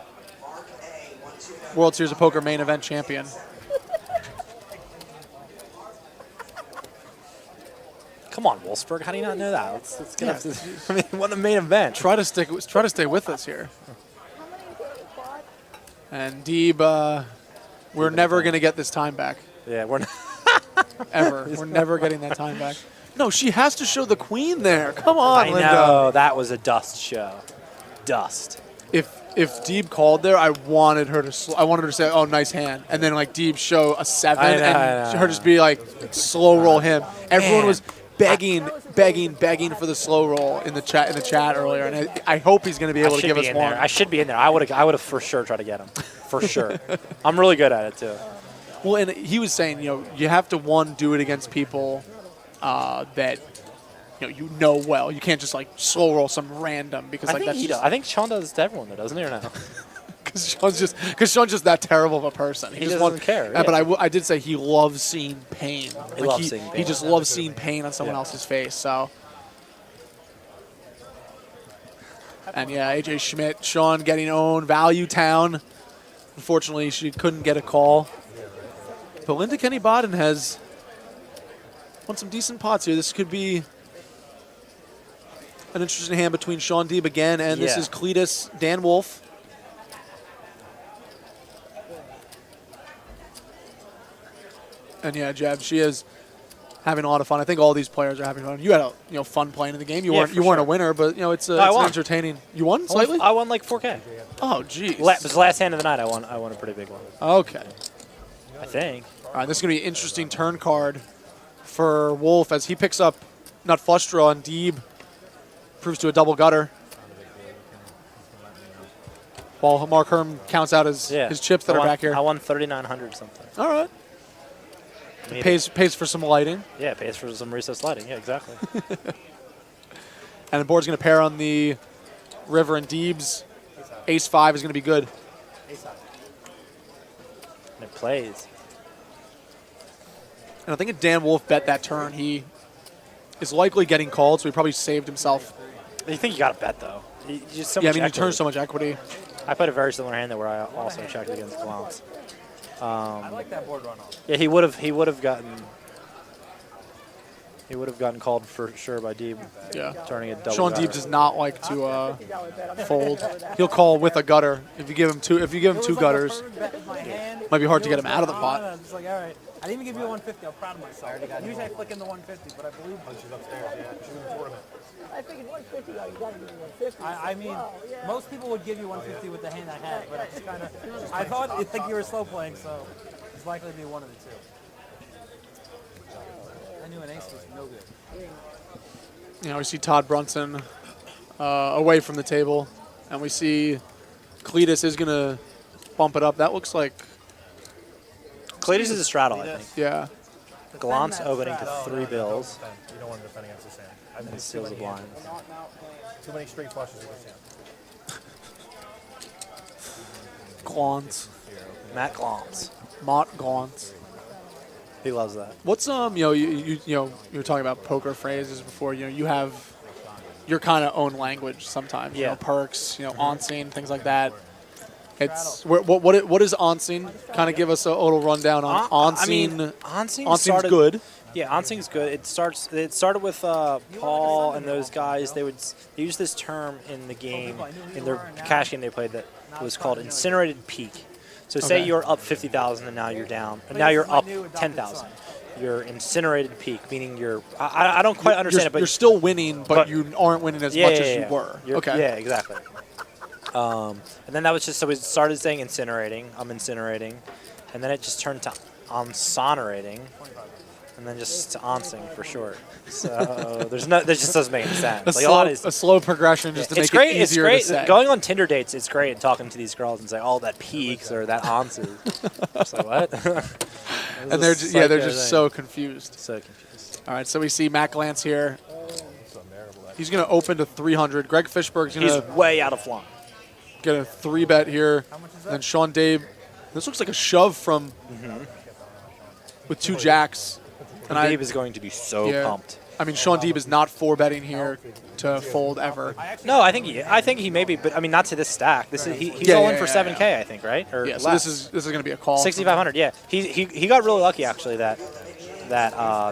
World Series of Poker main event champion. Come on, Wolfsburg. How do you not know that? Let's get up to, I mean, what a main event. Try to stay with us here. And Deeb, we're never going to get this time back. Yeah, we're not. Ever. We're never getting that time back. No, she has to show the queen there. Come on, I Linda. know. That was a dust show. Dust. If Deeb called there, I wanted her to say, "Oh, nice hand," and then like Deeb show a 7 and her just be like, slow roll him. Everyone was begging for the slow roll in the chat earlier, and I hope he's going to be able to give us one. I should be in there. I would have for sure tried to get him. For sure. I'm really good at it too. Well, and he was saying, you have to do it against people that you know well. You can't just like slow roll some random because like that's just. I think Shaun does to everyone though, doesn't he, or no? Because Shaun's just that terrible of a person. He just doesn't care. Yeah. But I did say he loves seeing pain. He loves seeing pain. He just loves seeing pain on someone else's face. So. And yeah, AJ Schmidt, Shaun getting owned, Value Town. Unfortunately, she couldn't get a call. But Linda Kenney Baden has won some decent pots here. This could be an interesting hand between Shaun Deeb again, and this is Cleetus Dan Wolf. And yeah, Jeb, she is having a lot of fun. I think all these players are having fun. You had fun playing in the game. You weren't a winner, but it's entertaining. You won slightly? I won like 4K. Oh, geez. It was the last hand of the night. I won a pretty big one. Okay. I think. All right, this is going to be an interesting turn card for Wolf as he picks up nut flush draw, and Deeb proves to a double gutter. While Mark Herm counts out his chips that are back here. I won 3,900 something. All right. Pays for some lighting. Yeah, pays for some recess lighting. Yeah, exactly. And the board's going to pair on the river, and Deeb's ace-5 is going to be good. And it plays. And I think if Dan Wolf bet that turn, he is likely getting called, so he probably saved himself. You think you got to bet, though. You turn so much equity. I played a very similar hand there where I also checked against Glantz. I like that board runoff. Yeah, he would have gotten called for sure by Deeb. Yeah, turning a double. Shaun Deeb does not like to fold. He'll call with a gutter. If you give him two gutters, might be hard to get him out of the pot. It's like, all right. I didn't even give you a 150. I'm proud of myself. Usually I flick in the 150, but I believe she's upstairs. Yeah, she's in the tournament. I figured 150. You got to give me 150. I mean, most people would give you 150 with the hand I had, but I just kind of, I thought you were slow playing, so it's likely to be one of the two. I knew an ace was no good. We see Todd Brunson away from the table, and we see Cleetus is going to bump it up. That looks like Cleetus is a straddle, I think. Yeah. Glantz opening to 3 bills. You don't want to defend against this hand. And then seals the blinds. Too many straight flushes in this hand. Glantz. Matt Glantz. Mott Glantz. He loves that. What's you were talking about poker phrases before. You have your kind of own language sometimes. Yeah. Perks. On scene, things like that. It's what is on scene? Kind of give us a little rundown on on scene. On scene started good. Yeah, on scene's good. It started with Paul and those guys. They use this term in the game, in their cash game they played, that was called incinerated peak. So say you're up 50,000 and now you're down, and now you're up 10,000. You're incinerated peak, meaning you're. I don't quite understand it, but you're still winning, but you aren't winning as much as you were. Okay. Yeah, exactly. And then that was just, so we started saying incinerating. I'm incinerating, and then it just turned to onsonerating, and then just to onsing for short. So there just doesn't make any sense. A slow progression just to make it easier to say. Going on Tinder dates, it's great, and talking to these girls and say, "Oh, that peaks" or "that onses." Just like what? And they're just so confused. So confused. All right, so we see Matt Glantz here. He's going to open to 300. Greg Fishberg's going He's to way out of line. get a 3-bet here. And then Shaun Deeb. This looks like a shove from with 2 jacks. And Deeb is going to be so pumped. I mean, Shaun Deeb is not 4-betting here to fold ever. No, I think he may be, but I mean, not to this stack. This is he's all in for 7K, I think, right? Or so this is going to be a call. 6,500. Yeah, he got really lucky actually that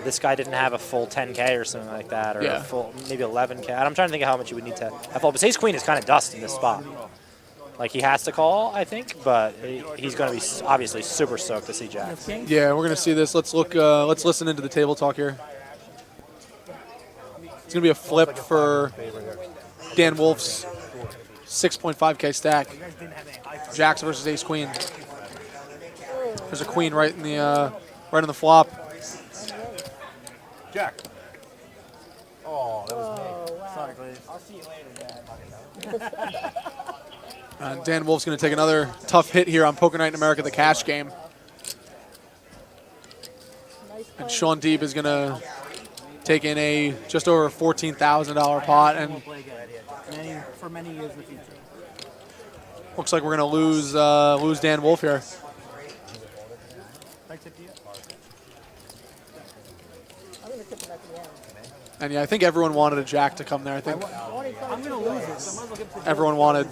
this guy didn't have a full 10K or something like that, or a full maybe 11K. I'm trying to think of how much you would need to have fold. But Ace Queen is kind of dust in this spot. Like he has to call, I think, but he's going to be obviously super stoked to see jacks. Yeah, we're going to see this. Let's look. Let's listen into the table talk here. It's going to be a flip for Dan Wolf's 6.5K stack. Jacks versus Ace Queen. There's a queen right in the flop. Jack. Oh, that was me. Sorry, Cleetus. I'll see you later, Dad. Dan Wolf's going to take another tough hit here on Poker Night in America, the cash game. And Shaun Deeb is going to take in a just over $14,000 pot, and for many years in the future. Looks like we're going to lose Dan Wolf here. And yeah, I think everyone wanted a jack to come there. I think I'm going to lose it. So everyone wanted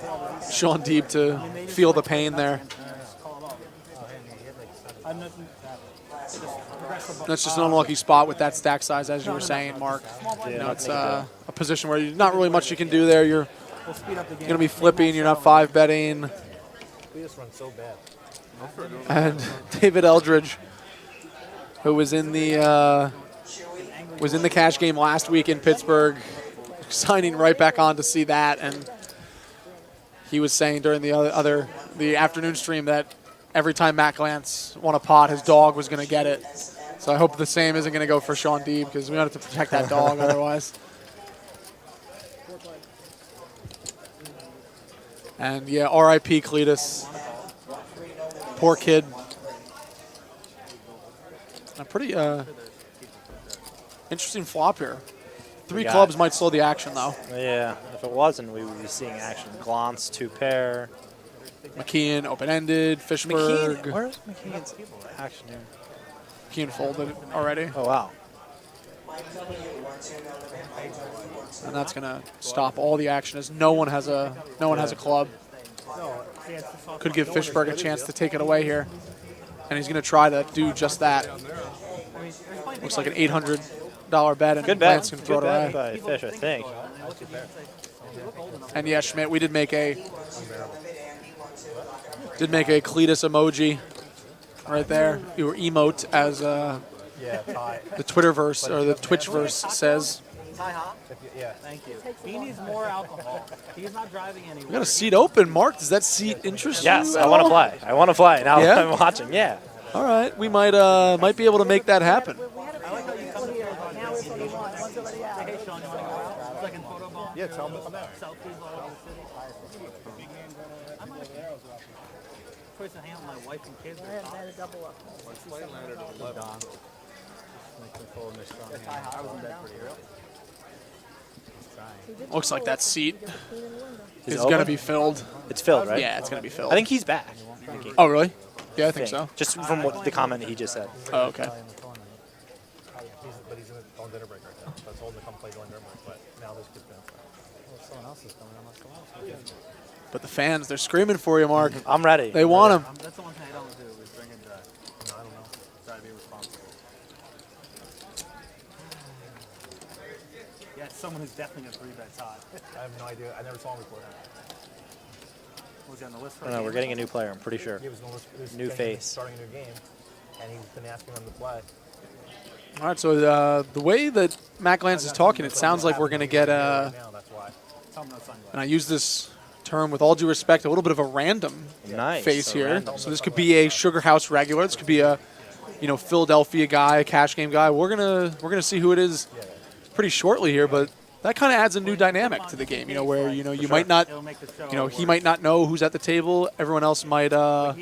Shaun Deeb to feel the pain there. That's just an unlucky spot with that stack size, as you were saying, Mark. You know, it's a position where not really much you can do there. You're going to be flipping. You're not 5-betting. And David Eldridge, who was in the cash game last week in Pittsburgh, signing right back on to see that, and he was saying during the afternoon stream that every time Matt Glantz won a pot, his dog was going to get it. So I hope the same isn't going to go for Shaun Deeb, because we have to protect that dog otherwise. And yeah, R.I.P. Cleetus. Poor kid. A pretty interesting flop here. 3 clubs might slow the action, though. Yeah, if it wasn't, we would be seeing action. Glantz, 2-pair. McKeehan, open-ended. Fishberg. McKeehan, where's McKeehan's action here? McKeehan folded already. Oh, wow. And that's going to stop all the action, as no one has a club. Could give Fishberg a chance to take it away here. And he's going to try to do just that. Looks like an $800 bet, and good bet. Glantz can throw it away. By Fish, I think. And yeah, Schmidt, we did make a Cleetus emoji right there. You were emote, as the Twitterverse or the Twitchverse says. Yeah, thank you. He needs more alcohol. He's not driving anywhere. We got a seat open, Mark. Does that seat interest you? Yes, I want to play. I want to play. Now Yeah? I'm watching. Yeah. All right, we might be able to make that happen. Yeah, tell him to come out. Looks like that seat is open? going to be filled. It's filled, right? Yeah, it's going to be filled. I think he's back. Oh, really? Yeah, I think so. Just from what the comment that he just said. Oh, okay. But he's on dinner break right now. So I told him to come play during dinner break, but now there's good fans. Someone else is coming. But the fans, they're screaming for you, Mark. I'm ready. They want him. That's the one thing I don't do is bring in the. I don't know. Try to be responsible. Yeah, it's someone who's definitely a 3-bet Todd. I have no idea. I never saw him before. Was he on the list for No, we're getting a new player, I'm pretty sure. He was New face. starting a new game, and he's been asking him to play. All right, so the way that Matt Glantz is talking, it sounds like we're going to get a, and I use this term with all due respect, a little bit of a random face here. Random. So this could be a Sugar House regular. This could be a, Philadelphia guy, a cash game guy. We're gonna see who it is pretty shortly here, but that kind of adds a new dynamic to the game. Where you might not, he might not know who's at the table. Everyone else might not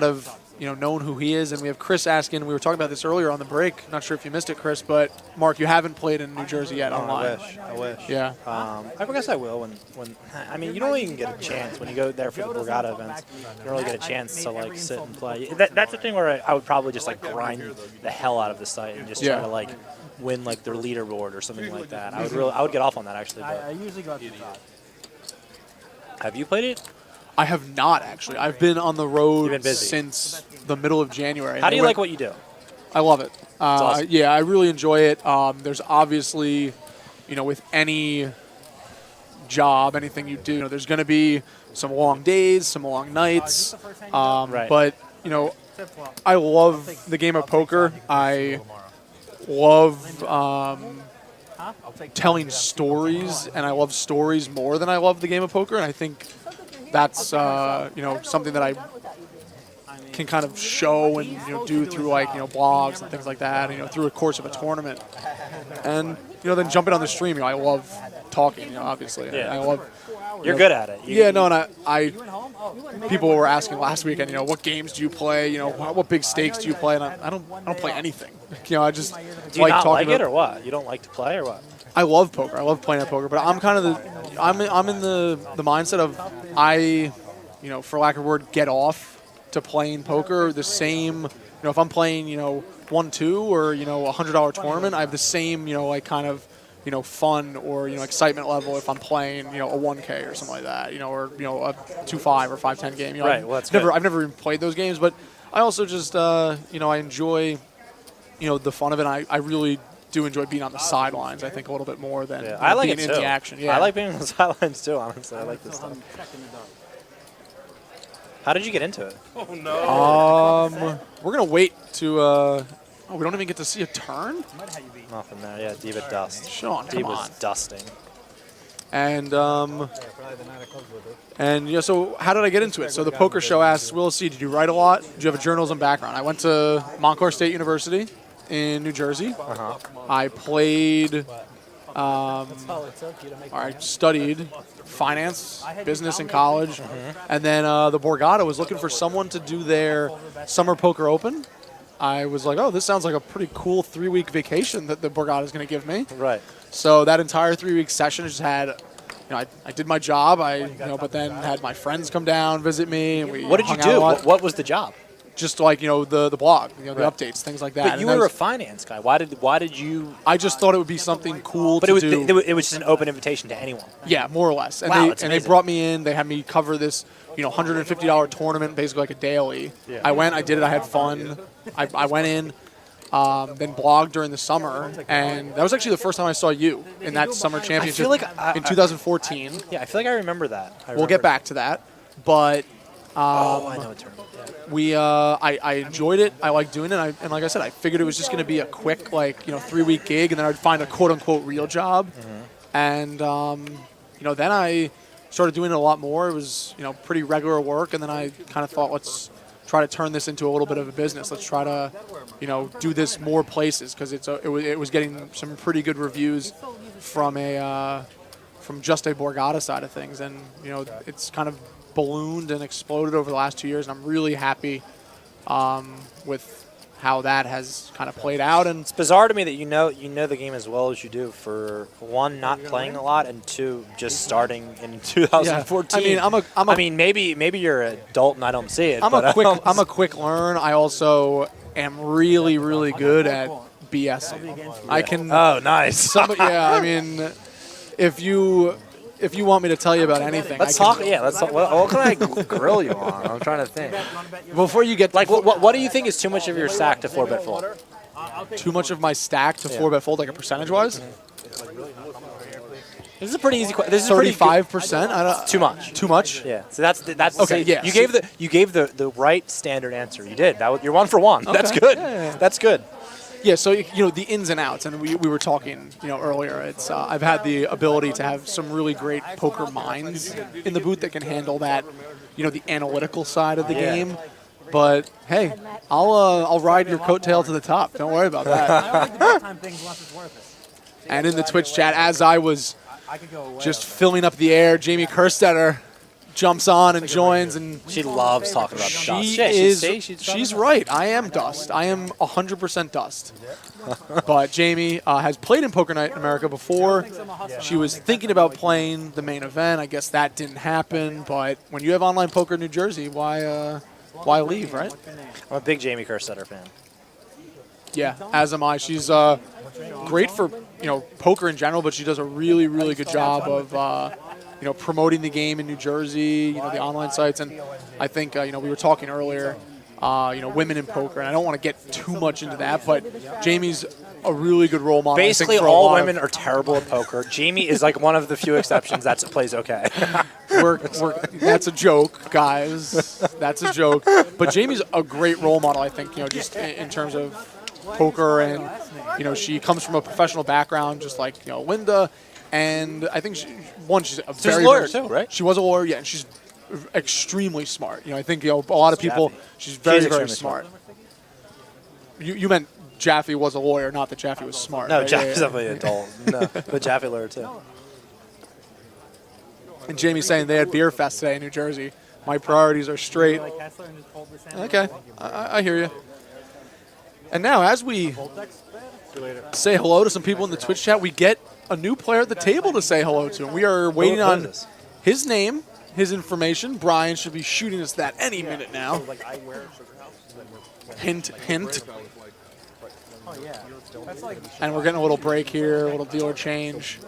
have known who he is. And we have Chris asking, we were talking about this earlier on the break. Not sure if you missed it, Chris, but Mark, you haven't played in New Jersey yet online. I wish. Yeah. I guess I will when I mean, you don't even get a chance when you go there for the Borgata events. You don't really get a chance to like sit and play. That's the thing where I would probably just like grind the hell out of the site and just try to like win like their leaderboard or something like that. I would get off on that actually. But. I usually go up to the top. Have you played it? I have not, actually. I've been on the road since the middle of January. How do you like what you do? I love it. Awesome. Yeah, I really enjoy it. There's obviously, with any job, anything you do, there's going to be some long days, some long nights. But, I love the game of poker. I love telling stories, and I love stories more than I love the game of poker. And I think that's something that I can kind of show and do through like blogs and things like that. Through the course of a tournament, and then jumping on the stream. I love talking. Obviously, yeah. I love. You're good at it. And I people were asking last weekend, what games do you play? What big stakes do you play? And I don't play anything. I just do you like not talking like about it or what? You don't like to play or what? I love poker. I love playing at poker, but I'm kind of I'm in the mindset of for lack of a word, get off to playing poker the same. If I'm playing 1-2 or a $100 tournament, I have the same kind of fun or excitement level if I'm playing a 1K or something like that, or a 2-5 or 5-10 game. Right. Well, that's I've never even played those games, but I also just I enjoy the fun of it. And I really do enjoy being on the sidelines. I think a little bit more than I like being it in too. the action. Yeah. I like being on the sidelines too. Honestly, I like this stuff. How did you get into it? Oh no. We're gonna wait to. We don't even get to see a turn. Nothing there. Yeah, Deeb at dust. Shaun, Deeb come on. was dusting. And so how did I get into it? So the poker show asks, Will C, did you write a lot? Did you have a journalism background? I went to Montclair State University in New Jersey. I played. I studied finance, business in college, and then the Borgata was looking for someone to do their summer poker open. I was like, oh, this sounds like a pretty cool 3-week vacation that the Borgata is going to give me. Right. So that entire 3-week session just had, I did my job. But then had my friends come down, visit me, and we. What did you do? What was the job? Just like the blog, the updates, things like that. But you were a finance guy. Why did you? I just thought it would be something cool to do. It was just an open invitation to anyone. Yeah, more or less. And wow, they brought me in. They had me cover this $150 tournament, basically like a daily. Yeah. I went, I did it, I had fun. I went in, then blogged during the summer, and that was actually the first time I saw you in that summer championship in 2014. Yeah, I feel like I remember that. We'll get back to that, but. I know a tournament. I enjoyed it. I liked doing it. And like I said, I figured it was just going to be a quick 3-week gig, and then I'd find a quote unquote real job. And then I started doing it a lot more. It was pretty regular work, and then I kind of thought, let's try to turn this into a little bit of a business. Let's try to do this more places, because it was getting some pretty good reviews from just a Borgata side of things, and it's kind of ballooned and exploded over the last 2 years, and I'm really happy with how that has kind of played out. And it's bizarre to me that you know the game as well as you do, for one, not playing a lot, and two, just starting in 2014. Yeah. I mean, maybe you're an adult and I don't see it. I'm a quick learn. I also am really, really good at BSing. I can. Oh, nice. I mean, if you want me to tell you about anything, let's talk. Yeah, let's talk. What can I grill you on? I'm trying to think. Before you get what do you think is too much of your stack to 4-bet fold? Too much of my stack to 4-bet fold, like a percentage wise? This is a pretty easy question. This is 35%. Too much. Too much. Yeah. So that's okay. Yeah. You gave the right standard answer. You did. You're 1 for 1. Okay. That's good. Yeah. That's good. Yeah, so the ins and outs, and we were talking earlier. It's I've had the ability to have some really great poker minds in the booth that can handle that, the analytical side of the game. But hey, I'll ride your coattail to the top. Don't worry about that. And in the Twitch chat, as I was just filling up the air, Jamie Kerstetter jumps on and joins, and she loves talking about Dust. She's right. I am Dust. I am 100% Dust. But Jamie has played in Poker Night in America before. She was thinking about playing the main event. I guess that didn't happen. But when you have online poker in New Jersey, why leave, right? I'm a big Jamie Kerstetter fan. Yeah, as am I. She's great for poker in general, but she does a really, really good job of promoting the game in New Jersey, the online sites. And I think, we were talking earlier, women in poker, and I don't want to get too much into that, but Jamie's a really good role model. Basically, all women are terrible at poker. Jamie is like one of the few exceptions that plays okay. That's a joke, guys. That's a joke. But Jamie's a great role model, I think, just in terms of poker, and, she comes from a professional background, just like, Linda. And I think, she's a very lawyer too, right? She was a lawyer, yeah, and she's extremely smart. I think, a lot of people, she's very, very smart. You meant Jaffe was a lawyer, not that Jaffe was smart. No, right? Jaffe's definitely an adult. No, but Jaffe lawyer too. And Jamie's saying they had Beer Fest today in New Jersey. My priorities are straight. Okay, I hear you. And now, as we say hello to some people in the Twitch chat, we get a new player at the table to say hello to. And we are waiting on his name, his information. Brian should be shooting us that any minute now. Hint, hint. And we're getting a little break here, a little dealer change.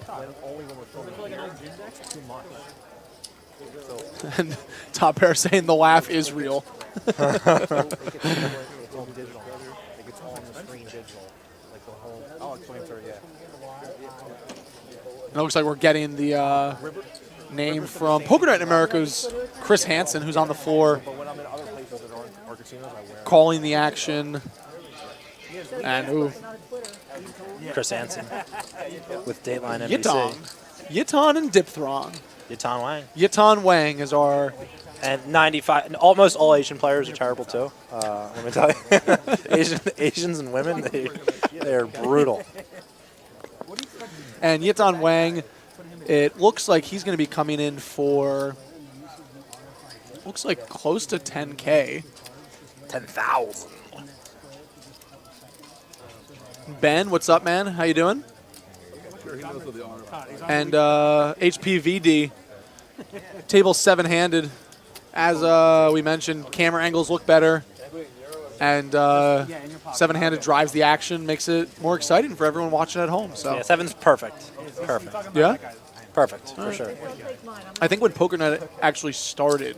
And Top Pair saying the laugh is real. It looks like we're getting the name from Poker Night in America's Chris Hansen, who's on the floor calling the action. And Chris Hansen with Dateline NBC. Yitong and Dipthrong. Yitong Wang. Yitong Wang is our... And 95, almost all Asian players are terrible too. Let me tell you. Asians and women, they're brutal. And Yitong Wang, it looks like he's going to be coming in for, looks like close to 10K. 10,000. Ben, what's up, man? How you doing? And HPVD, table 7-handed. As we mentioned, camera angles look better. And 7-handed drives the action, makes it more exciting for everyone watching at home. So yeah, 7's perfect. Perfect. Yeah? Perfect, for sure. I think when Poker Night actually started,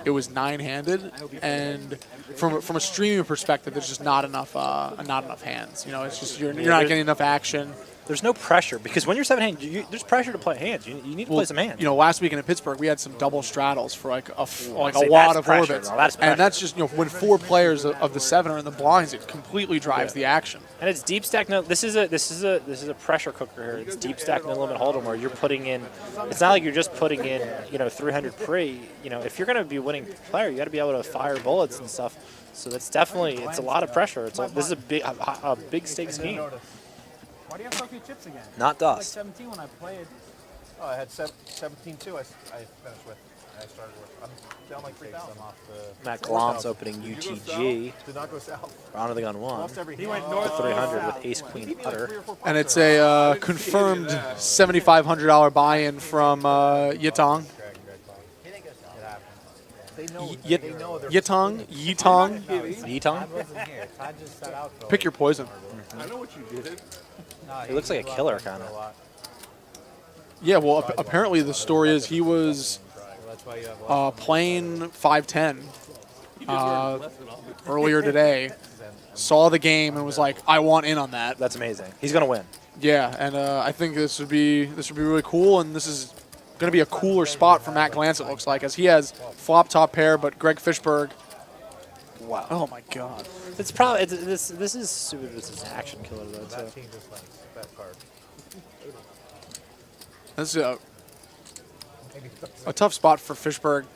it was 9-handed, and from a streaming perspective, there's just not enough hands. It's just you're not getting enough action. There's no pressure because when you're 7-handed, there's pressure to play hands. You need to play some hands. Last weekend in Pittsburgh, we had some double straddles for a lot of orbits, and that's just when 4 players of the 7 are in the blinds, it completely drives the action. And it's deep stack. No, this is a pressure cooker here. It's deep stack no limit hold'em where you're putting in. It's not like you're just putting in 300 pre. If you're going to be winning player, you got to be able to fire bullets and stuff. So that's definitely it's a lot of pressure. This is a big stakes game. Why do you have so few chips again? Not Dust. I had like 17 when I played. Oh, I had 17 too. I finished with. I started with. I'm down like 3,000 off the. Matt Glantz opening UTG. Did not go south. Round of the gun 1. He went north 300 with Ace Queen putter. And it's a confirmed $7,500 buy-in from Yitong. Yitong. Pick your poison. I know what you did. He looks like a killer, kind of. Yeah, well, apparently the story is he was playing 5-10 earlier today, saw the game, and was like, I want in on that. That's amazing. He's going to win. Yeah, and I think this would be really cool, and this is going to be a cooler spot for Matt Glantz, it looks like, as he has flop top pair, but Greg Fishberg. Wow. Oh, my God. It's probably this is an action killer though too. This is a tough spot for Fishberg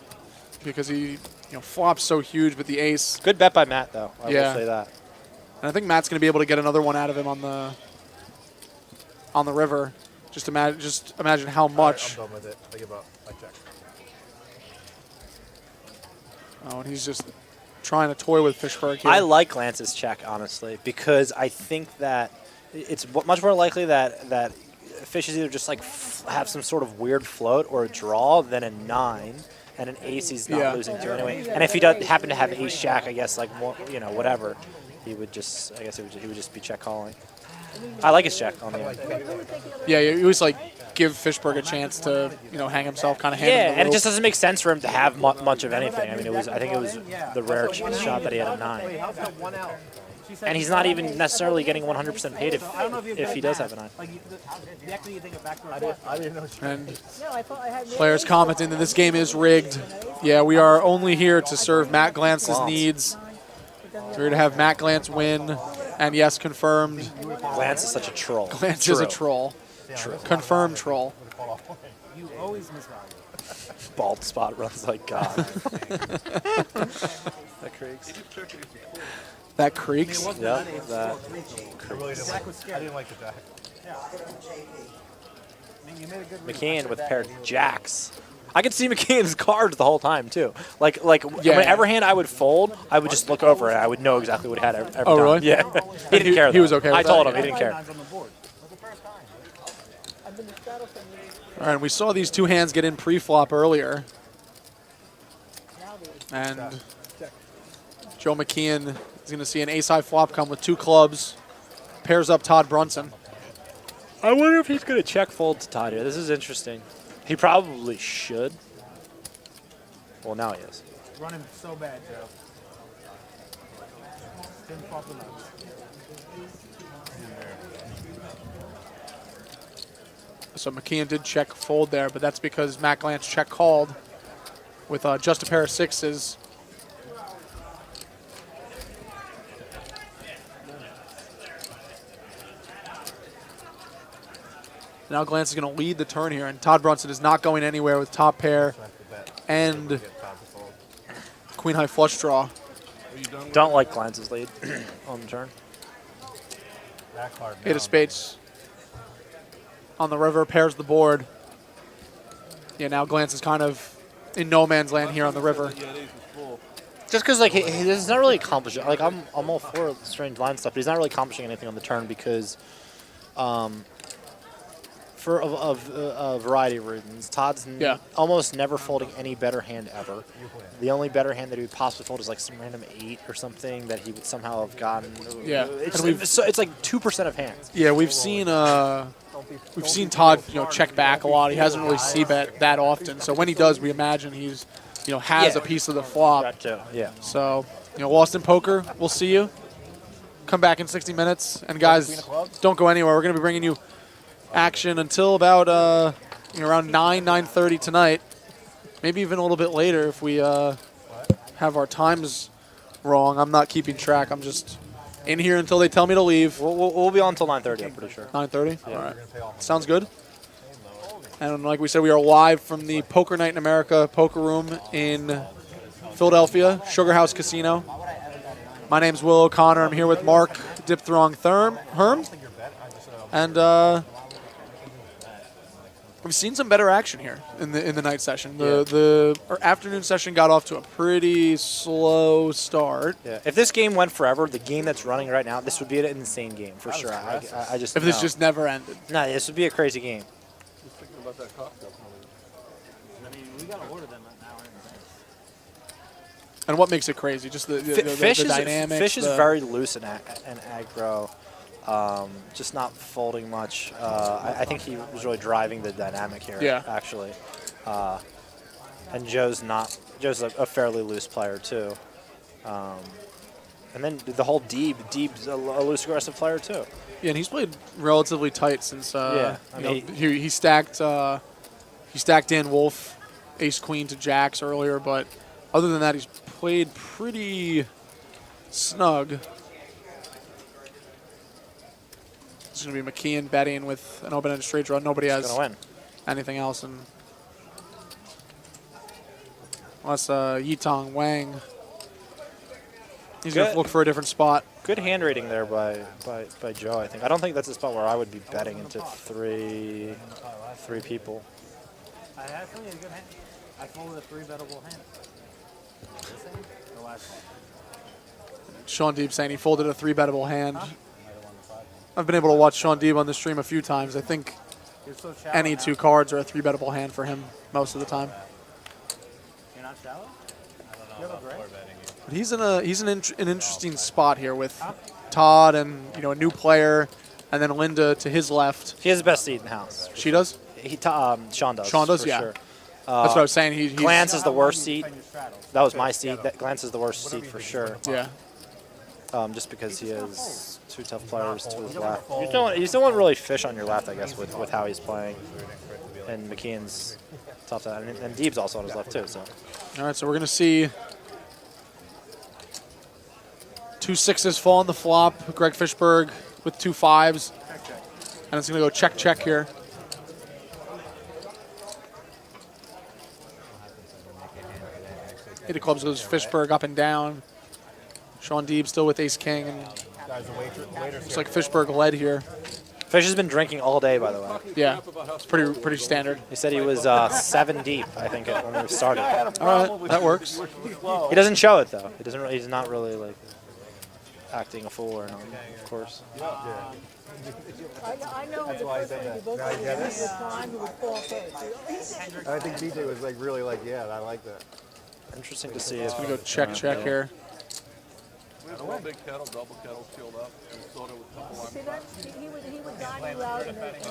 because he flops so huge, but the ace. Good bet by Matt though. I will say that. And I think Matt's going to be able to get another one out of him on the river. Just imagine how much. I'm done with it. I give up. I check. Oh, and he's just trying to toy with Fishberg here. I like Glantz's check, honestly, because I think that it's much more likely that Fish is either just like have some sort of weird float or a draw than a 9, and an ace he's not losing to anyway. And if he does happen to have ace jack, I guess like more, you know, whatever, he would just, I guess he would just be check calling. I like his check on the end. Yeah, you always like give Fishberg a chance to, you know, hang himself, kind of hand him the Yeah, and it rope. just doesn't make sense for him to have much of anything. I mean, I think it was the rare shot that he had a 9. And he's not even necessarily getting 100% paid if he does have a 9. And players commenting that this game is rigged. Yeah, we are only here to serve Matt Glantz's needs. We're here to have Matt Glantz win. And yes, confirmed. Glantz is such a troll. Glantz is a troll. Confirmed troll. You always misvalue. Bald spot runs like God. That creaks. That creaks? Yeah, that creaks. I didn't like the jack. McKeehan with a pair of jacks. I could see McKeehan's cards the whole time too. Whenever hand I would fold, I would just look over it. I would know exactly what he had every time. Oh, really? Yeah. He didn't care. He was okay with I that? told him he didn't care. All right, we saw these two hands get in pre-flop earlier. And Joe McKeehan is going to see an ace-high flop come with 2 clubs. Pairs up Todd Brunson. I wonder if he's going to check fold to Todd here. This is interesting. He probably should. Well, now he is. Running so bad, Joe. Didn't flop the nuts. So McKeehan did check fold there, but that's because Matt Glantz check called with just a pair of 6s. Now Glantz is going to lead the turn here, and Todd Brunson is not going anywhere with top pair and queen high flush draw. Don't like Glantz's lead on the turn. 8 of spades on the river, pairs the board. Yeah, now Glantz is kind of in no man's land here on the river. Just because like he's not really accomplishing. Like I'm all for strange line stuff, but he's not really accomplishing anything on the turn because, for a variety of reasons, Todd's almost never folding any better hand ever. The only better hand that he would possibly fold is like some random 8 or something that he would somehow have gotten. Yeah, it's like 2% of hands. Yeah, we've seen Todd, check back a lot. He hasn't really c-bet that often. So when he does, we imagine he's, has a piece of the flop. That too. Yeah. So, Lost in Poker, we'll see you. Come back in 60 minutes, and guys, don't go anywhere. We're going to be bringing you action until about around 9:30 tonight. Maybe even a little bit later if we have our times wrong. I'm not keeping track. I'm just in here until they tell me to leave. We'll be on until 9:30, I'm pretty sure. 9:30? Yeah. All right. Sounds good. And like we said, we are live from the Poker Night in America poker room in Philadelphia, Sugar House Casino. My name's Will O'Connor. I'm here with Mark, Dipthrong, Herm. And we've seen some better action here in the night session. The afternoon session got off to a pretty slow start. Yeah. If this game went forever, the game that's running right now, this would be an insane game for sure. I just if this just never ended. No, this would be a crazy game. Just thinking about that cocktail. I mean, we got to order them an hour in advance. And what makes it crazy? Just the dynamics. Fish is very loose and aggro. Just not folding much. I think he was really driving the dynamic here, actually. And Joe's a fairly loose player, too. And then the whole Deeb's a loose, aggressive player, too. Yeah, and he's played relatively tight since he stacked in Wolf, ace queen to jacks earlier, but other than that, he's played pretty snug. It's going to be McKeehan betting with an open-ended straight draw. Nobody has anything else. And unless Yitong Wang, he's going to look for a different spot. Good hand rating there by Joe, I think. I don't think that's a spot where I would be betting into three people. I had a good hand. I folded a 3 bettable hand. Shaun Deeb saying he folded a 3-bettable hand. I've been able to watch Shaun Deeb on the stream a few times. I think any 2 cards are a 3-bettable hand for him most of the time. You're not shallow? You have a gray? But he's in an interesting spot here with Todd and a new player, and then Linda to his left. He has the best seat in the house. She does? Sean does. Sean does, for yeah. Sure. That's what I was saying. He's Glantz is the worst seat. That was my seat. Glantz is the worst seat for sure. Yeah. Just because he has 2 tough players to his left. You still want really fish on your left, I guess, with how he's playing. And McKeehan's tough. And Deeb's also on his left, too. So. All right, so we're going to see 2 6s fall on the flop. Greg Fishberg with 2 5s. And it's going to go check, check here. Eight of clubs goes Fishberg up and down. Shaun Deeb still with ace king. And looks like Fishberg led here. Fish has been drinking all day, by the way. Yeah, it's pretty standard. He said he was 7 deep, I think, when we started. All right, that works. He doesn't show it though. He doesn't. He's not really like acting a fool or anything, of course. I know the first thing you both time who would fall first. I think BJ was like really like, yeah, I like that. Interesting to see. It's going to go check, check here. We had one big kettle, double kettle filled up, and soda with a couple See that? He would dine you out in a moment.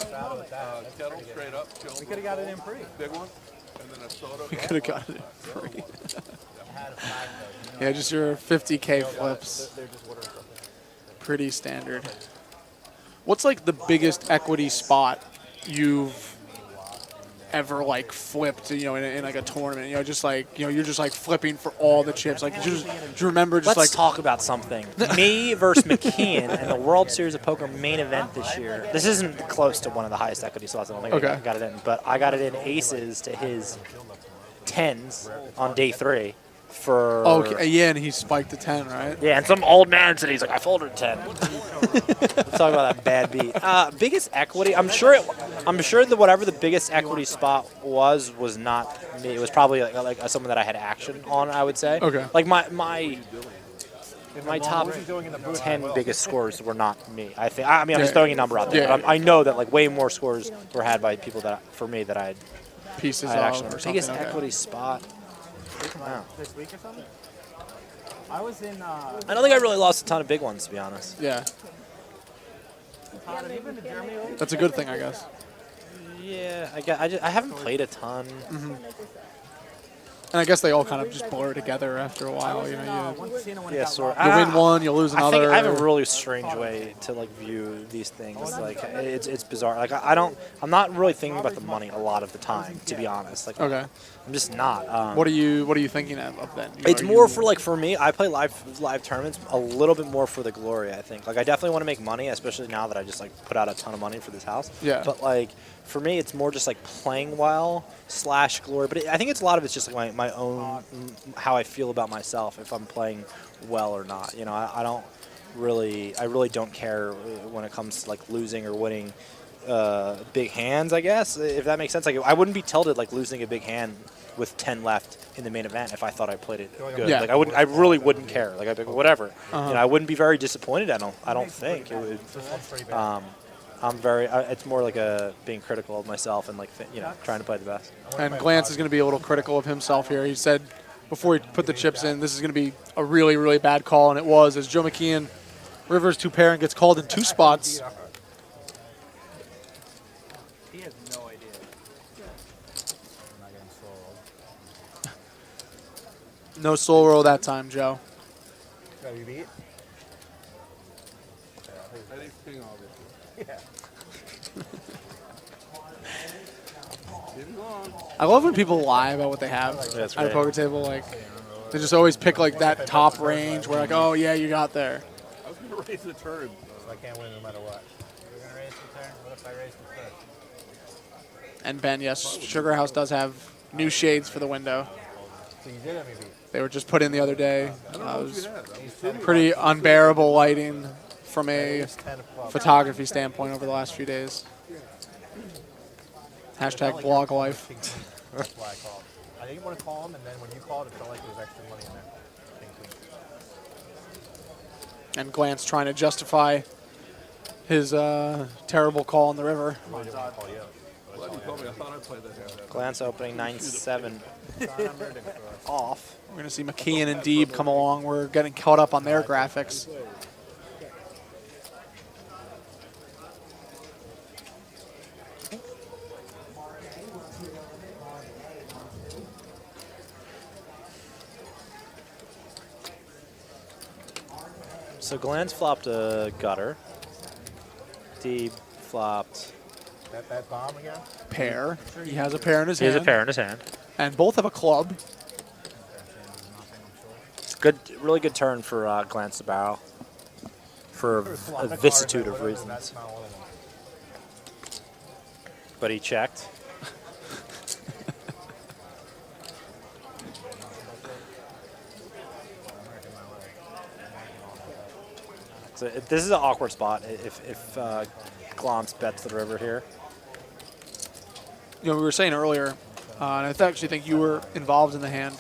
kettle straight up, chilled. We could have got it in free. Big one, and then a soda. We could have gotten it free. Yeah, just your 50K flips. Pretty standard. What's like the biggest equity spot you've ever like flipped, in like a tournament? Just like, you're just like flipping for all the chips. Like, do you remember just Let's talk about something. Me versus McKeehan in the World Series of Poker main event this year. This isn't close to one of the highest equity slots. I don't think I got it in, but I got it in aces to his 10s on day 3. For yeah, and he spiked to 10, right? Yeah, and some old man said he's like, I folded 10. Let's talk about that bad beat. Biggest equity. I'm sure that whatever the biggest equity spot was not me. It was probably like someone that I had action on, I would say. Okay. Like my top 10 biggest scores were not me. I think. I mean, I'm just throwing a number out there. Yeah. But I know that like way more scores were had by people that I had pieces I had of action on. or Biggest something, equity spot. Wow. This week or something? I was in. I don't think I really lost a ton of big ones, to be honest. Yeah. Todd, have you been to Germany lately? That's a good thing, I guess. Yeah, I haven't played a ton. Mm-hmm. And I guess they all kind of just blur together after a while. You win one, you lose another. I have a really strange way to like view these things. Like it's bizarre. Like I'm not really thinking about the money a lot of the time, to be honest. Like okay. I'm just not. What are you thinking of then? It's more for me. I play live tournaments a little bit more for the glory. I think. Like I definitely want to make money, especially now that I just like put out a ton of money for this house. Yeah. But like for me, it's more just like playing well / glory. But I think it's a lot of it's just like my own how I feel about myself if I'm playing well or not. I don't really. I really don't care when it comes to like losing or winning. Big hands, I guess, if that makes sense. Like I wouldn't be tilted like losing a big hand with 10 left in the main event if I thought I played it good. Yeah. Like I really wouldn't care. Like I'd be like, whatever. I wouldn't be very disappointed. I don't think it would. I'm very. It's more like being critical of myself and like trying to play the best. And Glantz is going to be a little critical of himself here. He said before he put the chips in, this is going to be a really, really bad call, and it was as Joe McKeehan rivers 2 pair and gets called in 2 spots. He has no idea. No soul roll that time, Joe. Got you beat? I love when people lie about what they have at a poker table. Like they just always pick like that top range where like, oh yeah, you got there. I was going to raise the turn. So I can't win no matter what. You're going to raise the turn? What if I raise the turn? And Ben, yes, Sugar House does have new shades for the window. So you did have me beat. They were just put in the other day. It was pretty unbearable lighting from a photography standpoint over the last few days. Hashtag blog life. I didn't want to call him, and then when you called, it felt like there was extra money in there. King queen. And Glantz trying to justify his terrible call on the river. Glad you told me. I thought I played that hand. Glantz opening 9-7 off. We're going to see McKeehan and Deeb come along. We're getting caught up on their graphics. So Glantz flopped a gutter. Deeb flopped That bomb again? Pair. He has a pair in his He hand. has a pair in his hand. And both have a club. It's good, really good turn for Glantz to barrel for a vicissitude of reasons. But he checked. So this is an awkward spot if Glantz bets the river here. You know, we were saying earlier, and I actually think you were involved in the hand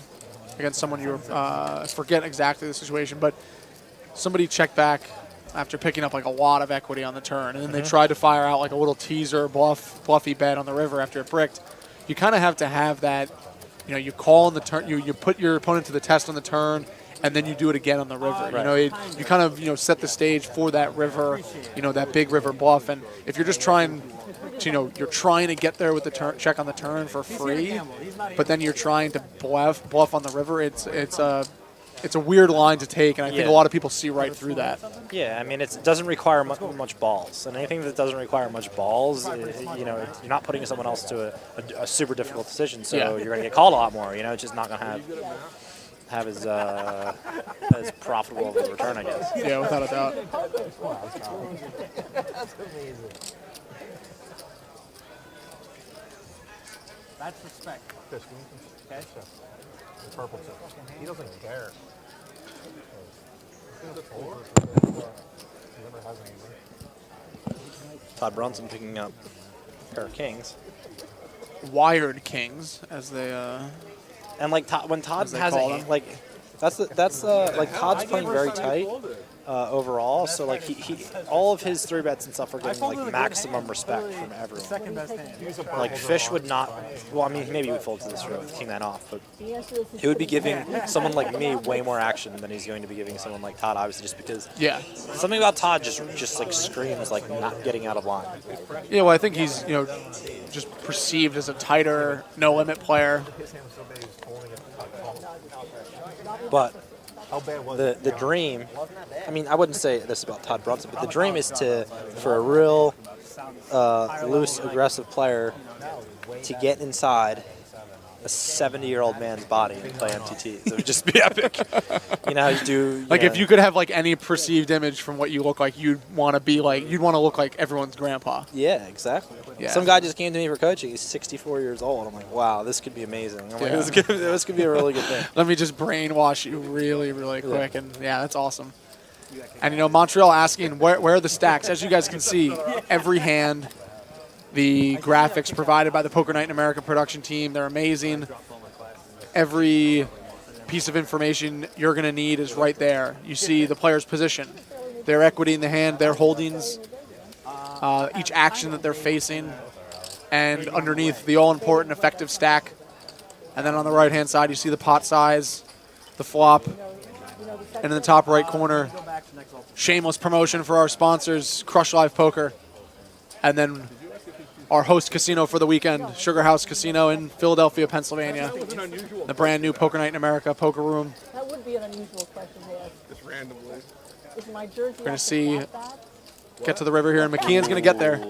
against someone you were, I forget exactly the situation, but somebody checked back after picking up like a lot of equity on the turn, and then they tried to fire out like a little teaser bluffy bet on the river after it bricked. You kind of have to have that, you know, you call on the turn, you put your opponent to the test on the turn, and then you do it again on the river. Right. You know, you kind of, you know, set the stage for that river, you know, that big river bluff. And if you're just trying to, you know, you're trying to get there with the turn, check on the turn for free, but then you're trying to bluff on the river, it's a weird line to take, and I think a lot of people see right through that. Yeah, I mean, it doesn't require much balls, and anything that doesn't require much balls, you know, you're not putting someone else to a super difficult decision, so you're going to get called a lot more. You know, it's just not going to have as profitable of a return, I guess. Yeah, without a doubt. That's amazing. That's respect. Chris, can you catch the purple tip? He doesn't care. Todd Brunson picking up a pair of kings. Wired kings, as they and like when Todd they has call a them. like that's like Todd's playing very tight overall, so like he all of his 3-bets and stuff are getting like maximum respect from everyone. Second best hand. Like Fish would not. Well, I mean, maybe he would fold to this row with king that off, but he would be giving someone like me way more action than he's going to be giving someone like Todd, obviously, just because. Yeah. Something about Todd just like screams like not getting out of line. Yeah, well, I think he's, you know, just perceived as a tighter, no-limit player. But the dream, I mean, I wouldn't say this about Todd Brunson, but the dream is for a real loose, aggressive player to get inside a 70-year-old man's body and play MTTs. It would just be epic. You know how you do. Like, if you could have like any perceived image from what you look like, you'd want to look like everyone's grandpa. Yeah, exactly. Yeah. Some guy just came to me for coaching. He's 64 years old. I'm like, wow, this could be amazing. I'm like, this could be a really good thing. Let me just brainwash you really, really quick, and yeah, that's awesome. And you know, Montreal asking where are the stacks? As you guys can see, every hand, the graphics provided by the Poker Night in America production team, they're amazing. Every piece of information you're going to need is right there. You see the player's position, their equity in the hand, their holdings, each action that they're facing, and underneath the all-important effective stack. And then on the right-hand side, you see the pot size, the flop, and in the top right corner, shameless promotion for our sponsors, Crush Live Poker, and then our host casino for the weekend, Sugar House Casino in Philadelphia, Pennsylvania, the brand new Poker Night in America poker room. That would be an unusual question to ask. Just randomly. Is my jersey We're going to see, get to the river here, and McKeehan's going to get there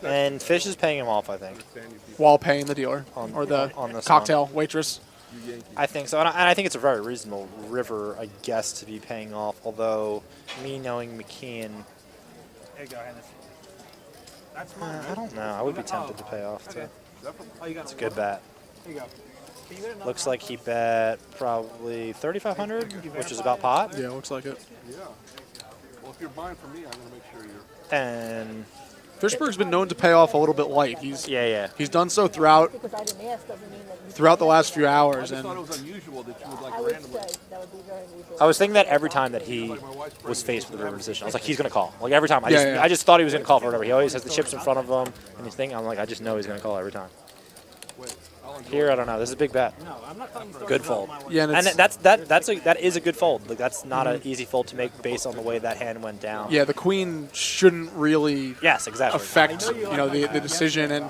And Fish is paying him off, I think. while paying the dealer, or the cocktail waitress. I think so, and I think it's a very reasonable river, I guess, to be paying off. Although, me knowing McKeehan, There you go, Hennis. That's I don't know. I would be tempted to pay off too. It's a good bet. There you go. Looks like he bet probably 3,500, which is about pot. Yeah, looks like it. Yeah. Well, if you're buying from me, I'm going to make sure you're... And Fishberg's been known to pay off a little bit light. He's done so throughout Because I didn't ask doesn't mean that you throughout the last few hours. I And thought it was unusual that you would like I would randomly. say that would be very unusual. I was thinking that every time that he was faced with a river decision, I was like, he's going to call. Like every time. Yeah. I just thought he was going to call for whatever. He always has the chips in front of him and he's thinking, I'm like, I just know he's going to call every time. Here, I don't know. This is a big bet. Good fold. Yeah, and and it's- that is a good fold. Like that's not an easy fold to make based on the way that hand went down. yeah, the queen shouldn't really affect the decision. And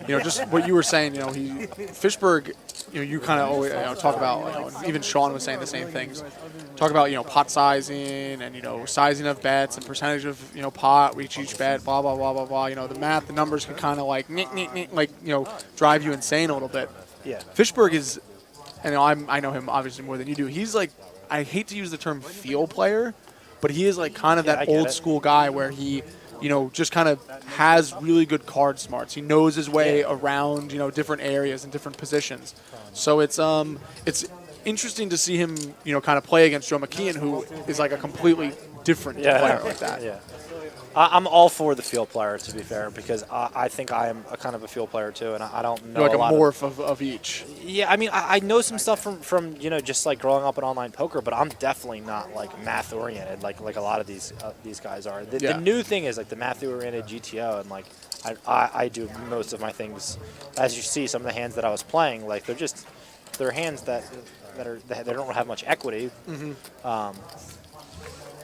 just what you were saying, Fishberg, you kind of always talk about, even Shaun was saying the same things. Talk about pot sizing and sizing of bets and percentage of pot with each bet, blah blah blah blah blah. The math, the numbers can kind of like drive you insane a little bit. Yeah. Fishberg is, and I know him obviously more than you do. He's like, I hate to use the term feel player, but he is like kind of I that get old it. school guy where he just kind of has really good card smarts. He knows his way around, different areas and different positions. So it's interesting to see him, kind of play against Joe McKeehan, who is like a completely different player like that. Yeah. I'm all for the field player, to be fair, because I think I am a kind of a field player too, and I don't know You're like a lot morph of each. Yeah, I mean, I know some stuff from just like growing up in online poker, but I'm definitely not like math oriented like a lot of these guys are. The new thing is like the math oriented GTO, and like I do most of my things, as you see, some of the hands that I was playing, like they're hands that they don't have much equity.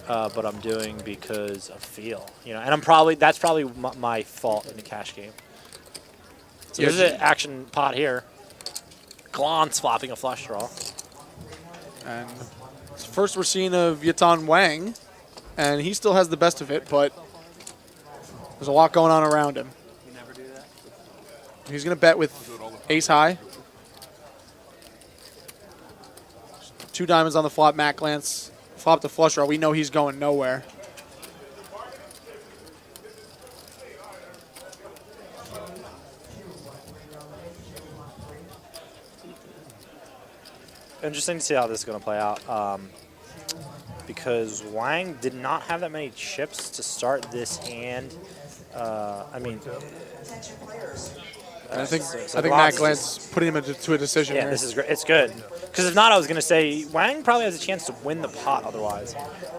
But I'm doing because of feel, and that's probably my fault in the cash game. So Yeah, there's an action pot here. Glantz flopping a flush draw. And first we're seeing of Yitong Wang, and he still has the best of it, but there's a lot going on around him. He's going to bet with ace high. 2 diamonds on the flop. Matt Glantz flopped the flush draw. We know he's going nowhere. Interesting to see how this is going to play out, because Wang did not have that many chips to start this hand. I mean, And I think Matt Glantz putting him into a decision. Yeah, here. this is great. It's good. Because if not, I was going to say Wang probably has a chance to win the pot otherwise.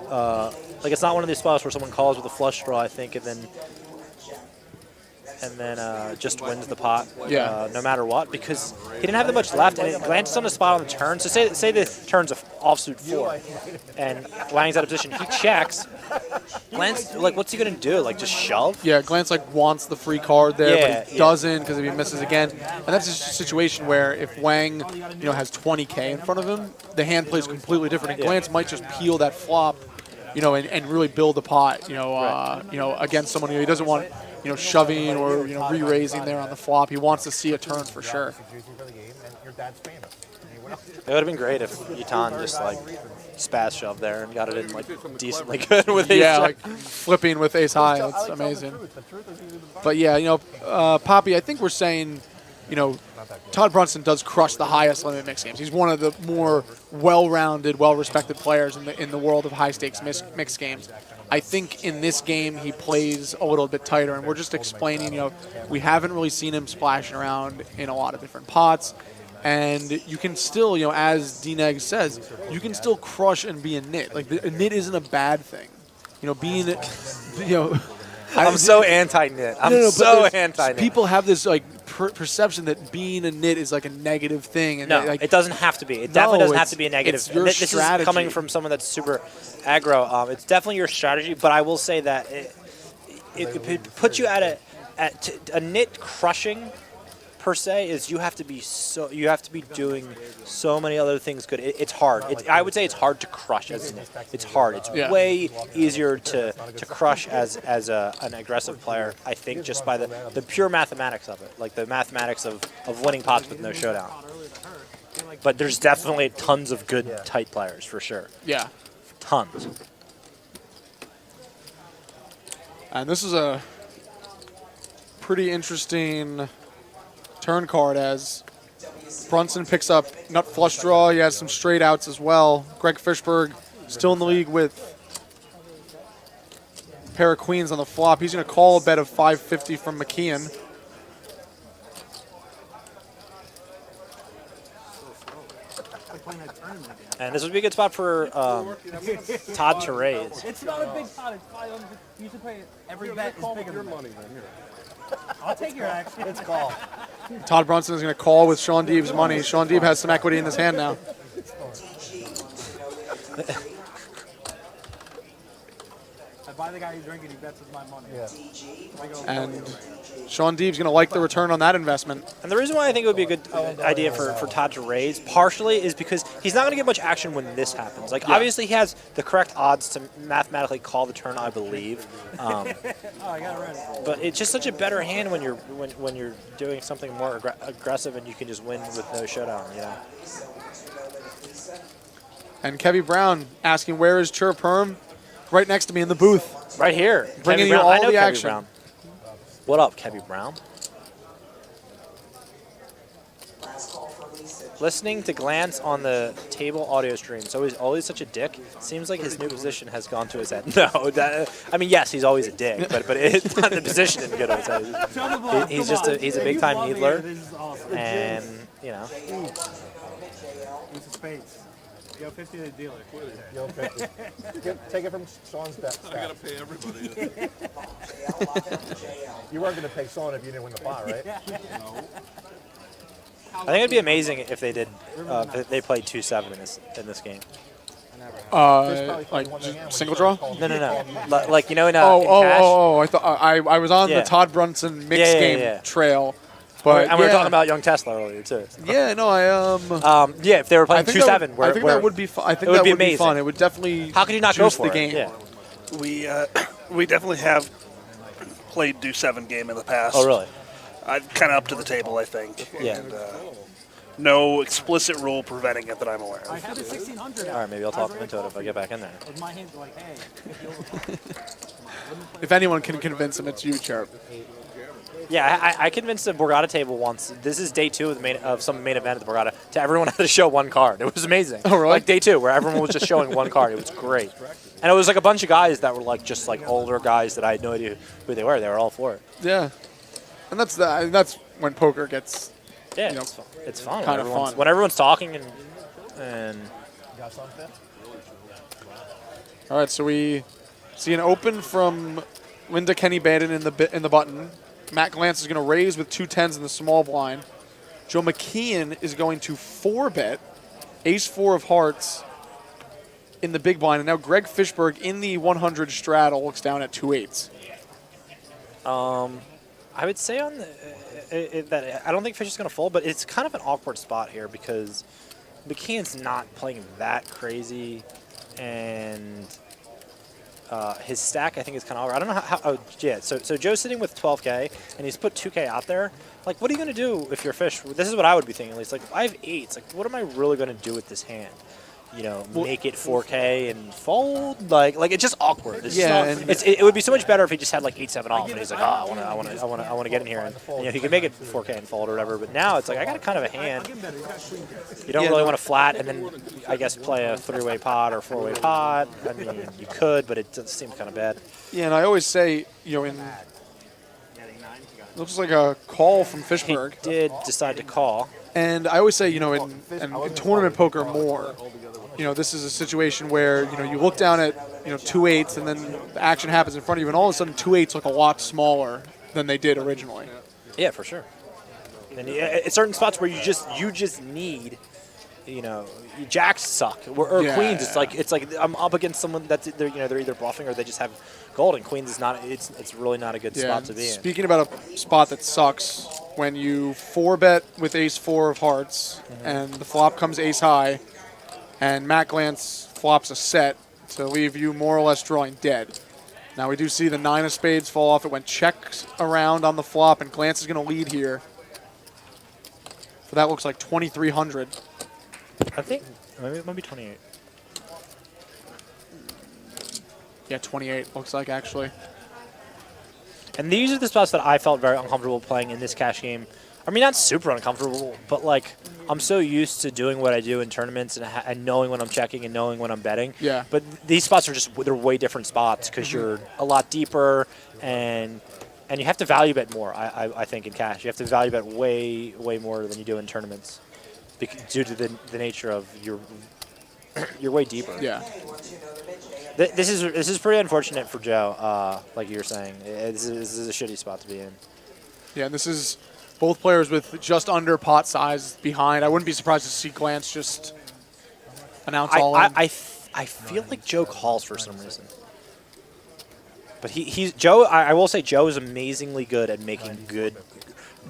Like, it's not one of these spots where someone calls with a flush draw, I think, and then just wins the pot no matter what, because he didn't have that much left, and Glantz is on the spot on the turn. So say the turn's offsuit 4, and Wang's out of position. He checks. Glantz, like, what's he going to do? Like, just shove? Yeah, Glantz like wants the free card there, Yeah, but he doesn't because if he misses again. And that's just a situation where if Wang, has 20K in front of him, the hand plays completely different. And Glantz might just peel that flop, and really build the pot, against someone who he doesn't want, shoving or re-raising there on the flop. He wants to see a turn for sure. It would have been great if Yitong just like spaz shoved there and got it in like decently good with ace. Yeah, like flipping with ace high. That's amazing. But yeah, Poppy, I think we're saying, Todd Brunson does crush the highest limit mixed games. He's one of the more well-rounded, well-respected players in the world of high-stakes mixed games. I think in this game he plays a little bit tighter, and we're just explaining, we haven't really seen him splashing around in a lot of different pots. And you can still, as D-Neg says, you can still crush and be a nit. Like, a nit isn't a bad thing. Being, I'm so anti-nit. I'm so anti-nit. People have this, perception that being a nit is, like, a negative thing. And no, it doesn't have to be. It definitely doesn't have to be a negative. It's your this strategy. is coming from someone that's super aggro. It's definitely your strategy, but I will say that it puts you at a nit crushing per se is you have to be doing so many other things good. It's hard. I would say it's hard to crush as a nit. It's hard. It's way easier to crush as an aggressive player, I think, just by the pure mathematics of it, like the mathematics of winning pots with no showdown. But there's definitely tons of good tight players for sure. Yeah. Tons. And this is a pretty interesting turn card as Brunson picks up nut flush draw. He has some straight outs as well. Greg Fishberg still in the league with pair of queens on the flop. He's going to call a bet of 550 from McKeehan. And this would be a good spot for Todd to raise. It's not a big pot. It's 500. You should play every bet is bigger than money. I'll take your action. It's call. Todd Brunson is going to call with Shaun Deeb's money. Shaun Deeb has some equity in his hand now. I buy the guy who's drinking, he bets with my money. Yeah. And Shaun Deeb's going to like the return on that investment. And the reason why I think it would be a good idea for Todd to raise, partially, is because he's not going to get much action when this happens. Like, obviously, he has the correct odds to mathematically call the turn, I believe. Oh, I got it right. But it's just such a better hand when you're doing something more aggressive and you can just win with no showdown, you know. And Kevy Brown asking, where is Chirp Herm? Right next to me in the booth. Right here. Bringing Kevy you Brown. all I know the Kevy action. Brown. What up, Kevy Brown? Listening to Glantz on the table audio stream. So he's always such a dick. Seems like his new position has gone to his head. No, I mean, yes, he's always a dick, but it's not the position didn't go to his head. He's just he's a big time needler, and you know. Use of spades. Yo, 50 to the dealer. Yo, 50. Take it from Shaun's bet. I got to pay everybody. You weren't going to pay Shaun if you didn't win the pot, right? No. I think it'd be amazing if they did. If they played 2-7 in this game. Like single draw? No. Like, you know, in cash. I thought I was on the Todd Brunson mix game trail. But and we were talking about Young Tesla earlier too. Yeah, no, yeah, if they were playing 2-7, I think that would be fun. I think that would be fun. It would definitely. How could you not go for the game? Yeah. We definitely have played do 7 game in the past. Oh, really? Kind of up to the table, I think. Yeah. And, no explicit rule preventing it that I'm aware of. I have a 1600. All right, maybe I'll talk them into it if I get back in there. With my hands like, hey. If anyone can convince him, it's you, Chirp. Yeah, I convinced the Borgata table once. This is day 2 of some main event at the Borgata. To everyone had to show one card. It was amazing. Oh, really? Like day 2, where everyone was just showing one card. It was great. And it was like a bunch of guys that were like just like older guys that I had no idea who they were. They were all for it. Yeah, and that's when poker gets. Yeah, you know, it's fun. Kind of fun when everyone's talking and. All right, so we see an open from Linda Kenney Baden in the button. Matt Glantz is going to raise with 2 10s in the small blind. Joe McKeehan is going to 4-bet ace-4 of hearts in the big blind. And now Greg Fishberg in the 100 straddle looks down at 2 8s. I would say on that I don't think Fish is going to fold, but it's kind of an awkward spot here because McKeehan's not playing that crazy, and his stack I think is kind of awkward. I don't know how. Oh yeah, so Joe's sitting with 12K and he's put 2K out there. Like, what are you going to do if you're Fish? This is what I would be thinking at least. Like, I have 8s. Like, what am I really going to do with this hand? You know, make it 4K and fold. Like it's just awkward. It's just it would be so much better if he just had like 8-7 off, and he's like, oh, I want to get in here, and you know, he can make it 4K and fold or whatever. But now it's like I got kind of a hand. You don't really want to flat, and then I guess play a 3-way pot or 4-way pot. I mean, you could, but it does seem kind of bad. Yeah, and I always say, you know, it looks like a call from Fishberg. He did decide to call. And I always say, you know, in tournament poker more, you know, this is a situation where, you know, you look down at, you know, 2 8s and then the action happens in front of you, and all of a sudden 2 8s look a lot smaller than they did originally. Yeah, for sure. And at certain spots where you just need, you know, jacks suck or queens. It's like I'm up against someone that's they're either bluffing or they just have gold, and queens is not. It's really not a good spot to be in. Speaking about a spot that sucks, when you 4-bet with ace-4 of hearts and the flop comes ace high, and Matt Glantz flops a set to leave you more or less drawing dead. Now we do see the 9 of spades fall off. It went checks around on the flop, and Glantz is going to lead here. So that looks like 2,300. I think maybe it might be 28. Yeah, 28 looks like, actually. And these are the spots that I felt very uncomfortable playing in this cash game. I mean, not super uncomfortable, but like I'm so used to doing what I do in tournaments and knowing when I'm checking and knowing when I'm betting. Yeah. But these spots are they're way different spots because you're a lot deeper and you have to value bet more. I think in cash you have to value bet way more than you do in tournaments, due to the nature of you're way deeper. Yeah. This is pretty unfortunate for Joe, like you were saying. This is a shitty spot to be in. Yeah, and this is both players with just under pot size behind. I wouldn't be surprised to see Glantz just announce all in. I feel like Joe calls for some reason. But he's Joe. I will say Joe is amazingly good at making good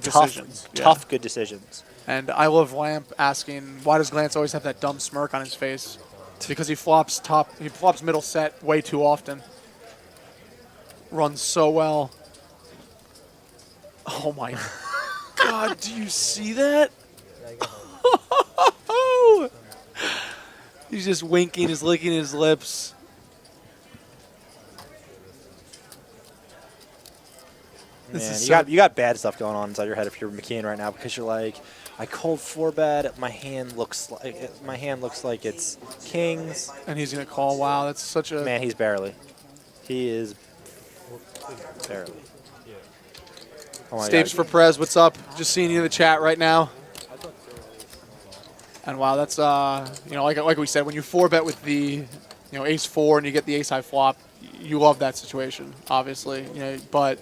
decisions. Tough good decisions. And I love Lamp asking, why does Glantz always have that dumb smirk on his face? Because he flops middle set way too often. Runs so well. Oh my God, do you see that? He's just winking, he's licking his lips. Man, you got bad stuff going on inside your head if you're McKeehan right now, because you're like, I cold 4-bet. My hand looks like it's kings. And he's gonna call. Wow, that's such a man. He is barely. Oh Stapes for Prez, what's up? Just seeing you in the chat right now. And wow, that's like we said, when you 4-bet with the ace-4 and you get the ace-high flop, you love that situation, obviously. But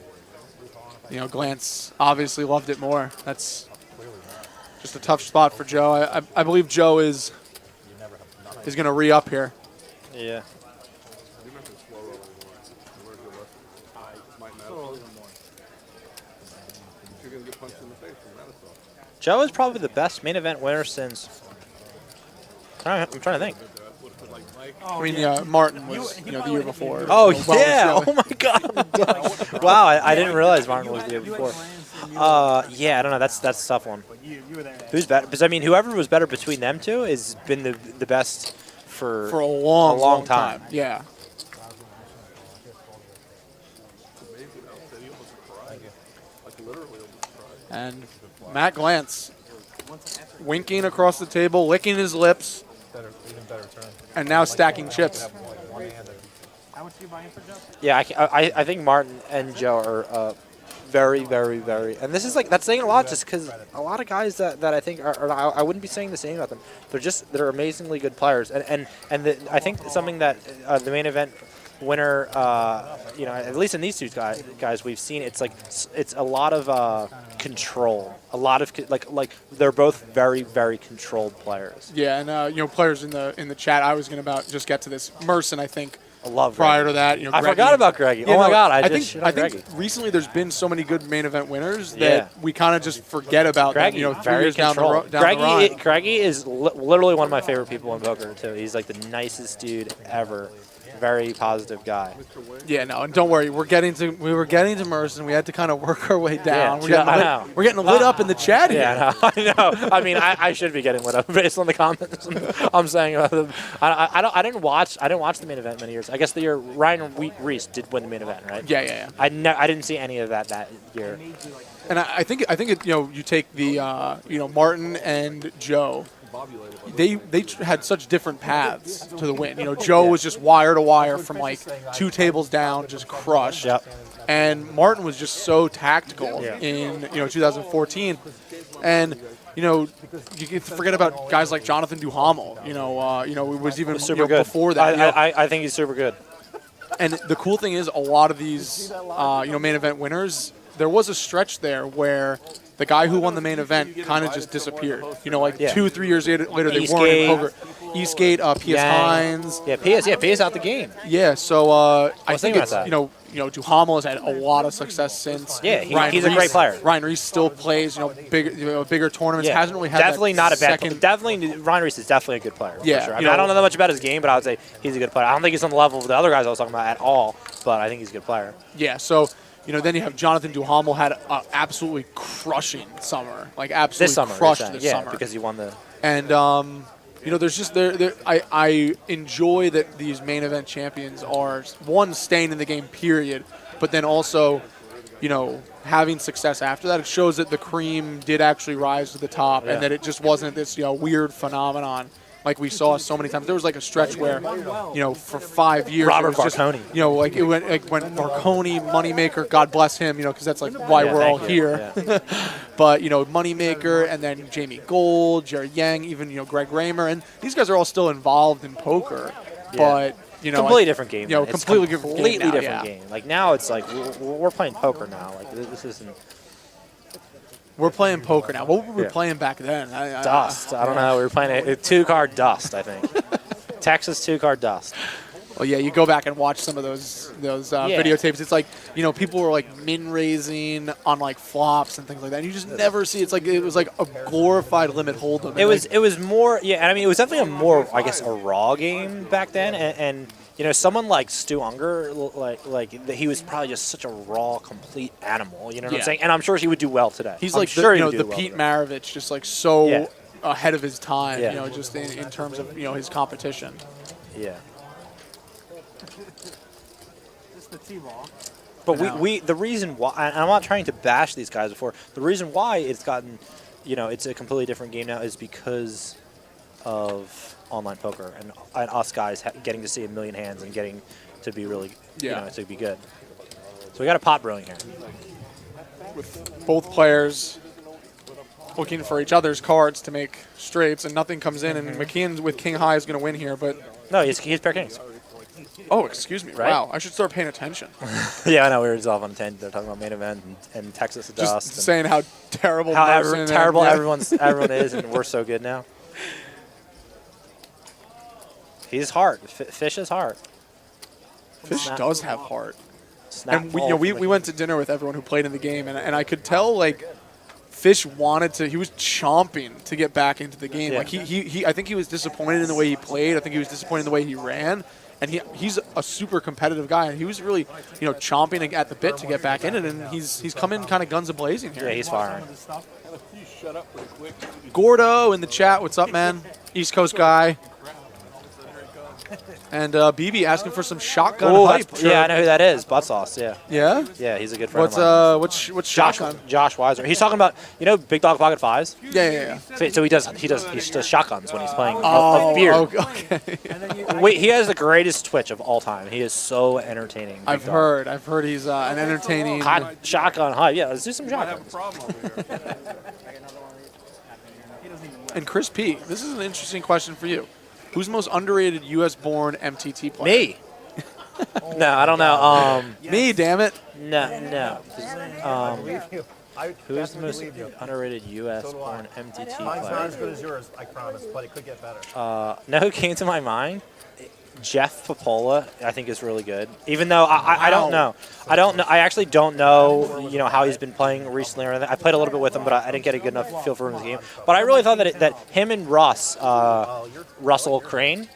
Glantz obviously loved it more. That's just a tough spot for Joe. I believe Joe is going to re-up here. Yeah. Joe is probably the best main event winner since. I'm trying to think. I mean, Martin was the year before. Oh yeah! Oh my God! Wow, I didn't realize Martin was the year before. Yeah, I don't know. That's a tough one. Who's better? Because I mean, whoever was better between them two has been the best for a long time. Yeah. And Matt Glantz winking across the table, licking his lips, and now stacking chips. How much do you buy in for Joe? Yeah, I think Martin and Joe are very, very, very, and this is that's saying a lot just because a lot of guys that I think are I wouldn't be saying the same about them. They're amazingly good players, and I think something that the main event winner, at least in these two guys we've seen, it's a lot of control, a lot of like they're both very, very controlled players. Yeah, and players in the chat. I was gonna just get to this. Merson, I think. I love prior Greggy. to that, I forgot about Greggy. Oh my God, I think recently there's been so many good main event winners that we kind of just forget about Greggy. them. 3 Very years down the road. Greggy is literally one of my favorite people in poker too. He's like the nicest dude ever. Very positive guy. Yeah, no, and don't worry. We were getting to Merson. We had to kind of work our way down. Yeah, we're getting lit up in the chat here. Yeah, I know. I mean, I should be getting lit up based on the comments I'm saying about them. I didn't watch the main event many years. I guess the year Ryan Reese did win the main event, right? Yeah. I didn't see any of that year. And I think you take the Martin and Joe. They had such different paths to the win. Joe was just wire to wire from 2 tables down, just crushed. Yep. And Martin was just so tactical in 2014. And you can forget about guys like Jonathan Duhamel. It was even super good before that. I think he's super good. And the cool thing is, a lot of these main event winners, there was a stretch there where the guy who won the main event kind of just disappeared. 2-3 years later, they weren't in poker. Eastgate, P.S. Hines. Yeah, P.S. out the game. Yeah, so I think it's, Duhamel has had a lot of success since. Yeah, he's a great player. Ryan Reese still plays, bigger tournaments. Yeah. Hasn't really had definitely that not a bad second. Definitely, Ryan Reese is definitely a good player. Yeah, for sure. I don't know that much about his game, but I would say he's a good player. I don't think he's on the level of the other guys I was talking about at all, but I think he's a good player. Yeah, so. Then you have Jonathan Duhamel had an absolutely crushing summer, absolutely crushed this summer. Because he won the. And there's just I enjoy that these main event champions are staying in the game, period, but then also having success after that. It shows that the cream did actually rise to the top, and that it just wasn't this weird phenomenon like we saw so many times. There was like a stretch where, for 5 years, Robert Marconi. It went like when Marconi, Moneymaker, God bless him, because that's like why we're all here. Yeah. But Moneymaker, and then Jamie Gold, Jerry Yang, even Greg Raymer, and these guys are all still involved in poker. Yeah. But completely different game. Completely different game. Like now, it's like we're playing poker now. Like this isn't. We're playing poker now. What were we playing back then? Dust. I don't know. We were playing a 2-card Dust, I think. Texas 2-card Dust. Well, yeah, you go back and watch some of those videotapes. It's like, people were like min raising on like flops and things like that. And you just never see. It's like it was like a glorified limit hold'em. It was more. Yeah, I mean, it was definitely a more, I guess, a raw game back then. And someone like Stu Unger, he was probably just such a raw, complete animal. You know what I'm saying? And I'm sure he would do well today. He's like the Pete Maravich, just like so ahead of his time. Just in terms of his competition. Yeah. Just the T-ball. But we the reason why, and I'm not trying to bash these guys before, the reason why it's gotten, it's a completely different game now is because of online poker and us guys getting to see a million hands and getting to be really, to be good. So we got a pot brewing here. With both players looking for each other's cards to make straights, and nothing comes in, and McKeehan with King High is going to win here, but... No, he's pair kings. Oh, excuse me. Right? Wow, I should start paying attention. Yeah, I know. We were just off on a tangent. They're talking about main event and Texas just Dust. Saying how terrible everyone is, and we're so good now. He's hard. Fish is hard. Fish does have heart. And we went to dinner with everyone who played in the game, and I could tell Fish wanted to. He was chomping to get back into the game. Yeah. I think he was disappointed in the way he played. I think he was disappointed in the way he ran. And he's a super competitive guy. And he was really, chomping at the bit to get back in it. And he's coming kind of guns a-blazing here. Yeah, he's firing. Gordo in the chat. What's up, man? East Coast guy. And BB asking for some shotgun hype. Yeah, I know who that is. Butt sauce. Yeah. Yeah. Yeah, he's a good friend of mine. What's shotgun? Josh Weiser. He's talking about Big Dog Pocket Fives. Yeah. So he does shotguns when he's playing a beer. Okay. Wait, he has the greatest Twitch of all time. He is so entertaining. I've heard he's an entertaining shotgun hype. Yeah, let's do some shotguns. And Chris P, this is an interesting question for you. Who's the most underrated U.S.-born MTT player? Me. No, I don't know. Me, damn it. No. Who's the most underrated U.S.-born MTT player? Mine's not as good as yours, I promise, but it could get better. Know who came to my mind? Jeff Popola, I think, is really good. Even though I don't know. I actually don't know, how he's been playing recently or anything. I played a little bit with him, but I didn't get a good enough feel for him in the game. But I really thought that him and Russell Crane.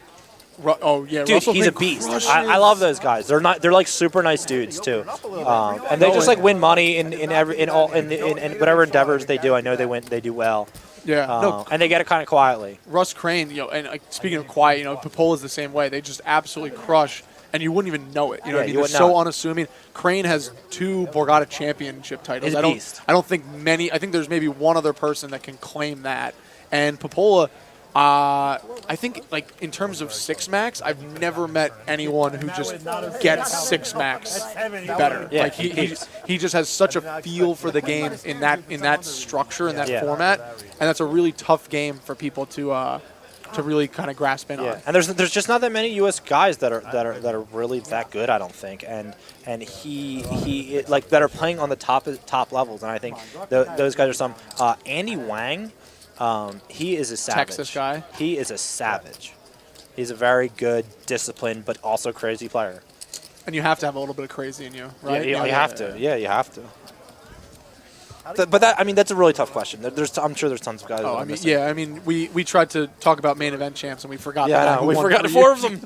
Dude, Russell he's a beast. I love those guys. They're like super nice dudes too, and they just win money in whatever endeavors they do. I know they do well. Yeah, and they get it kind of quietly. Russ Crane, and speaking of quiet, Popola's the same way. They just absolutely crush, and you wouldn't even know it. They're so unassuming. Crane has 2 Borgata championship titles. I don't think many. I think there's maybe one other person that can claim that. And Popola, I think in terms of 6-max, I've never met anyone who just gets 6-max better. Yeah, he just has such a feel for the game in that structure, in that format, and that's a really tough game for people to really kind of grasp in on. And there's just not that many U.S. guys that are really that good, I don't think, and he that are playing on the top levels, and I think those guys are some. Andy Wang. He is a savage. Texas guy. He is a savage. He's a very good, disciplined, but also crazy player. And you have to have a little bit of crazy in you, right? Yeah, you have to. Yeah, you have to. But that's a really tough question. I'm sure there's tons of guys. We tried to talk about main event champs and we forgot. Yeah, we forgot 4 of them.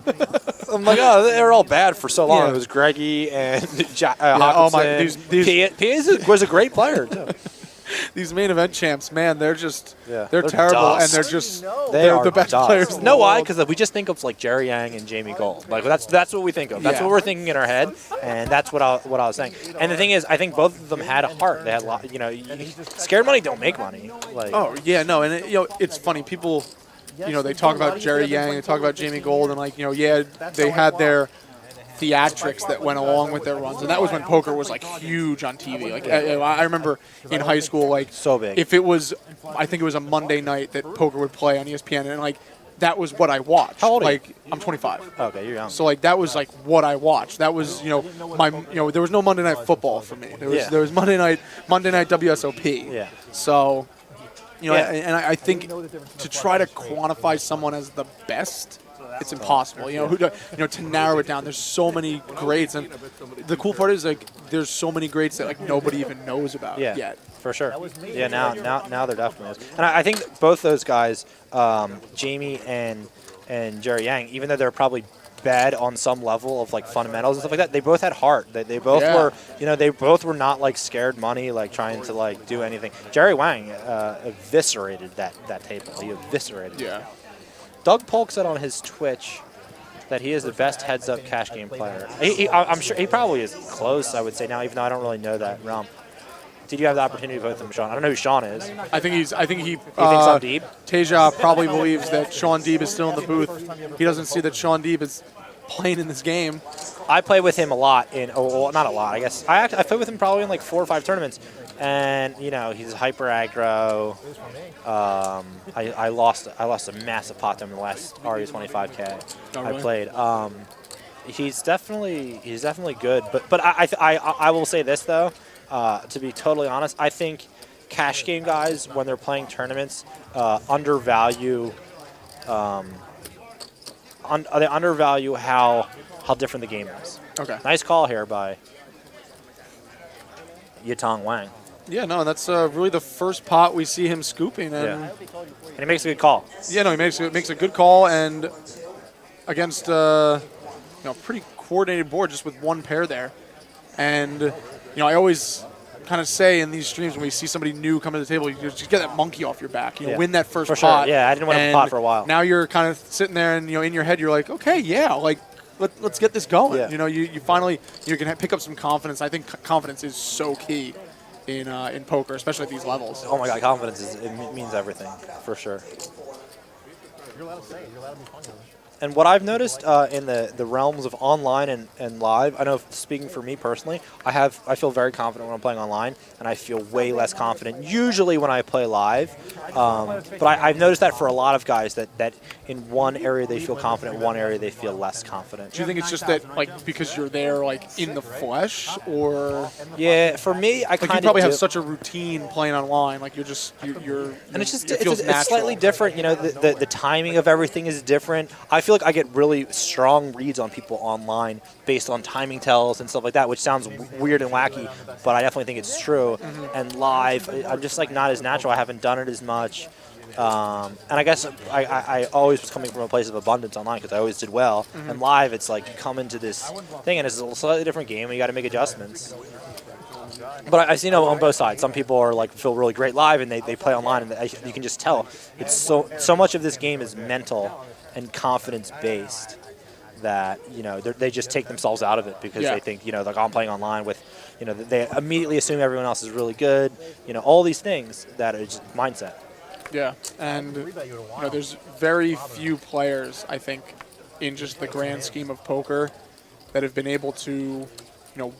I'm like, they were all bad for so long. Yeah. It was Greggy and Hawkinson. Oh my, P.A. was a great player too. these main event champs, man, they're just they're They're terrible, dust. and they're just They're the best dust. players. In the No, why? world. Because we just think of like Jerry Yang and Jamie Gold. Like that's what we think of. That's what we're thinking in our head, and that's what I was saying. And the thing is, I think both of them had a heart. They had a lot. Scared money don't make money. Like oh yeah, no, and it's funny. People, they talk about Jerry Yang, they talk about Jamie Gold, and like they had their theatrics that went along with their runs, and that was when poker was like huge on TV. Like I remember in high school, like so big. If it was, I think it was a Monday night that poker would play on ESPN, and like that was what I watched. How old are you? Like I'm 25. Okay, you're young. So like that was like what I watched. That was my there was no Monday Night Football for me. There was Monday night WSOP. Yeah. So and I think to try to quantify someone as the best, it's impossible. To narrow it down. There's so many greats, and the cool part is like there's so many greats that like nobody even knows about yet. For sure. Yeah, now they're definitely is. And I think both those guys, Jamie and Jerry Yang, even though they're probably bad on some level of like fundamentals and stuff like that, they both had heart. They both were, they both were not like scared money, like trying to like do anything. Jerry Wang eviscerated that table. He eviscerated. Yeah. Doug Polk said on his Twitch that he is the best heads-up cash game player. I'm sure he probably is close, I would say now, even though I don't really know that realm. Did you have the opportunity to vote with him, Shaun? I don't know who Shaun is. I think he. You think Shaun Deeb? Tasia probably believes that Shaun Deeb is still in the booth. He doesn't see that Shaun Deeb is playing in this game. I play with him a lot not a lot, I guess. I played with him probably in like 4 or 5 tournaments, and he's hyper aggro. I lost a massive pot to him in the last RU 25K I played. He's definitely good, but I will say this though. To be totally honest, I think cash game guys, when they're playing tournaments, undervalue how different the game is. Okay. Nice call here by Yitong Wang. Yeah, no, that's really the first pot we see him scooping, and he makes a good call. Yeah, no, he makes a good call, and against pretty coordinated board just with one pair there, and. I always kind of say in these streams when we see somebody new come to the table, you just get that monkey off your back. Win that first for pot. Sure. Yeah, I didn't win a pot for a while. Now you're kind of sitting there, and in your head you're like, okay, yeah, like let's get this going. Yeah. You finally can pick up some confidence. I think confidence is so key in poker, especially at these levels. Oh my God, confidence means everything for sure. You're allowed to say it. You're allowed to be funny. And what I've noticed in the realms of online and live, I know speaking for me personally, I feel very confident when I'm playing online, and I feel way less confident usually when I play live. But I've noticed that for a lot of guys that in one area they feel confident, one area they feel less confident. Do you think it's just that because you're there in the flesh, or? Yeah, for me, I kind of you probably have such a routine playing online, and it's slightly different. The timing of everything is different. I feel like I get really strong reads on people online based on timing tells and stuff like that, which sounds weird and wacky, but I definitely think it's true. Mm-hmm. And live, I'm just not as natural. I haven't done it as much. And I guess I always was coming from a place of abundance online because I always did well. Mm-hmm. And live, it's like you come into this thing and it's a slightly different game and you got to make adjustments. But I've seen it on both sides. Some people are feel really great live and they play online, and you can just tell it's so much of this game is mental and confidence based that they just take themselves out of it because they think I'm playing online with they immediately assume everyone else is really good, all these things that are just mindset. Yeah, and there's very few players I think in just the grand scheme of poker that have been able to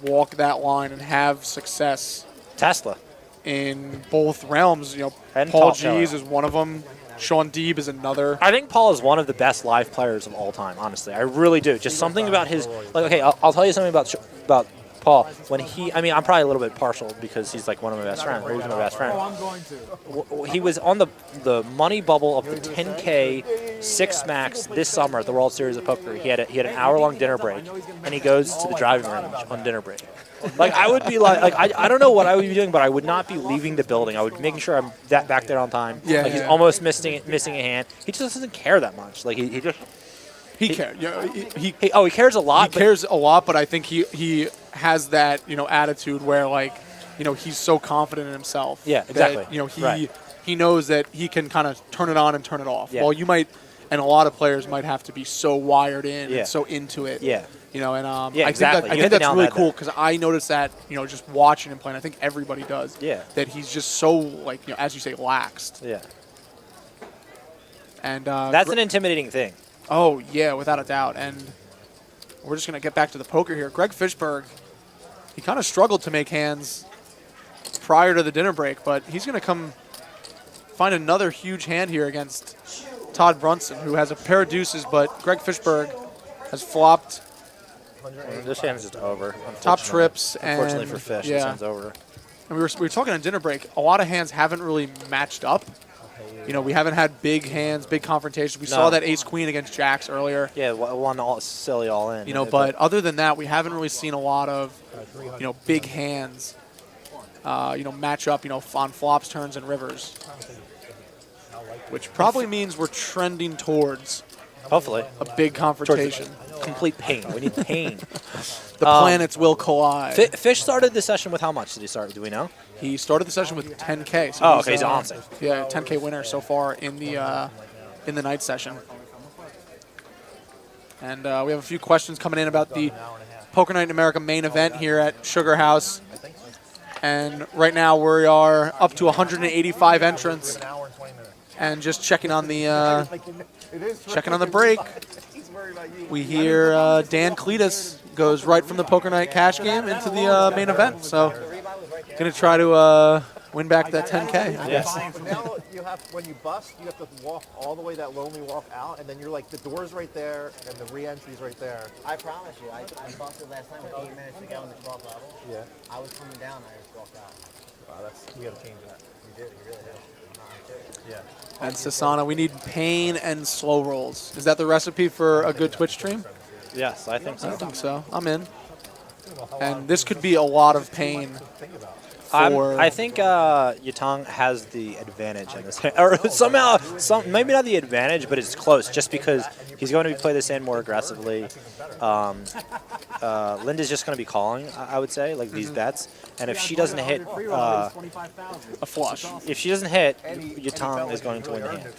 walk that line and have success. Tesla in both realms. And Paul G's is one of them. Shaun Deeb is another. I think Paul is one of the best live players of all time, honestly. I really do. Just something about his, I'll tell you something about Paul. When I'm probably a little bit partial because he's one of my best friends. He's my best friend. I'm going to. He was on the money bubble of the 10K 6 max this summer at the World Series of Poker. He had an hour-long dinner break, and he goes to the driving range on dinner break. I would be I don't know what I would be doing, but I would not be leaving the building. I would be making sure I'm back there on time. Yeah, he's almost missing a hand. He just doesn't care that much. He cares. He cares a lot. He cares a lot, but I think he has that attitude where he's so confident in himself. Yeah, exactly. That, he knows that he can kind of turn it on and turn it off. Yeah. Well, you might, and a lot of players might have to be so wired in Yeah. and so into it. Yeah. I exactly. think that's really cool because I noticed that, just watching him play, and I think everybody does. Yeah. That he's just so, as you say, laxed. Yeah. And that's an intimidating thing. Oh, yeah, without a doubt. And we're just going to get back to the poker here. Greg Fishberg, he kind of struggled to make hands prior to the dinner break, but he's going to come find another huge hand here against Todd Brunson, who has a pair of deuces, but Greg Fishberg has flopped. This hand's just over. Top trips. Unfortunately and, for Fish, yeah. this hand's over. And we were talking on dinner break, a lot of hands haven't really matched up. We haven't had big hands, big confrontations. We saw that ace-queen against jacks earlier. Yeah, one silly all in. But other than that, we haven't really seen a lot of, big hands, match up, on flops, turns, and rivers. Which probably means we're trending towards hopefully a big confrontation. Complete pain. We need pain. The planets will collide. Fish started the session with how much did he start? Do we know? He started the session with 10K. So he's on it. Yeah, 10K winner so far in the night session. And we have a few questions coming in about the Poker Night in America main event here at Sugar House. And right now we are up to 185 entrants. And just checking on the break. We hear Dan Cleetus goes right from the Poker Night cash game into the main event. So going to try to win back that 10K, I guess. Now when you bust, you have to walk all the way that lonely walk out, and then you're like, the door's right there, and the re-entry's right there. I promise you, I busted last time with 8 minutes to get on the 12th level. Yeah. I was coming down, I just walked out. Wow, you got to change that. You did, you really did. Yeah. And Sasana, we need pain and slow rolls. Is that the recipe for a good Twitch stream? Yes, I think so. I think so. I'm in. And this could be a lot of pain. I think Yitong has the advantage in this hand. Or somehow, maybe not the advantage, but it's close just because he's going to play this hand more aggressively. Linda's just going to be calling, I would say, like these bets. And if she doesn't hit a flush, if she doesn't hit, Yitong is going to win the hand.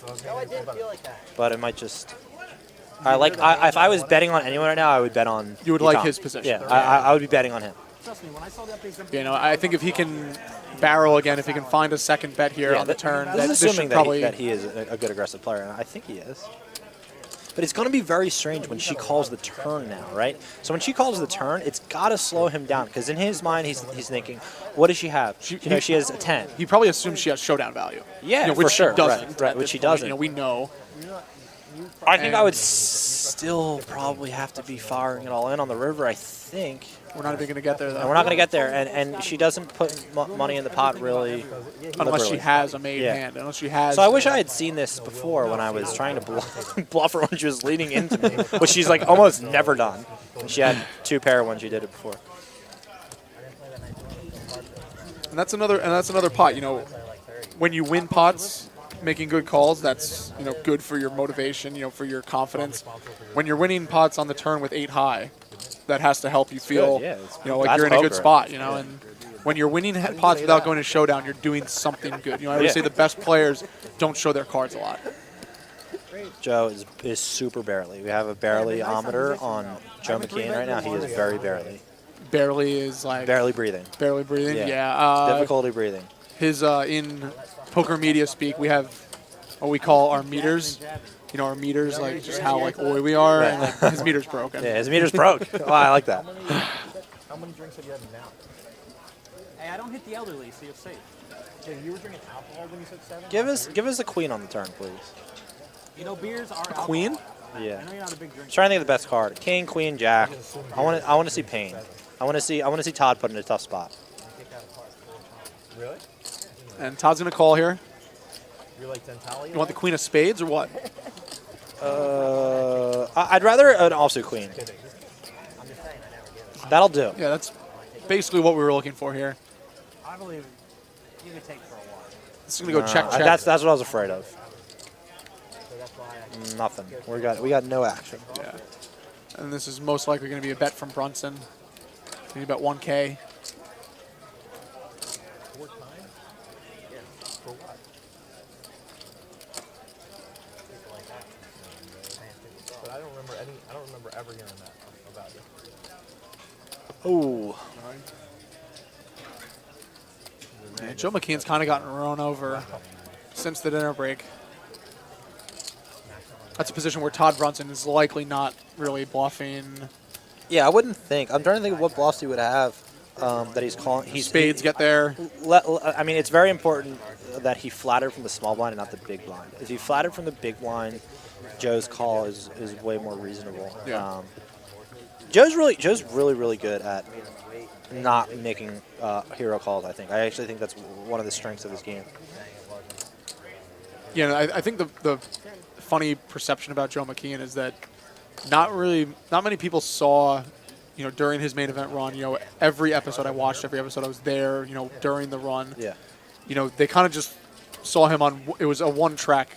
But it might just... if I was betting on anyone right now, I would bet on You would Yitong. like his position. Yeah, I would be betting on him. I think if he can barrel again, if he can find a second bet here on the turn, this is this assuming should probably... that he is a good aggressive player, and I think he is. But it's going to be very strange when she calls the turn now, right? So when she calls the turn, it's got to slow him down, because in his mind, he's thinking, what does she have? She has a 10. He probably assumes she has showdown value. Yeah, which for sure. she doesn't. Right, which she doesn't. We know. I think I would still probably have to be firing it all in on the river, I think. We're not even going to get there, though. And we're not going to get there, and she doesn't put money in the pot really. Unless she has a made hand. Unless she has... So I wish I had seen this before when I was trying to bluff her when she was leading into me, which she's like almost never done. And she had 2 pair when she did it before. And that's another pot. When you win pots, making good calls, that's good for your motivation, for your confidence. When you're winning pots on the turn with 8 high, that has to help you feel like you're in a good spot. And when you're winning pots without going to showdown, you're doing something good. I always say the best players don't show their cards a lot. Joe is super barely. We have a barely-ometer on Joe McKeehan right now. He is very barely. Barely is like... Barely breathing. Barely breathing, yeah. Difficulty breathing. His, in poker media speak, we have what we call our meters. Our meters, like just how oi we are, and his meter's broken. Yeah, his meter's broke. Oh, I like that. How many drinks have you had now? Hey, I don't hit the elderly, so you're safe. Yeah, you were drinking alcohol when you said 7? Give us a queen on the turn, please. Beers are alcohol. Queen? I Yeah. know you're not a big drinker. I'm trying to think of the best card. King, queen, jack. I want to see pain. I want to see Todd put in a tough spot. Really? And Todd's gonna call here. You're like Dentali? You want the queen of spades or what? I'd rather an offsuit queen. That'll do. Yeah, that's basically what we were looking for here. I believe you can take for a while. This is gonna go check. That's what I was afraid of. Nothing. We got no action. Yeah. And this is most likely going to be a bet from Brunson. Maybe about 1K. 4 times? Yeah. For what? But I don't remember ever hearing that about you. Oh. Yeah, Joe McKeehan's kind of gotten run over since the dinner break. That's a position where Todd Brunson is likely not really bluffing. Yeah, I wouldn't think. I'm trying to think of what bluffs he would have that he's calling. Spades get there. I mean, it's very important that he flattered from the small blind and not the big blind. If he flattered from the big blind, Joe's call is way more reasonable. Yeah. Joe's really good at not making hero calls, I think. I actually think that's one of the strengths of his game. Yeah, I think the funny perception about Joe McKeehan is that not many people saw, during his main event run, every episode I watched, every episode I was there, during the run. Yeah. They kind of just saw him on, it was a one-track,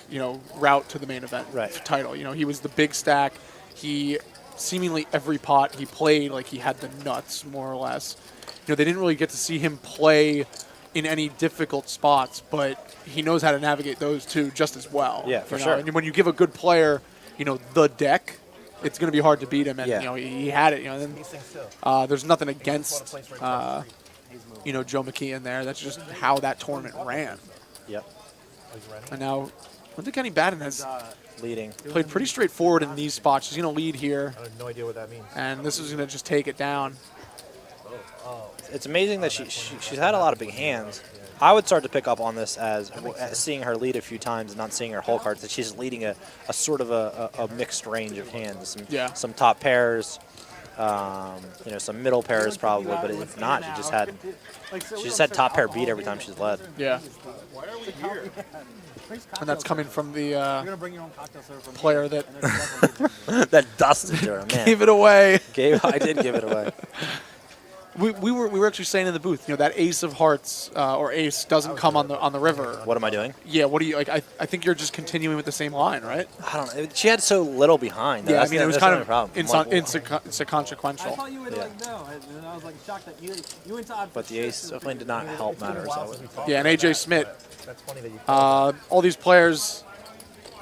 route to the main event title. He was the big stack. He seemingly every pot he played, like he had the nuts, more or less. They didn't really get to see him play in any difficult spots, but he knows how to navigate those too just as well. Yeah, for sure. And when you give a good player, the deck, it's going to be hard to beat him. And he had it. And then, there's nothing against Joe McKeehan there. That's just how that tournament ran. Yep. And now, Kenney Baden has leading. Played pretty straightforward in these spots. She's going to lead here. I have no idea what that means. And this is going to just take it down. It's amazing that she's had a lot of big hands. I would start to pick up on this as seeing her lead a few times and not seeing her whole cards, that she's leading a sort of a mixed range of hands. Some top pairs, some middle pairs probably, but if not, she just had top pair beat every time she's led. Yeah. And that's coming from the player that that dusted her, man. Gave it away. I did give it away. We were actually saying in the booth, that ace of hearts or ace doesn't come on the river. What am I doing? Yeah, what do you like? I think you're just continuing with the same line, right? I don't know. She had so little behind. Yeah, it was kind of inconsequential. inconsequential. I thought you would no. And I was like shocked that you went to odd. But the ace definitely did not help matters. Yeah, and AJ Smith. All these players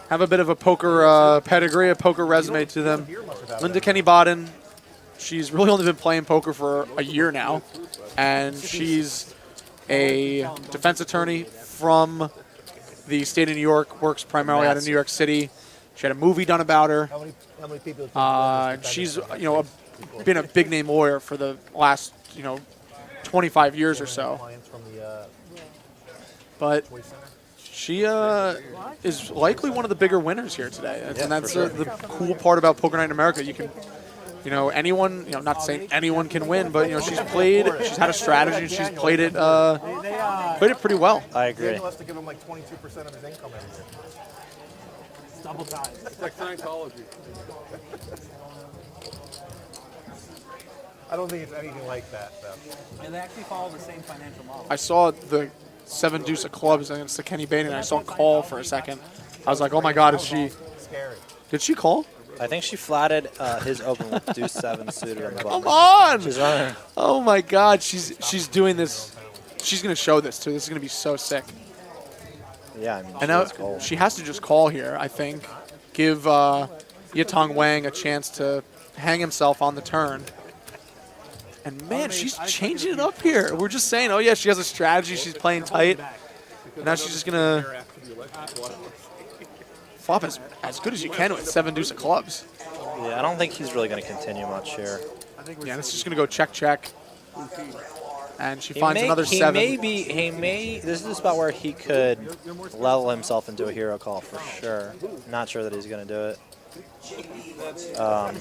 have a bit of a poker pedigree, a poker resume to them. Linda Kenney Baden. She's really only been playing poker for a year now, and she's a defense attorney from the state of New York, works primarily out of New York City. She had a movie done about her. How many people? She's been a big name lawyer for the last 25 years or so. But she is likely one of the bigger winners here today, and that's the cool part about Poker Night in America. You can. Anyone, not saying anyone can win, but, she's she's had a strategy, and she's played it pretty well. I agree. Daniel has to give him like 22% of his income every year. It's double time. It's like Scientology. I don't think it's anything like that, though. And they actually follow the same financial model. I saw the 7 deuce of clubs against the Kenney Baden, and I saw call for a second. I was like, oh my God, is she? Scary. Did she call? I think she flatted his open with deuce 7 suited on the button. Come on! She's running. Oh my God, she's doing this. She's gonna show this too. This is gonna be so sick. Yeah, I mean, and now she has to just call here. I think, give Yitong Wang a chance to hang himself on the turn. And man, she's changing it up here. We're just saying, oh yeah, she has a strategy. She's playing tight. And now she's just gonna flop as good as you can with 7 deuce of clubs. Yeah, I don't think he's really going to continue much here. Yeah, it's just going to go check. And she finds another 7. This is the spot where he could level himself into a hero call for sure. Not sure that he's going to do it. I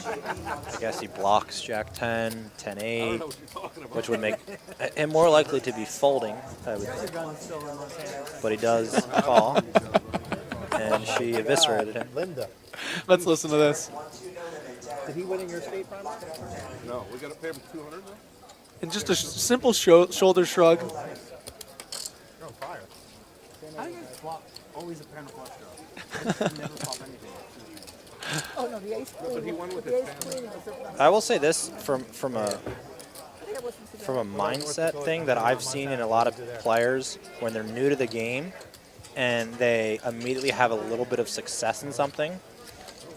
guess he blocks Jack 10, 10-8, which would make him more likely to be folding, I would think. But he does call. And she eviscerated him. Linda. Let's listen to this. Did he win in your state primary? No, we got to pay him $200 now? And just a simple shoulder shrug. You're on fire. How do you guys flop? Always a pair of flush draw. Never flop anything. Oh no, the ace queen. But he won with his family. I will say this from a from a mindset thing that I've seen in a lot of players when they're new to the game and they immediately have a little bit of success in something.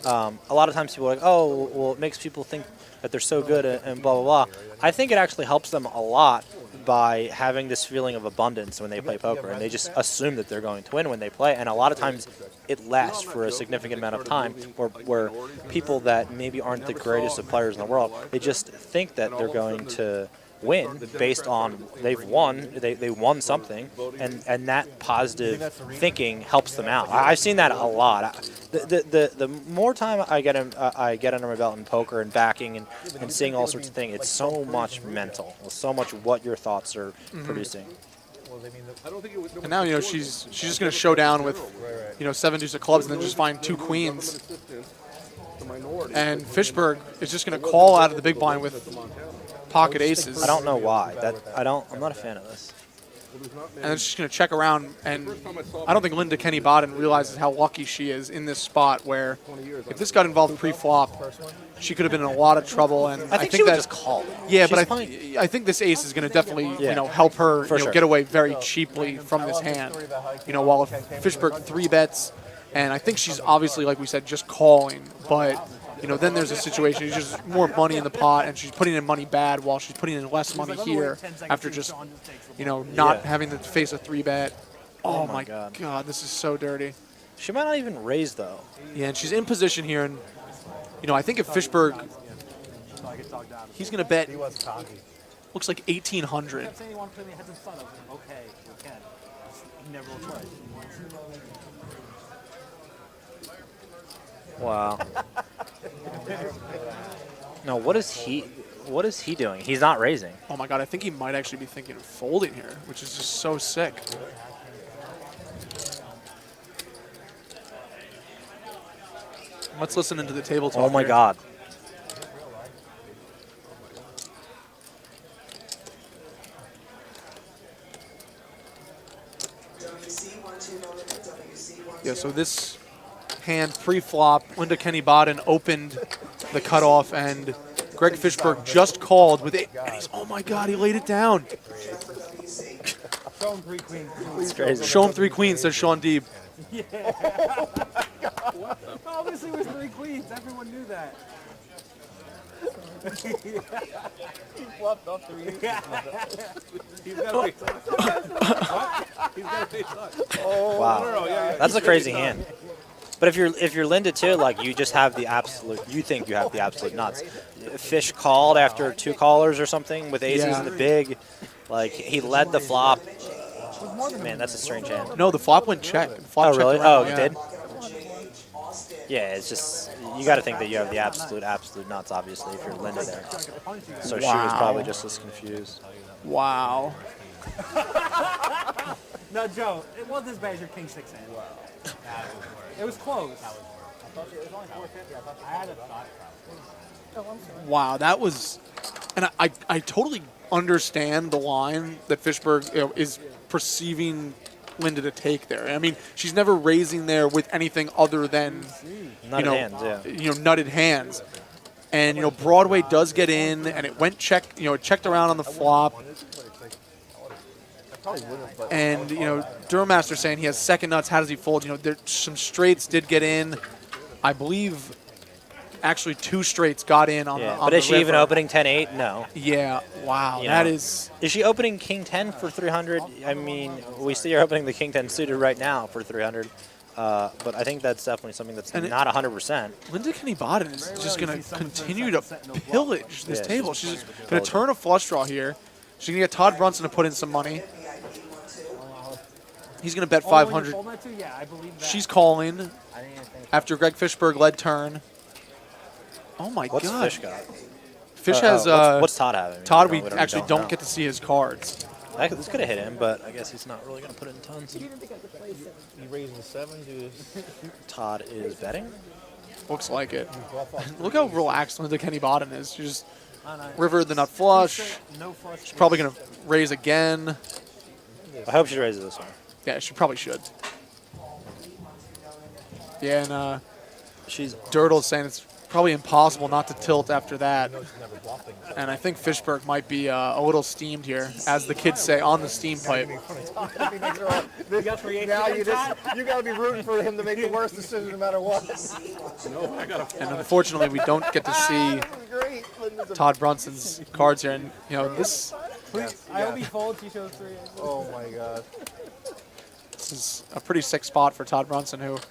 A lot of times people are like, oh, well, it makes people think that they're so good and blah, blah, blah. I think it actually helps them a lot by having this feeling of abundance when they play poker, and they just assume that they're going to win when they play. And a lot of times it lasts for a significant amount of time where people that maybe aren't the greatest of players in the world, they just think that they're going to win based on they've won, they won something, and that positive thinking helps them out. I've seen that a lot. The more time I get under my belt in poker and backing and seeing all sorts of things, it's so much mental, it's so much what your thoughts are producing. And now, she's just going to show down with, 7 deuce of clubs and then just find 2 queens. And Fishberg is just going to call out of the big blind with pocket aces. I don't know why. I'm not a fan of this. And then she's going to check around, and I don't think Linda Kenney Baden realizes how lucky she is in this spot where if this got involved pre-flop, she could have been in a lot of trouble. And I think she would just call. Yeah, but I think this ace is going to definitely help her get away very cheaply from this hand. While if Fishberg 3-bets, and I think she's obviously, like we said, just calling, but then there's a situation. She's just more money in the pot, and she's putting in money bad while she's putting in less money here after just, not having to face a 3-bet. Oh my God, this is so dirty. She might not even raise, though. Yeah, and she's in position here, and, I think if Fishberg, he's going to bet, looks like 1,800. Okay, you can. Never will try. Wow. No, what is he doing? He's not raising. Oh my God, I think he might actually be thinking of folding here, which is just so sick. Let's listen into the table talk. Oh my here. God. Yeah, so this hand pre-flop, Linda Kenney Baden opened the cutoff, and Greg Fishberg just called with it. And he's, oh my God, he laid it down. Show him 3 queens. It's crazy. Show him 3 queens, says Shaun Deeb. Yeah. Obviously, it was 3 queens. Everyone knew that. He fluffed off 3 He's got to be Wow. That's a crazy hand. But if you're Linda too, like you just have the absolute, you think you have the absolute nuts. Fish called after 2 callers or something with aces in the big, like he led the flop. Man, that's a strange hand. No, the flop went check. The flop really? checked around, Oh, it did? Yeah, it's just, you got to think that you have the absolute nuts, obviously, if you're Linda there. So she was probably just as confused. Wow. No, Joe, it wasn't as bad as your king 6 hand. It was close. I had a thought. Wow, that was, and I totally understand the line that Fishberg is perceiving Linda to take there. I mean, she's never raising there with anything other than nutted hands. And Broadway does get in, and it went it checked around on the flop. And Duramaster saying he has second nuts. How does he fold? Some straights did get in. I believe actually 2 straights got in on the But is she river. even opening 10-8? No. Yeah. Wow. That is. Is she opening King 10 for 300? I mean, we see her opening the King 10 suited right now for 300. But I think that's definitely something that's not 100%. Linda Kenney Baden is just going to continue to pillage this table. She's going to turn a flush draw here. She's going to get Todd Brunson to put in some money. He's going to bet 500. She's calling after Greg Fishberg led turn. Oh my God! What's Fish got? Fish has. What's Todd having? Todd, we actually don't get to see his cards. This could have hit him, but I guess he's not really going to put in tons. He raising the 7 to. Todd is betting. Looks like it. Look how relaxed Linda Kenney Baden is. She just rivered the nut flush. She's probably going to raise again. I hope she raises this one. Yeah, she probably should. Yeah, and she's Dirtle's saying it's probably impossible not to tilt after that. And I think Fishberg might be a little steamed here, as the kids say, on the steam pipe. Now you got to be rooting for him to make the worst decision no matter what. And unfortunately, we don't get to see Todd Brunson's cards here. And this. I hope he folds. He shows 3. Oh my God. This is a pretty sick spot for Todd Brunson, who. Well,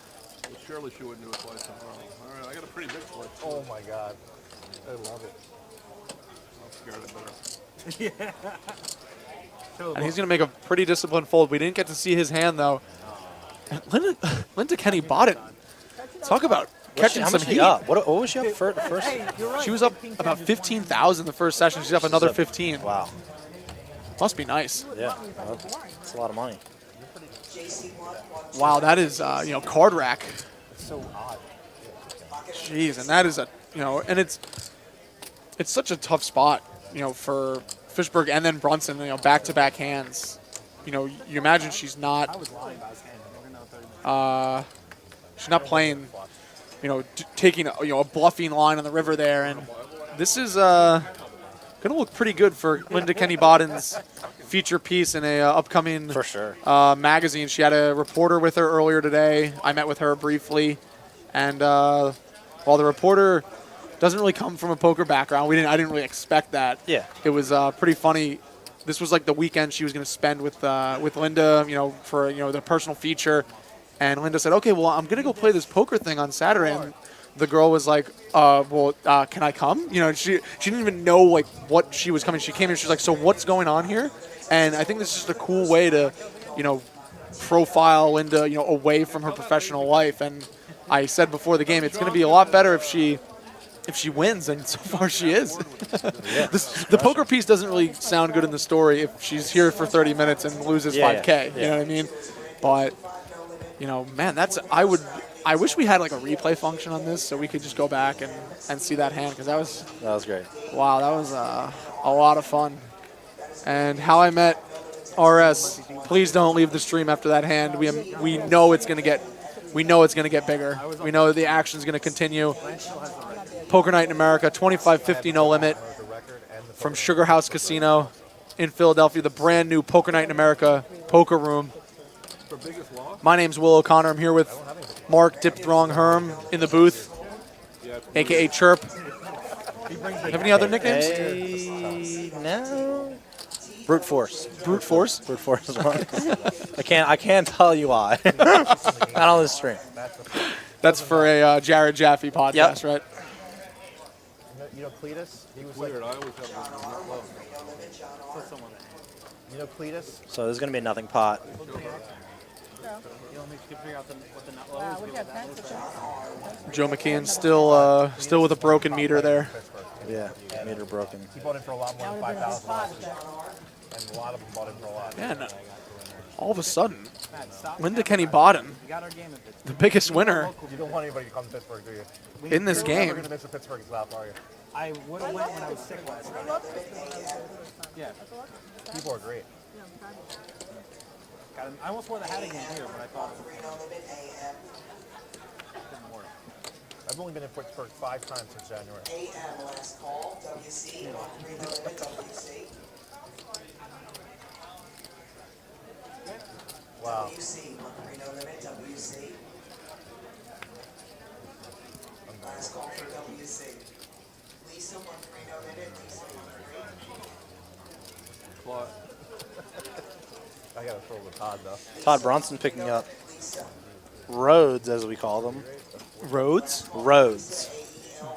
surely she wouldn't do it twice in a row. All right, I got a pretty big split. Oh my God. I love it. I'm scared of better. Yeah. And he's going to make a pretty disciplined fold. We didn't get to see his hand, though. And Linda Kenney bought it. Talk about catching some heat. What was she up for the first? She was up about 15,000 the first session. She's up another 15. Wow. Must be nice. Yeah. That's a lot of money. Wow, that is, card rack. So odd. Jeez, and that is and it's such a tough spot, for Fishberg and then Brunson, back-to-back hands. You imagine she's not playing, taking a bluffing line on the river there, and this is going to look pretty good for Linda Kenney Baden's feature piece in a upcoming for sure magazine. She had a reporter with her earlier today. I met with her briefly, and while the reporter doesn't really come from a poker background, I didn't really expect that. Yeah, it was pretty funny. This was like the weekend she was going to spend with Linda, for the personal feature, and Linda said, "Okay, well, I'm going to go play this poker thing on Saturday." And the girl was like, can I come? She didn't even know what she was coming. She came in, she's like, "So what's going on here?" And I think this is just a cool way to, profile Linda, away from her professional life. And I said before the game, it's going to be a lot better if she wins, and so far she is. The poker piece doesn't really sound good in the story if she's here for 30 minutes and loses 5K. You know what I mean? But man, I wish we had like a replay function on this so we could just go back and see that hand, because that was great. Wow, that was a lot of fun. And how I met RS. Please don't leave the stream after that hand. We know it's gonna get bigger. We know the action's gonna continue. Poker Night in America, 25.50 no limit from Sugar House Casino in Philadelphia. The brand new Poker Night in America poker room. My name's Will O'Connor. I'm here with Mark Dipthrong Herm in the booth, aka Chirp. Have any other nicknames? No. Brute Force. Brute Force? Brute Force is one. I can't tell you why. Not on this stream. That's for a Jared Jaffe podcast, right? Cleetus? He was weird. like, I always have Cleetus? So there's going to be a nothing pot. Joe McKeehan still with a broken meter there. Yeah, meter broken. He bought in for a lot more than 5,000 last year. And a lot of them bought in for a lot. Man, all of a sudden, Linda Kenney Baden, the biggest winner. You don't want anybody to come to Pittsburgh, do you? In this game. You're going to miss a Pittsburgh stop, are you? I would have went when I was sick last time. Yeah. People are great. I almost wore the hat again here, but I thought I've only been in Pittsburgh 5 times since January. AM last call, WC, WC. Wow. WC, WC. Last call for WC. Lisa, 130 minute, Lisa, 130. I got to throw with Todd, though. Todd Brunson picking up roads, as we call them. Roads? Roads.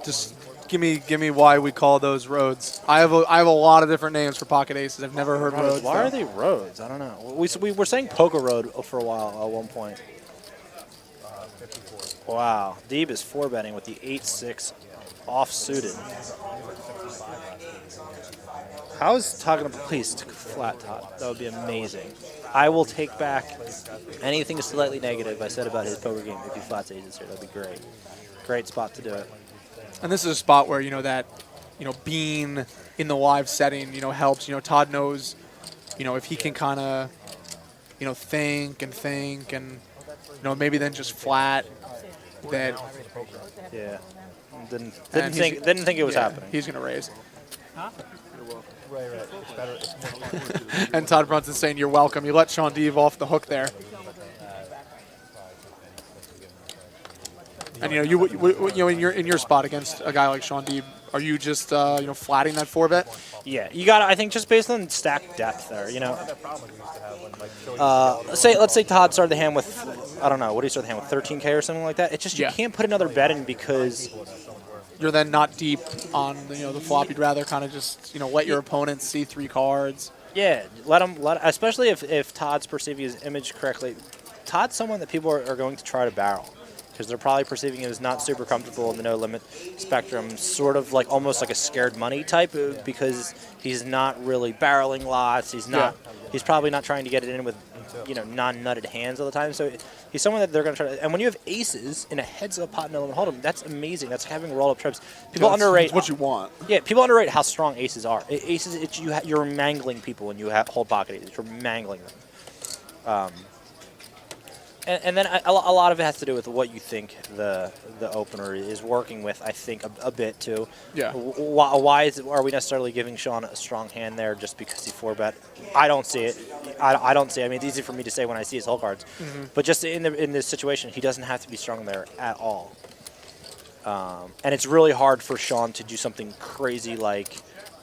Just give me why we call those roads. I have a lot of different names for pocket aces. I've never heard roads. Why are they roads? I don't know. We were saying poker road for a while at one point. 54. Wow. Deeb is 4-betting with the 8-6 off-suited. How is Todd going to please flat top? That would be amazing. I will take back anything slightly negative I said about his poker game if he flats aces here. That'd be great. Great spot to do it. And this is a spot where, being in the live setting, helps. Todd knows, if he can kind of, think and, maybe then just flat that. Yeah. Didn't think it was happening. He's going to raise. Huh? Right. It's better. It's more fun. And Todd Brunson saying you're welcome. You let Shaun Deeb off the hook there. And you know, in your spot against a guy like Shaun Deeb, are you just flatting that 4-bet? Yeah, you got. I think just based on stack depth there, you know. Let's say Todd started the hand with, I don't know, what do you start the hand with, 13K or something like that. It's just you can't put another bet in because you're then not deep on the flop. You'd rather kind of just let your opponent see 3 cards. Yeah, let him. Especially if Todd's perceiving his image correctly. Todd's someone that people are going to try to barrel, because they're probably perceiving him as not super comfortable in the no-limit spectrum, sort of like almost like a scared money type, because he's not really barreling lots. He's not. Yeah. He's probably not trying to get it in with, non-nutted hands all the time. So he's someone that they're going to try to. And when you have aces in a heads-up pot no-limit hold'em, that's amazing. That's having roll-up trips. People underrate. That's what you want. Yeah, people underrate how strong aces are. Aces, you're mangling people when you hold pocket aces. You're mangling them. And then a lot of it has to do with what you think the opener is working with, I think, a bit, too. Yeah. Why are we necessarily giving Shaun a strong hand there just because he 4-bet? I don't see it. I don't see it. I mean, it's easy for me to say when I see his hole cards. Mm-hmm. But just in this situation, he doesn't have to be strong there at all. And it's really hard for Shaun to do something crazy like,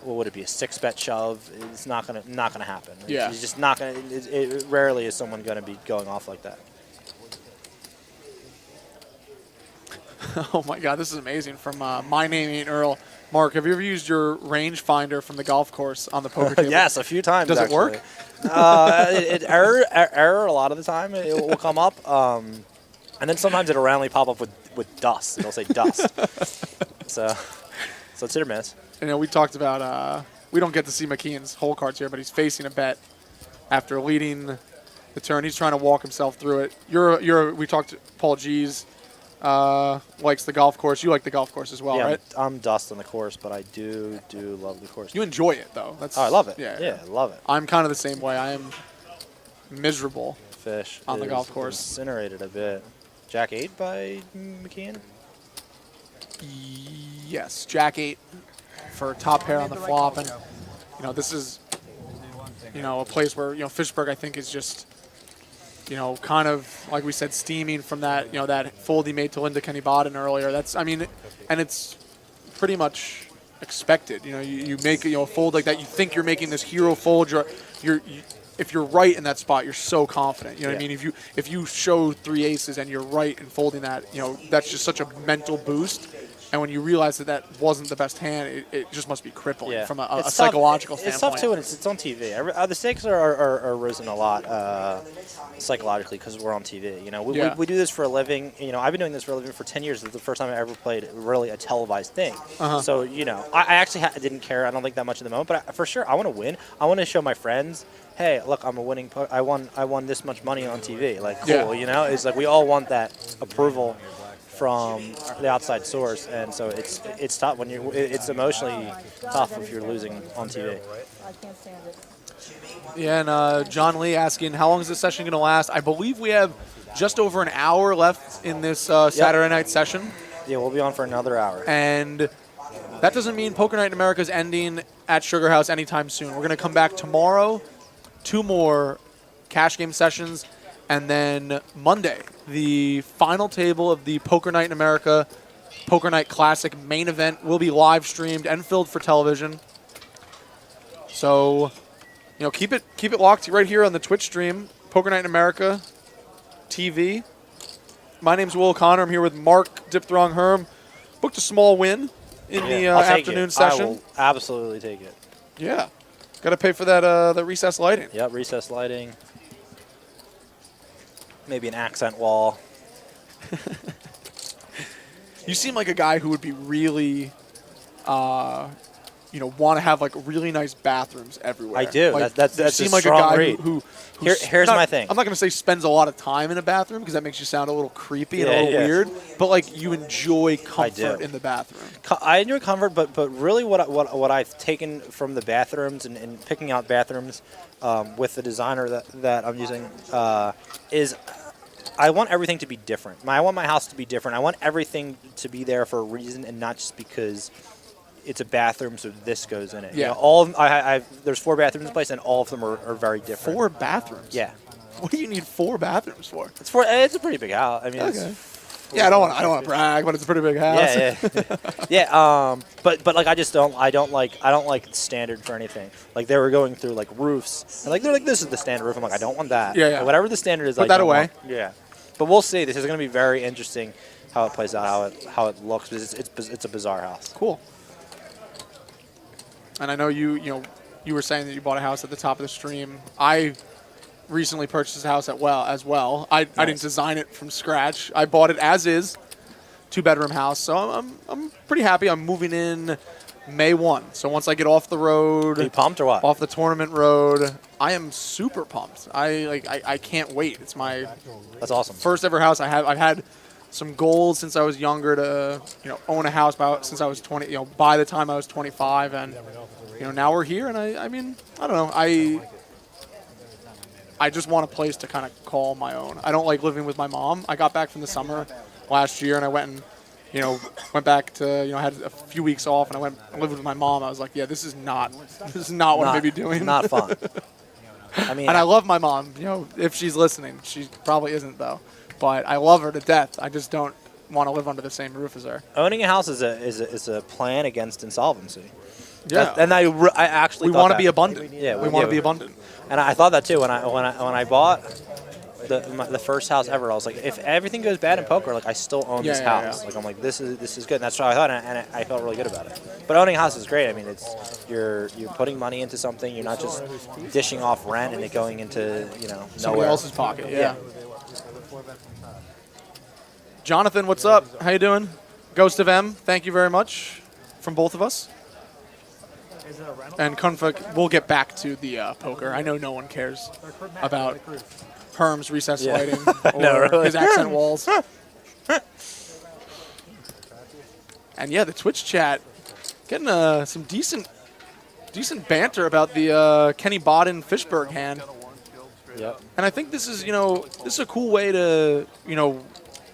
what would it be, a 6-bet shove? It's not gonna happen. Yeah. It's just not gonna. It rarely is someone gonna be going off like that. Oh my God, this is amazing. From My Name Ain't Earl. Mark, have you ever used your rangefinder from the golf course on the poker table? Yes, a few times. Does actually. It work? Error a lot of the time. It will come up, and then sometimes it'll randomly pop up with dust. It'll say dust. so it's hit or miss. We talked about we don't get to see McKeehan's hole cards here, but he's facing a bet after leading the turn. He's trying to walk himself through it. We talked to Paul G's. Likes the golf course. You like the golf course as well, right? I'm dust on the course, but I do love the course. You enjoy it, though. I love it. Yeah, I love it. I'm kind of the same way. I am miserable Fish on the golf course. Incinerated a bit. Jack 8 by McKeehan? Yes, Jack 8 for top pair on the flop. And, this is, a place where, Fishberg, I think, is just, kind of, like we said, steaming from that, that fold he made to Linda Kenney Baden earlier. And it's pretty much expected. You make a fold like that, you think you're making this hero fold. If you're right in that spot, you're so confident. What I mean? If you show 3 aces and you're right in folding that, that's just such a mental boost. And when you realize that wasn't the best hand, it just must be crippling from a psychological standpoint. It's tough, too, and it's on TV. The stakes are risen a lot psychologically because we're on TV. We do this for a living. I've been doing this for a living for 10 years. It's the first time I ever played really a televised thing. Uh-huh. So, I actually didn't care. I don't think that much in the moment. But for sure, I want to win. I want to show my friends, hey, look, I'm a winning. I won this much money on TV. Like, cool, It's like we all want that approval from the outside source, and so it's tough when it's emotionally tough if you're losing on TV. I can't stand it. Yeah, and John Lee asking, how long is this session going to last? I believe we have just over an hour left in this Saturday night session. Yeah, we'll be on for another hour. And that doesn't mean Poker Night in America is ending at Sugar House anytime soon. We're going to come back tomorrow, 2 more cash game sessions, and then Monday, the final table of the Poker Night in America Poker Night Classic main event will be live streamed and filled for television. So, keep it locked right here on the Twitch stream, Poker Night in America TV. My name's Will O'Connor. I'm here with Mark, Dipthrong, Herm. Booked a small win in the afternoon session. I will absolutely take it. Yeah. Got to pay for that recessed lighting. Yep, recessed lighting. Maybe an accent wall. You seem like a guy who would be really, want to have like really nice bathrooms everywhere. I do. Like, that's you seem a like strong a guy read. Here's my thing. I'm not going to say spends a lot of time in a bathroom because that makes you sound a little creepy and a little weird. But like you enjoy comfort in the bathroom. I enjoy comfort, but really what I've taken from the bathrooms and picking out bathrooms with the designer that I'm using is I want everything to be different. I want my house to be different. I want everything to be there for a reason and not just because it's a bathroom, so this goes in it. Yeah. You know, there's 4 bathrooms in the place, and all of them are very different. 4 bathrooms? Yeah. What do you need 4 bathrooms for? It's a pretty big house. I mean, okay. Yeah, I don't want to brag, but it's a pretty big house. Yeah. Yeah. But like I don't like standard for anything. Like they were going through like roofs, and like they're like, this is the standard roof. I'm like, I don't want that. Yeah. Like, whatever the standard is, Put that away. Yeah. But we'll see. This is going to be very interesting how it plays out, how it looks. It's a bizarre house. Cool. And I know you were saying that you bought a house at the top of the stream. I recently purchased a house as well. I didn't design it from scratch. I bought it as is, 2-bedroom house. So I'm pretty happy. I'm moving in May 1. So once I get off the road, Are you pumped or what? Off the tournament road, I am super pumped. I can't wait. It's my That's awesome. first ever house. I've had some goals since I was younger to own a house since I was 20. By the time I was 25, and now we're here. And I mean I don't know. I just want a place to kind of call my own. I don't like living with my mom. I got back from the summer last year, and I went and went back to I had a few weeks off, and I went and lived with my mom. I was like, yeah, this is not what I'm gonna be doing. Not fun. I mean, and I love my mom. If she's listening, she probably isn't though. But I love her to death. I just don't want to live under the same roof as her. Owning a house is a plan against insolvency. Yeah, and I actually we want to be abundant. Yeah, we want to be abundant. And I thought that too when I bought the first house ever. I was like, if everything goes bad in poker, like I still own this house. Like I'm like, this is good. And that's what I thought, and I felt really good about it. But owning a house is great. I mean, you're putting money into something. You're not just dishing off rent and it going into somebody nowhere. else's pocket. Yeah. Jonathan, what's up? How you doing? Ghost of M, thank you very much from both of us. And Kunfuk, we'll get back to the poker. I know no one cares about Herm's recess lighting or No, really. his accent walls. And yeah, the Twitch chat getting some decent banter about the Kenney Baden Fishberg hand. Yep. And I think this is a cool way to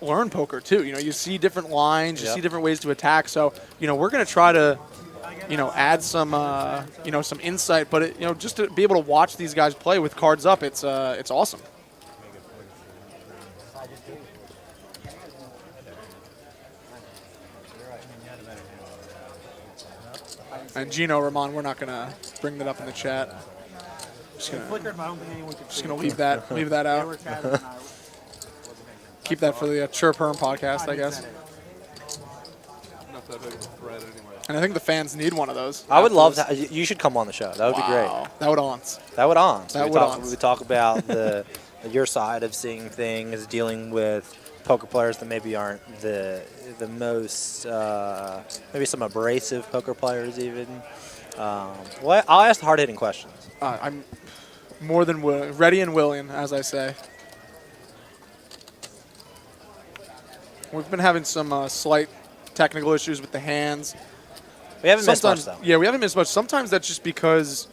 learn poker too. You see different lines, you see different ways to attack. So we're gonna try to add some some insight, but just to be able to watch these guys play with cards up, it's awesome. And Gino Ramon, we're not gonna bring that up in the chat. Just gonna leave that out. Keep that for the Chirp Herm podcast, I guess. Not that big of a threat anyway. And I think the fans need one of those. I would love to. You should come on the show. That would be great. That would ons. That would on. That would ons. We would talk about your side of seeing things, dealing with poker players that maybe aren't the most, maybe some abrasive poker players even. Well, I'll ask the hard-hitting questions. I'm more than ready and willing, as I say. We've been having some slight technical issues with the hands. We haven't missed much, though. Yeah, we haven't missed much. Sometimes that's just because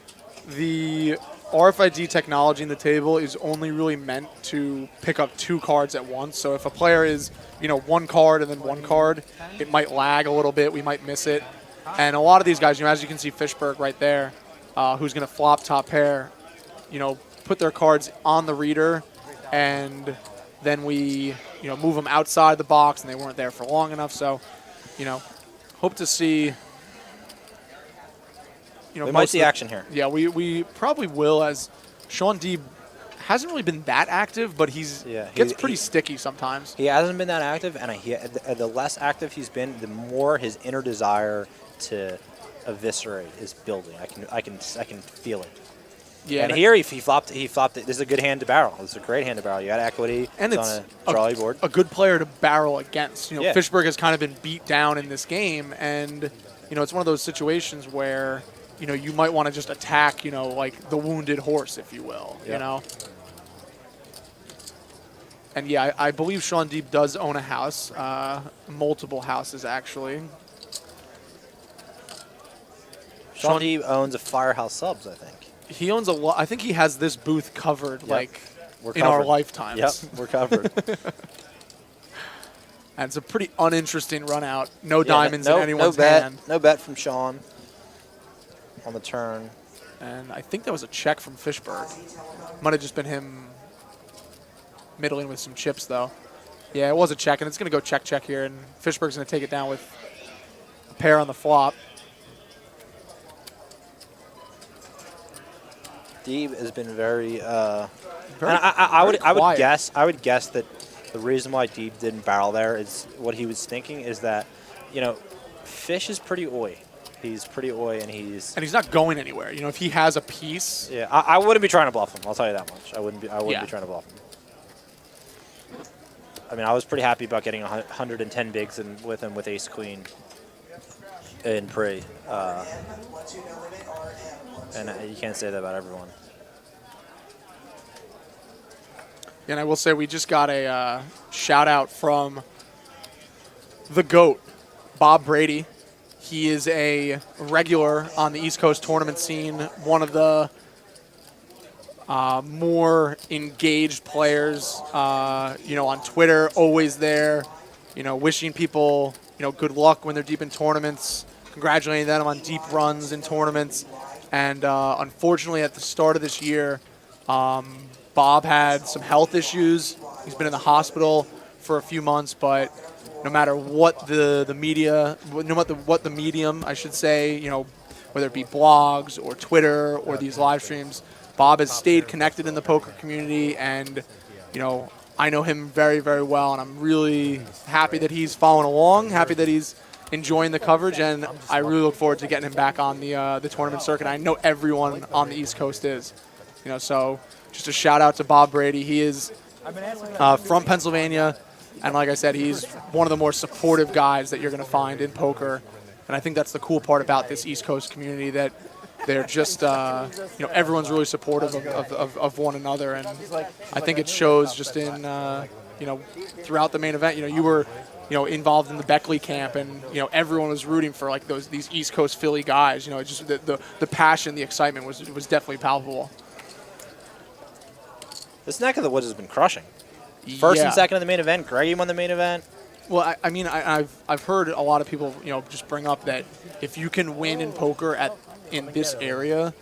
the RFID technology in the table is only really meant to pick up 2 cards at once. So if a player is, 1 card and then 1 card, it might lag a little bit. We might miss it. And a lot of these guys, as you can see Fishberg right there, who's going to flop top pair, put their cards on the reader, and then we, move them outside the box, and they weren't there for long enough. So, hope to see. We might see action here. Yeah, we probably will, as Shaun Deeb hasn't really been that active, but gets pretty sticky sometimes. He hasn't been that active, and the less active he's been, the more his inner desire to eviscerate is building. I can feel it. Yeah, and here he flopped it. This is a good hand to barrel. This is a great hand to barrel. You got equity. And it's on a trolley board. A good player to barrel against. Yeah. Fishberg has kind of been beat down in this game, and it's one of those situations where you might want to just attack, like the wounded horse, if you will. Yep. And yeah, I believe Shaun Deeb does own a house, multiple houses actually. Shaun Deeb owns a Firehouse Subs, I think. He owns a lot. I think he has this booth covered, like We're in our covered. lifetimes. Yep, we're covered. And it's a pretty uninteresting run out. No diamonds no, in anyone's no bet, hand. No bet from Shaun on the turn. And I think that was a check from Fishberg. Might have just been him middling with some chips, though. Yeah, it was a check, and it's going to go check here, and Fishberg's going to take it down with a pair on the flop. Deeb has been very. I would guess that the reason why Deeb didn't barrel there is what he was thinking is that, you know, Fish is pretty oi. He's pretty oi, and he's not going anywhere. You know, if he has a piece. Yeah, I wouldn't be trying to bluff him. I'll tell you that much. I wouldn't be trying to bluff him. I mean, I was pretty happy about getting 110 bigs with him with Ace Queen in pre. And you can't say that about everyone. And I will say we just got a shout out from the GOAT, Bob Brady. He is a regular on the East Coast tournament scene, one of the more engaged players, you know, on Twitter, always there, you know, wishing people, you know, good luck when they're deep in tournaments, congratulating them on deep runs in tournaments. And unfortunately, at the start of this year, Bob had some health issues. He's been in the hospital for a few months, but no matter what the media, no matter what the medium, I should say, you know, whether it be blogs or Twitter or these live streams, Bob has stayed connected in the poker community, and, you know, I know him very, very well, and I'm really happy that he's following along, happy that he's enjoying the coverage, and I really look forward to getting him back on the tournament circuit. I know everyone on the East Coast is, you know, so just a shout out to Bob Brady. He is from Pennsylvania, and like I said, he's one of the more supportive guys that you're going to find in poker, and I think that's the cool part about this East Coast community, that they're just, you know, everyone's really supportive of one another, and I think it shows just in, you know, throughout the main event. You know, you were, you know, involved in the Beckley camp, and, you know, everyone was rooting for like these East Coast Philly guys. You know, just the passion, the excitement was definitely palpable. This neck of the woods has been crushing. First and second in the main event. Greggy won the main event. Well, I mean, I've heard a lot of people, you know, just bring up that if you can win in poker in this area,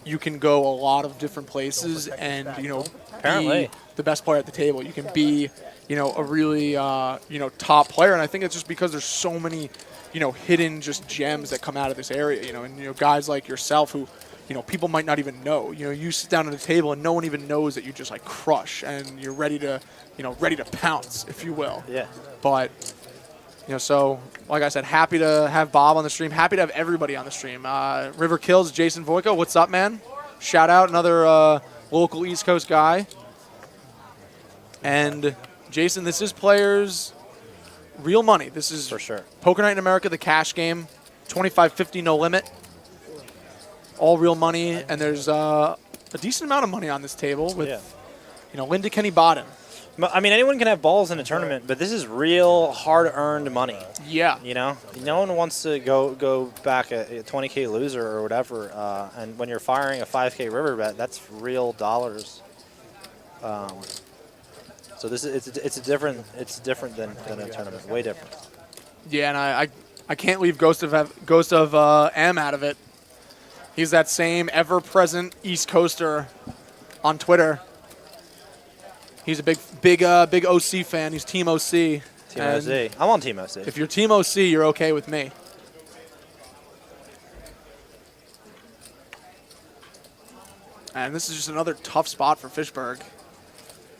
you can go a lot of different places and, you know, be the best player at the table. You can be, you know, a really, you know, top player. And I think it's just because there's so many, you know, hidden just gems that come out of this area, you know, and, you know, guys like yourself who, you know, people might not even know. You know, you sit down at a table and no one even knows that you just like crush and you're ready to, you know, ready to pounce, if you will. Yeah. But, you know, so like I said, happy to have Bob on the stream. Happy to have everybody on the stream. River Kills, Jason Voico, what's up, man? Shout out, another local East Coast guy. And Jason, this is players' real money. This is for sure. Poker Night in America, the cash game, $25.50 no limit. All real money, and there's a decent amount of money on this table with, you know, Linda Kenney Baden. I mean, anyone can have balls in a tournament, but this is real hard-earned money. Yeah. You know, no one wants to go back a 20K loser or whatever, and when you're firing a 5K river bet, that's real dollars. So this is it's different than a tournament, way different. Yeah, and I can't leave Ghost of M out of it. He's that same ever-present East Coaster on Twitter. He's a big OC fan. He's Team OC. Team OC. I'm on Team OC. If you're Team OC, you're okay with me. And this is just another tough spot for Fishberg.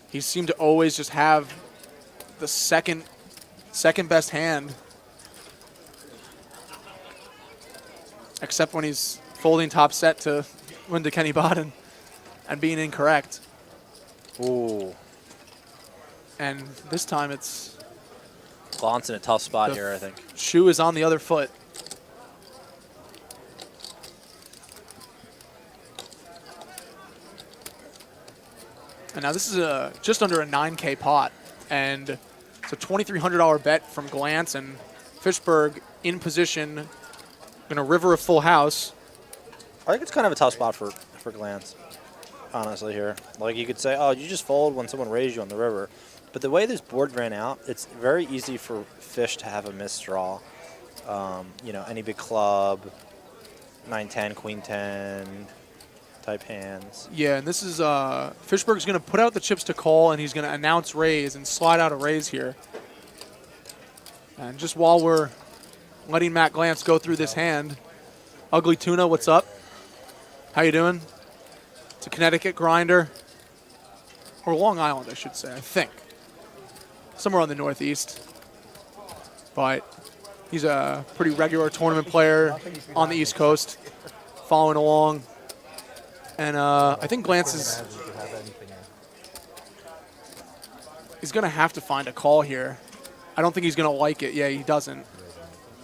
He seemed to always just have the second best hand, except when he's folding top set to Linda Kenney Baden and being incorrect. Ooh. And this time it's... Glantz in a tough spot here, I think. Shoe is on the other foot. And now this is just under a 9K pot. And it's a $2,300 bet from Glantz, and Fishberg in position, going to river a full house. I think it's kind of a tough spot for Glantz. honestly, here. Like, you could say, oh, you just fold when someone raised you on the river. But the way this board ran out, it's very easy for Fish to have a misdraw. You know, any big club, 9-10, Queen 10 type hands. Yeah, and this is Fishberg's going to put out the chips to call, and he's going to announce raise and slide out a raise here. And just while we're letting Matt Glantz go through this hand, Ugly Tuna, what's up? How you doing? It's a Connecticut grinder, or Long Island, I should say, I think. Somewhere on the Northeast. But he's a pretty regular tournament player on the East Coast, following along. And I think Glantz is he's going to have to find a call here. I don't think he's going to like it. Yeah, he doesn't.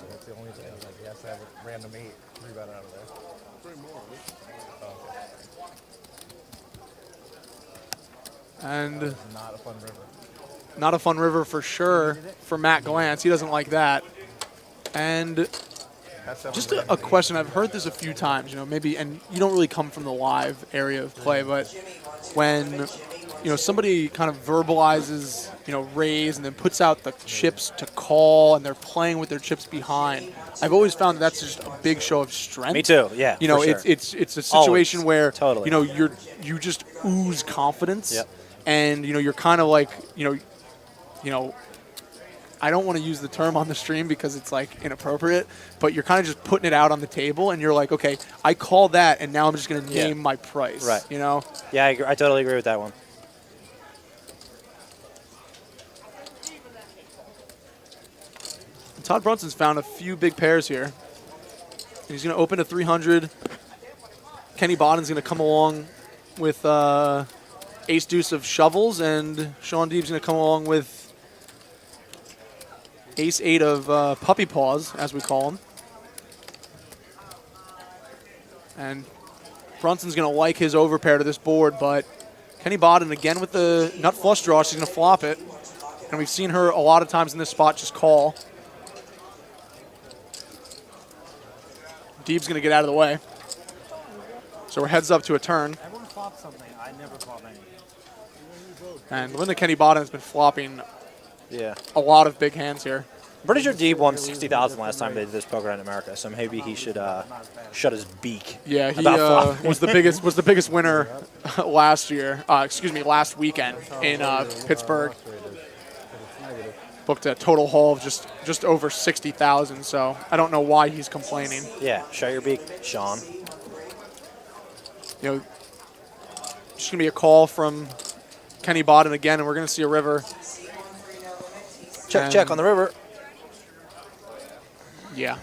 That's the only thing. Like, he has to have a random 8 3-bet out of there. And not a fun river. Not a fun river for sure for Matt Glantz. He doesn't like that. And just a question. I've heard this a few times, you know, maybe, and you don't really come from the live area of play, but when, you know, somebody kind of verbalizes, you know, raise and then puts out the chips to call and they're playing with their chips behind, I've always found that's just a big show of strength. Me too, yeah. You know, sure. it's a situation Always. where, Totally. you know, you just ooze confidence. Yep. And, you know, you're kind of like, you know, I don't want to use the term on the stream because it's like inappropriate, but you're kind of just putting it out on the table and you're like, okay, I call that and now I'm just going to name my price. Right. You know? Yeah, I totally agree with that one. Todd Brunson's found a few big pairs here. He's going to open to 300. Kenny Baden's going to come along with ace deuce of shovels, and Shaun Deeb's going to come along with ace 8 of puppy paws, as we call them. And Brunson's going to like his overpair to this board, but Kenny Baden again with the nut flush draw. She's going to flop it, and we've seen her a lot of times in this spot just call. Deeb's going to get out of the way. So we're heads up to a turn. Everyone flops something. I never flop anything. And Linda Kenny Baden has been flopping a lot of big hands here. I'm pretty sure Deeb won $60,000 last time they did this poker in America, so maybe he should shut his beak. Yeah, he was the biggest winner last year. Last weekend in Pittsburgh. Booked a total haul of just over 60,000. So I don't know why he's complaining. Yeah, shut your beak, Shaun. You know, just gonna be a call from Kenny Baden again, and we're gonna see a river. Check on the river. Yeah.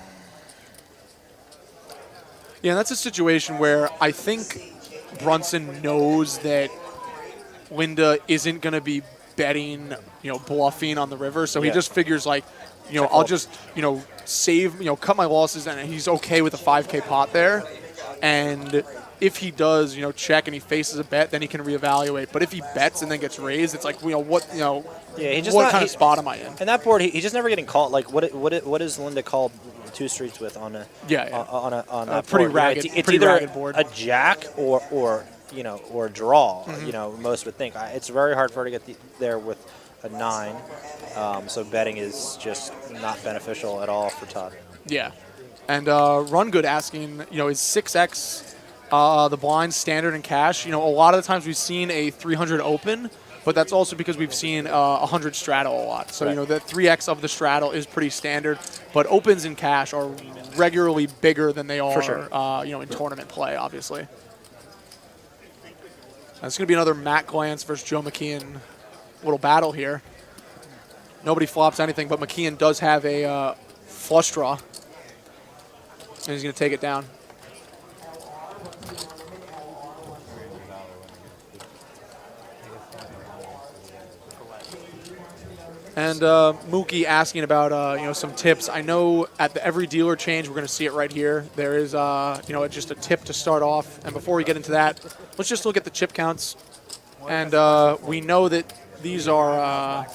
Yeah, that's a situation where I think Brunson knows that Linda isn't going to be betting, you know, bluffing on the river. So he just figures like, you know, I'll just, you know, save, you know, cut my losses, and he's okay with a 5K pot there. And if he does, you know, check and he faces a bet, then he can reevaluate. But if he bets and then gets raised, it's like, you know, what, you know, what kind of spot am I in? And that board, he's just never getting called. Like, what is Linda called 2 streets with on a on a pretty board? ragged, You know, it's pretty either ragged board. a jack or you know, or a draw. You know, most would think it's very hard for her to get there with a 9. So betting is just not beneficial at all for Todd. Yeah, and Run Good asking, you know, is 6x the blind standard in cash? You know, a lot of the times we've seen a 300 open, but that's also because we've seen 100 straddle a lot. So, you know, the 3x of the straddle is pretty standard, but opens in cash are regularly bigger than they are, you know, in tournament play, obviously. It's going to be another Matt Glantz versus Joe McKeehan little battle here. Nobody flops anything, but McKeehan does have a flush draw, and he's going to take it down. And Mookie asking about you know, some tips. I know at every dealer change, we're going to see it right here. There is you know, just a tip to start off. And before we get into that, let's just look at the chip counts. And we know that these are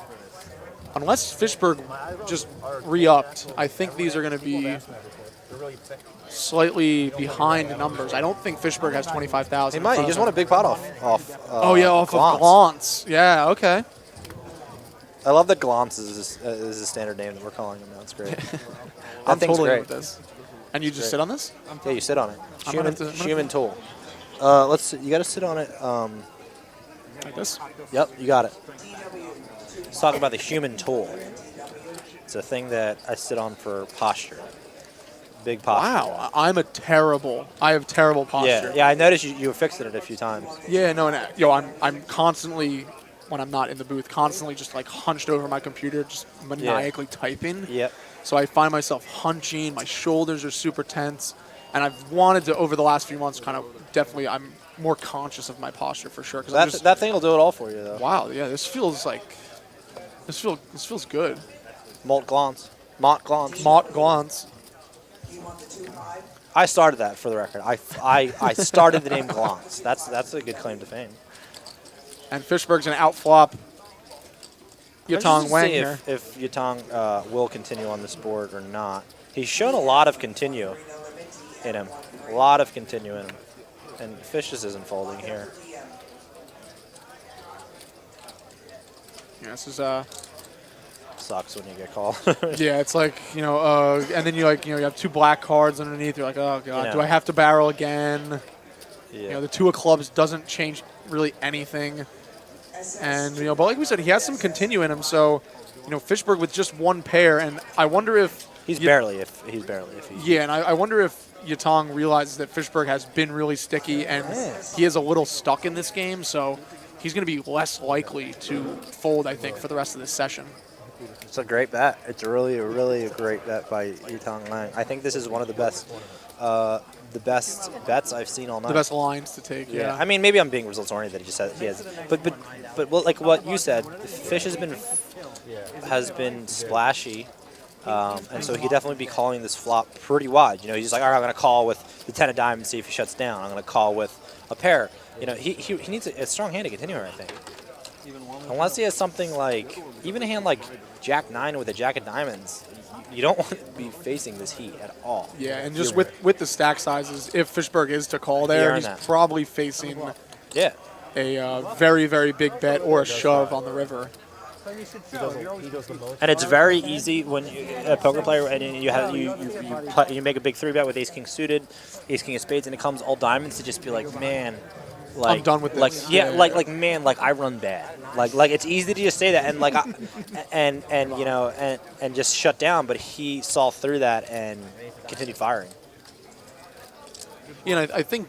unless Fishberg just re-upped, I think these are going to be slightly behind in numbers. I don't think Fishberg has 25,000. He might. He just won a big pot off. Oh yeah, off Glantz. of Glantz. Yeah. Okay. I love that Glantz is the standard name that we're calling him now. It's great. I'm thing's totally great. with this. And you just Great. sit on this? Yeah, you sit on it. I'm gonna Human tool. Let's. You got to sit on it. Like this? Yep, you got it. Let's talk about the human tool. It's a thing that I sit on for posture. Big posture. Wow, I have terrible posture. Yeah, I noticed you were fixing it a few times. Yeah, no, I'm constantly, when I'm not in the booth, constantly just like hunched over my computer, just maniacally typing. Yep. So I find myself hunching, my shoulders are super tense, and I've wanted to, over the last few months, kind of definitely, I'm more conscious of my posture for sure. That thing will do it all for you, though. Wow, yeah, this feels good. Mott Glantz. Mott Glantz. I started that, for the record. I started the name Glantz. That's a good claim to fame. And Fishberg's going to outflop Yitong Wang here. If Yitong will continue on this board or not. He's shown a lot of continue in him. A lot of continue in him. And Fish just isn't folding here. Yeah, this is sucks when you get called. Yeah, it's like, and then you have two black cards underneath. You're like, oh god, do I have to barrel again? Yeah. The two of clubs doesn't change really anything. And but like we said, he has some continue in him. So, Fishberg with just one pair, and I wonder if he's barely if he. Yeah, and I wonder if Yitong realizes that Fishberg has been really sticky and he is a little stuck in this game. So he's going to be less likely to fold, I think, for the rest of this session. It's a great bet. It's really a great bet by Yitong Wang. I think this is one of the best bets I've seen all night. The best lines to take. Yeah. I mean, maybe I'm being results oriented. He just said he has, but like what you said, Fish has been splashy, and so he could definitely be calling this flop pretty wide. He's just like, all right, I'm going to call with the 10 of diamonds, see if he shuts down. I'm going to call with a pair. He needs a strong hand to continue here, I think. Unless he has something like, even a hand like Jack 9 with a Jack of diamonds, you don't want to be facing this heat at all. Yeah, and just with the stack sizes, if Fishberg is to call there, he's probably facing a very, very big bet or a shove on the river. And it's very easy when a poker player and you make a big 3-bet with Ace King suited, Ace King of spades, and it comes all diamonds to just be like, man, like, I'm done with this. Man, I run bad. Like it's easy to just say that and just shut down, but he saw through that and continued firing. I think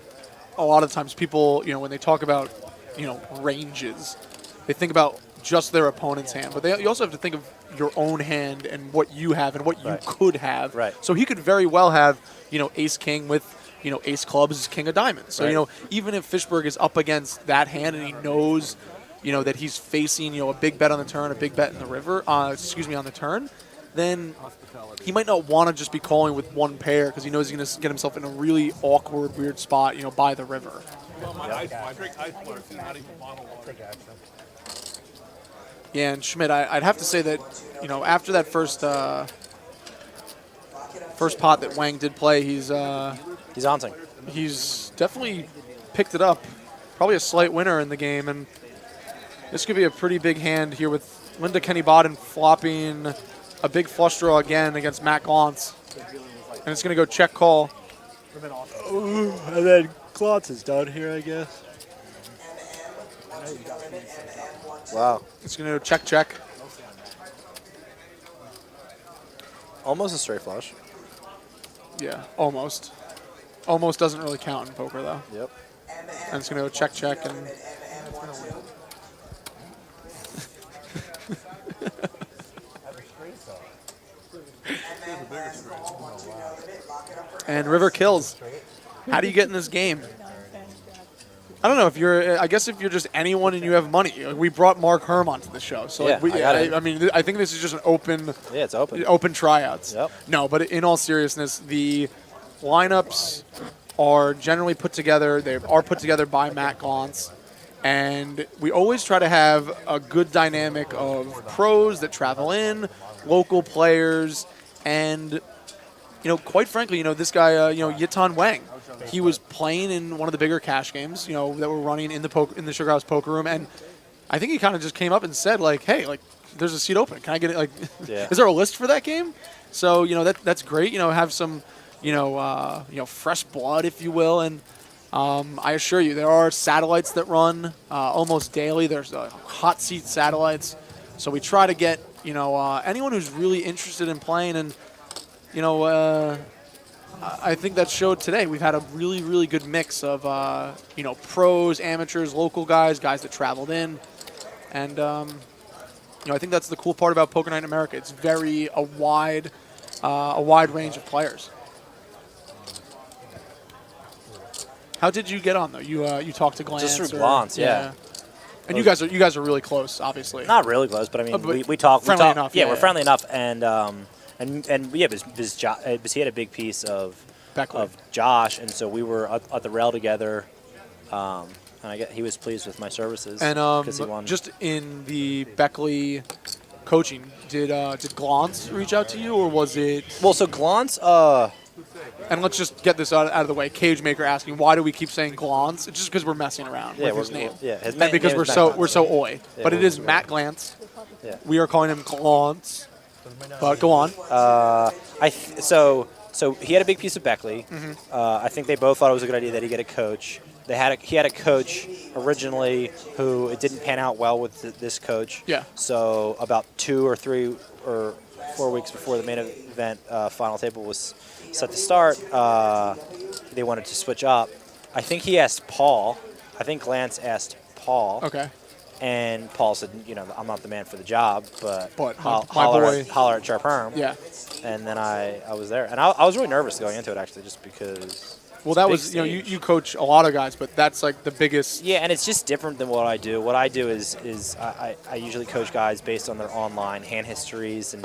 a lot of times people, when they talk about, ranges, they think about just their opponent's hand, but you also have to think of your own hand and what you have and what you could have. Right. So he could very well have, Ace King with, Ace Clubs, King of Diamonds. So, even if Fishberg is up against that hand and he knows, that he's facing, a big bet on the turn, a big bet in the river, on the turn, then he might not want to just be calling with one pair because he knows he's going to get himself in a really awkward, weird spot, by the river. Yeah, and Schmidt, I'd have to say that, after that first pot that Wang did play, he's haunting. He's definitely picked it up. Probably a slight winner in the game, and this could be a pretty big hand here with Linda Kenney Baden flopping a big flush draw again against Matt Glantz. And it's going to go check call. And then Glantz is done here, I guess. Wow. It's going to go check. Almost a straight flush. Yeah, almost. Almost doesn't really count in poker, though. Yep. And it's going to go check, and... and river kills. How do you get in this game? I don't know if you're. I guess if you're just anyone and you have money. We brought Mark Herm onto the show, so I mean, this is just an open. Yeah, it's open. Open tryouts. Yep. No, but in all seriousness, the lineups are generally put together. They are put together by Matt Glantz, And we always try to have a good dynamic of pros that travel in, local players, and, quite frankly, this guy, Yitong Wang, he was playing in one of the bigger cash games, that were running in the Sugar House Poker Room, and I think he kind of just came up and said, hey, there's a seat open. Can I get it? Is there a list for that game? So, that's great. Have some, fresh blood, if you will. And I assure you, there are satellites that run almost daily. There's hot seat satellites. So we try to get, anyone who's really interested in playing. And, I think that showed today. We've had a really, really good mix of, pros, amateurs, local guys that traveled in. And, I think that's the cool part about Poker Night in America. It's a wide range of players. How did you get on though? You talked to Glantz? Just through Glantz, yeah. And you guys are really close, obviously. Not really close, but I mean we talk. Friendly enough. Yeah, we're friendly enough, and yeah, because he had a big piece of Josh, and so we were at the rail together. And he was pleased with my services. And he won. Just in the Beckley coaching, did Glantz reach out to you, or was it? Well, so Glantz. And let's just get this out of the way. Cage Maker asking, why do we keep saying Glantz? It's just because we're messing around with his name. Yeah, and because we're so oi. Yeah, but it is Matt Glantz. Yeah. We are calling him Glantz. But go on. So he had a big piece of Beckley. Mm-hmm. I think they both thought it was a good idea that he get a coach. He had a coach originally who it didn't pan out well with this coach. Yeah. So about 2 or 3 or 4 weeks before the main event final table was set to start, they wanted to switch up. I think he asked Paul. I think Glantz asked Paul. Okay. And Paul said, I'm not the man for the job, but holler at Sharp Herm. Yeah. And then I was there. And I was really nervous going into it, actually, just because... Well, that was, you coach a lot of guys, but that's the biggest. Yeah, and it's just different than what I do. What I do is I usually coach guys based on their online hand histories, and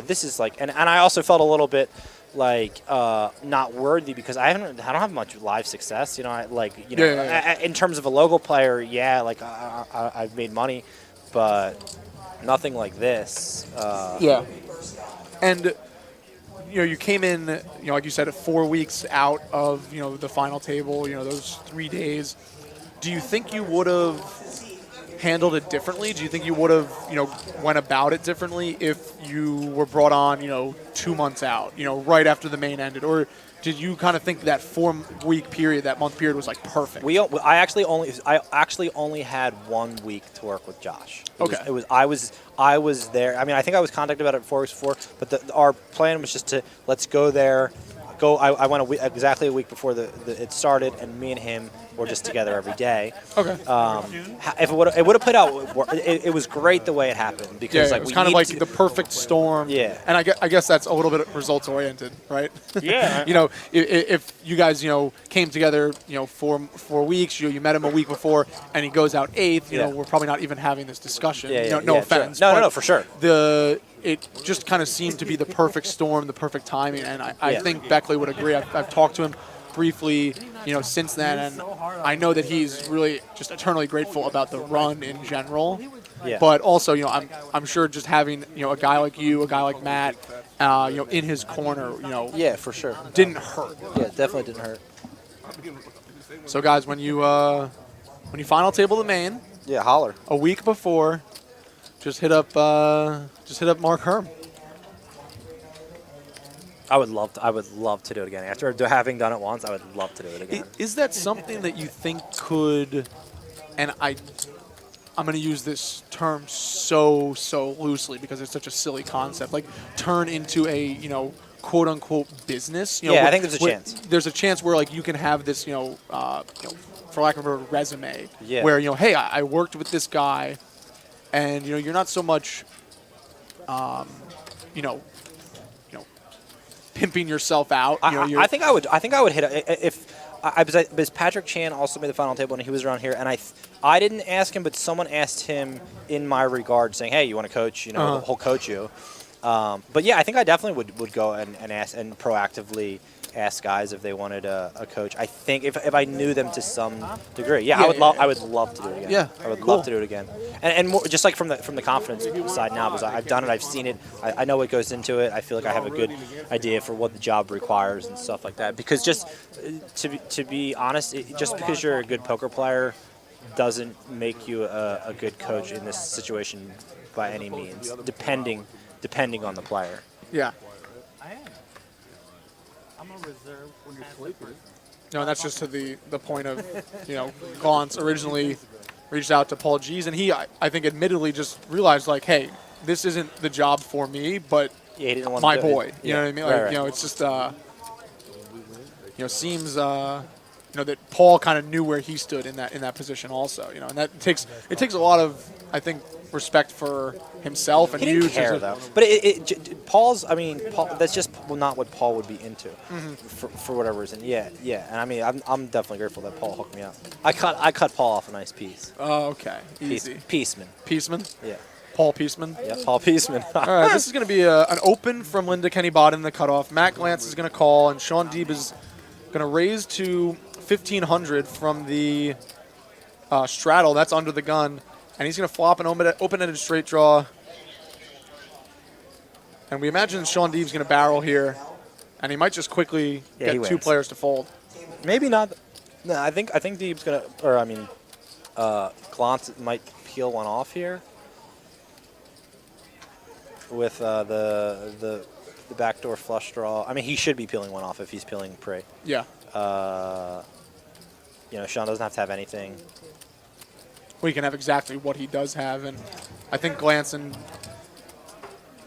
this is and I also felt a little bit not worthy because I don't have much live success. In terms of a local player, I've made money, but nothing like this. Yeah, and. You came in, like you said, 4 weeks out of, the final table, those 3 days. Do you think you would have handled it differently? Do you think you would have, went about it differently if you were brought on, 2 months out, right after the main ended? Or did you kind of think that 4-week period, that month period was perfect? I actually only had 1 week to work with Josh. I was there. I mean, I think I was contacted about it 4 weeks before, but our plan was just to let's go there. I went exactly a week before it started, and me and him were just together every day. Okay. If it would have played out, it was great the way it happened because it was kind of the perfect storm. Yeah. And I guess that's a little bit results oriented, right? Yeah. If you guys came together 4 weeks, you met him a week before, and he goes out 8th. We're probably not even having this discussion. No offense. Sure. No, for sure. It just kind of seemed to be the perfect storm, the perfect timing, and I think Beckley would agree. I've talked to him briefly, since then, and I know that he's really just eternally grateful about the run in general. Yeah. But also, I'm sure just having a guy like you, a guy like Matt, in his corner, yeah, for sure, didn't hurt. Yeah, definitely didn't hurt. So, guys, when you final table the main, holler a week before. Just hit up Mark Herm. I would love to do it again. After having done it once, I would love to do it again. Is that something that you think could, and I'm going to use this term so loosely because it's such a silly concept, turn into a, quote unquote business? I think there's a chance. There's a chance where you can have this, for lack of a resume, yeah. Where, hey, I worked with this guy. And you're not so much, pimping yourself out. I think I would hit it because Patrick Chan also made the final table and he was around here, and I didn't ask him, but someone asked him in my regard, saying, "Hey, you want to coach? He'll coach you." But yeah, I think I definitely would go and ask and proactively ask guys if they wanted a coach. I think if I knew them to some degree, yeah, I would love to do it again. Yeah, I would love to do it again. And more, just like from the confidence side now, because I've done it, I've seen it, I know what goes into it. I feel like I have a good idea for what the job requires and stuff like that. Because just to be honest, just because you're a good poker player doesn't make you a good coach in this situation by any means, depending on the player. Yeah. I am. I'm a reserve when you're sleeping. No, and that's just to the point of, Glantz originally reached out to Paul G's, and he, I think, admittedly just realized, like, hey, this isn't the job for me, but he didn't want my to boy. You know what I mean? Like, right. It's just, seems, that Paul kind of knew where he stood in that position also. And that takes a lot of, I think, respect for himself and he you. Didn't care though. But Paul's. I mean, Paul, that's just not what Paul would be into for whatever reason. Yeah. And I mean, I'm definitely grateful that Paul hooked me up. I cut Paul off a nice piece. Oh, okay. Easy. Peaceman. Yeah. Paul Peaceman? Yeah, Paul Peaceman. All right, this is going to be an open from Linda Kenney Baden in the cutoff. Matt Glantz is going to call, and Shaun Deeb is going to raise to 1,500 from the straddle. That's under the gun. And he's going to flop an open-ended straight draw. And we imagine Shaun Deeb's going to barrel here. And he might just quickly get two players to fold. Maybe not. No, I think Deeb's going to, or I mean, Glantz might peel one off here with the backdoor flush draw. I mean, he should be peeling one off if he's peeling pre. Yeah. Shaun doesn't have to have anything. We can have exactly what he does have, and I think Glantz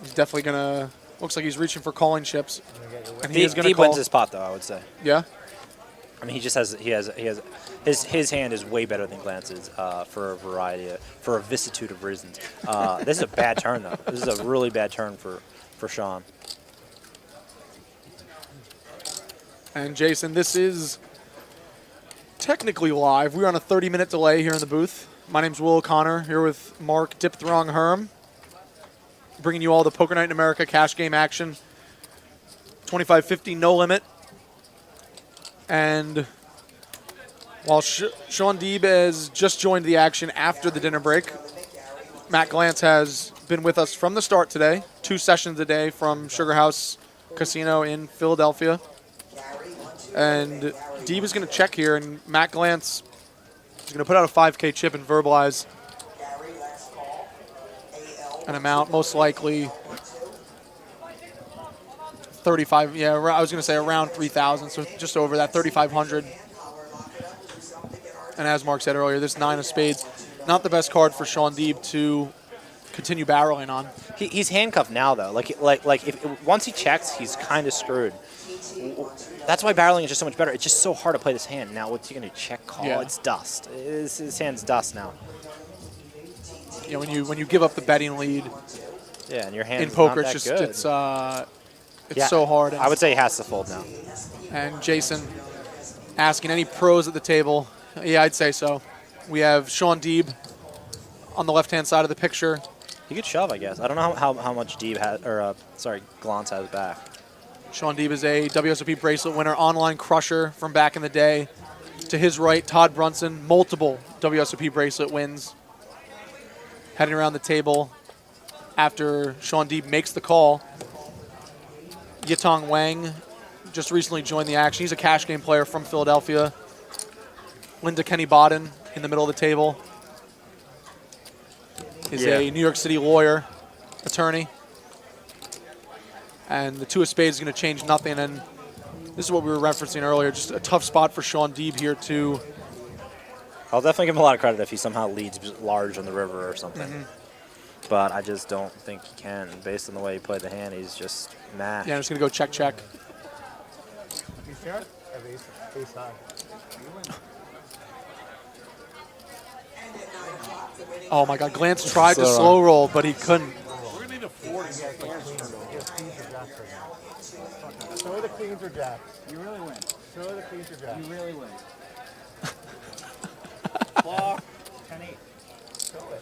is definitely gonna. Looks like he's reaching for calling chips, and he is gonna Deeb call. wins his pot, though. I would say. Yeah. I mean, his hand is way better than Glantz's for a vicissitude of reasons. This is a bad turn, though. This is a really bad turn for Shaun. And Jason, this is technically live. We're on a 30-minute delay here in the booth. My name's Will O'Connor, here with Mark Dipthrong Herm, bringing you all the Poker Night in America cash game action. 25-50, no limit. And while Shaun Deeb has just joined the action after the dinner break, Matt Glantz has been with us from the start today, 2 sessions a day from Sugar House Casino in Philadelphia. And Deeb is going to check here, and Matt Glantz is going to put out a 5K chip and verbalize an amount, most likely 35. Yeah, I was going to say around 3,000, so just over that, 3,500. And as Mark said earlier, this 9 of spades, not the best card for Shaun Deeb to continue barreling on. He's handcuffed now, though. Like if once he checks, he's kind of screwed. That's why barreling is just so much better. It's just so hard to play this hand. Now, what's he going to check call? Yeah. It's dust. His hand's dust now. When you give up the betting lead. Yeah, and your hand in poker, not it's that just good. it's so hard. I would say he has to fold now. And Jason asking any pros at the table. Yeah, I'd say so. We have Shaun Deeb on the left-hand side of the picture. He could shove, I guess. I don't know how much Deeb has, or Glantz has back. Shaun Deeb is a WSOP bracelet winner, online crusher from back in the day. To his right, Todd Brunson, multiple WSOP bracelet wins. Heading around the table after Shaun Deeb makes the call. Yitong Wang just recently joined the action. He's a cash game player from Philadelphia. Linda Kenney Baden in the middle of the table is a New York City lawyer, attorney. And the 2 of spades is going to change nothing. And this is what we were referencing earlier, just a tough spot for Shaun Deeb here to... I'll definitely give him a lot of credit if he somehow leads large on the river or something. Mm-hmm. But I just don't think he can. Based on the way he played the hand, he's just mad. Yeah, I'm just going to go check, check. You sure? Ace high. Oh my God, Glantz tried to slow roll, but he couldn't. We're going to need a 40. Show the queens or jacks. You really win. Show the queens or jacks. You really win. Block. 10-8. Show it.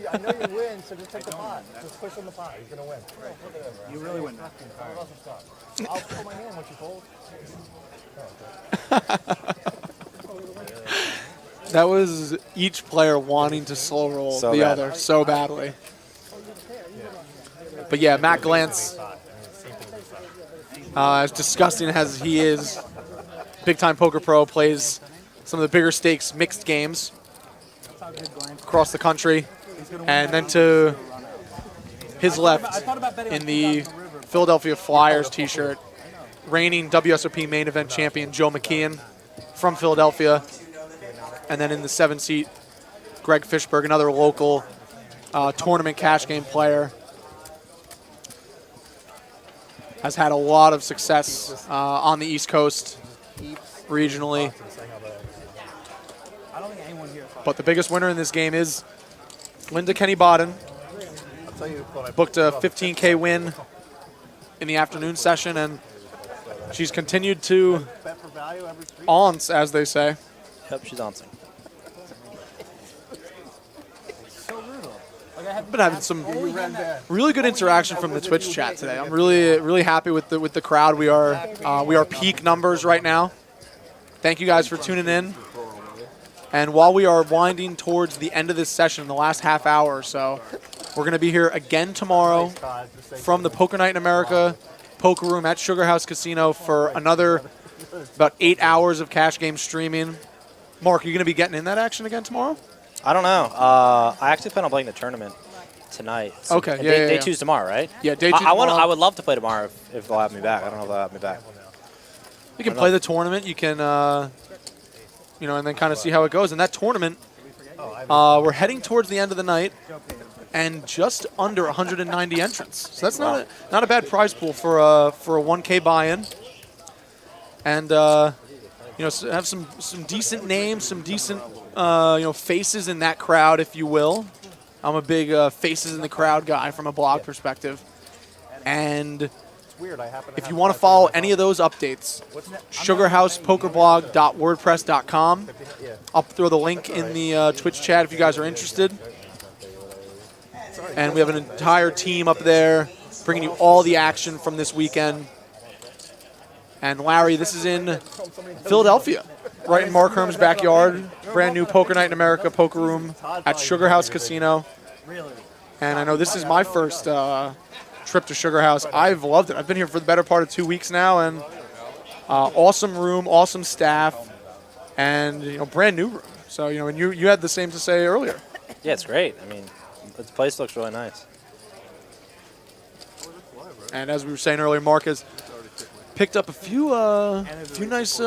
I know you win, so just take the pot. Just push on the pot. He's going to win. You really win. I'll pull my hand once you fold. That was each player wanting to slow roll So the bad. other so badly. But yeah, Matt Glantz, as disgusting as he is, big-time poker pro, plays some of the bigger stakes mixed games across the country. And then to his left, in the Philadelphia Flyers t-shirt, reigning WSOP main event champion Joe McKeehan from Philadelphia. And then in the 7-seat, Greg Fishberg, another local tournament cash game player. Has had a lot of success on the East Coast regionally. But the biggest winner in this game is Linda Kenney Baden. Booked a 15K win in the afternoon session, and she's continued to once, as they say. Yep, she's onsing. Been having some really good interaction from the Twitch chat today. I'm really happy with the crowd. We are peak numbers right now. Thank you guys for tuning in. And while we are winding towards the end of this session, the last half hour or so, we're going to be here again tomorrow from the Poker Night in America poker room at Sugar House Casino for another about 8 hours of cash game streaming. Mark, are you going to be getting in that action again tomorrow? I don't know. I actually plan on playing the tournament tonight. So, okay, and day 2's tomorrow, right? Yeah, day 2 tomorrow. I would love to play tomorrow if they'll have me back. I don't know if they'll have me back. You can play the tournament. You can, and then kind of see how it goes. And that tournament, we're heading towards the end of the night, and just under 190 entrants. So that's not a bad prize pool for a 1K buy-in. And have some decent names, some decent faces in that crowd, if you will. I'm a big faces in the crowd guy from a blog perspective. And if you want to follow any of those updates, sugarhousepokerblog.wordpress.com. I'll throw the link in the Twitch chat if you guys are interested. And we have an entire team up there bringing you all the action from this weekend. And Larry, this is in Philadelphia, right in Mark Herm's backyard. Brand new Poker Night in America poker room at Sugar House Casino. And I know this is my first trip to Sugar House. I've loved it. I've been here for the better part of 2 weeks now, and awesome room, awesome staff, and brand new room. So and you had the same to say earlier. Yeah, it's great. I mean, the place looks really nice. And as we were saying earlier, Mark has picked up a few nice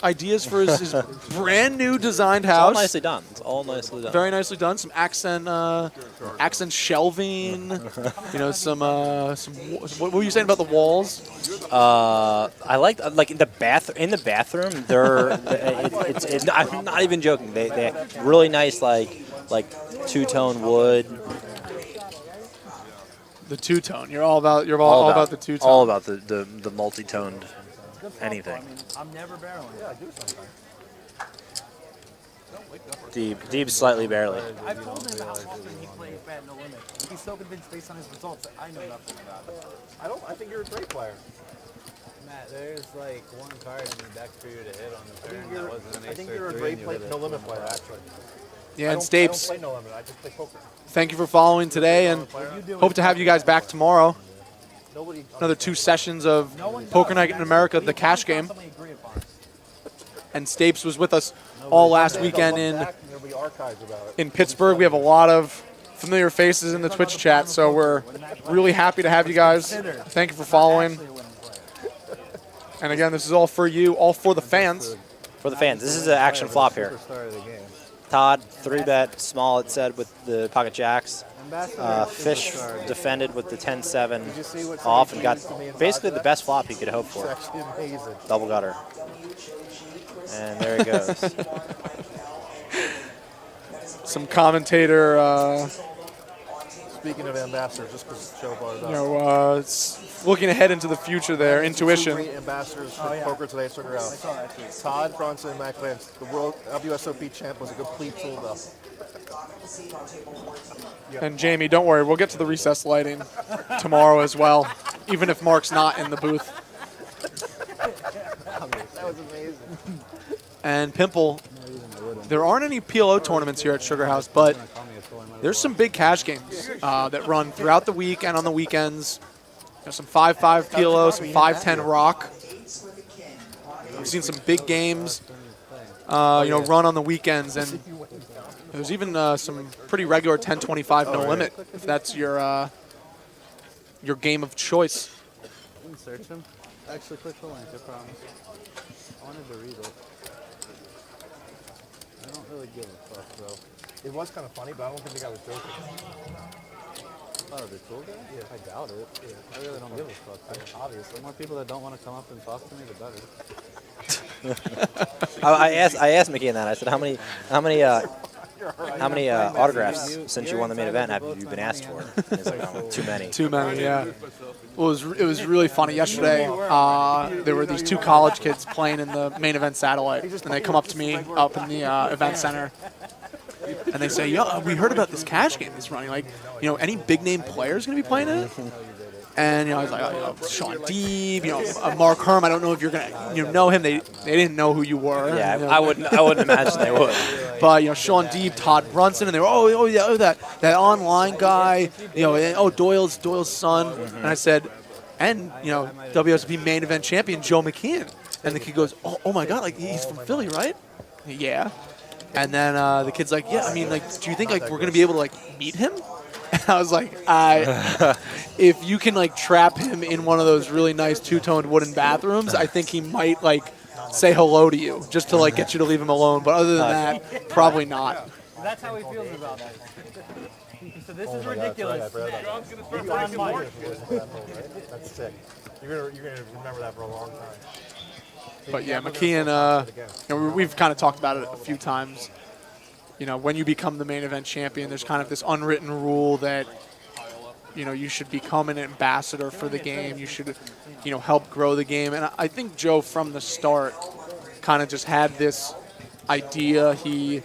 ideas for his brand new designed house. It's all nicely done. It's all nicely done. Very nicely done. Some accent shelving. Some what were you saying about the walls? I like in the bathroom. I'm not even joking. They really nice like two-tone wood. The two-tone. You're all about the two-tone. All about the multi-toned anything. I'm never barreling. Yeah, do something. Deeb slightly barely. I told him how often he plays bad no limit. He's so convinced based on his results that I know nothing about it. I think you're a great player. Matt, there's like one card in the deck for you to hit on the turn that wasn't an ace. I think you're a great no limit player, actually. Yeah, and Stapes, I don't play no limit. I just play poker. Thank you for following today, and hope to have you guys back tomorrow. Another 2 sessions of Poker Night in America, the cash game. And Stapes was with us all last weekend in Pittsburgh. We have a lot of familiar faces in the Twitch chat, so we're really happy to have you guys. Thank you for following. And again, this is all for you, all for the fans. For the fans. This is an action flop here. Todd, 3-bet, small, it said, with the pocket jacks. Fish defended with the 10-7 off and got basically the best flop he could hope for. Double gutter. And there he goes. Some commentator... Speaking of ambassadors, just because Joe brought it up. Looking ahead into the future there, intuition. 2 great ambassadors for poker today at Sugar House. Todd Brunson and Matt Glantz. The world WSOP champ was a complete fool, though. And Jamie, don't worry, we'll get to the recess lighting tomorrow as well, even if Mark's not in the booth. That was amazing. And Pimple, there aren't any PLO tournaments here at Sugar House, but there's some big cash games that run throughout the week and on the weekends. There's some 5-5 PLO, some 5-10 Rock. We've seen some big games, run on the weekends, and there's even some pretty regular 10-25 no limit if that's your game of choice. Didn't search him. Actually, click the link. I promise. I wanted to read it. I don't really give a fuck, though. It was kind of funny, but I don't think the guy was joking. Oh, the cool guy? Yeah. I doubt it. Yeah. I really don't give a fuck. Obviously, the more people that don't want to come up and talk to me, the better. I asked McKeehan that. I said, how many autographs since you won the main event have you been asked for? And he's like, oh, too many. Too many, yeah. Well, it was really funny. Yesterday, there were these two college kids playing in the main event satellite, and they come up to me up in the event center, and they say, "Yo, we heard about this cash game that's running. Like, any big name players going to be playing in it?" And I was like, Shaun Deeb, Mark Herm. I don't know if you're gonna know him. They didn't know who you were. Yeah, I wouldn't imagine they would. But Shaun Deeb, Todd Brunson, and they were that online guy. Doyle's son. And I said, and WSB main event champion Joe McKeehan. And the kid goes, oh my God, like he's from Philly, right? Yeah. And then the kid's like, yeah. I mean, like, do you think like we're gonna be able to like meet him? And I was like, if you can like trap him in one of those really nice two-toned wooden bathrooms, I think he might like say hello to you just to like get you to leave him alone. But other than that, probably not. That's how he feels about it. So this is ridiculous. That's sick. You're gonna remember that for a long time. But yeah, McKeehan, we've kind of talked about it a few times. When you become the main event champion, there's kind of this unwritten rule that, you should become an ambassador for the game. You should, help grow the game. And I think Joe, from the start, kind of just had this idea. He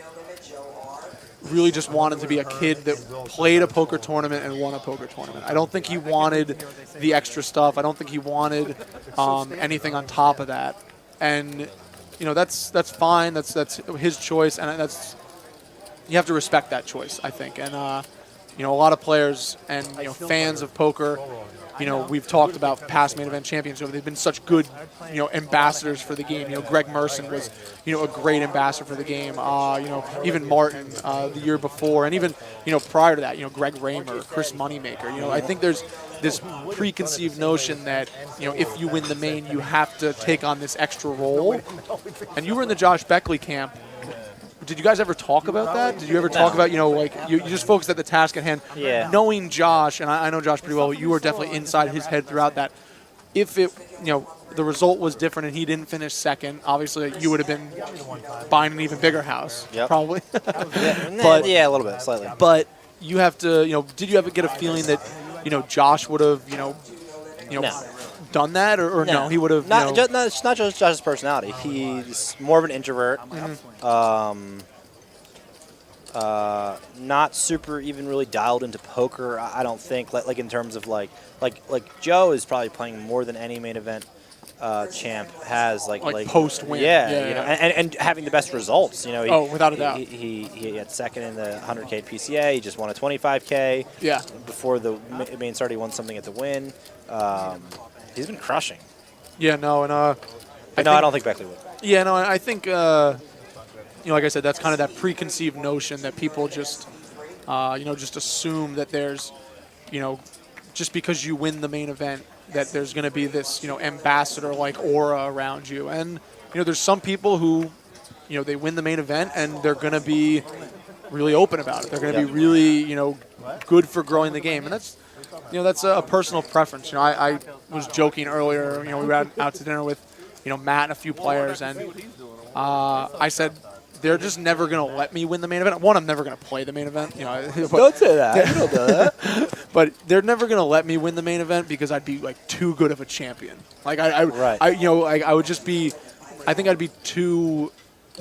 really just wanted to be a kid that played a poker tournament and won a poker tournament. I don't think he wanted the extra stuff. I don't think he wanted anything on top of that. And, that's fine. That's his choice, and you have to respect that choice, I think. And, a lot of players and, fans of poker, we've talked about past main event champions. They've been such good, ambassadors for the game. Greg Merson was, a great ambassador for the game. Even Martin the year before. And even, prior to that, Greg Raymer, Chris Moneymaker. I think there's this preconceived notion that, if you win the main, you have to take on this extra role. And you were in the Josh Beckley camp. Did you guys ever talk about that? Did you ever talk about, you just focused at the task at hand? Yeah. Knowing Josh, and I know Josh pretty well, you were definitely inside his head throughout that. If it, the result was different and he didn't finish second, obviously you would have been buying an even bigger house, probably. But yeah, a little bit, slightly. But you have to, did you ever get a feeling that, Josh would have, done that, or no? He would have. It's not just Josh's personality. He's more of an introvert. Not super even really dialed into poker. I don't think. Like in terms of like Joe is probably playing more than any main event champ has. Like post win. Yeah. And having the best results. Without a doubt. He had second in the 100K PCA. He just won a 25K. Yeah. Before the main started, he won something at the win. He's been crushing. Yeah, no, and I don't think Beckley would. Yeah, no, I think like I said, that's kind of that preconceived notion that people just just assume that there's, just because you win the main event, that there's going to be this, ambassador-like aura around you. And there's some people who, they win the main event and they're going to be really open about it. They're going to be really, good for growing the game, and that's a personal preference. I was joking earlier. We were out to dinner with, Matt and a few players, and I said they're just never going to let me win the main event. One, I'm never going to play the main event. Don't say that. You don't do that. But they're never going to let me win the main event because I'd be like too good of a champion. Like I would just be. I think I'd be too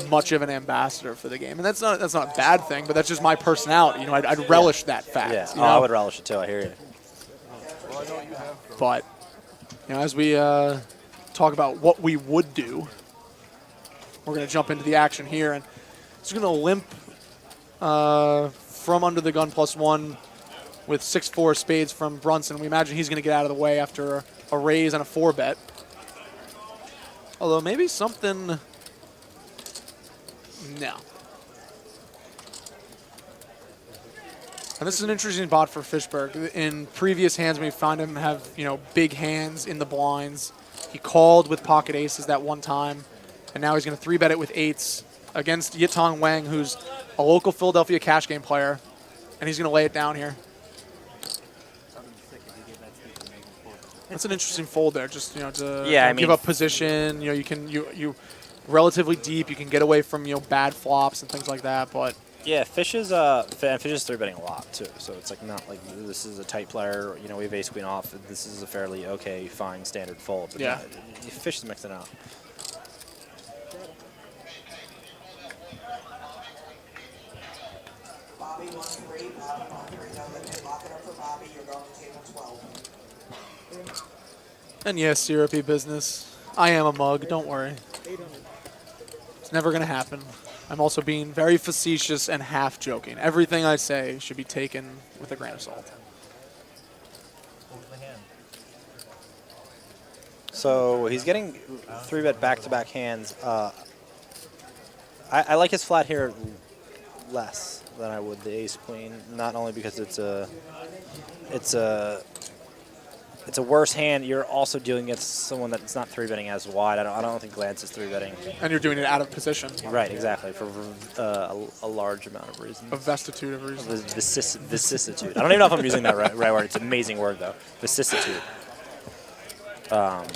much of an ambassador for the game, and that's not a bad thing, but that's just my personality. You know, I'd relish that fact. Yeah, you know? I would relish it too. I hear you. But you know, as we talk about what we would do, we're going to jump into the action here, and it's going to limp from under the gun +1 with 6-4 spades from Brunson. We imagine he's going to get out of the way after a raise and a 4-bet. Although maybe something. No. And this is an interesting spot for Fishberg. In previous hands, we find him have, you know, big hands in the blinds. He called with pocket aces that one time, and now he's going to 3-bet it with 8s against Yitong Wang, who's a local Philadelphia cash game player, and he's going to lay it down here. That's an interesting fold there, just, you know, to give up position. You know, you relatively deep. You can get away from, you know, bad flops and things like that. But yeah, Fish is 3-betting a lot too. So it's like not like this is a tight player. You know, we have ace queen off. This is a fairly okay, fine standard fold. But yeah, Fish is mixing it up. Bobby 1-3, Bobby 1-3. No limit. Lock it up for Bobby. You're going to table 12. And yes, syrupy business. I am a mug. Don't worry. It's never going to happen. I'm also being very facetious and half joking. Everything I say should be taken with a grain of salt. So he's getting 3-bet back-to-back hands. I like his flat here less than I would the ace queen. Not only because it's a worse hand. You're also dealing against someone that's not 3-betting as wide. I don't think Glantz is 3-betting. And you're doing it out of position. Right, exactly, for a large amount of reasons. A vestitude of reasons. Vicissitude. I don't even know if I'm using that right word. It's an amazing word, though. Vicissitude. But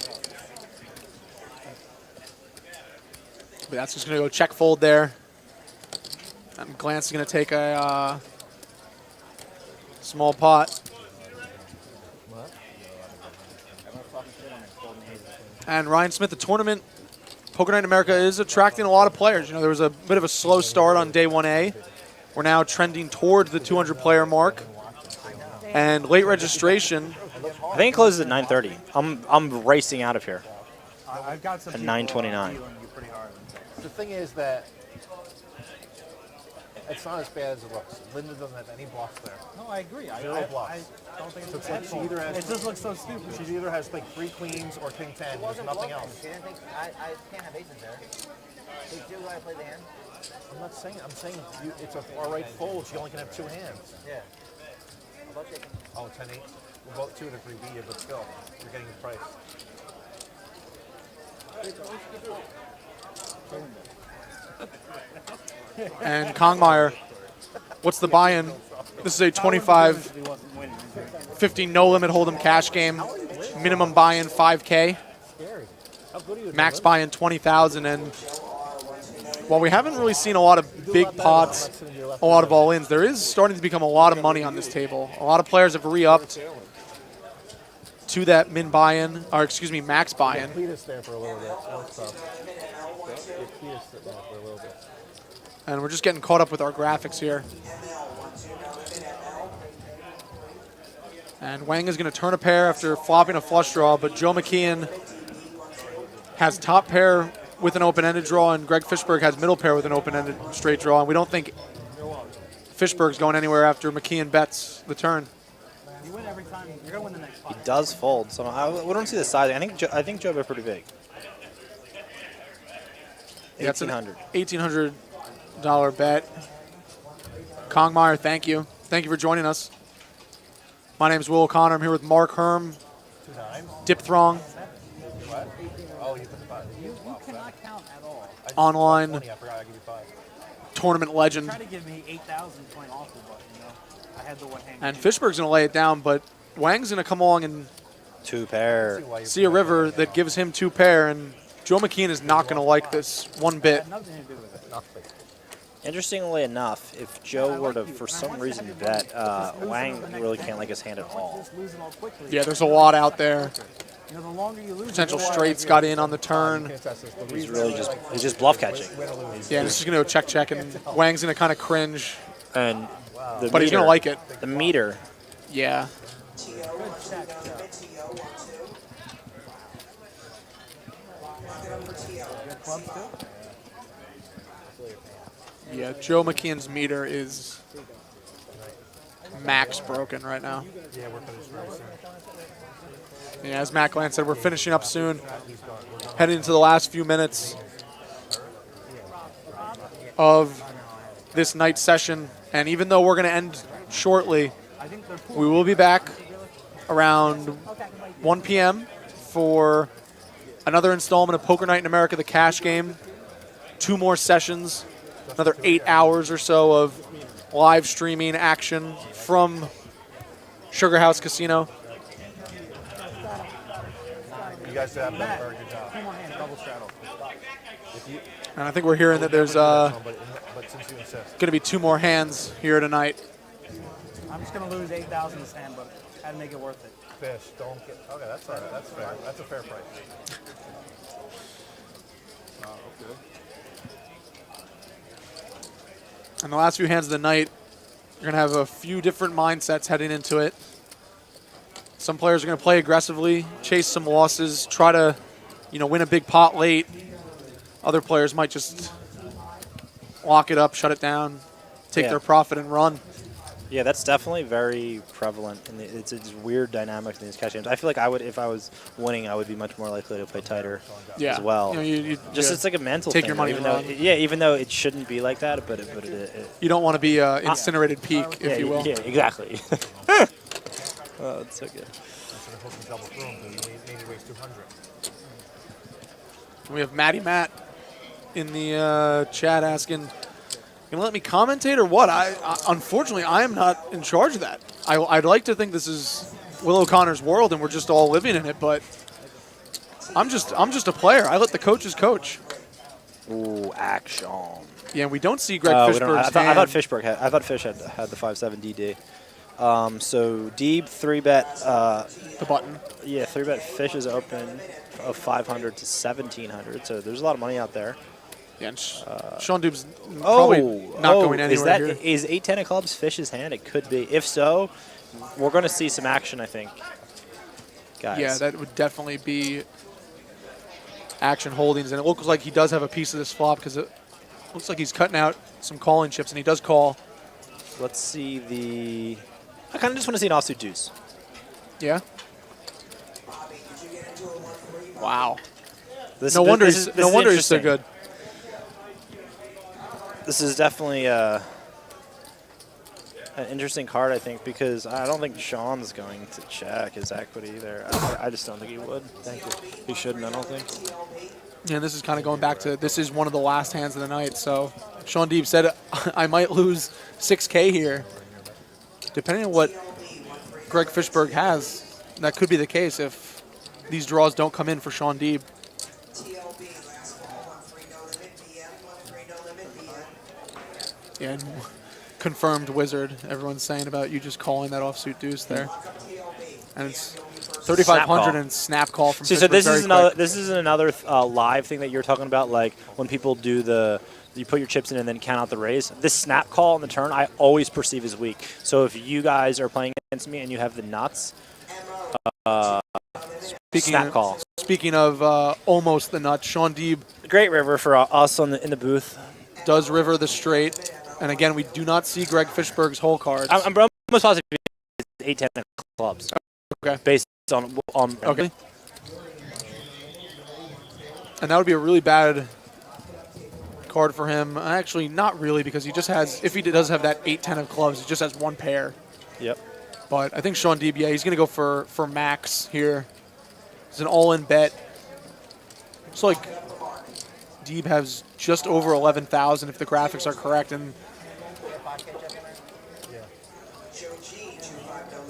that's just going to go check fold there. And Glantz is going to take a small pot. And Ryan Smith, the tournament, Poker Night in America is attracting a lot of players. You know, there was a bit of a slow start on day 1A. We're now trending towards the 200-player mark. And late registration. I think it closes at 9:30. I'm racing out of here. I've got some at 9:29. The thing is that it's not as bad as it looks. Linda doesn't have any blocks there. No, I agree. Zero blocks. I don't think So it's it's like she either has. It just looks so stupid. She either has like 3 queens or king 10. There's nothing else. She didn't think I can't have aces there. Did you guys play the hand? I'm not saying. I'm saying it's a far right fold. She only can have 2 hands. Yeah. About taking. Oh, 10-8. We're both 2 to 3 beat you, but still, you're getting the price. And Kongmeyer, what's the buy-in? This is a 25-50 no-limit Holdem cash game. Minimum buy-in 5K. Max buy-in 20,000. And while we haven't really seen a lot of big pots, a lot of all-ins, there is starting to become a lot of money on this table. A lot of players have re-upped to that min buy-in, or excuse me, max buy-in. Cleetus there for a little bit. Cleetus sitting there for a little bit. And we're just getting caught up with our graphics here. And Wang is going to turn a pair after flopping a flush draw, but Joe McKeehan has top pair with an open-ended draw, and Greg Fishberg has middle pair with an open-ended straight draw. And we don't think Fishberg's going anywhere after McKeehan bets the turn. You win every time. You're going to win the next He does fold. So we don't see the size. I think Joe bet pretty big. Yeah, it's an $1,800 bet. Kongmeyer, thank you. Thank you for joining us. My name is Will O'Connor. I'm here with Mark Herm, Dipthrong, You cannot count at all. online tournament legend. Try to give me 8,000 playing awful, but you know, I had the one hand. And Fishberg's going to lay it down, but Wang's going to come along and 2 pair. See a river that gives him 2 pair, and Joe McKeehan is not going to like this one bit. Nothing to do with it. Nothing. Interestingly enough, if Joe were to, for some reason, bet, Wang really can't like his hand at all. Yeah, there's a lot out there. You know, the longer you lose, Potential straights got in on the turn. He's really just bluff catching. Yeah, this is going to go check, and Wang's going to kind of cringe. And but he's going to like it. The meter. Yeah. Yeah, Joe McKeehan's meter is max broken right now. Yeah, we're finished very soon. Yeah, as Matt Glantz said, we're finishing up soon. Heading into the last few minutes of this night's session. And even though we're going to end shortly, we will be back around 1 p.m. for another installment of Poker Night in America, the cash game. 2 more sessions, another 8 hours or so of live streaming action from Sugar House Casino. You guys have done a very good job. And I think we're hearing that there's but since you insist. going to be 2 more hands here tonight. I'm just going to lose 8,000 this hand, but I had to make it worth it. Fish, don't get. Okay, that's all right. That's fair. That's a fair price. Okay. And the last few hands of the night, you're going to have a few different mindsets heading into it. Some players are going to play aggressively, chase some losses, try to, win a big pot late. Other players might just lock it up, shut it down, take their profit and run. Yeah, that's definitely very prevalent. It's a weird dynamic in these cash games. I feel like if I was winning, I would be much more likely to play tighter as well. It's like a mental take thing. Your money even though it shouldn't be like that, but you don't want to be incinerated peak, if you will. Yeah, exactly. Oh, it's so good. We have Matty Matt in the chat asking, "Gonna let me commentate or what?" I unfortunately I am not in charge of that. I'd like to think this is Will O'Connor's world and we're just all living in it, but I'm just a player. I let the coaches coach. Ooh, action. Yeah, we don't see Greg Fishberg's hand. I thought Fishberg had Fish had the 5-7 DD. So Deeb 3-bet the button. Yeah, 3-bet Fish is open of 500 to 1,700. So there's a lot of money out there. Yeah, and Shaun Deeb's probably not going anywhere here. Is 8-10 of clubs Fish's hand? It could be. If so, we're going to see some action, I think, guys. Yeah, that would definitely be action holdings. And it looks like he does have a piece of this flop because it looks like he's cutting out some calling chips, and he does call. Let's see the... I kind of just want to see an offsuit deuce. Yeah? Wow. No wonder he's so good. This is definitely an interesting card, I think, because I don't think Shaun's going to check his equity either. I just don't think he would. Thank you. He shouldn't, I don't think. Yeah, this is kind of going back to, this is one of the last hands of the night. So Shaun Deeb said, I might lose 6K here. Depending on what Greg Fishberg has, that could be the case if these draws don't come in for Shaun Deeb. Yeah, and confirmed wizard. Everyone's saying about you just calling that offsuit deuce there. And it's 3,500 and snap call from Fishberg. So this is another live thing that you're talking about, like when people do you put your chips in and then count out the raise. This snap call on the turn, I always perceive as weak. So if you guys are playing against me and you have the nuts, snap call. Speaking of almost the nuts, Shaun Deeb. Great river for us in the booth. Does river the straight. And again, we do not see Greg Fishberg's whole cards. I'm almost positive it's 8-10 clubs. Okay. Based on okay. And that would be a really bad card for him. Actually, not really, because he just has, if he does have that 8-10 of clubs, he just has one pair. Yep. But I think Shaun Deeb, yeah, he's going to go for max here. It's an all-in bet. Looks like Deeb has just over 11,000 if the graphics are correct. And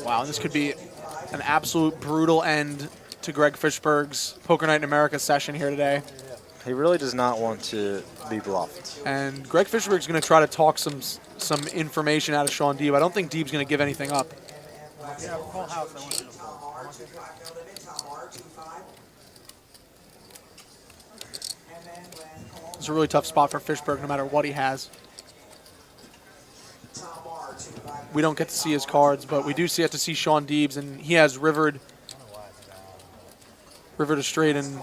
wow, this could be an absolute brutal end to Greg Fishberg's Poker Night in America session here today. He really does not want to be bluffed. And Greg Fishberg's going to try to talk some information out of Shaun Deeb. I don't think Deeb's going to give anything up. Yeah, full house. I want you to fold. Tom R, 2-5, no limit. Tom R, 2-5. And then last call. It's a really tough spot for Fishberg no matter what he has. Tom R, 2-5. We don't get to see his cards, but we do get to see Shaun Deeb's, and he has rivered to straight, and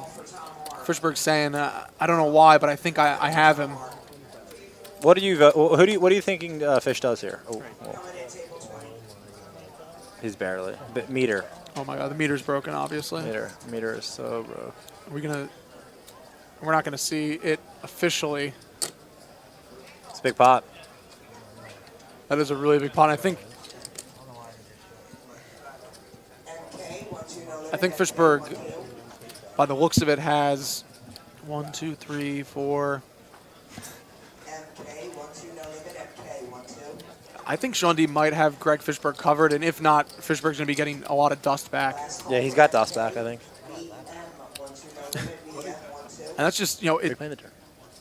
Fishberg's saying, I don't know why, but I think I have him. What do you what are you thinking Fish does here? Oh. He's barely. Meter. Oh my God, the meter's broken, obviously. Meter is so broke. We're not gonna see it officially. It's a big pot. That is a really big pot. I think Fishberg, by the looks of it, has 1, 2, 3, 4. I think Shaun Deeb might have Greg Fishberg covered, and if not, Fishberg's going to be getting a lot of dust back. Yeah, he's got dust back, I think. And that's just,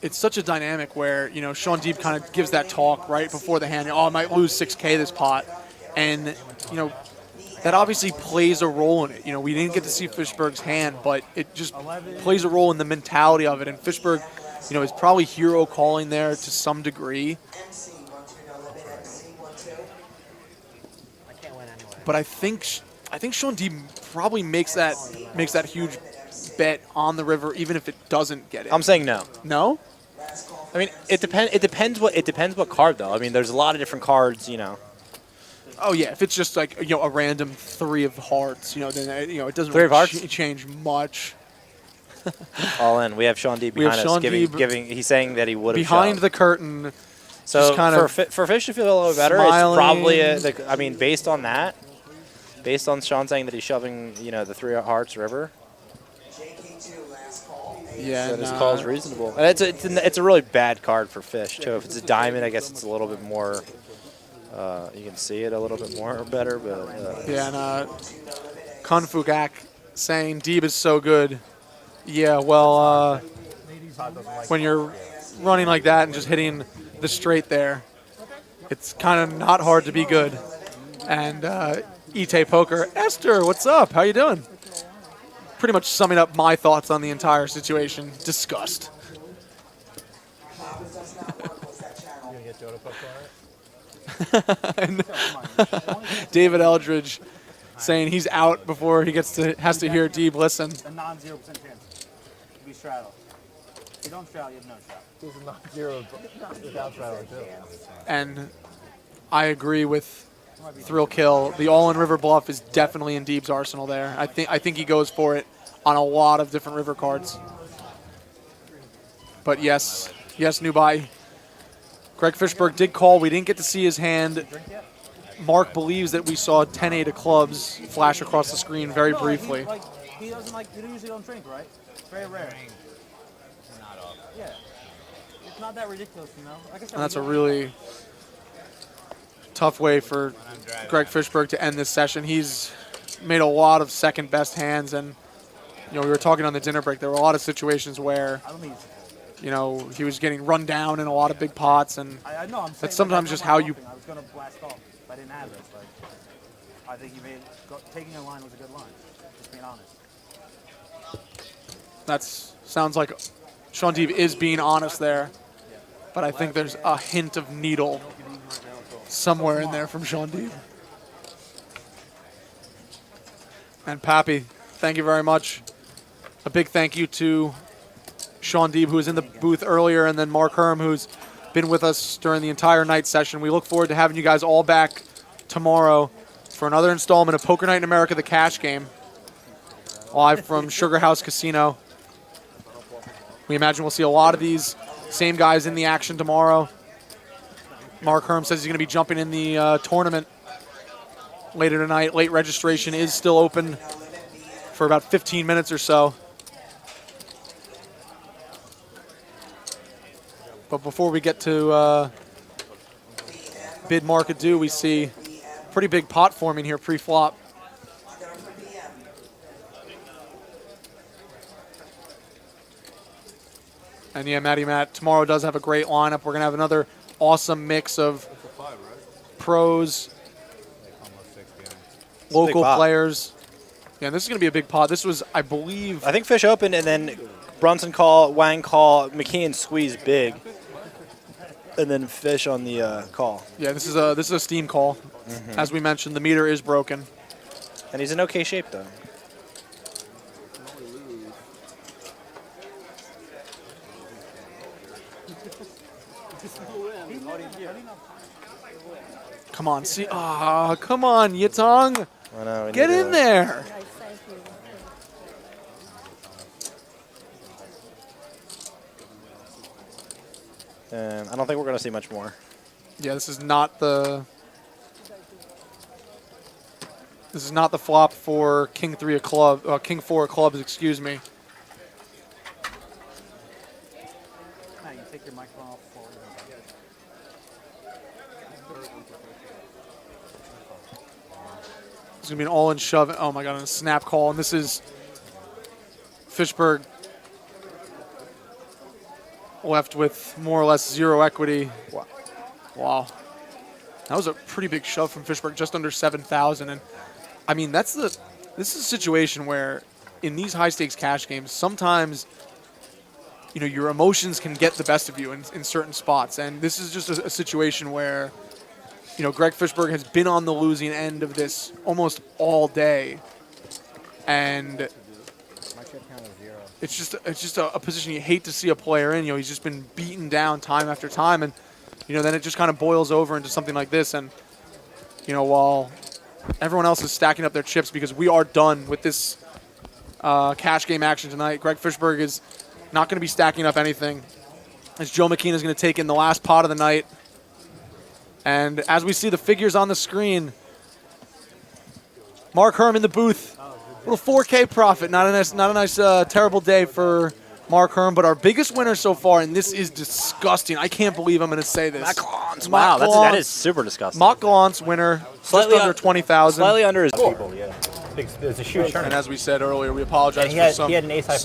it's such a dynamic where, Shaun Deeb kind of gives that talk right before the hand. Oh, I might lose 6K this pot. And, that obviously plays a role in it. We didn't get to see Fishberg's hand, but it just plays a role in the mentality of it. And Fishberg, is probably hero calling there to some degree. But I think Shaun Deeb probably makes that huge bet on the river, even if it doesn't get it. I'm saying no. No? I mean, it depends what card though. I mean, there's a lot of different cards, Oh yeah, if it's just like a random 3 of hearts, then it doesn't 3 of hearts? change much. All in. We have Shaun Deeb behind us. He's saying that he would have behind the curtain. So kind for Fish to feel a little better, smiling. it's probably based on that, based on Shaun saying that he's shoving the 3 of hearts river. Yeah, that his call is reasonable. And it's a really bad card for Fish too. If it's a diamond, I guess it's a little bit more. You can see it a little bit more better, but yeah. And Kung Fu Gak saying Deeb is so good. Yeah, well, when you're running like that and just hitting the straight there, it's kind of not hard to be good. And Ite Poker, Esther, what's up? How you doing? Pretty much summing up my thoughts on the entire situation. Disgust. David Eldridge saying he's out before he has to hear Deeb listen. A non-0% chance to be straddle. If you don't straddle, you have no shot. There's a non-zero without straddle too. And I agree with Thrill Kill. The all-in river bluff is definitely in Deeb's arsenal there. I think he goes for it on a lot of different river cards. But yes, Nubai. Greg Fishberg did call. We didn't get to see his hand. Mark believes that we saw 10-8 of clubs flash across the screen very briefly. He usually don't drink, right? It's very rare. Yeah. It's not that ridiculous, Like I said, And that's a really tough way for Greg Fishberg to end this session. He's made a lot of second-best hands, and we were talking on the dinner break. There were a lot of situations where he was getting run down in a lot of big pots, and that's sometimes just how you. I was going to blast off if I didn't have this. I think taking a line was a good line. Just being honest. That sounds like Shaun Deeb is being honest there, but I think there's a hint of needle somewhere in there from Shaun Deeb. And Pappy, thank you very much. A big thank you to Shaun Deeb, who was in the booth earlier, and then Mark Herm, who's been with us during the entire night session. We look forward to having you guys all back tomorrow for another installment of Poker Night in America, the cash game, live from Sugar House Casino. We imagine we'll see a lot of these same guys in the action tomorrow. Mark Herm says he's going to be jumping in the tournament later tonight. Late registration is still open for about 15 minutes or so. But before we get to bid market due, we see pretty big pot forming here pre-flop. And yeah, Matt, tomorrow does have a great lineup. We're going to have another awesome mix of pros local players. Yeah, and this is going to be a big pot. This was, I believe... I think Fish opened, and then Brunson call, Wang call, McKeehan squeeze big, and then Fish on the call. Yeah, this is a steam call. As we mentioned, the meter is broken. And he's in okay shape, though. Come on, see. Ah, come on, Yitong. I know, get in there. And I don't think we're going to see much more. Yeah, this is not the flop for King 3 of club, King 4 of clubs, excuse me. Matt, you take your microphone off forward. It's going to be an all-in shove. Oh, my God, and a snap call. And this is Fishberg left with more or less zero equity. Wow. That was a pretty big shove from Fishberg, just under 7,000. And, I mean, this is a situation where in these high-stakes cash games, sometimes, you know, your emotions can get the best of you in certain spots. And this is just a situation where, you know, Greg Fishberg has been on the losing end of this almost all day, and it's just a position you hate to see a player in. You know, he's just been beaten down time after time, and you know, then it just kind of boils over into something like this. And you know, while everyone else is stacking up their chips because we are done with this cash game action tonight, Greg Fishberg is not going to be stacking up anything, as Joe McKeehan is going to take in the last pot of the night. And as we see the figures on the screen, Mark Herm in the booth, little 4K profit. Not a nice terrible day for Mark Herm, but our biggest winner so far, and this is disgusting. I can't believe I'm going to say this. Glantz. Wow, that is super disgusting. Glantz winner, slightly under 20,000. Slightly under his people, yeah. There's a huge tournament. And as we said earlier, we apologize and for some. He had an ace-high